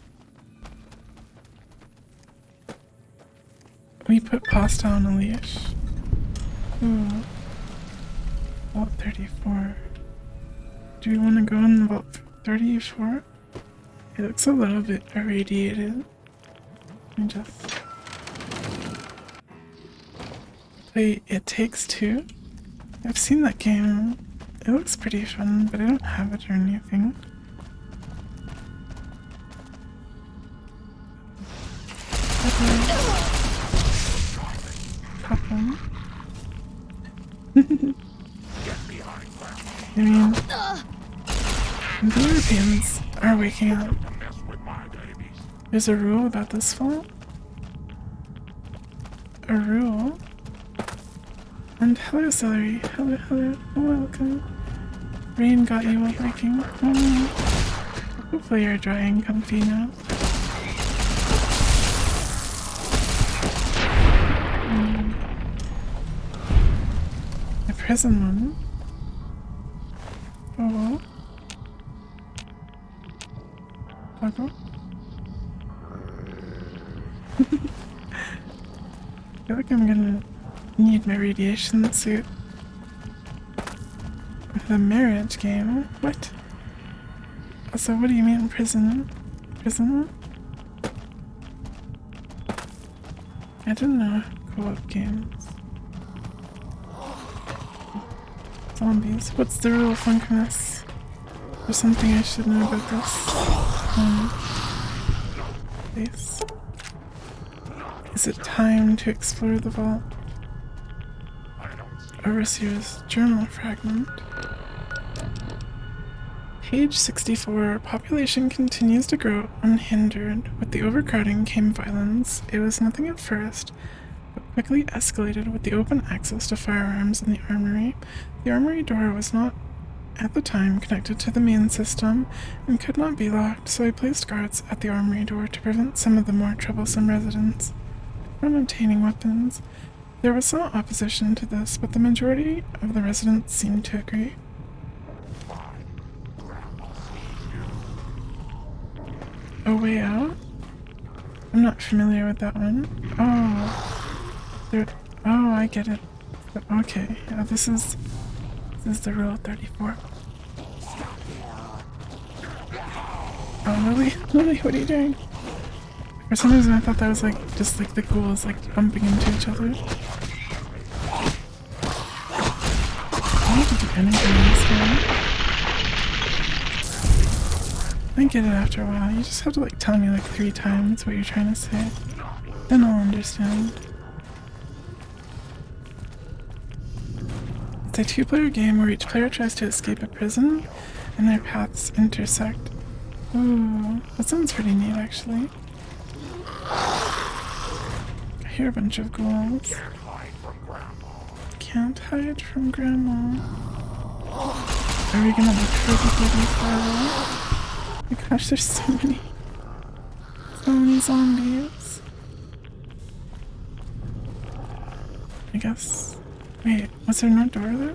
We put pasta on a leash. Ooh. Vault 34. Do we want to go in the vault 34? It looks a little bit irradiated. And just play It Takes Two. I've seen that game. It looks pretty fun, but I don't have it or anything. Pop I mean, the Europeans are waking up. There's a rule about this fall. A rule. And hello, Celery. Hello, hello. Welcome. Rain got you while hiking. Hopefully you're dry and comfy now. The prison one. Oh. Toggle. I feel like I'm gonna need my radiation suit. The marriage game? What? Also, what do you mean prison? Prison? I don't know co-op games. Zombies. What's the rule of funkiness? There's something I should know about this. Place. Is it time to explore the vault? Overseer's journal fragment. Page 64. Population continues to grow unhindered. With the overcrowding came violence. It was nothing at first, but quickly escalated with the open access to firearms in the armory. The armory door was not, at the time, connected to the main system and could not be locked, so I placed guards at the armory door to prevent some of the more troublesome residents from obtaining weapons. There was some opposition to this, but the majority of the residents seemed to agree. A Way Out? I'm not familiar with that one. Oh, I get it. Okay, yeah, this is the rule 34. Oh, Lily, what are you doing? For some reason I thought that was like just like the ghouls like bumping into each other. I need to do anything in this game. I get it after a while. You just have to like tell me like 3 times what you're trying to say. Then I'll understand. It's a 2-player game where each player tries to escape a prison and their paths intersect. Ooh, that sounds pretty neat actually. I hear a bunch of ghouls. Can't hide from Grandma. Are we gonna look for the bloody file? Oh my gosh, there's so many zombies. I guess. Wait, was there no door there?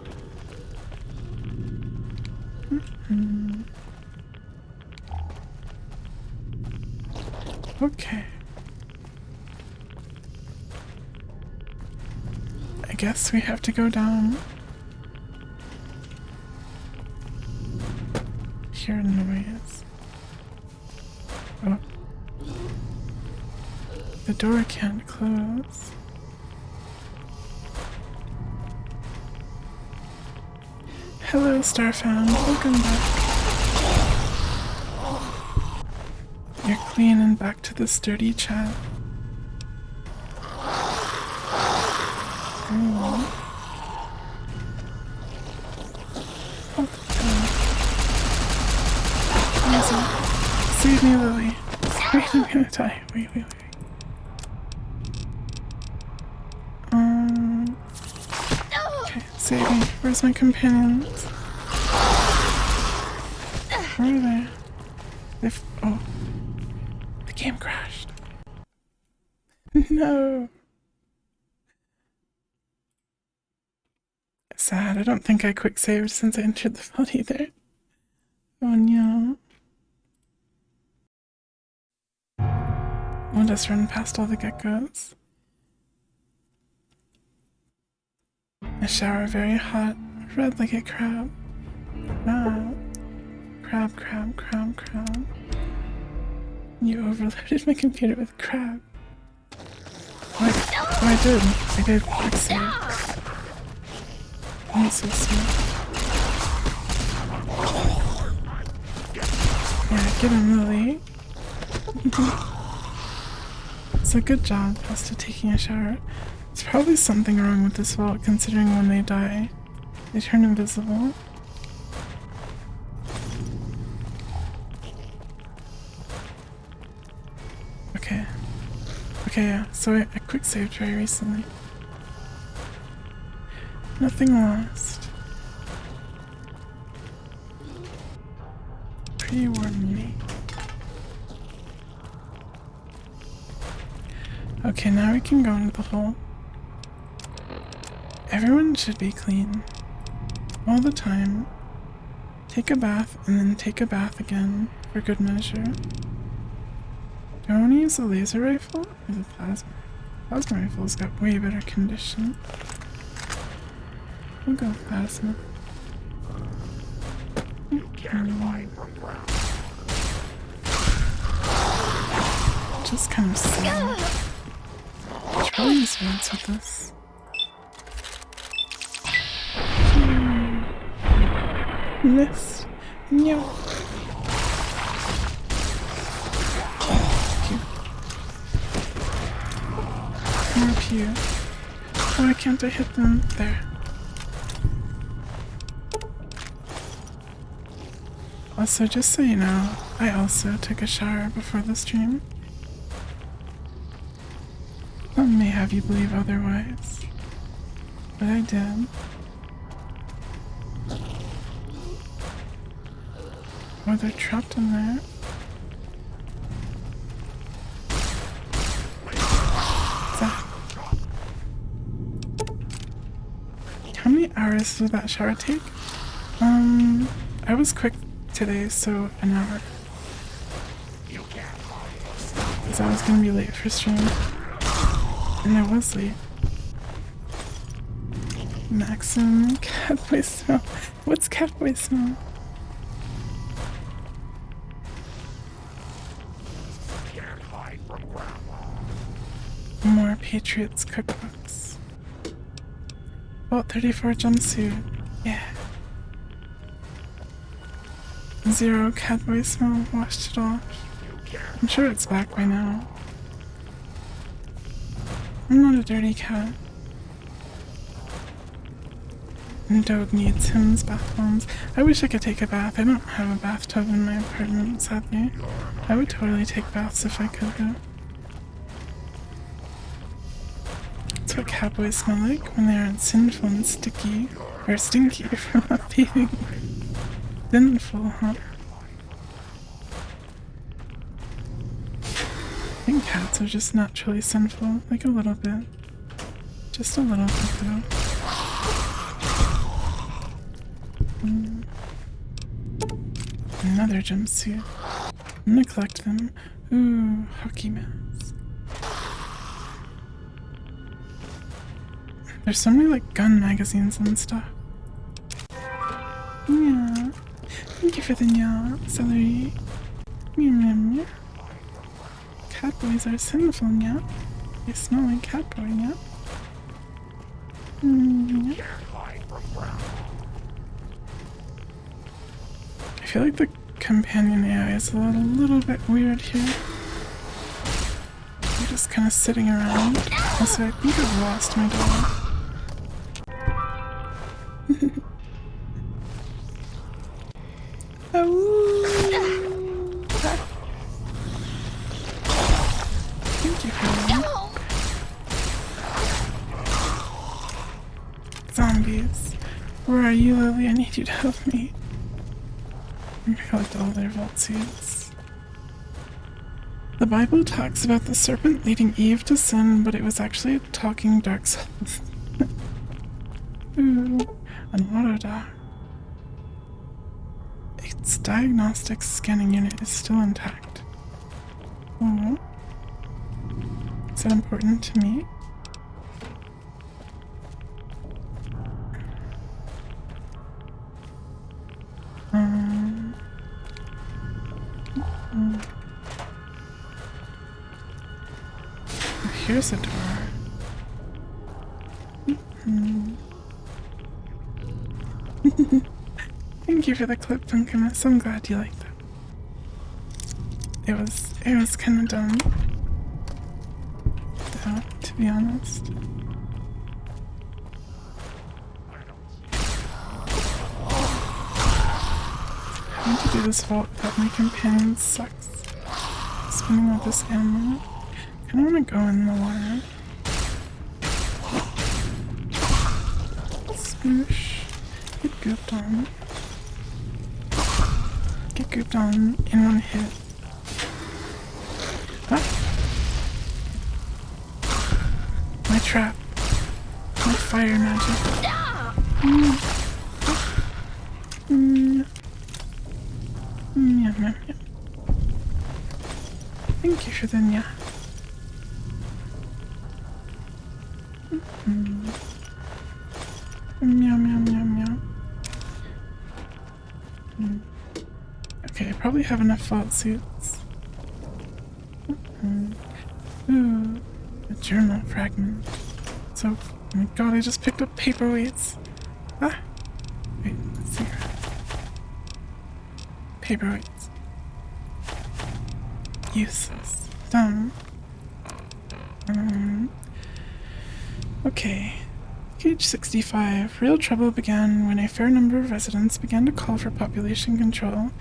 Okay. I guess we have to go down. Hear noise. Oh. The door can't close. Hello, Starfound. Welcome back. You're clean and back to the sturdy chat. Save me, Lily. Wait, I'm gonna die. Wait. Okay, save me. Where's my companions? Where are they? Oh. The game crashed. No. Sad. I don't think I quick saved since I entered the vault either. Oh no. We'll just run past all the geckos. A shower very hot, red like a crab. Wow. Crab. You overloaded my computer with crap. Oh, I did. I did quick save. I'm so smart. Yeah, get him, Lily. So good job, Pasta, taking a shower. There's probably something wrong with this vault, considering when they die, they turn invisible. Okay. Okay, yeah, so I quick saved very recently. Nothing lost. Pre-warn me. Okay, now we can go into the hole. Everyone should be clean. All the time. Take a bath and then take a bath again for good measure. Do I want to use a laser rifle or the plasma? Plasma rifle's got way better condition. We'll go plasma. You can't hide from ground. Just kind of slow. Should probably use once with this. Missed. No. More pew. Why can't I hit them? There. Also, just so you know, I also took a shower before the stream. Some may have you believe otherwise, but I did. Oh, they're trapped in there. How many hours did that shower take? I was quick today, so an hour. Because I was gonna be late for stream. And I was late. Maximum catboy smell. What's catboy smell? More Patriots cookbooks. Oh, 34 jumpsuit. Yeah. 0 catboy smell. Washed it off. I'm sure it's back by now. I'm not a dirty cat. And dog needs Him's bath bombs. I wish I could take a bath. I don't have a bathtub in my apartment, sadly. I would totally take baths if I could, though. That's what catboys smell like when they aren't sinful and sticky. Or stinky for not being sinful, huh? I think cats are just naturally sinful, like a little bit. Just a little bit, though. Another jumpsuit. I'm gonna collect them. Ooh, hockey mask. There's so many, like, gun magazines and stuff. Yeah. Thank you for the nya, celery. Meow, meow, meow. Catboys are sinful, yeah. They smell like catboy, yeah. Yeah. I feel like the companion AI is a little bit weird here. I'm just kind of sitting around. Also, I think I've lost my dog. Thank you for that. Zombies. Where are you, Lily? I need you to help me. I'm gonna collect all their vault suits. The Bible talks about the serpent leading Eve to sin, but it was actually a talking dark soul. Ooh, an autodoc. Its diagnostic scanning unit is still intact. Oh. Is that important to me? here's a door. Thank you for the clip, Punkimus. I'm glad you liked it. It was kind of dumb, though, to be honest. Having to do this vault without my companions sucks. Spinning all this ammo. I don't want to go in the water. Spoosh. Get gooped on. Get gooped on in one hit. Ah. My trap. My fire magic. Yum. Thank you for the nya. Meow. Okay, I probably have enough vault suits. Ooh, a journal fragment. So, oh my god, I just picked up paperweights. Ah! Wait, let's see. Paperweights. Useless. Dumb. Okay. Page 65. Real trouble began when a fair number of residents began to call for population control.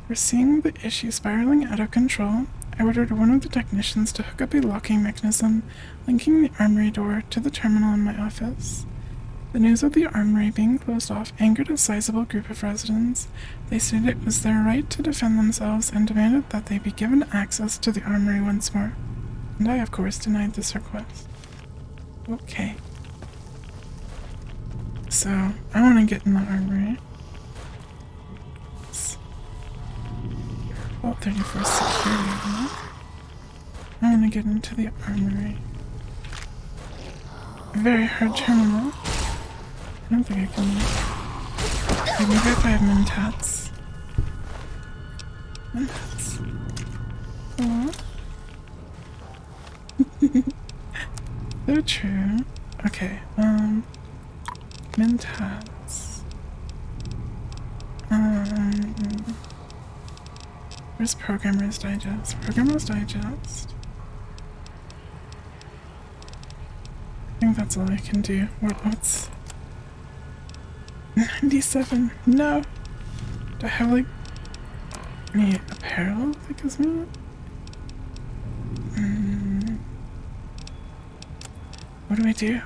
Foreseeing the issue spiraling out of control, I ordered one of the technicians to hook up a locking mechanism linking the armory door to the terminal in my office. The news of the armory being closed off angered a sizable group of residents. They stated it was their right to defend themselves and demanded that they be given access to the armory once more. And I, of course, denied this request. Okay. So, I want to get in the armory. Vault 34 security. I want to get into the armory. Very hard terminal. I don't think I can. Maybe if I have mentats. Oh. So true. Okay, mentats. Where's Programmer's Digest? Programmer's Digest. I think that's all I can do. What's 97? No! Do I have like any apparel that gives me it? What do I do?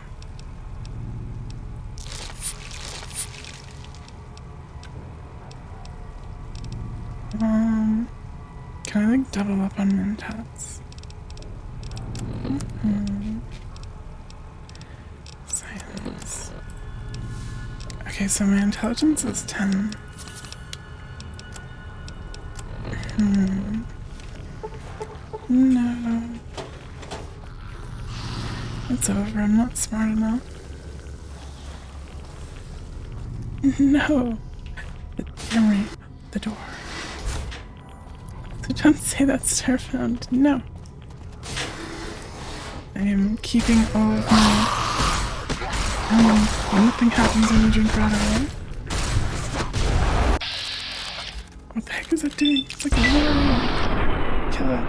Can I like double up on mentats? Science. Okay, so my intelligence is 10. No. It's over, I'm not smart enough. No! Henry, the door. So don't say that's Starfound. No. I am keeping all of my... nothing happens when you drink water, right? What the heck is it doing? It's like a worm. Kill it.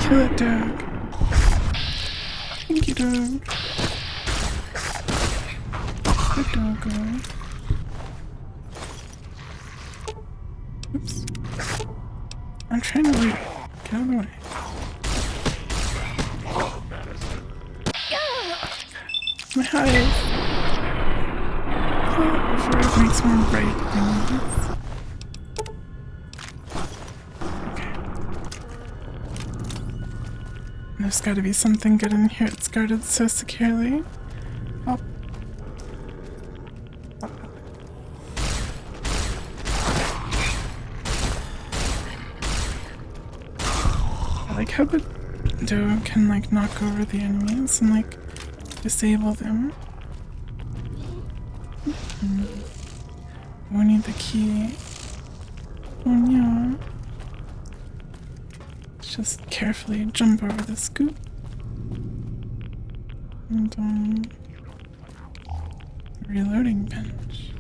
Kill it, dog. Thank you, dog. Good doggo. Oops. I'm trying to wait. Get out of the way. My hive. Before it makes more bright things. Okay. There's gotta be something good in here. It's guarded so securely. Oh. I like how the doe can like knock over the enemies and like disable them. We need the key. Oh no. Let's just carefully jump over the scoop. And reloading bench.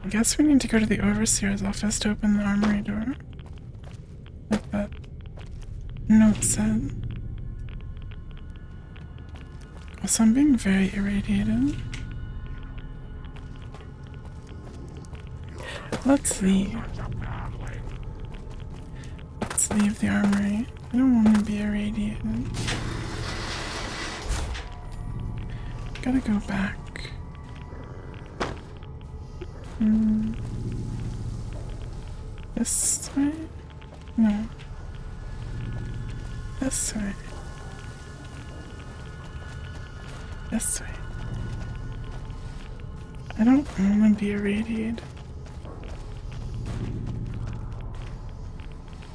I guess we need to go to the overseer's office to open the armory door. Like that note said. Also, I'm being very irradiated. Let's leave. Let's leave the armory. I don't want to be irradiated. Gotta go back. This way? No. This way. This way. I don't want to be irradiated.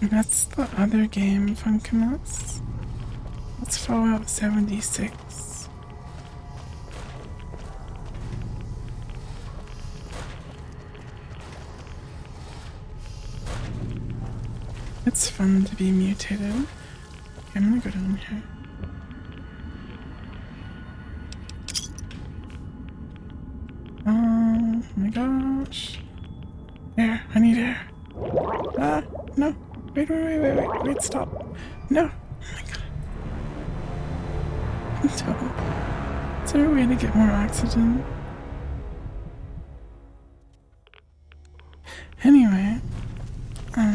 That's the other game, Funkiness. Let's Fallout 76. It's fun to be mutated. Okay, I'm gonna go down here. Oh my gosh. Air, I need air. Ah, no. Wait, stop. No. Oh my god. No. Is there a way to get more oxygen? Anyway, what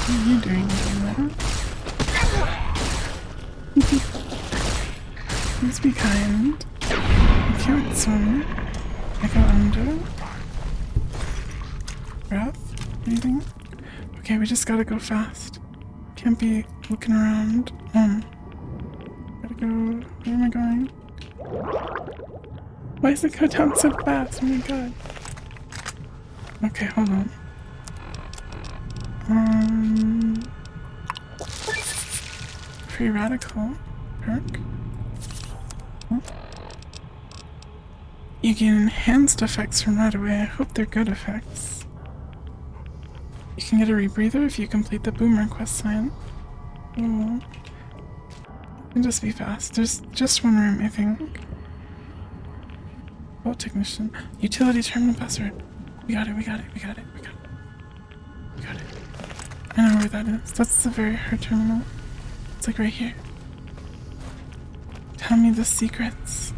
are you doing there? Please be kind. I can't swim. I go under. Breath? Breathing? Okay, we just gotta go fast. Can't be looking around. Gotta go. Where am I going? Why does it go down so fast? Oh my god. Okay, hold on. Free radical perk. Huh? You gain enhanced effects from right away. I hope they're good effects. You can get a rebreather if you complete the boomer quest line. Oh. And just be fast. There's just one room, I think. Vault technician. Utility terminal password. We got it. I know where that is. That's the very hard terminal. It's like right here. Tell me the secrets.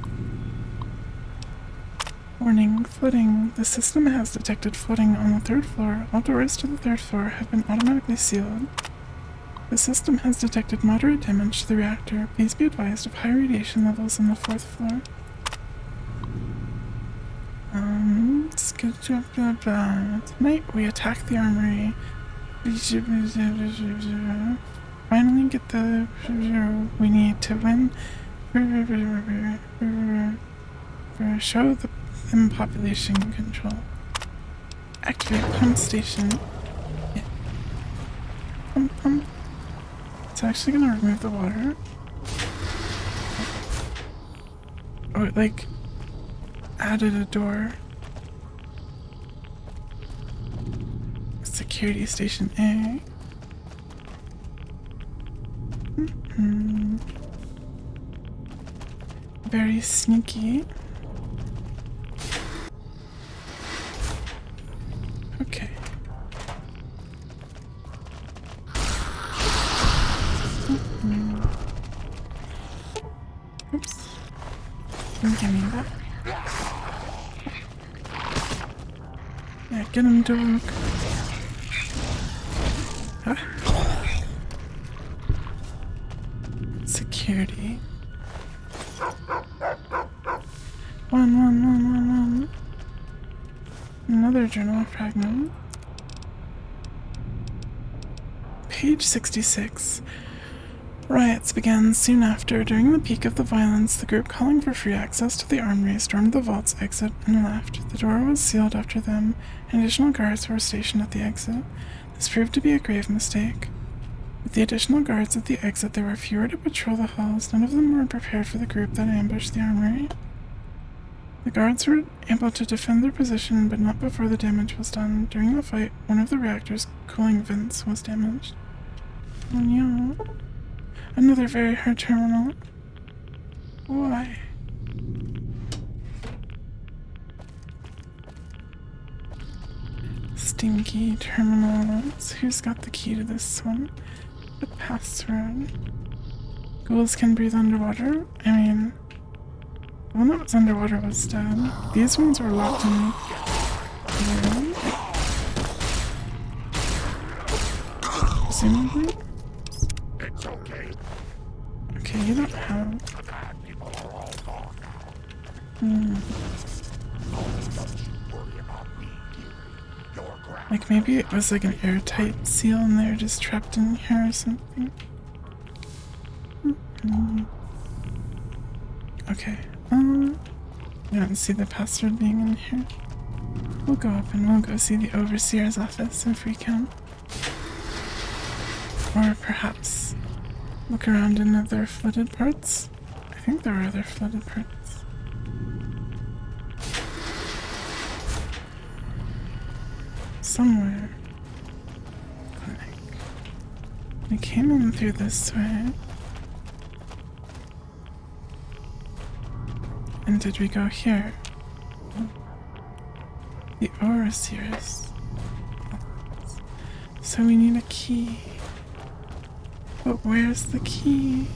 Warning, flooding. The system has detected flooding on the 3rd floor. All doors to the 3rd floor have been automatically sealed. The system has detected moderate damage to the reactor. Please be advised of high radiation levels on the 4th floor. Tonight we attack the armory. Finally get the we need to win. Show them population control. Activate pump station. Yeah. Pump. It's actually gonna remove the water. Oh, it like added a door. Security station A. Very sneaky. Okay. Oops. Give me that. Yeah, get him, dog. Huh? Security. One. Another journal fragment. Page 66. Riots began soon after. During the peak of the violence, the group calling for free access to the armory stormed the vault's exit and left. The door was sealed after them, and additional guards were stationed at the exit. This proved to be a grave mistake. With the additional guards at the exit, there were fewer to patrol the halls. None of them were prepared for the group that ambushed the armory. The guards were able to defend their position, but not before the damage was done. During the fight, one of the reactor's cooling vents was damaged. Oh no. Another very hard terminal. Why? Stinky terminals. Who's got the key to this one? The password. Ghouls can breathe underwater. I mean, the one that was underwater was dead. These ones were locked in the room. Presumably. It's okay. Okay, you don't have. Like maybe it was like an airtight seal and they're just trapped in here or something. Okay, we don't see the password being in here. We'll go up and we'll go see the Overseer's office if we can. Or perhaps look around in other flooded parts. I think there are other flooded parts. Somewhere. Clinic. We came in through this way. And did we go here? The Overseer's. So we need a key. But where's the key?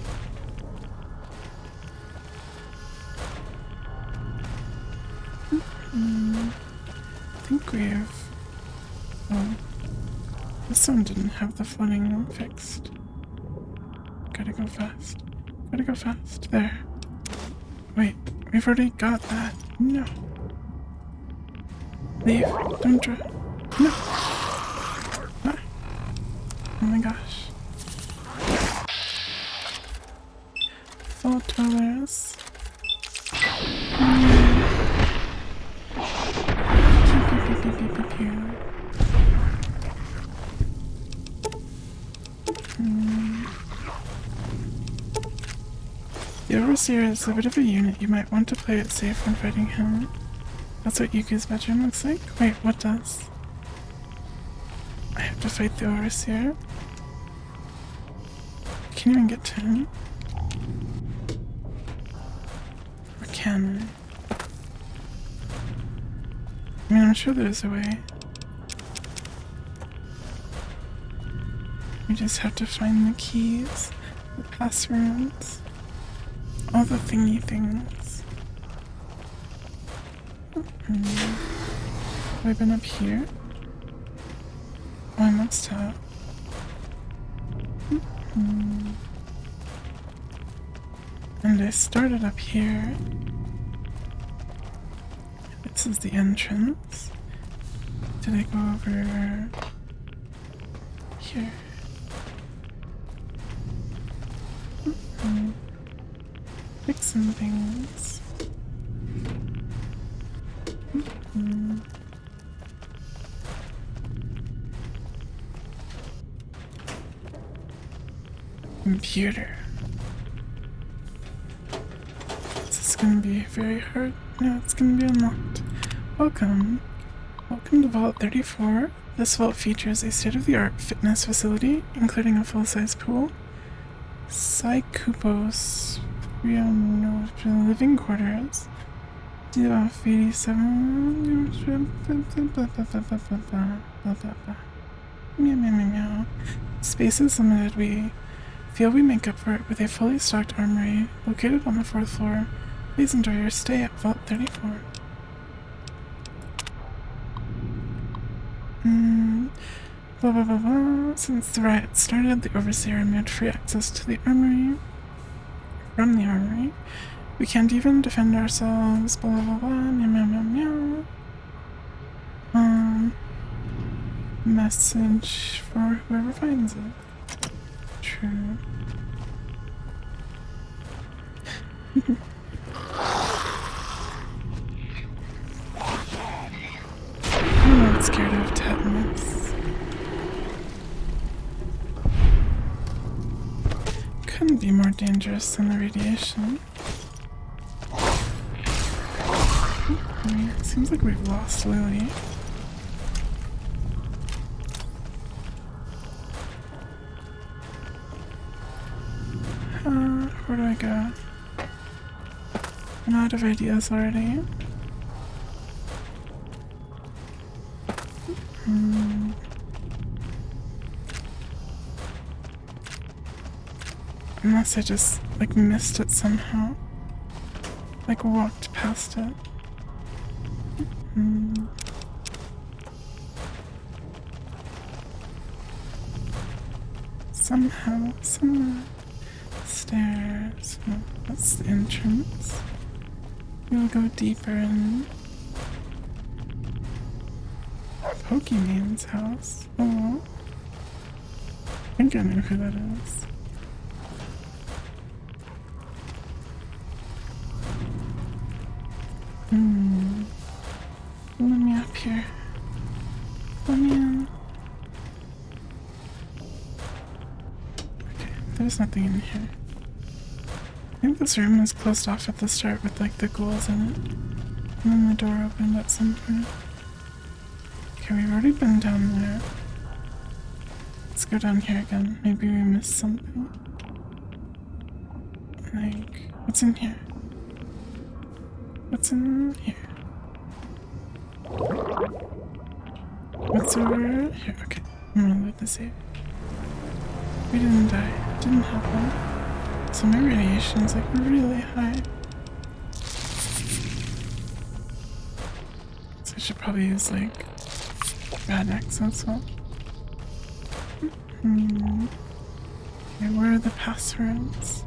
I think we have... Oh. This one didn't have the flooding fixed. Gotta go fast. Gotta go fast. There. Wait, we've already got that. No. Leave. Don't drive. No. Ah. Oh my gosh. Fault dwellers. The Overseer is a bit of a unit. You might want to play it safe when fighting him. That's what Yuku's bedroom looks like? Wait, what does? I have to fight the Overseer? I can't even get to him. Or can I? I mean, I'm sure there's a way. We just have to find the keys, the passwords, all the thingy things. Have I been up here? Oh, I must have. And I started up here. This is the entrance. Did I go over here? Fix some things. Computer. This is gonna be very hard. No, it's gonna be unlocked. Welcome. Welcome to Vault 34. This vault features a state-of-the-art fitness facility, including a full-size pool, Psychopos, living quarters, off 87. Meow. Space is limited. We feel we make up for it with a fully stocked armory located on the 4th floor. Please enjoy your stay at Vault 34. Since the riot started, the Overseer removed free access to the armory. From the armory. We can't even defend ourselves. Blah blah blah. Meow. Message for whoever finds it. True. I'm not scared of tetanus. Couldn't be more dangerous than the radiation. Seems like we've lost Lily. Where do I go? I'm out of ideas already. Unless I just, like, missed it somehow. Like, walked past it. Somehow, somewhere. Stairs. No, that's the entrance. We'll go deeper in. Pokemon's house. Oh. I think I know who that is. Let me up here. Let me in. Okay, there's nothing in here. I think this room was closed off at the start with like the ghouls in it. And then the door opened at some point. Okay, we've already been down there. Let's go down here again. Maybe we missed something. Like, what's in here? What's in here? What's over here? Okay, I'm gonna load the save. We didn't die. It didn't happen. So my radiation's like really high. So I should probably use like bad accents. Well. Okay, where are the passwords?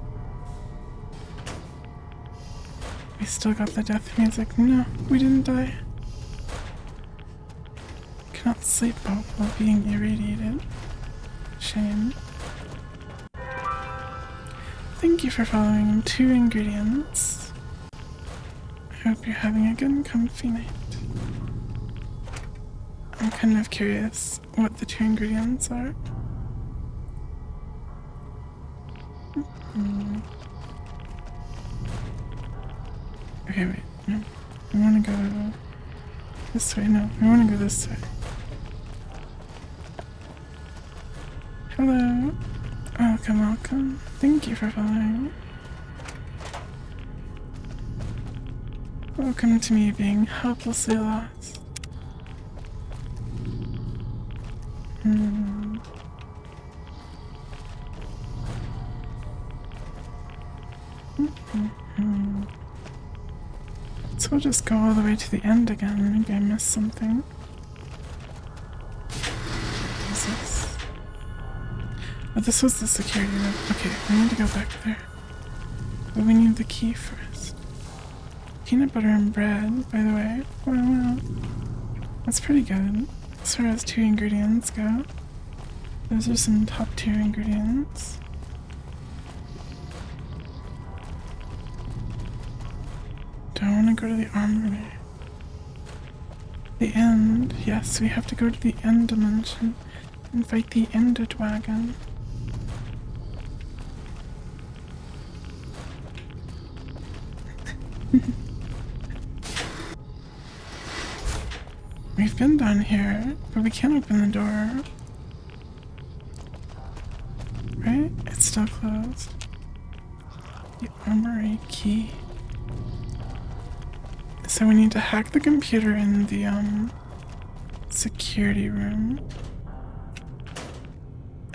We still got the death music. No, we didn't die. Cannot sleep while being irradiated. Shame. Thank you for following 2 ingredients. I hope you're having a good and comfy night. I'm kind of curious what the 2 ingredients are. Okay, wait, no. I want to go this way. No, I want to go this way. Hello. Welcome, welcome. Thank you for following. Welcome to me being helplessly lost. So we'll just go all the way to the end again. Maybe I missed something. What is this? Oh, this was the security room. Okay, we need to go back there. But we need the key first. Peanut butter and bread, by the way. Wow. That's pretty good. As far as 2 ingredients go. Those are some top tier ingredients. Do I want to go to the armory? The end. Yes, we have to go to the end dimension and fight the Ender Dragon. We've been down here, but we can't open the door. Right? It's still closed. The armory key. So we need to hack the computer in the security room.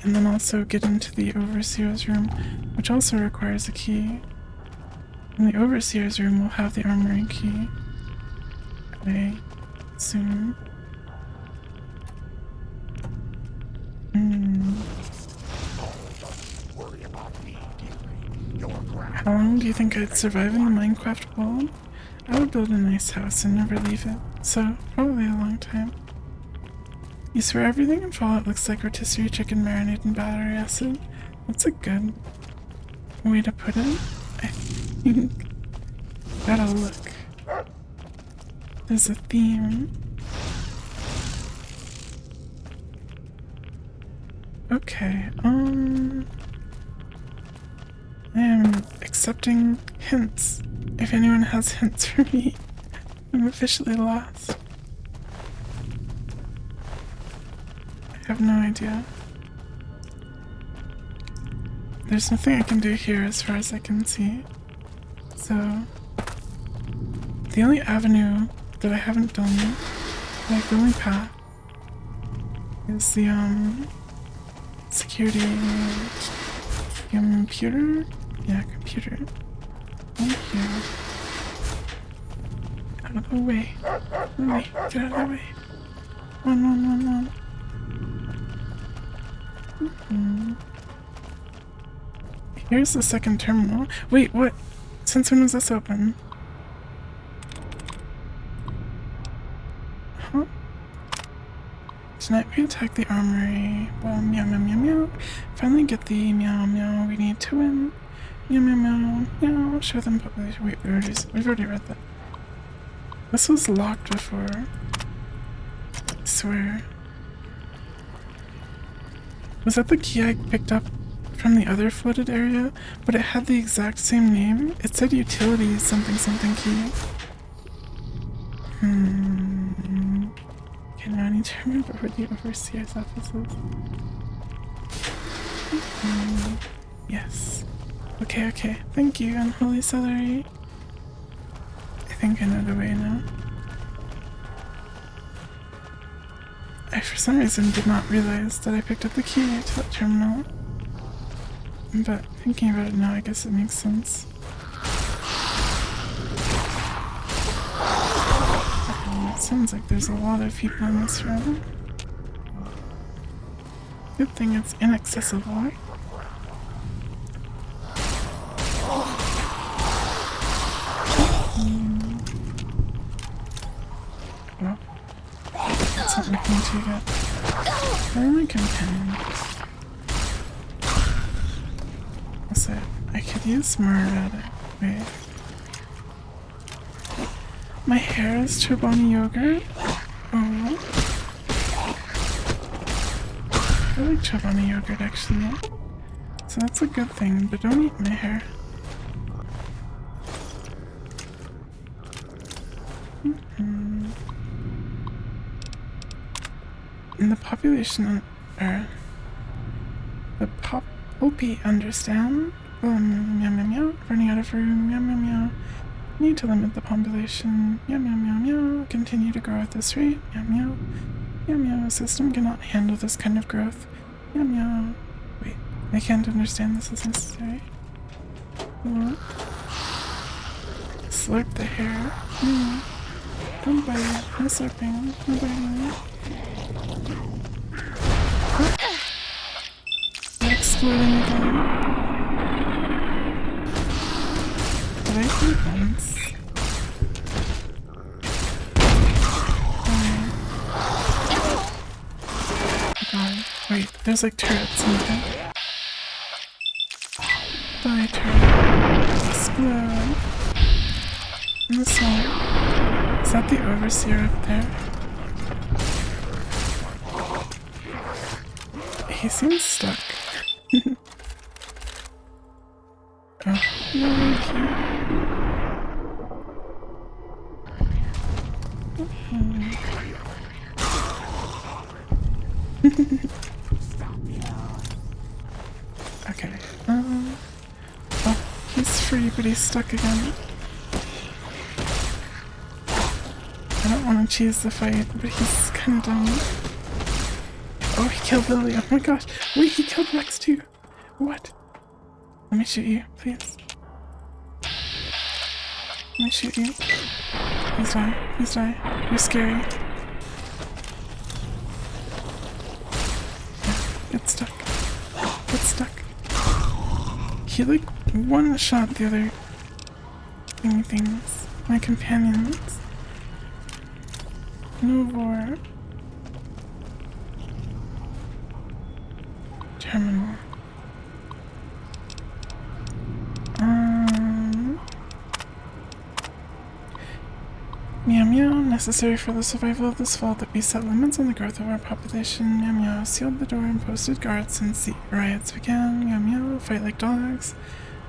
And then also get into the overseer's room, which also requires a key. In the overseer's room we'll have the armory key. I assume. How long do you think I'd survive in the Minecraft world? I would build a nice house and never leave it, so probably a long time. You swear everything in Fallout looks like rotisserie chicken marinated in battery acid? That's a good way to put it, I think. Gotta look. There's a theme. Okay, I am accepting hints. If anyone has hints for me I'm officially lost. I have no idea. There's nothing I can do here as far as I can see. So, the only avenue that I haven't done, like the only path, is the, security computer? Yeah, computer. Thank you. Out of the way. Lily, get out of the way. One. Here's the second terminal. Wait, what? Since when was this open? Huh? Tonight we attack the armory. Well, meow. Finally get the meow. We need to win. Meow. Show them population. Wait, we've already read that. This was locked before. I swear. Was that the key I picked up from the other flooded area? But it had the exact same name. It said utilities something key. Okay, now I need to remember where the overseer's office is. Yes. Okay. Thank you, unholy celery. I think I know the way now. I, for some reason, did not realize that I picked up the key to that terminal. But thinking about it now, I guess it makes sense. It sounds like there's a lot of people in this room. Good thing it's inaccessible. Well, that's not looking too good. Where are my companions? So, I could use more erratic. Wait. My hair is Chobani yogurt? Oh. I like Chobani yogurt actually. So that's a good thing, but don't eat my hair. And the population, the Opie understand? Meow. Running out of room. Meow. Need to limit the population. Meow. Continue to grow at this rate. Meow. System cannot handle this kind of growth. Meow. Wait, I can't understand this is necessary. What? Slurp the hair. No. Don't bite it. No slurping. No biting. Exploding again. Did I do it once? Oh, wait, there's like turrets in there. Die, turret. Explode. And this one. Is that the overseer up there? He seems stuck. Oh, no, okay. Oh, he's free, but he's stuck again. I don't want to choose the fight, but he's kind of dumb. Oh, he killed Lily. Oh my gosh. Wait, he killed Rex too. What? Let me shoot you, please. Let me shoot you. Please die. You're scary. Yeah, get stuck. He like one-shot the other things. My companions. No more. Terminal. Meow. Necessary for the survival of this vault that we set limits on the growth of our population. Meow. Sealed the door and posted guards since the riots began. Meow. Fight like dogs.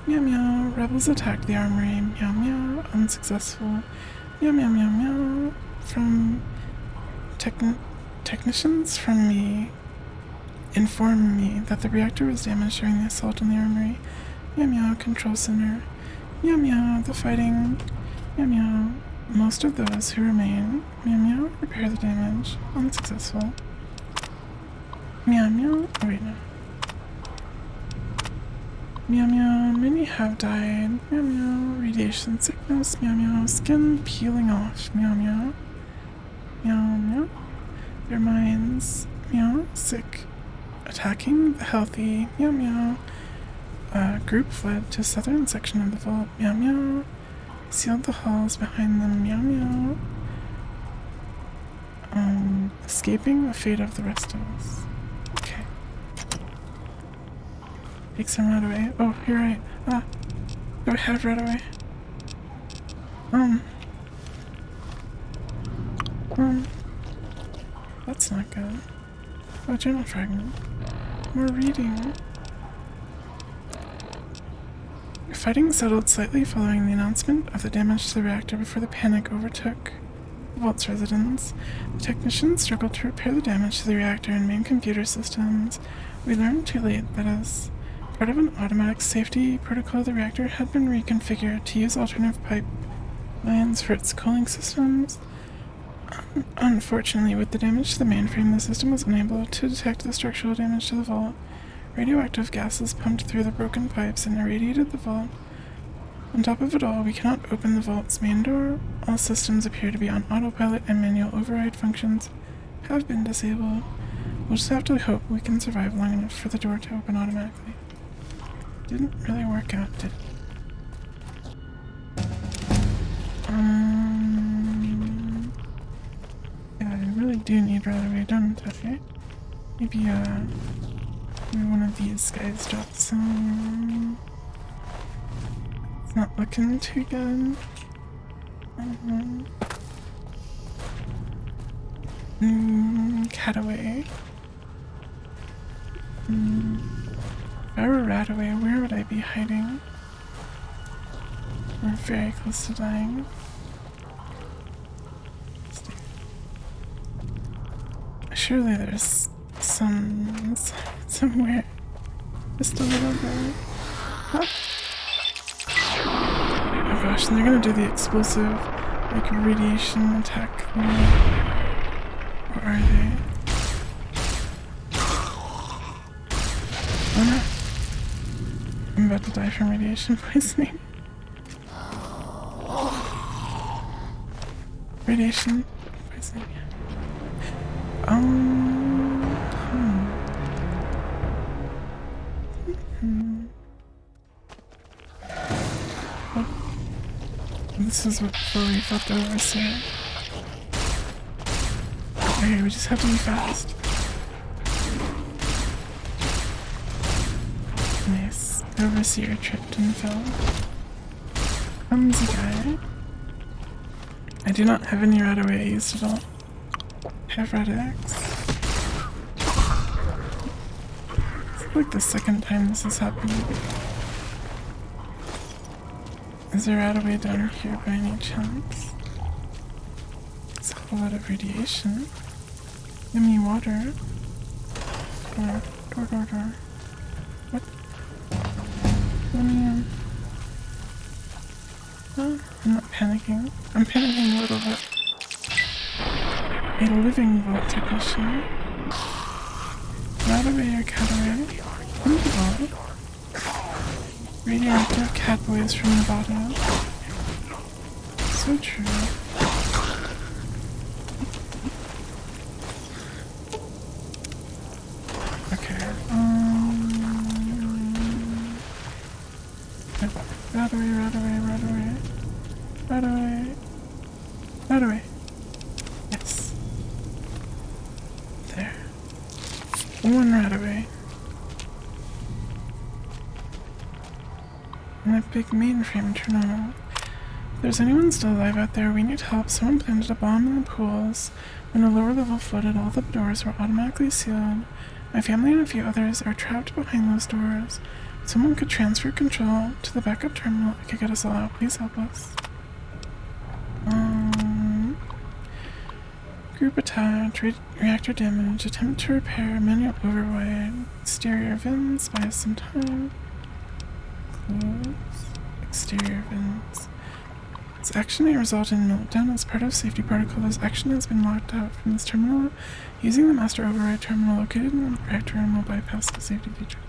Meow. Rebels attacked the armory. Meow. Unsuccessful. Meow meow meow meow. From technicians from me informed me that the reactor was damaged during the assault on the armory. Meow meow, control center. Meow meow, the fighting. Meow meow, most of those who remain. Meow meow, repair the damage. Unsuccessful. Meow meow, oh wait no. Meow meow, many have died. Meow meow, radiation sickness. Meow meow, skin peeling off. Meow meow. Meow meow. Their minds. Meow, sick. Attacking the healthy. Meow meow. Group fled to southern section of the vault. Meow meow. Sealed the halls behind them. Meow meow. Escaping the fate of the rest of us. Okay. Take some right away. Oh, you're right. Go ahead right away. That's not good. Oh, journal fragment. More reading. Fighting settled slightly following the announcement of the damage to the reactor before the panic overtook the vault's residents. The technicians struggled to repair the damage to the reactor and main computer systems. We learned too late that as part of an automatic safety protocol, the reactor had been reconfigured to use alternative pipe lines for its cooling systems. Unfortunately, with the damage to the mainframe, the system was unable to detect the structural damage to the vault. Radioactive gases pumped through the broken pipes and irradiated the vault. On top of it all, we cannot open the vault's main door. All systems appear to be on autopilot and manual override functions have been disabled. We'll just have to hope we can survive long enough for the door to open automatically. Didn't really work out, did it? Yeah, I really do need right away, don't I? Maybe one of these guys dropped some. It's not looking too good. Cataway. If I were Rataway, where would I be hiding? We're very close to dying. Surely there's somewhere. Just a little bit. Huh? Oh gosh, and they're gonna do the explosive, like, radiation attack thing. Or are they? Oh no. I'm about to die from radiation poisoning. Radiation poisoning. This is what we thought the overseer. Okay, we just have to be fast. Nice. The overseer tripped and fell. Clumsy guy. I do not have any right away used at all. Have red X. It's like the second time this has happened. Is there right away down here by any chance? It's a whole lot of radiation. Yummy water. Door. What? Let me, oh, I'm not panicking. I'm panicking a little bit. A living vault technician. Rataway or cataway? In the vault. Radioactive cat boys from the bottom. So true. Okay, Rataway. Yes. There. One Rataway. And a big mainframe terminal. If there's anyone still alive out there, we need help. Someone planted a bomb in the pools. When the lower level flooded, all the doors were automatically sealed. My family and a few others are trapped behind those doors. If someone could transfer control to the backup terminal, it could get us all out. Please help us. Group attached, reactor damage, attempt to repair, manual override, exterior vents, buy us some time. Close, exterior vents. This action may result in meltdown as part of safety protocol. This action has been locked out from this terminal. Using the master override terminal located in the reactor room will bypass the safety feature.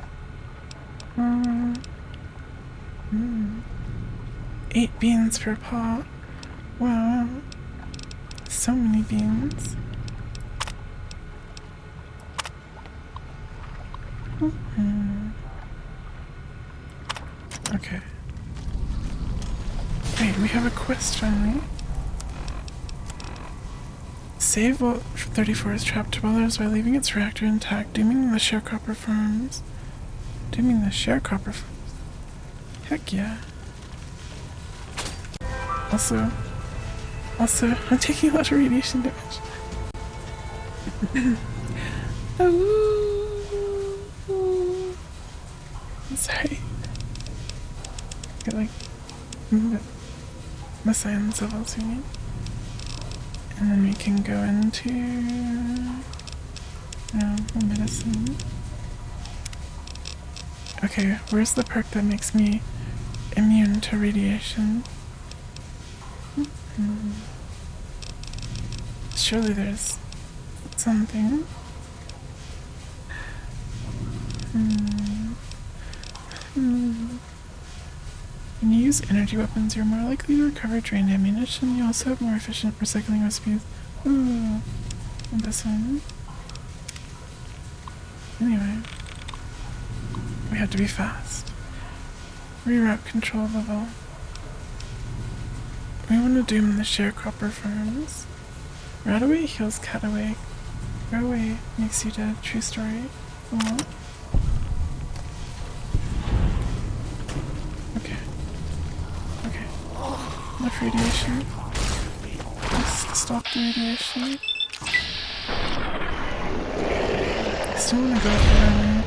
8 beans per pot. Wow. So many beans. Okay. Wait, we have a quest finally. Save Vault 34's trapped dwellers by leaving its reactor intact, dooming the sharecropper farms. Dooming the sharecropper farms. Heck yeah. Also, I'm taking a lot of radiation damage. I'm sorry. Get like the science of us we need. And then we can go into medicine. Okay, where's the perk that makes me immune to radiation? Surely there's something. When you use energy weapons, you're more likely to recover drained ammunition. You also have more efficient recycling recipes. Ooh, and this one. Anyway, we have to be fast. Reroute control level. We want to doom the sharecropper farms. Rat away heals cat away. Go away makes you dead. True story. Aww. Okay. Enough radiation. Just stop the radiation. I still want to go around.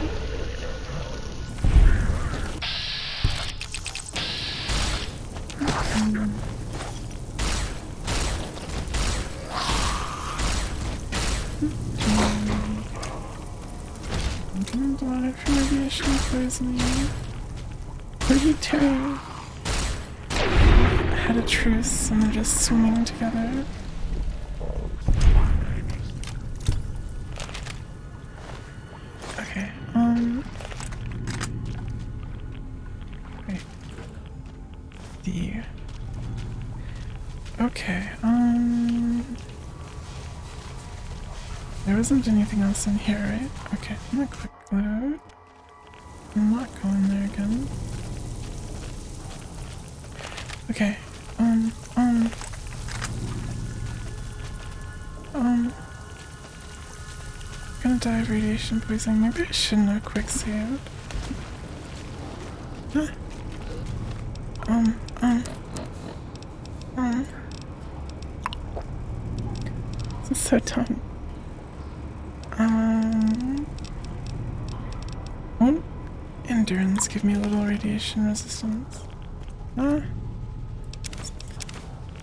I'm gonna die from radiation poisoning. What are you doing? I had a truce and they're just swimming together. Okay, wait. Okay, there wasn't anything else in here, right? Okay, I'm gonna click load. I'm not going there again. Okay, gonna die of radiation poisoning. Maybe I shouldn't have quick saved. This is so dumb. Won't endurance give me a little radiation resistance?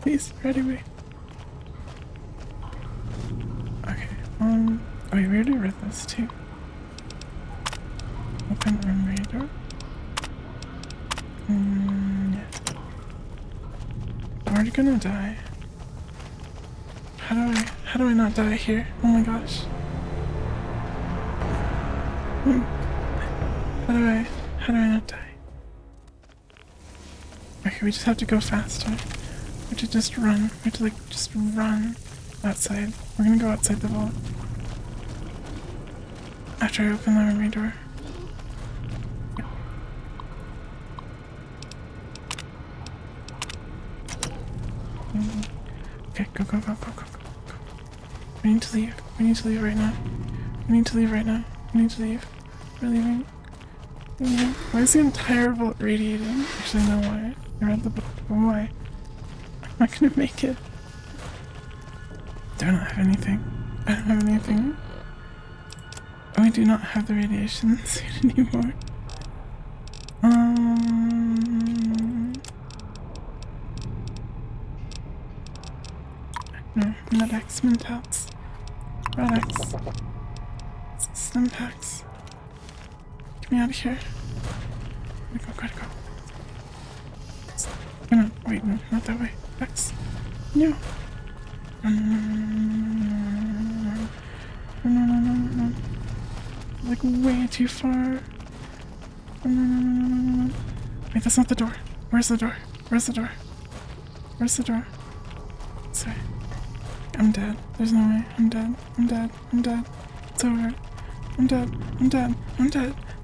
Please, right away. Okay, wait, we already read this too. Open room radar. Yeah. I'm already gonna die. How do I not die here? Oh my gosh. How do I not die? Okay, we just have to go faster. We have to just run. We have to just run outside. We're gonna go outside the vault. After I open the armory door. Yeah. Okay, go. We need to leave. We need to leave right now. We need to leave. We're leaving. Why is the entire vault radiating? Actually, no, why? I read the book, but why? I'm not gonna make it. Do I not have anything? I don't have anything. Oh, I do not have the radiation suit anymore. No, not X-Men tats. Products. Stim packs. Get me out of here. Gotta go. No, wait, no, not that way. X. No. No. Like way too far. No. Wait, that's not the door. Where's the door? Where's the door? Where's the door? Sorry. I'm dead. There's no way. I'm dead. It's over. I'm dead.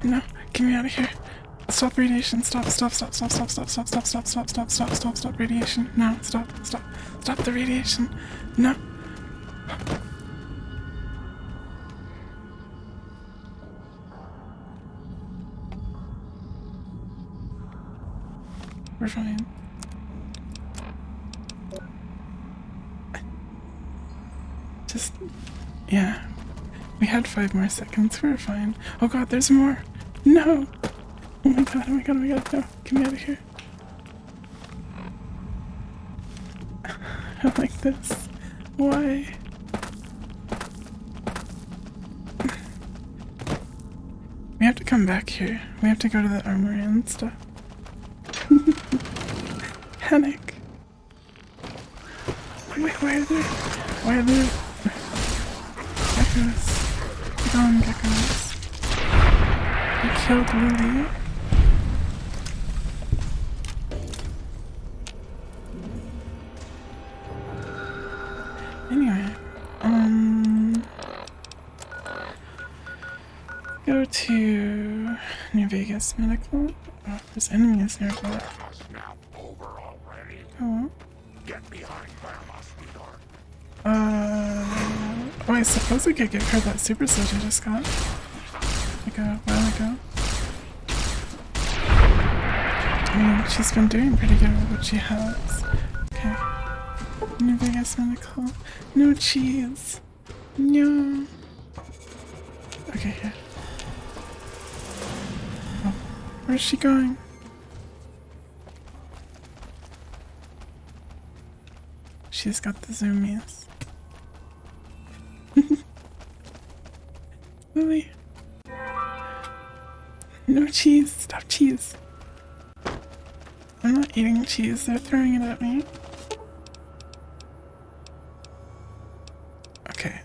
No. Get me out of here. Stop radiation. Stop radiation. No. Stop the radiation. No. We're fine. Just, yeah. We had 5 more seconds. We're fine. Oh god, there's more. No. Oh my god. No. Get me out of here. I don't like this. Why? We have to come back here. We have to go to the armory and stuff. Panic. Wait, why are there geckos? Geckos. We killed Lily. Anyway, go to New Vegas Medical. Oh, there's enemies nearby. Oh. Get behind Grandma, sweetheart. Oh, I suppose I could get her that super switch I just got. Like a while ago. I mean, she's been doing pretty good with what she has. Okay. New Vegas Medical. No cheese. No. Okay, here. Oh, where's she going? She's got the zoomies. Lily. No cheese. Stop cheese. I'm not eating cheese. They're throwing it at me. Okay,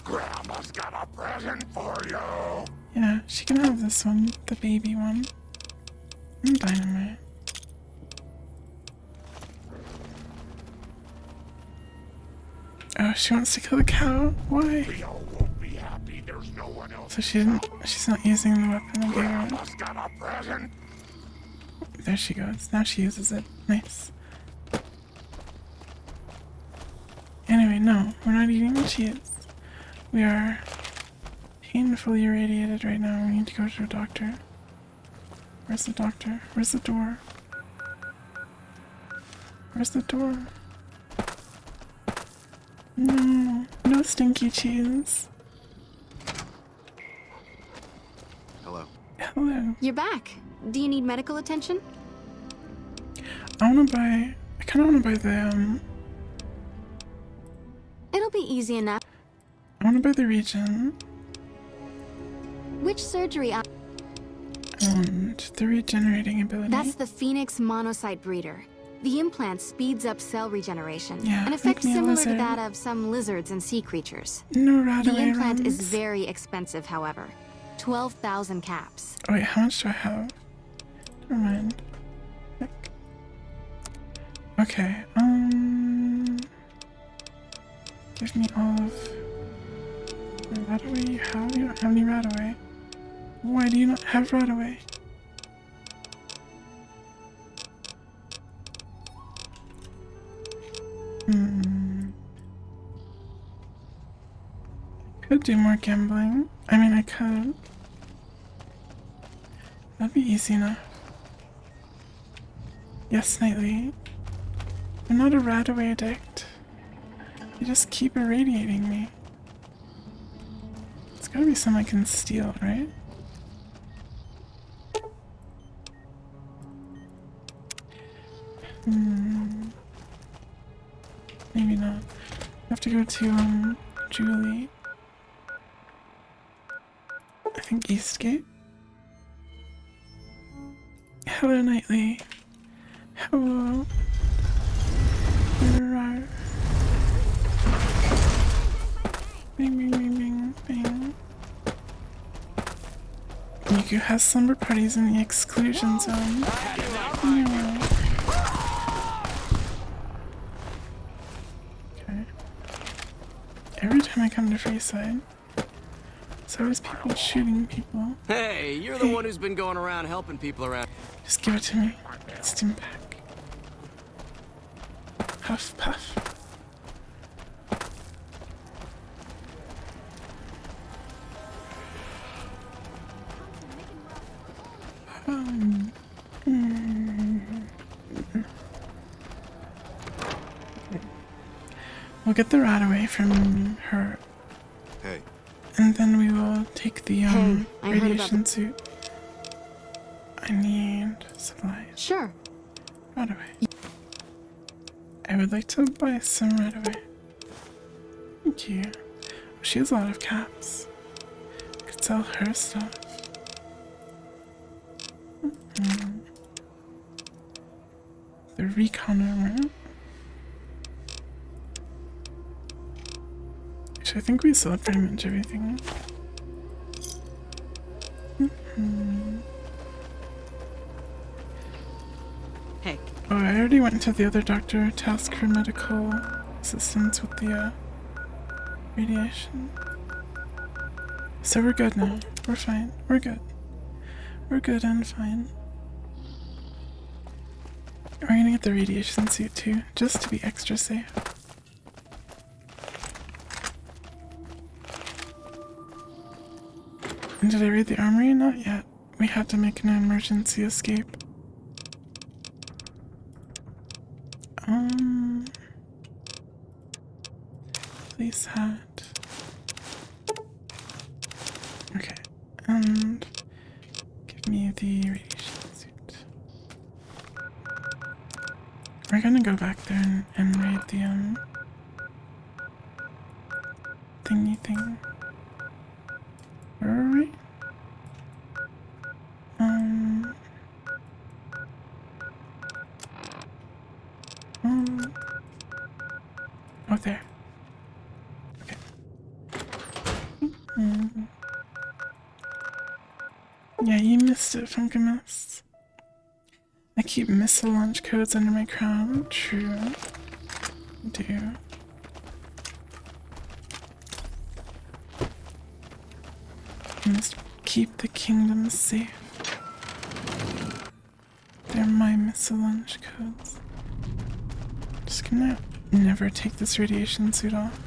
Grandma's got a present for you. yeah, she can have this one, the baby one. And dynamite. Oh, she wants to kill the cow? Why? Leo won't be happy. There's no one else. So she's not using the weapon I gave her. Grandma's got a present. There she goes. Now she uses it. Nice. Anyway, no, we're not eating the cheese. We are painfully irradiated right now. We need to go to a doctor. Where's the doctor? Where's the door? Where's the door? No stinky cheese. Hello. Hello. You're back. Do you need medical attention? I kinda wanna buy the, It'll be easy enough. I wanna buy the region. Which surgery? And the regenerating ability. That's the Phoenix monocyte breeder. The implant speeds up cell regeneration, yeah, an effect like similar to that of some lizards and sea creatures. No rat The implant is very expensive, however. 12,000 caps. Oh wait, how much do I have? Never mind. Heck. Okay, give me all of the Radaway you have? You don't have any Radaway. Why do you not have Radaway? Could do more gambling. I mean, I could. That'd be easy enough. Yes, Nightly. I'm not a Radaway addict. You just keep irradiating me. It's gotta be some I can steal, right? Maybe not. I have to go to, Julie. I think Eastgate. Hello, Knightley. Hello. Right. Bing, bing, bing, bing, bing. Yuku has slumber parties in the exclusion zone. No. Okay. Every time I come to Freeside, there's always people shooting people. Hey, you're the one who's been going around helping people around. Just give it to me. Stim pack. Huff puff. We'll get the rat away from her. Hey. And then we will take the radiation suit. I need supplies. Sure. Right away. I would like to buy some right away. Thank you. She has a lot of caps. I could sell her stuff. The recon armor. Actually, I think we sold pretty much everything. Hey. Oh, I already went to the other doctor to ask for medical assistance with the radiation. So we're good now. We're fine. We're good. We're good and fine. We're gonna get the radiation suit too, just to be extra safe. And did I read the armory? Not yet. We had to make an emergency escape. Police hat. Okay, and give me the radiation suit. We're gonna go back there and raid the thingy thing. Where are we? Oh, there. Okay. Yeah, you missed it, Funkamist. I keep missile launch codes under my crown. True. I do. I must keep the kingdom safe. They're my missile launch codes. Just gonna never take this radiation suit off.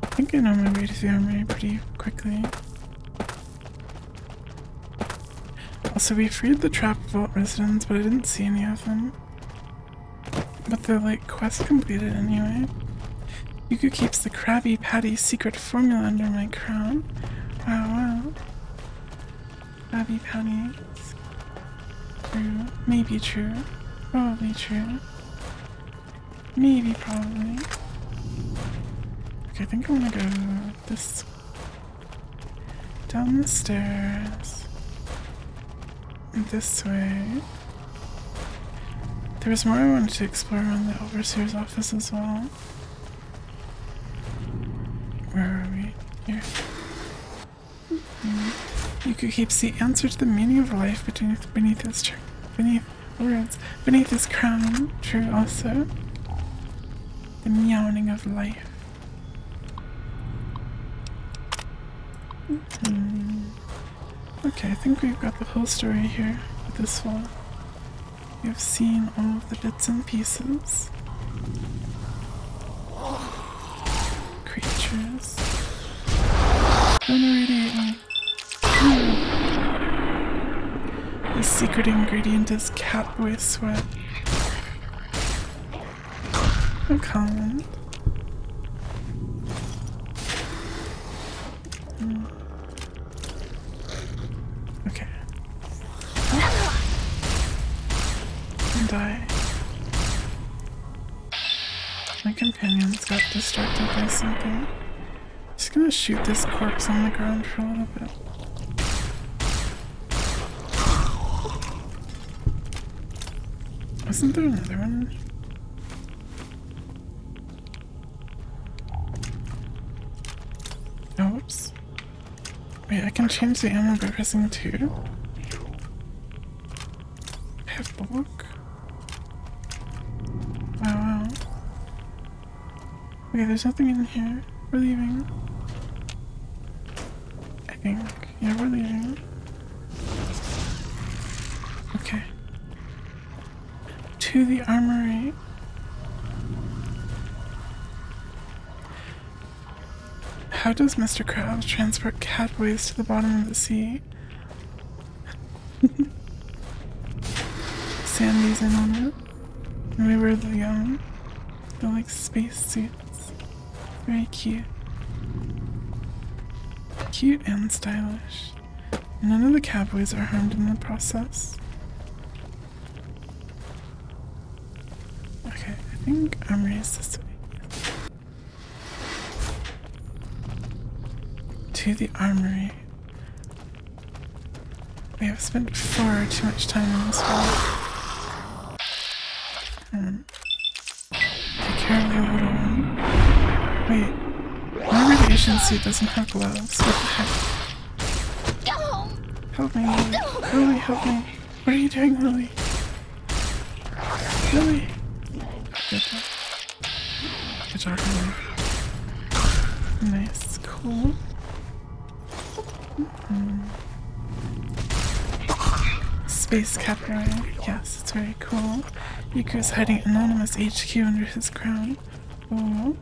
I think I know my way to the armory pretty quickly. Also, we freed the trap vault residents, but I didn't see any of them. But the, quest completed anyway. Yuku keeps the Krabby Patty secret formula under my crown. Wow. Krabby Patties. True. Maybe true. Probably true. Maybe, probably. Okay, I think I'm gonna go this down the stairs. This way. There was more I wanted to explore around the overseer's office as well. Where are we? Here. Yuku keeps the answer to the meaning of life beneath his crown. True, also. The meowing of life. Okay, I think we've got the whole story here with this one. We have seen all of the bits and pieces. Creatures. Don't irradiate me. The secret ingredient is catboy sweat. No comment. Okay. And die. My companions got distracted by something. Just gonna shoot this corpse on the ground for a little bit. Wasn't there another one? Oops. Wait, I can change the ammo by pressing 2. I have bulk. Wow. Okay, there's nothing in here. We're leaving. I think. Yeah, we're leaving. Okay. To the armory. How does Mr. Krabs transport catboys to the bottom of the sea? Sandy's in on it. And we wear the like space suits. Very cute. Cute and stylish. None of the catboys are harmed in the process. Okay, I think armory is this way. To the armory. We have spent far too much time on this one. Take care of the little one. Wait, my radiation suit doesn't have gloves. What the heck? Help me, Lily. Lily, help me. What are you doing, Lily? Lily! Good job. Good job, Lily. Nice, cool. Space Capital. Yes, it's very cool. Yuku is hiding anonymous HQ under his crown. Oh.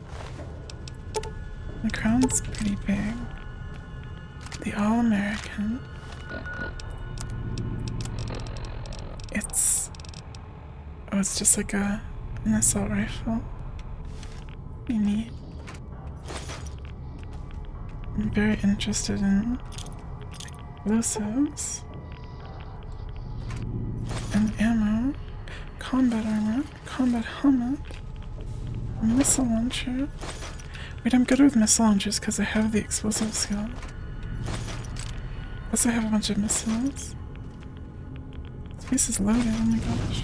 The crown's pretty big. The All-American. It's... Oh, it's just like an assault rifle. Pretty neat. I'm very interested in explosives and ammo, combat armor, combat helmet, a missile launcher. Wait, I'm good with missile launchers because I have the explosive skill. Plus I have a bunch of missiles. This place is loaded, oh my gosh.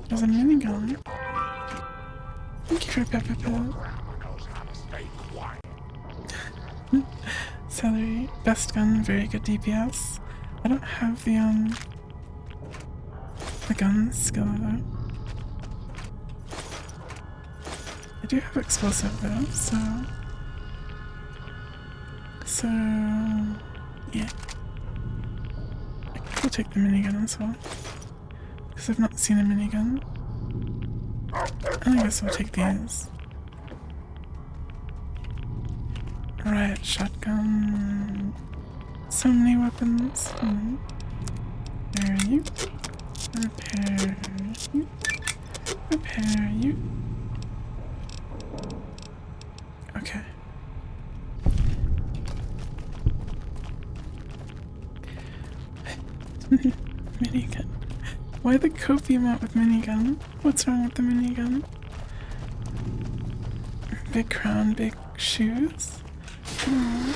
There's a minigun. Thank you for Peppa Pig. Celery, best gun, very good DPS. I don't have the gun skill though. I do have explosive though, so yeah. I will take the minigun as well. Because I've not seen a minigun. And I guess I'll take these. Riot shotgun. So many weapons. Repair you. Repair you. Repair you. Okay. Minigun. Why the copium out with minigun? What's wrong with the minigun? Big crown, big shoes. Aww.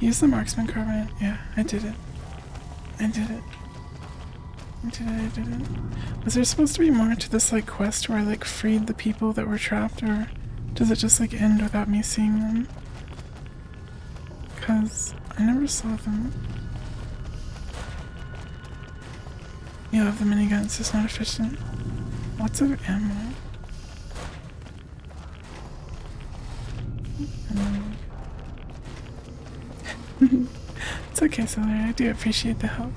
Use the marksman carbine. Yeah, I did it. I did it. I did it. Was there supposed to be more to this like quest where I like freed the people that were trapped, or does it just like end without me seeing them? Cause I never saw them. Yeah, the minigun, it's just not efficient. Lots of ammo. It's okay, Celery, I do appreciate the help.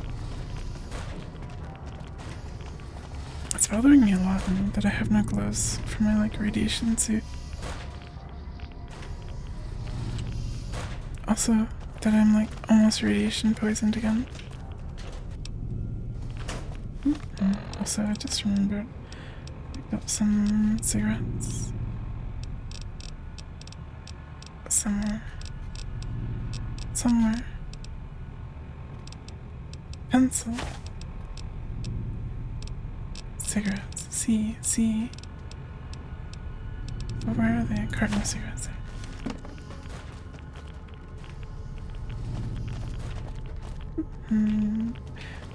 It's bothering me a lot that I have no gloves for my like radiation suit. Also, that I'm like almost radiation poisoned again. Also, I just remembered I picked up some cigarettes. Somewhere. Pencil. Cigarettes. See. But where are they? Cardinal secrets.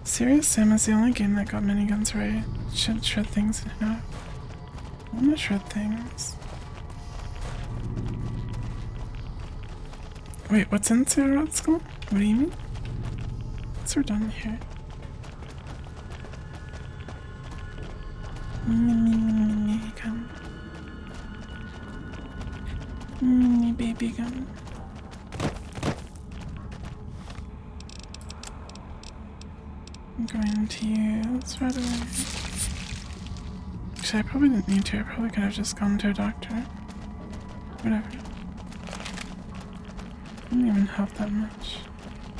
Serious Sam is the only game that got miniguns right. Should shred things in half. I wanna shred things. Wait, what's in Sarah School? What do you mean? What's done here? Mini gun. Mini baby gun. I'm going to use right away. Actually, I probably didn't need to. I probably could have just gone to a doctor. Whatever. Didn't even help that much.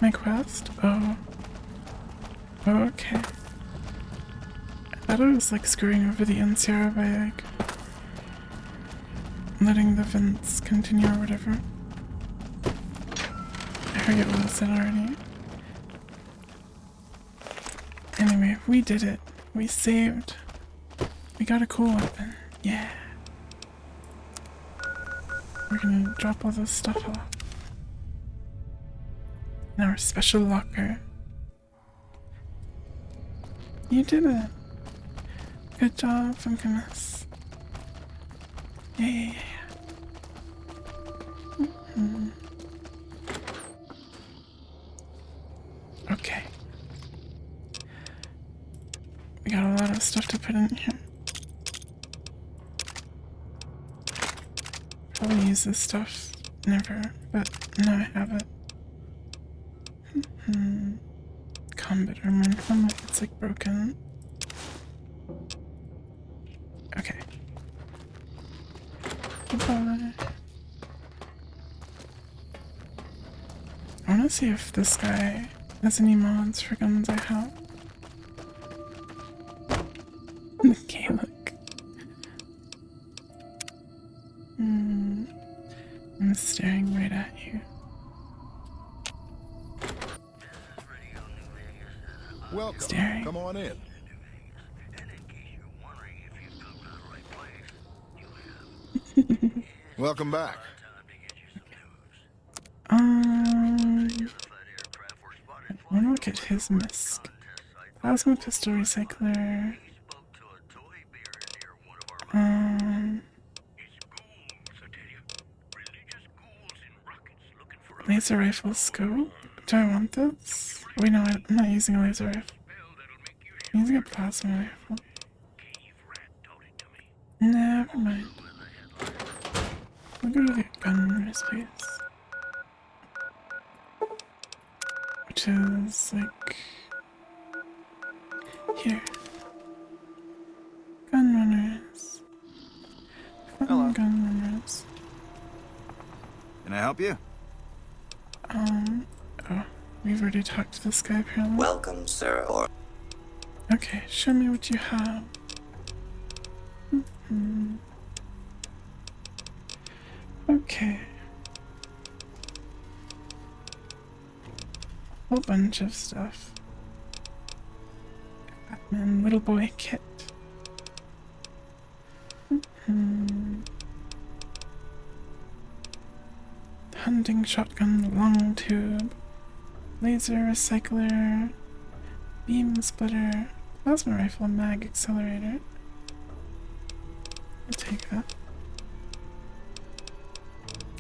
My quest? Oh. Okay. I thought I was like screwing over the NCR by like letting the vents continue or whatever. I forget what I said already. Anyway, we did it. We saved. We got a cool weapon. Yeah. We're gonna drop all this stuff off in our special locker. You did it. Good job, Funkiness. Yeah. Okay. We got a lot of stuff to put in here. Probably use this stuff never, but now I have it. Combat armor. It's like broken. Okay. Goodbye. I wanna see if this guy has any mods for guns I have. Okay, look. I'm staring right at you. Welcome. Staring. Come on in. Welcome back. I wanna look at his misc. Plasma pistol recycler. Laser rifle scope. Do I want this? Wait, no, I'm not using a laser rifle. I'm using a plasma rifle. Never mind. We'll go to the gun space. Which is like here. Gun runners. Hello. Gun runners. Can I help you? Oh, we've already talked to this guy apparently. Welcome, sir. Okay, show me what you have. Okay. Whole bunch of stuff. Batman little boy kit. Hunting shotgun long tube. Laser recycler. Beam splitter. Plasma rifle mag accelerator. I'll take that.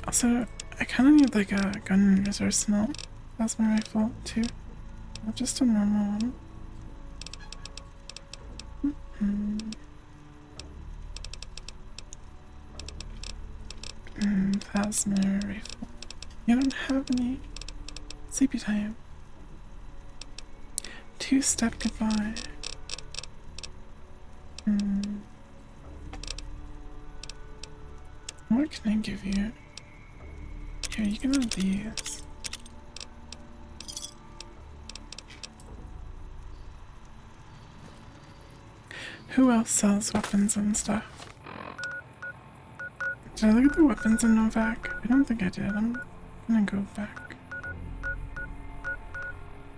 Also, I kind of need like a gun arsenal plasma rifle too. Not just a normal one. Plasma rifle. You don't have any. Sleepy time. Two-step goodbye. What can I give you? Here, you can have these. Who else sells weapons and stuff? Did I look at the weapons in Novak? I don't think I did. I'm gonna go back.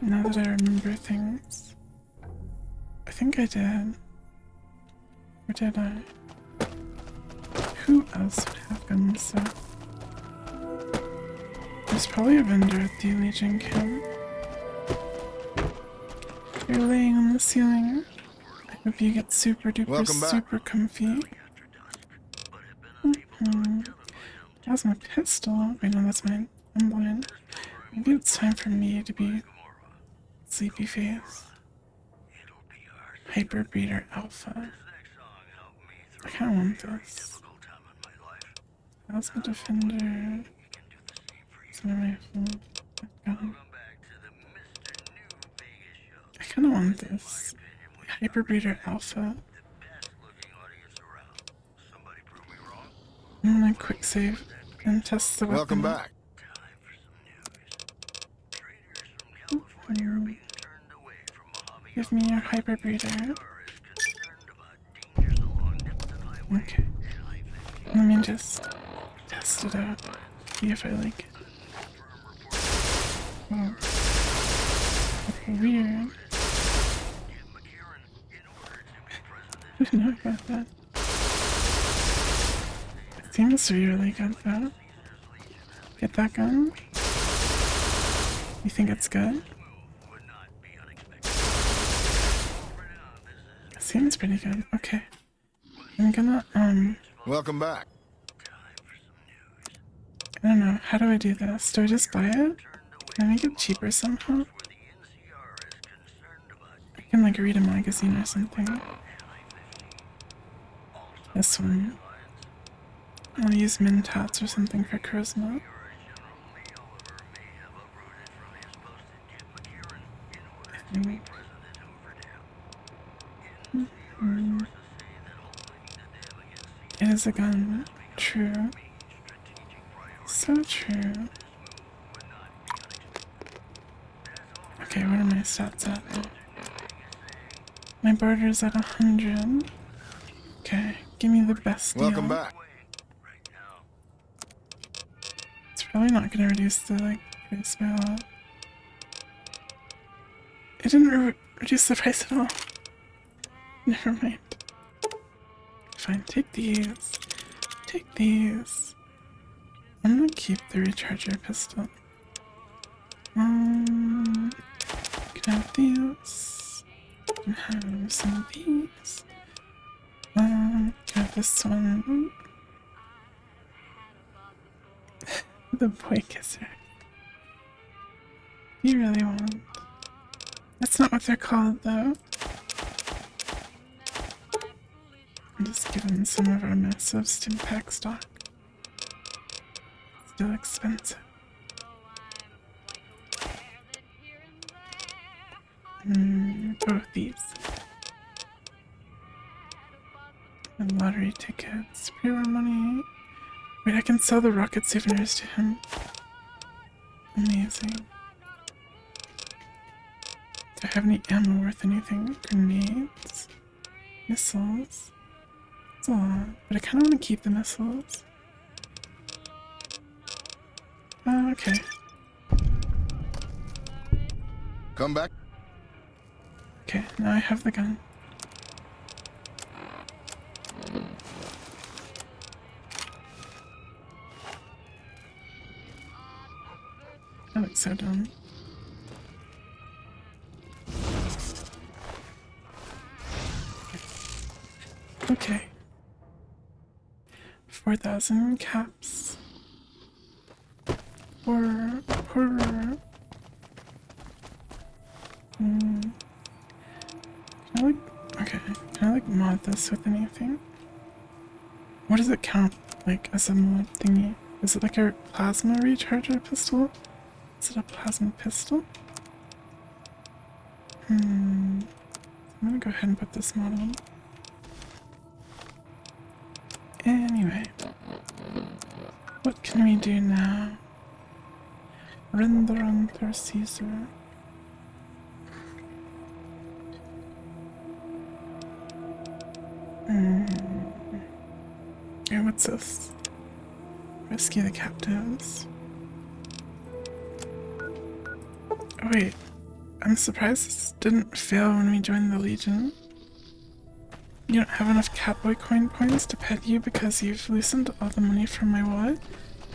Now that I remember things. I think I did. Or did I? who else would have guns so? There's probably a vendor at the Legion camp. You're laying on the ceiling. I hope you get super duper super comfy. That's my pistol. Wait, no, that's mine. I'm blind. Maybe it's time for me to be sleepy face. Hyperbreeder Alpha. I kinda want this. Plasma Defender. Rifle. Gun. I kinda want this. Hyperbreeder Alpha. I'm gonna quick save and test the weapon. Welcome back. Give me your hyperbreeder. Okay. Let me just test it out. See if I like it. Oh. That's weird. I didn't know I got that. It seems really good though. Get that gun? You think it's good? It seems pretty good. Okay. I'm gonna, Welcome back. I don't know. How do I do this? Do I just buy it? Can I make it cheaper somehow? I can, like, read a magazine or something. This one. I'll use Mintats or something for charisma. It is a gun. True. So true. Okay, what are my stats at? My barter's at 100. Okay, give me the best deal. Welcome back. It's probably not gonna reduce the, like, price by a lot. It didn't reduce the price at all. Never mind. Fine, take these. Take these. I'm gonna keep the recharger pistol. Can I have these? Can I have some of these? Can I have this one? The boy kisser. You really want? That's not what they're called, though. I'm just giving some of our massive Stimpack stock. Still expensive. Both these. And lottery tickets, pre-war money. Wait, I can sell the rocket souvenirs to him. Amazing. Do I have any ammo worth anything? Grenades? Missiles? That's a lot, but I kind of want to keep the missiles. Okay. Come back. Okay, now I have the gun. I look so dumb. Okay. 4,000 caps. Horror. Can I like, okay, can I like mod this with anything? What does it count like as a mod thingy? Is it like a plasma recharger pistol? Is it a plasma pistol? I'm gonna go ahead and put this mod on. Anyway, what can we do now? Render under Caesar. Hey, what's this? Rescue the captives. Oh wait, I'm surprised this didn't fail when we joined the Legion. You don't have enough Catboy coin points to pet you because you've loosened all the money from my wallet.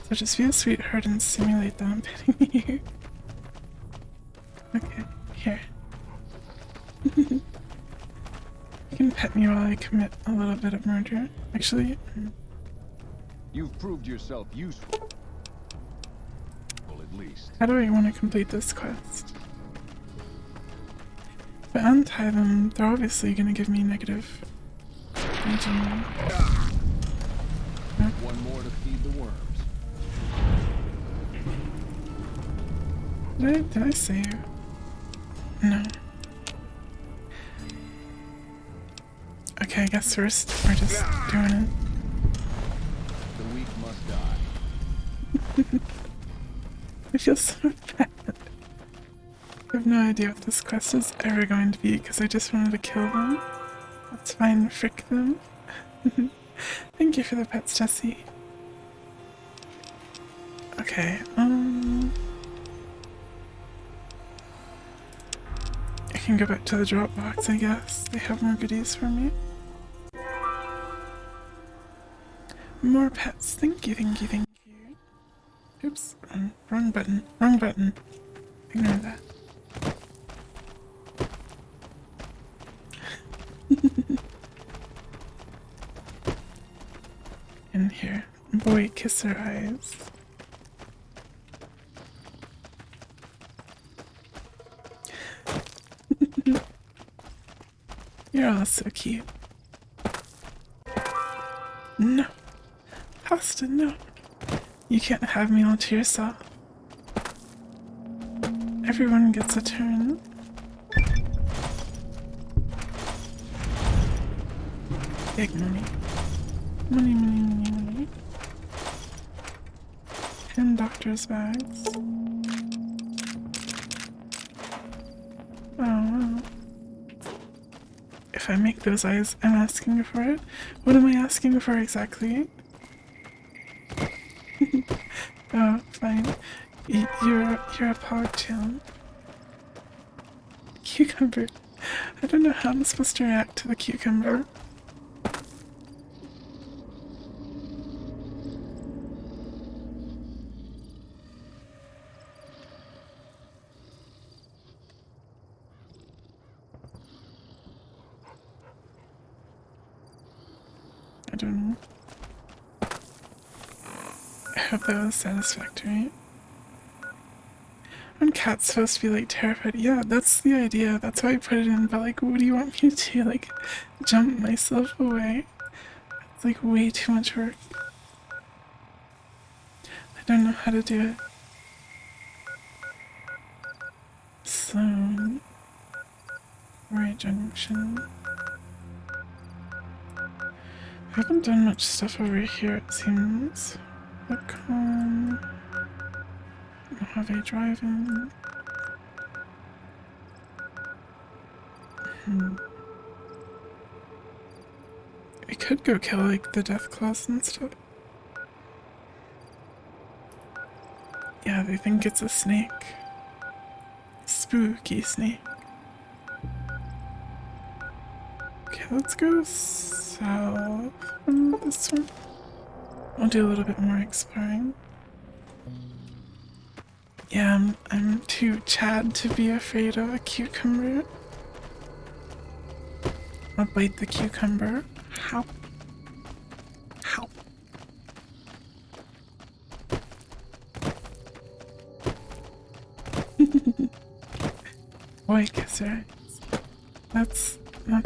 So just be a sweetheart and simulate that I'm petting you. Okay, here. You can pet me while I commit a little bit of murder. Actually, You've proved yourself useful. Well, at least. how do I want to complete this quest? If I untie them, they're obviously going to give me negative. One more to feed the worms. Did I save? No. Okay, I guess we're just doing it. The weak must die. I feel so bad. I have no idea what this quest is ever going to be because I just wanted to kill them. That's fine, frick them. Thank you for the pets, Jessie. Okay, I can go back to the drop box, I guess. They have more goodies for me. More pets. Thank you, thank you, thank you. Oops, wrong button. Wrong button. Ignore that. In here. Boy, kiss her eyes. You're all so cute. No. Pasta, no. You can't have me all to yourself. Everyone gets a turn. Big money. Money, money, money, money. 10 doctor's bags. Oh, wow. If I make those eyes, I'm asking for it. What am I asking for exactly? Oh, fine. You're a pogtail. Cucumber. I don't know how I'm supposed to react to the cucumber. I don't know. I hope that was satisfactory. Aren't cats supposed to be like terrified? Yeah, that's the idea. That's why I put it in, but like, what do you want me to do? Like, jump myself away? It's like way too much work. I don't know how to do it. So, right junction. I haven't done much stuff over here, it seems. Mojave driving. We could go kill like the death claws and stuff. Yeah, they think it's a snake. Spooky snake. Okay, let's go south from this one. I'll do a little bit more exploring. Yeah, I'm too Chad to be afraid of a cucumber. I'll bite the cucumber. How? How? Boy kisser. That's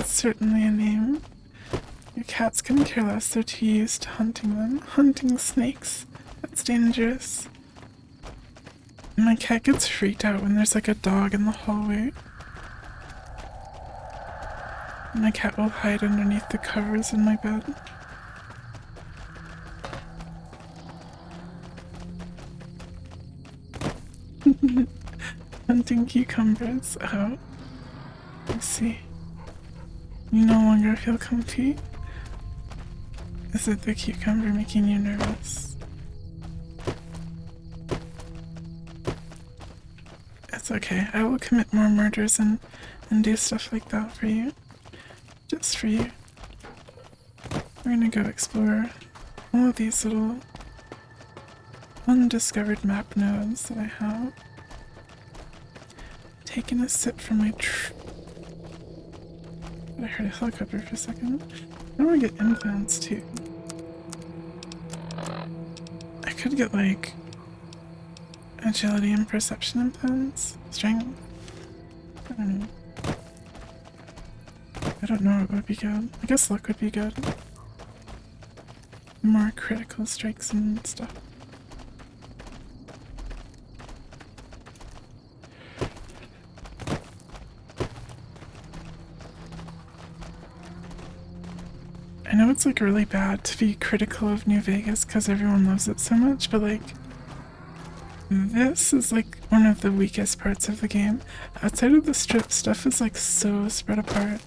certainly a name. Your cats couldn't care less, they're too used to hunting them. Hunting snakes. That's dangerous. My cat gets freaked out when there's like a dog in the hallway. My cat will hide underneath the covers in my bed. Hunting cucumbers. Oh. I see. You no longer feel comfy? Is it the cucumber making you nervous? It's okay. I will commit more murders and do stuff like that for you. Just for you. We're gonna go explore all of these little undiscovered map nodes that I have. Taking a sip from my I heard a helicopter for a second. I want to get implants too. I could get like agility and perception implants. Strength. I don't know. I don't know what would be good. I guess luck would be good. More critical strikes and stuff. I know it's like really bad to be critical of New Vegas because everyone loves it so much, but like this is like one of the weakest parts of the game. Outside of the strip, stuff is like so spread apart.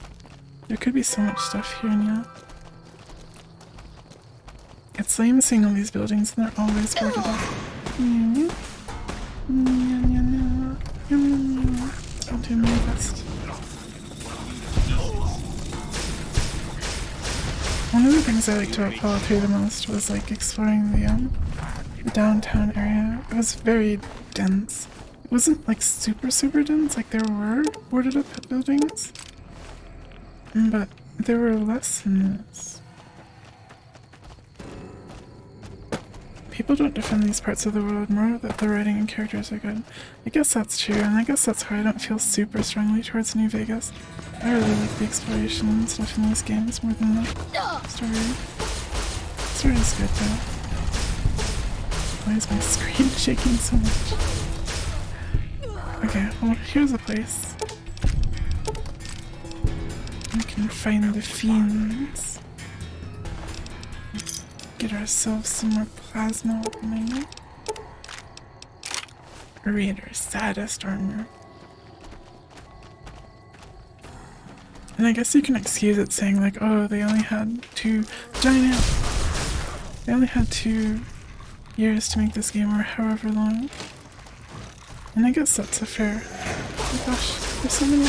There could be so much stuff here, and yeah. It's lame seeing all these buildings and they're always boarded up. I'll do my best. One of the things I liked about Fallout 3 the most was like exploring the downtown area. It was very dense. It wasn't like super dense, like there were boarded up buildings, but there were less than this. People don't defend these parts of the world more that the writing and characters are good. I guess that's true, and I guess that's why I don't feel super strongly towards New Vegas. I really like the exploration and stuff in these games more than the story. The story's good though. Why is my screen shaking so much? Okay, well here's a place. We can find the fiends. Get ourselves some more plasma opening. Raider's saddest armor. And I guess you can excuse it saying like, oh, they only had 2 They only had 2 years to make this game, or however long. And I guess that's a fair. Oh my gosh, there's so many.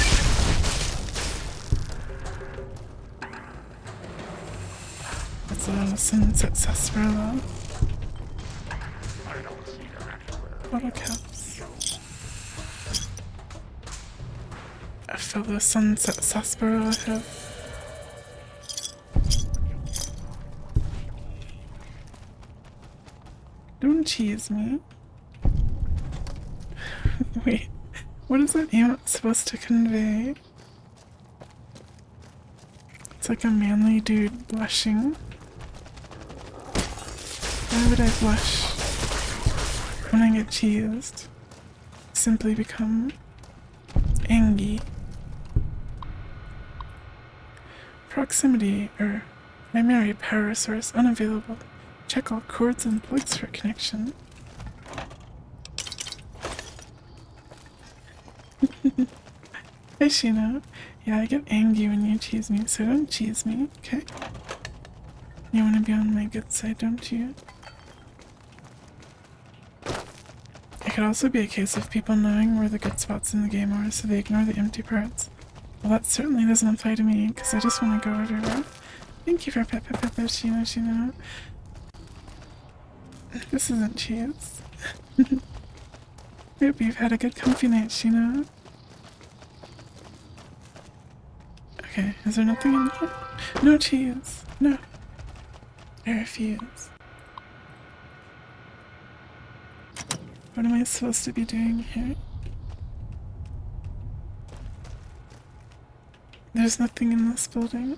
That's a sunset sarsaparilla. Bottle caps. A fellow sunset sarsaparilla have. Don't cheese me. Wait, what is that emote supposed to convey? It's like a manly dude blushing. Why would I blush when I get cheesed? Simply become angry. Proximity, or primary power source unavailable. Check all cords and plugs for connection. Hey Sheena. Yeah, I get angry when you cheese me, so don't cheese me, okay? You wanna be on my good side, don't you? It could also be a case of people knowing where the good spots in the game are, so they ignore the empty parts. Well, that certainly doesn't apply to me, because I just want to go everywhere. Thank you for Sheena. This isn't cheese. Hope you've had a good comfy night, Sheena. Okay, is there nothing in here? No cheese. No. I refuse. What am I supposed to be doing here? There's nothing in this building.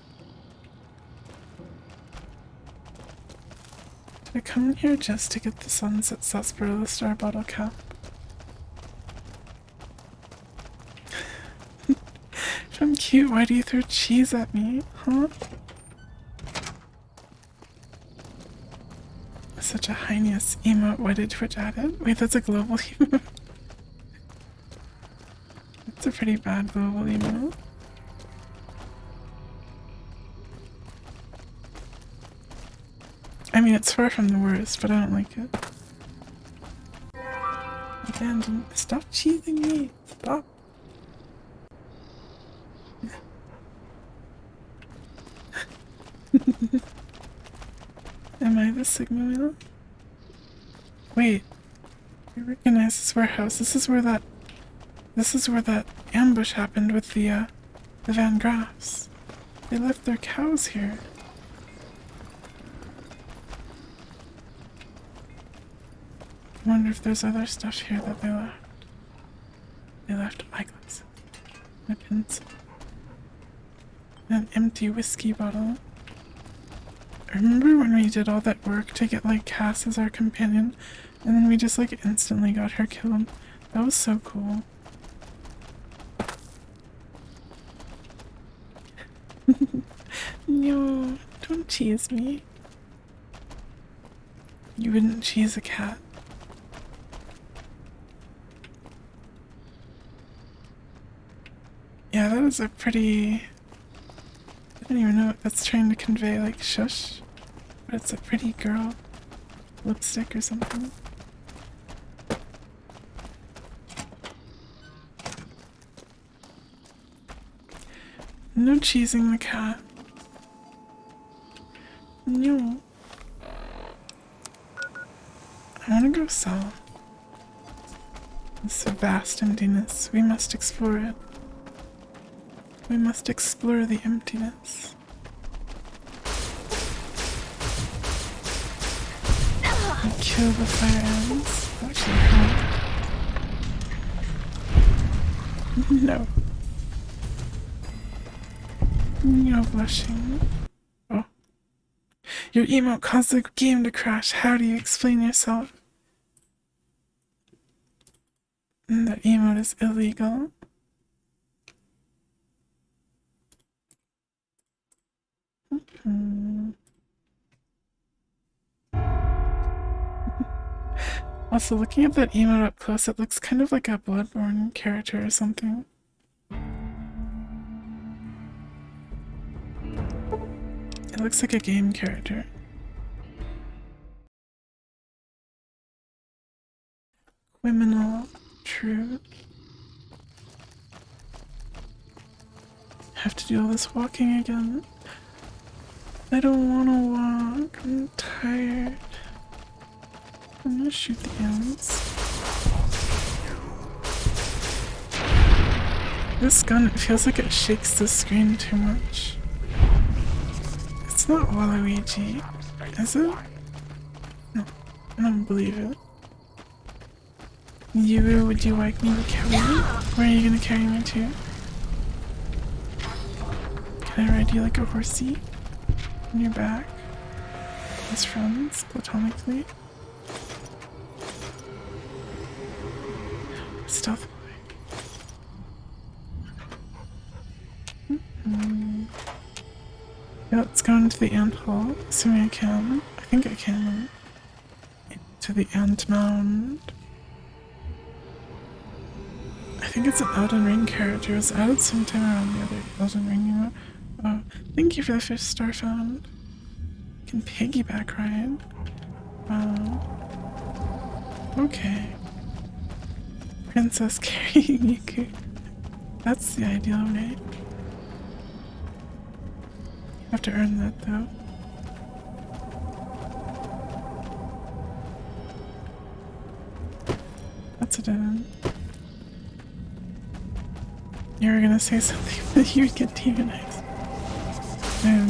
Did I come in here just to get the sunset sarsaparilla star bottle cap? If I'm cute, why do you throw cheese at me, huh? Such a heinous emote. Why did Twitch add it? Wait, that's a global emote. That's a pretty bad global emote. I mean, it's far from the worst, but I don't like it. Again, stop cheating me. Stop. Am I the signal wheel? Wait. I recognize this warehouse. This is where that ambush happened with the Van Graffs. They left their cows here. I wonder if there's other stuff here that they left. They left eyeglasses, my pencil, and an empty whiskey bottle. I remember when we did all that work to get like Cass as our companion, and then we just like instantly got her killed. That was so cool. No, don't cheese me. You wouldn't cheese a cat. Yeah, that was a pretty... I don't even know what that's trying to convey, like shush. But it's a pretty girl lipstick or something. No cheesing the cat. No. I want to go south. This vast emptiness. We must explore it. We must explore the emptiness. And kill the fire ants. Actually, no. No blushing. Oh. Your emote caused the game to crash. How do you explain yourself? And that emote is illegal. Also, looking at that emote up close, it looks kind of like a Bloodborne character or something. It looks like a game character. Criminal truth. Have to do all this walking again. I don't want to walk. I'm tired. I'm gonna shoot the ants. This gun, it feels like it shakes the screen too much. It's not Waluigi, is it? No, I don't believe it. You, would you like me to carry you? Where are you gonna carry me to? Can I ride you like a horsey? On your back? As friends, platonically? Stealth boy. Yeah, let's go into the ant hall, assuming I can. I think I can. To the ant mound. I think it's an Elden Ring character. It was added sometime around the other Elden Ring emote. Oh, thank you for the 5th star found. You can piggyback ride. Wow. Okay. Princess carrying yuku. That's the ideal, right? You have to earn that though. That's a dead end. You were gonna say something, but you would get demonized. I'm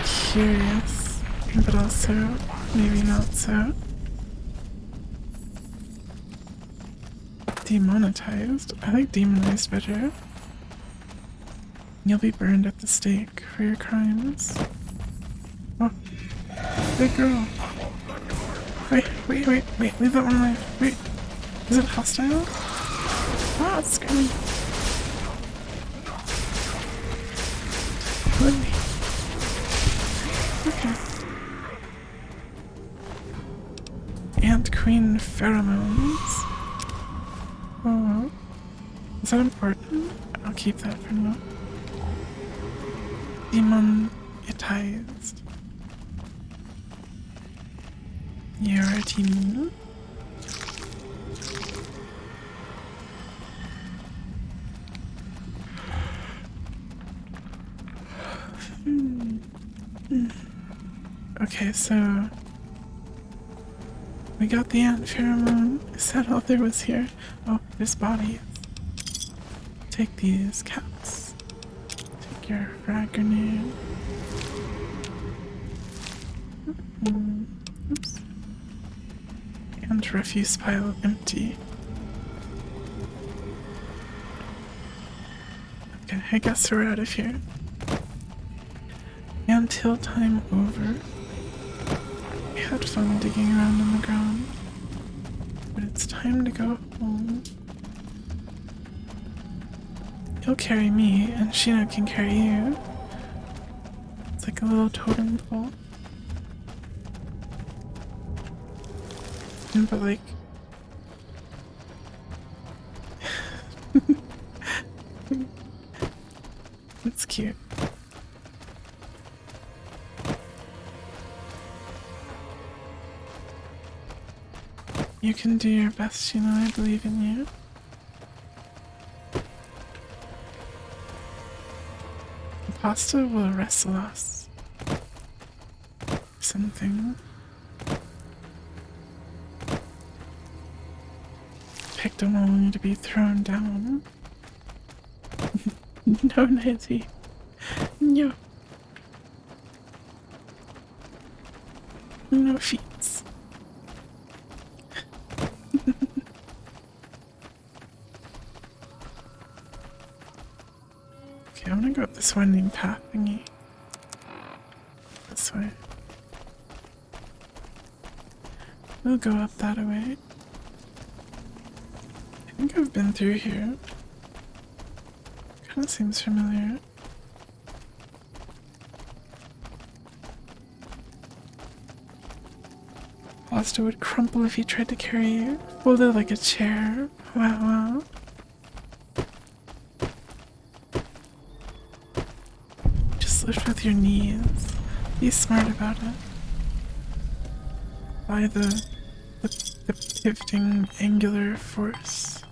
curious, but also maybe not so. Demonetized? I like demonized better. You'll be burned at the stake for your crimes. Oh, big girl. Wait, leave that one alive. Wait, is it hostile? Ah, it's screaming. Let me. Okay. Ant Queen pheromones. Oh, is that important? I'll keep that for now. Demonetized. You're a demon. Okay, so we got the ant pheromone. Is that all there was here? Oh, there's bodies. Take these caps. Take your frag grenade. Oops. And refuse pile empty. Okay, I guess we're out of here. Until time over. We had fun digging around in the ground. But it's time to go home. You'll carry me, and Shino can carry you. It's like a little totem pole. But like... it's cute. You can do your best, Shino. I believe in you. Pasta will wrestle us. Something. Picked on only to be thrown down. No, Nancy. No. No feats. Okay, I'm gonna go up this winding path thingy. This way. We'll go up that way. I think I've been through here. Kinda seems familiar. Pasta would crumple if he tried to carry you. Folded like a chair. Wow, wow. Just lift with your knees. Be smart about it. By the pivoting angular force.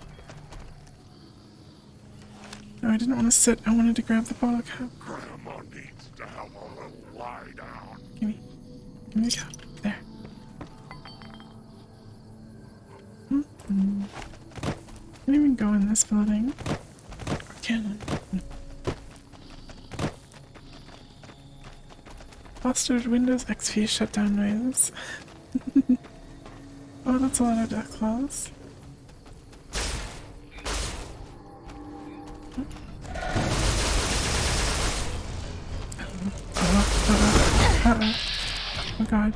No, I didn't want to sit. I wanted to grab the bottle cap. Grandma needs to have a little lie down. Give me the cap. There. Can't even go in this building. Or can I? No. Fostered Windows XP shutdown noise. Oh, that's a lot of death claws. Oh god.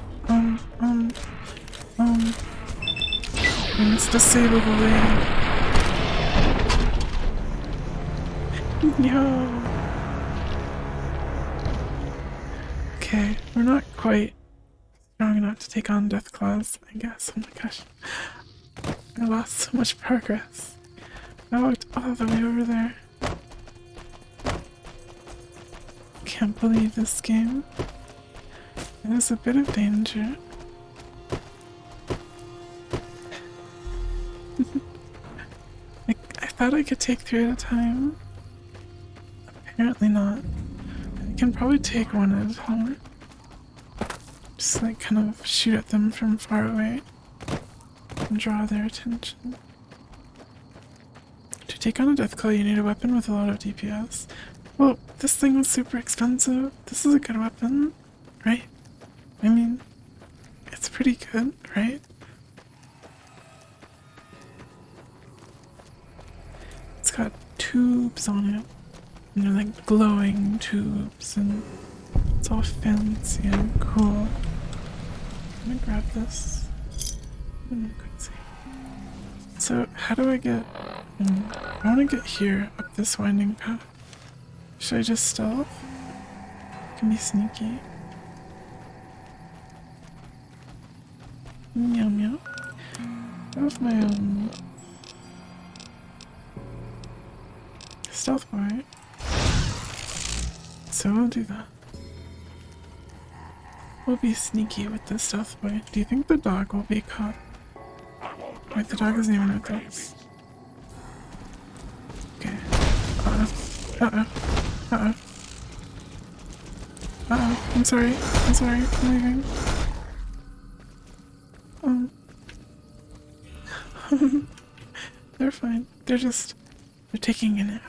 We must disable the way. No. Okay, we're not quite strong enough to take on death claws, I guess. Oh my gosh. I lost so much progress. I walked all the way over there. Can't believe this game. There's a bit of danger. I thought I could take 3 at a time. Apparently not. I can probably take 1 at a time. Just like kind of shoot at them from far away and draw their attention. To take on a deathclaw, you need a weapon with a lot of DPS. Well, this thing was super expensive. This is a good weapon, right? I mean, it's pretty good, right? It's got tubes on it. And they're like glowing tubes, and it's all fancy and cool. I'm gonna grab this. So, how do I get... I want to get here, up this winding path. Should I just stealth? Can be sneaky. Meow meow. I have my stealth boy. So we'll do that. We'll be sneaky with the stealth boy. Do you think the dog will be caught? Wait, the dog isn't even with us. Okay. Uh-oh. Uh-oh. Uh-oh. Uh-oh. I'm sorry. I'm sorry. I'm leaving. They're fine. They're taking a nap.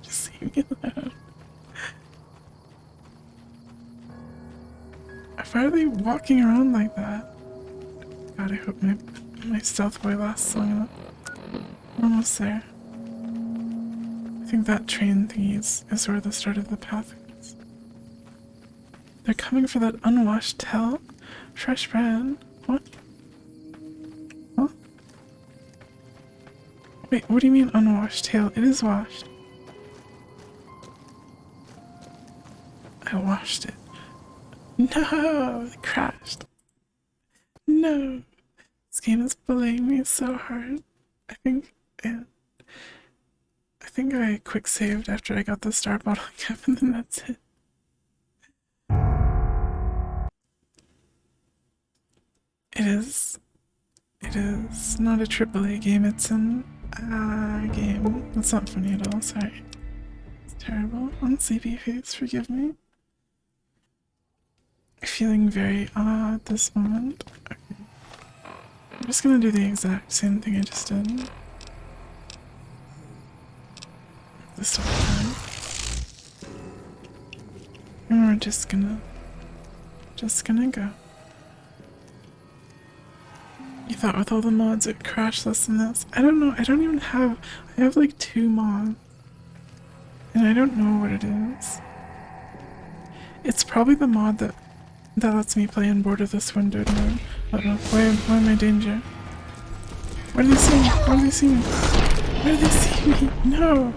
Just see me alone. Why are they walking around like that? God, I hope my stealth boy lasts long enough. We're almost there. I think that train thingy is where the start of the path is. They're coming for that unwashed tail? Fresh bread? What? Huh? Wait, what do you mean unwashed tail? It is washed. I washed it. No! It crashed. No! This game is bullying me so hard. I think I quick saved after I got the star bottle cap and then that's it. It is not a AAA game, it's an game. That's not funny at all, sorry. It's terrible. On sleepy face, forgive me. Feeling very at this moment. Okay. I'm just gonna do the exact same thing I just did. This whole time. And we're just gonna go. You thought with all the mods it crashed less than this? I don't know, I have like 2 mods. And I don't know what it is. It's probably the mod that lets me play in Border this windowed mode. Uh-oh, why am I in danger? Where do they see me? Where do they see me? Where do they see me? No!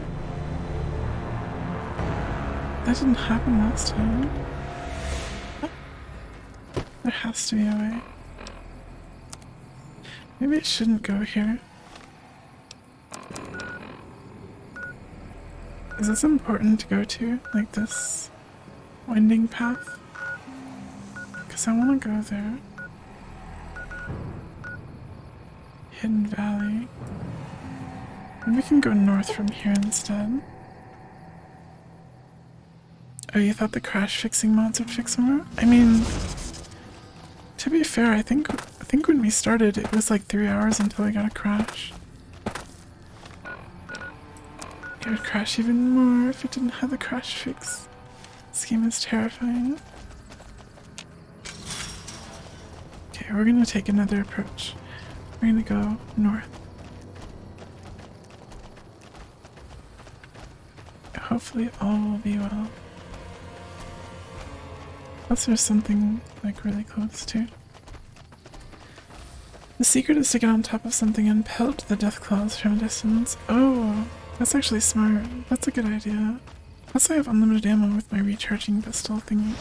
That didn't happen last time. There has to be a way. Maybe I shouldn't go here. Is this important to go to? Like this winding path? Because I want to go there. Hidden Valley. Maybe we can go north from here instead. Oh, you thought the crash fixing mods would fix more? I mean, to be fair, I think when we started it was like 3 hours until I got a crash. It would crash even more if it didn't have the crash fix. This game is terrifying. Okay, we're gonna take another approach. We're gonna go north. Hopefully all will be well. Plus there's something like really close too. The secret is to get on top of something and pelt the death claws from a distance. Oh, that's actually smart. That's a good idea. Plus I have unlimited ammo with my recharging pistol thingy.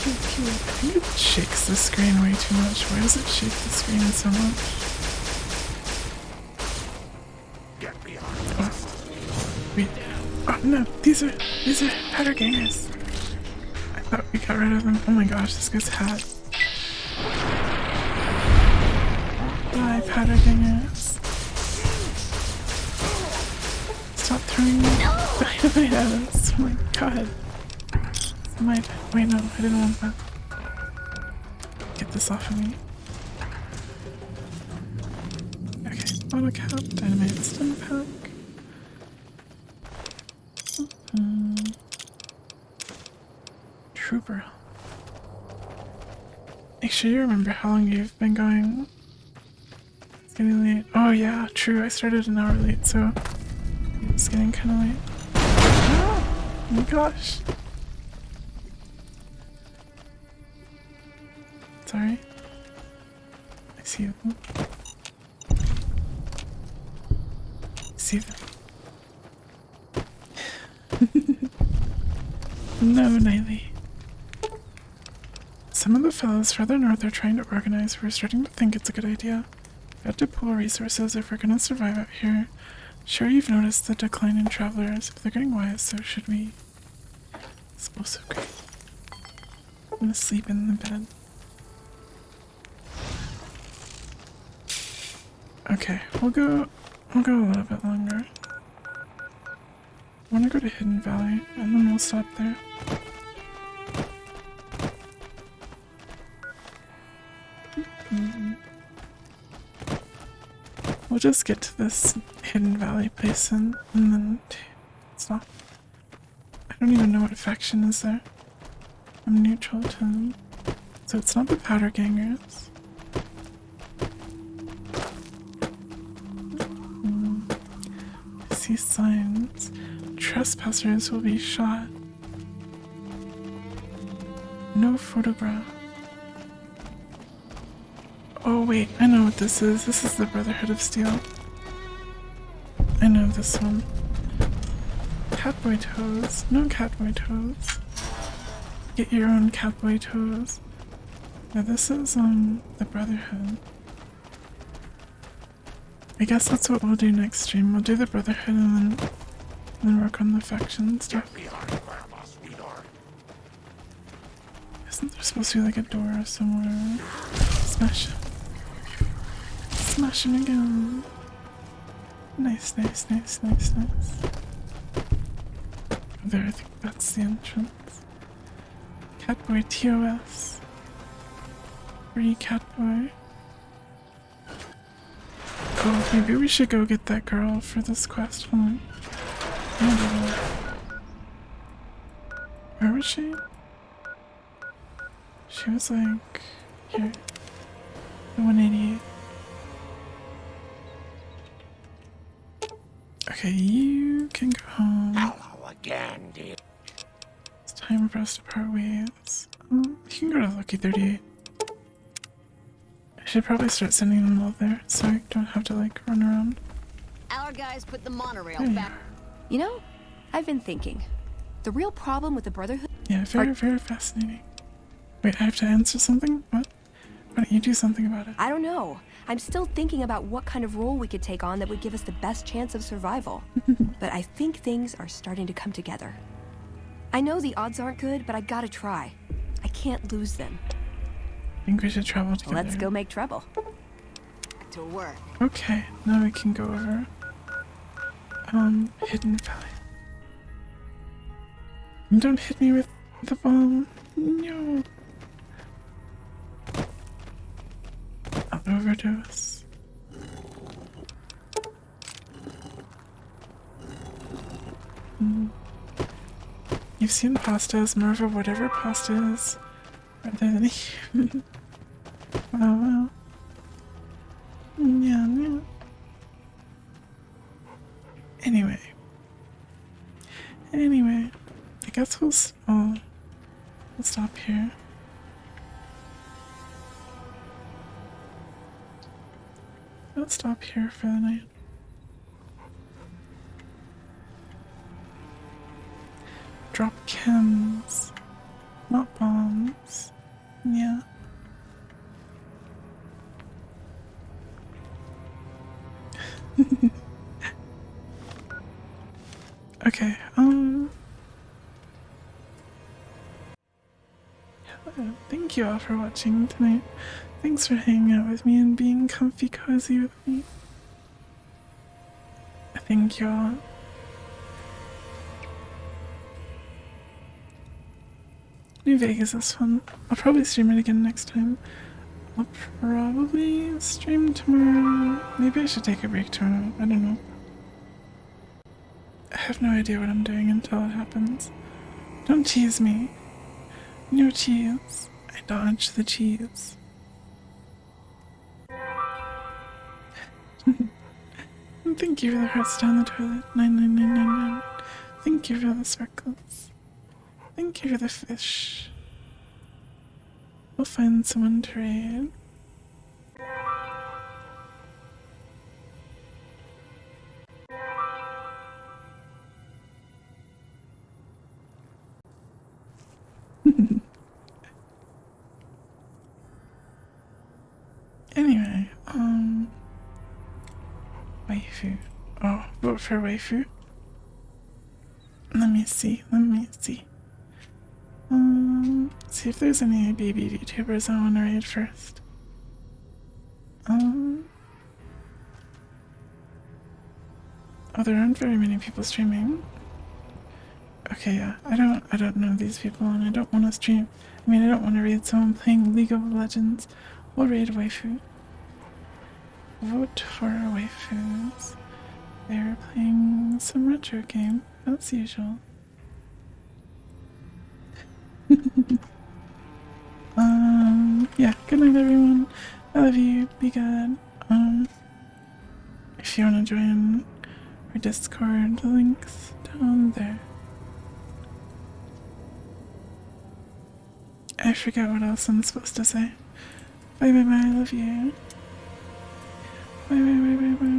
Cute. I think it shakes the screen way too much. Why does it shake the screen so much? Oh. Wait. Oh no, these are powder gangers. I thought we got rid of them. Oh my gosh, this guy's hat. Die, powder gangers. Stop throwing dynamite at us. Oh my god. Wait, no, I didn't want that. Get this off of me. Okay, auto cap, dynamite stim pack. Trooper. Make sure you remember how long you've been going. It's getting late. Oh yeah, true, I started an hour late, so it's getting kind of late. Oh my gosh. Sorry. I see them. I see them. No, Nightly. Some of the fellows further north are trying to organize. We're starting to think it's a good idea. We have to pool resources if we're gonna survive out here. Sure, you've noticed the decline in travelers. If they're getting wise, so should we. Explosive crate. I'm gonna sleep in the bed. Okay, we'll go a little bit longer. I want to go to Hidden Valley, and then we'll stop there. We'll just get to this Hidden Valley place and then stop. I don't even know what faction is there. I'm neutral to them. So it's not the Powder Gangers. I see signs. Trespassers will be shot. No photograph. Oh wait, I know what this is. This is the Brotherhood of Steel. I know this one. Catboy toes. No catboy toes. Get your own catboy toes. Yeah, this is the Brotherhood. I guess that's what we'll do next stream. We'll do the Brotherhood and then work on the faction stuff. Isn't there supposed to be like a door somewhere? Smash it. Smash it again. Nice, nice, nice, nice, nice. There, I think that's the entrance. Catboy TOS. Free Catboy. Oh, maybe we should go get that girl for this quest. Hold on. Where was she? She was like here. The 188. Okay, you can go home. Hello again, dear. It's time for us to part ways. You can go to Lucky 38. I should probably start sending them all there so I don't have to like run around. Our guys put the monorail back. You know, I've been thinking. The real problem with the Brotherhood... Yeah, very fascinating. Wait, I have to answer something? What? Why don't you do something about it? I don't know. I'm still thinking about what kind of role we could take on that would give us the best chance of survival. But I think things are starting to come together. I know the odds aren't good, but I gotta try. I can't lose them. I think we should travel together. Let's go make trouble. To work. Okay, now we can go over Hidden Valley. Don't hit me with the bomb. No. I'll overdose. You've seen pasta as more of a whatever pasta is rather than human. Wow. Yeah. Anyway, I guess we'll stop here. We'll stop here for the night. Drop chems, not bombs. Yeah. Okay, thank you all for watching tonight. Thanks for hanging out with me and being comfy cozy with me. Thank you all. New Vegas is fun. I'll probably stream it again next time. I'll probably stream tomorrow. Maybe I should take a break tomorrow. I don't know. I have no idea what I'm doing until it happens. Don't tease me. No cheese. I dodge the cheese. Thank you for the hearts down the toilet. 99999. Thank you for the circles. Thank you for the fish. We'll find someone to raid. Anyway, waifu. Oh, vote for waifu. Let me see. See if there's any baby VTubers I want to raid first. Oh, there aren't very many people streaming. Okay, yeah, I don't know these people, and I don't want to stream. I mean, I don't want to read someone playing League of Legends. We'll raid waifu. Vote for waifus. They're playing some retro game, as usual. Yeah, good night everyone. I love you, be good. If you want to join our Discord, the link's down there. I forget what else I'm supposed to say. Bye bye bye, I love you. Bye bye bye bye bye.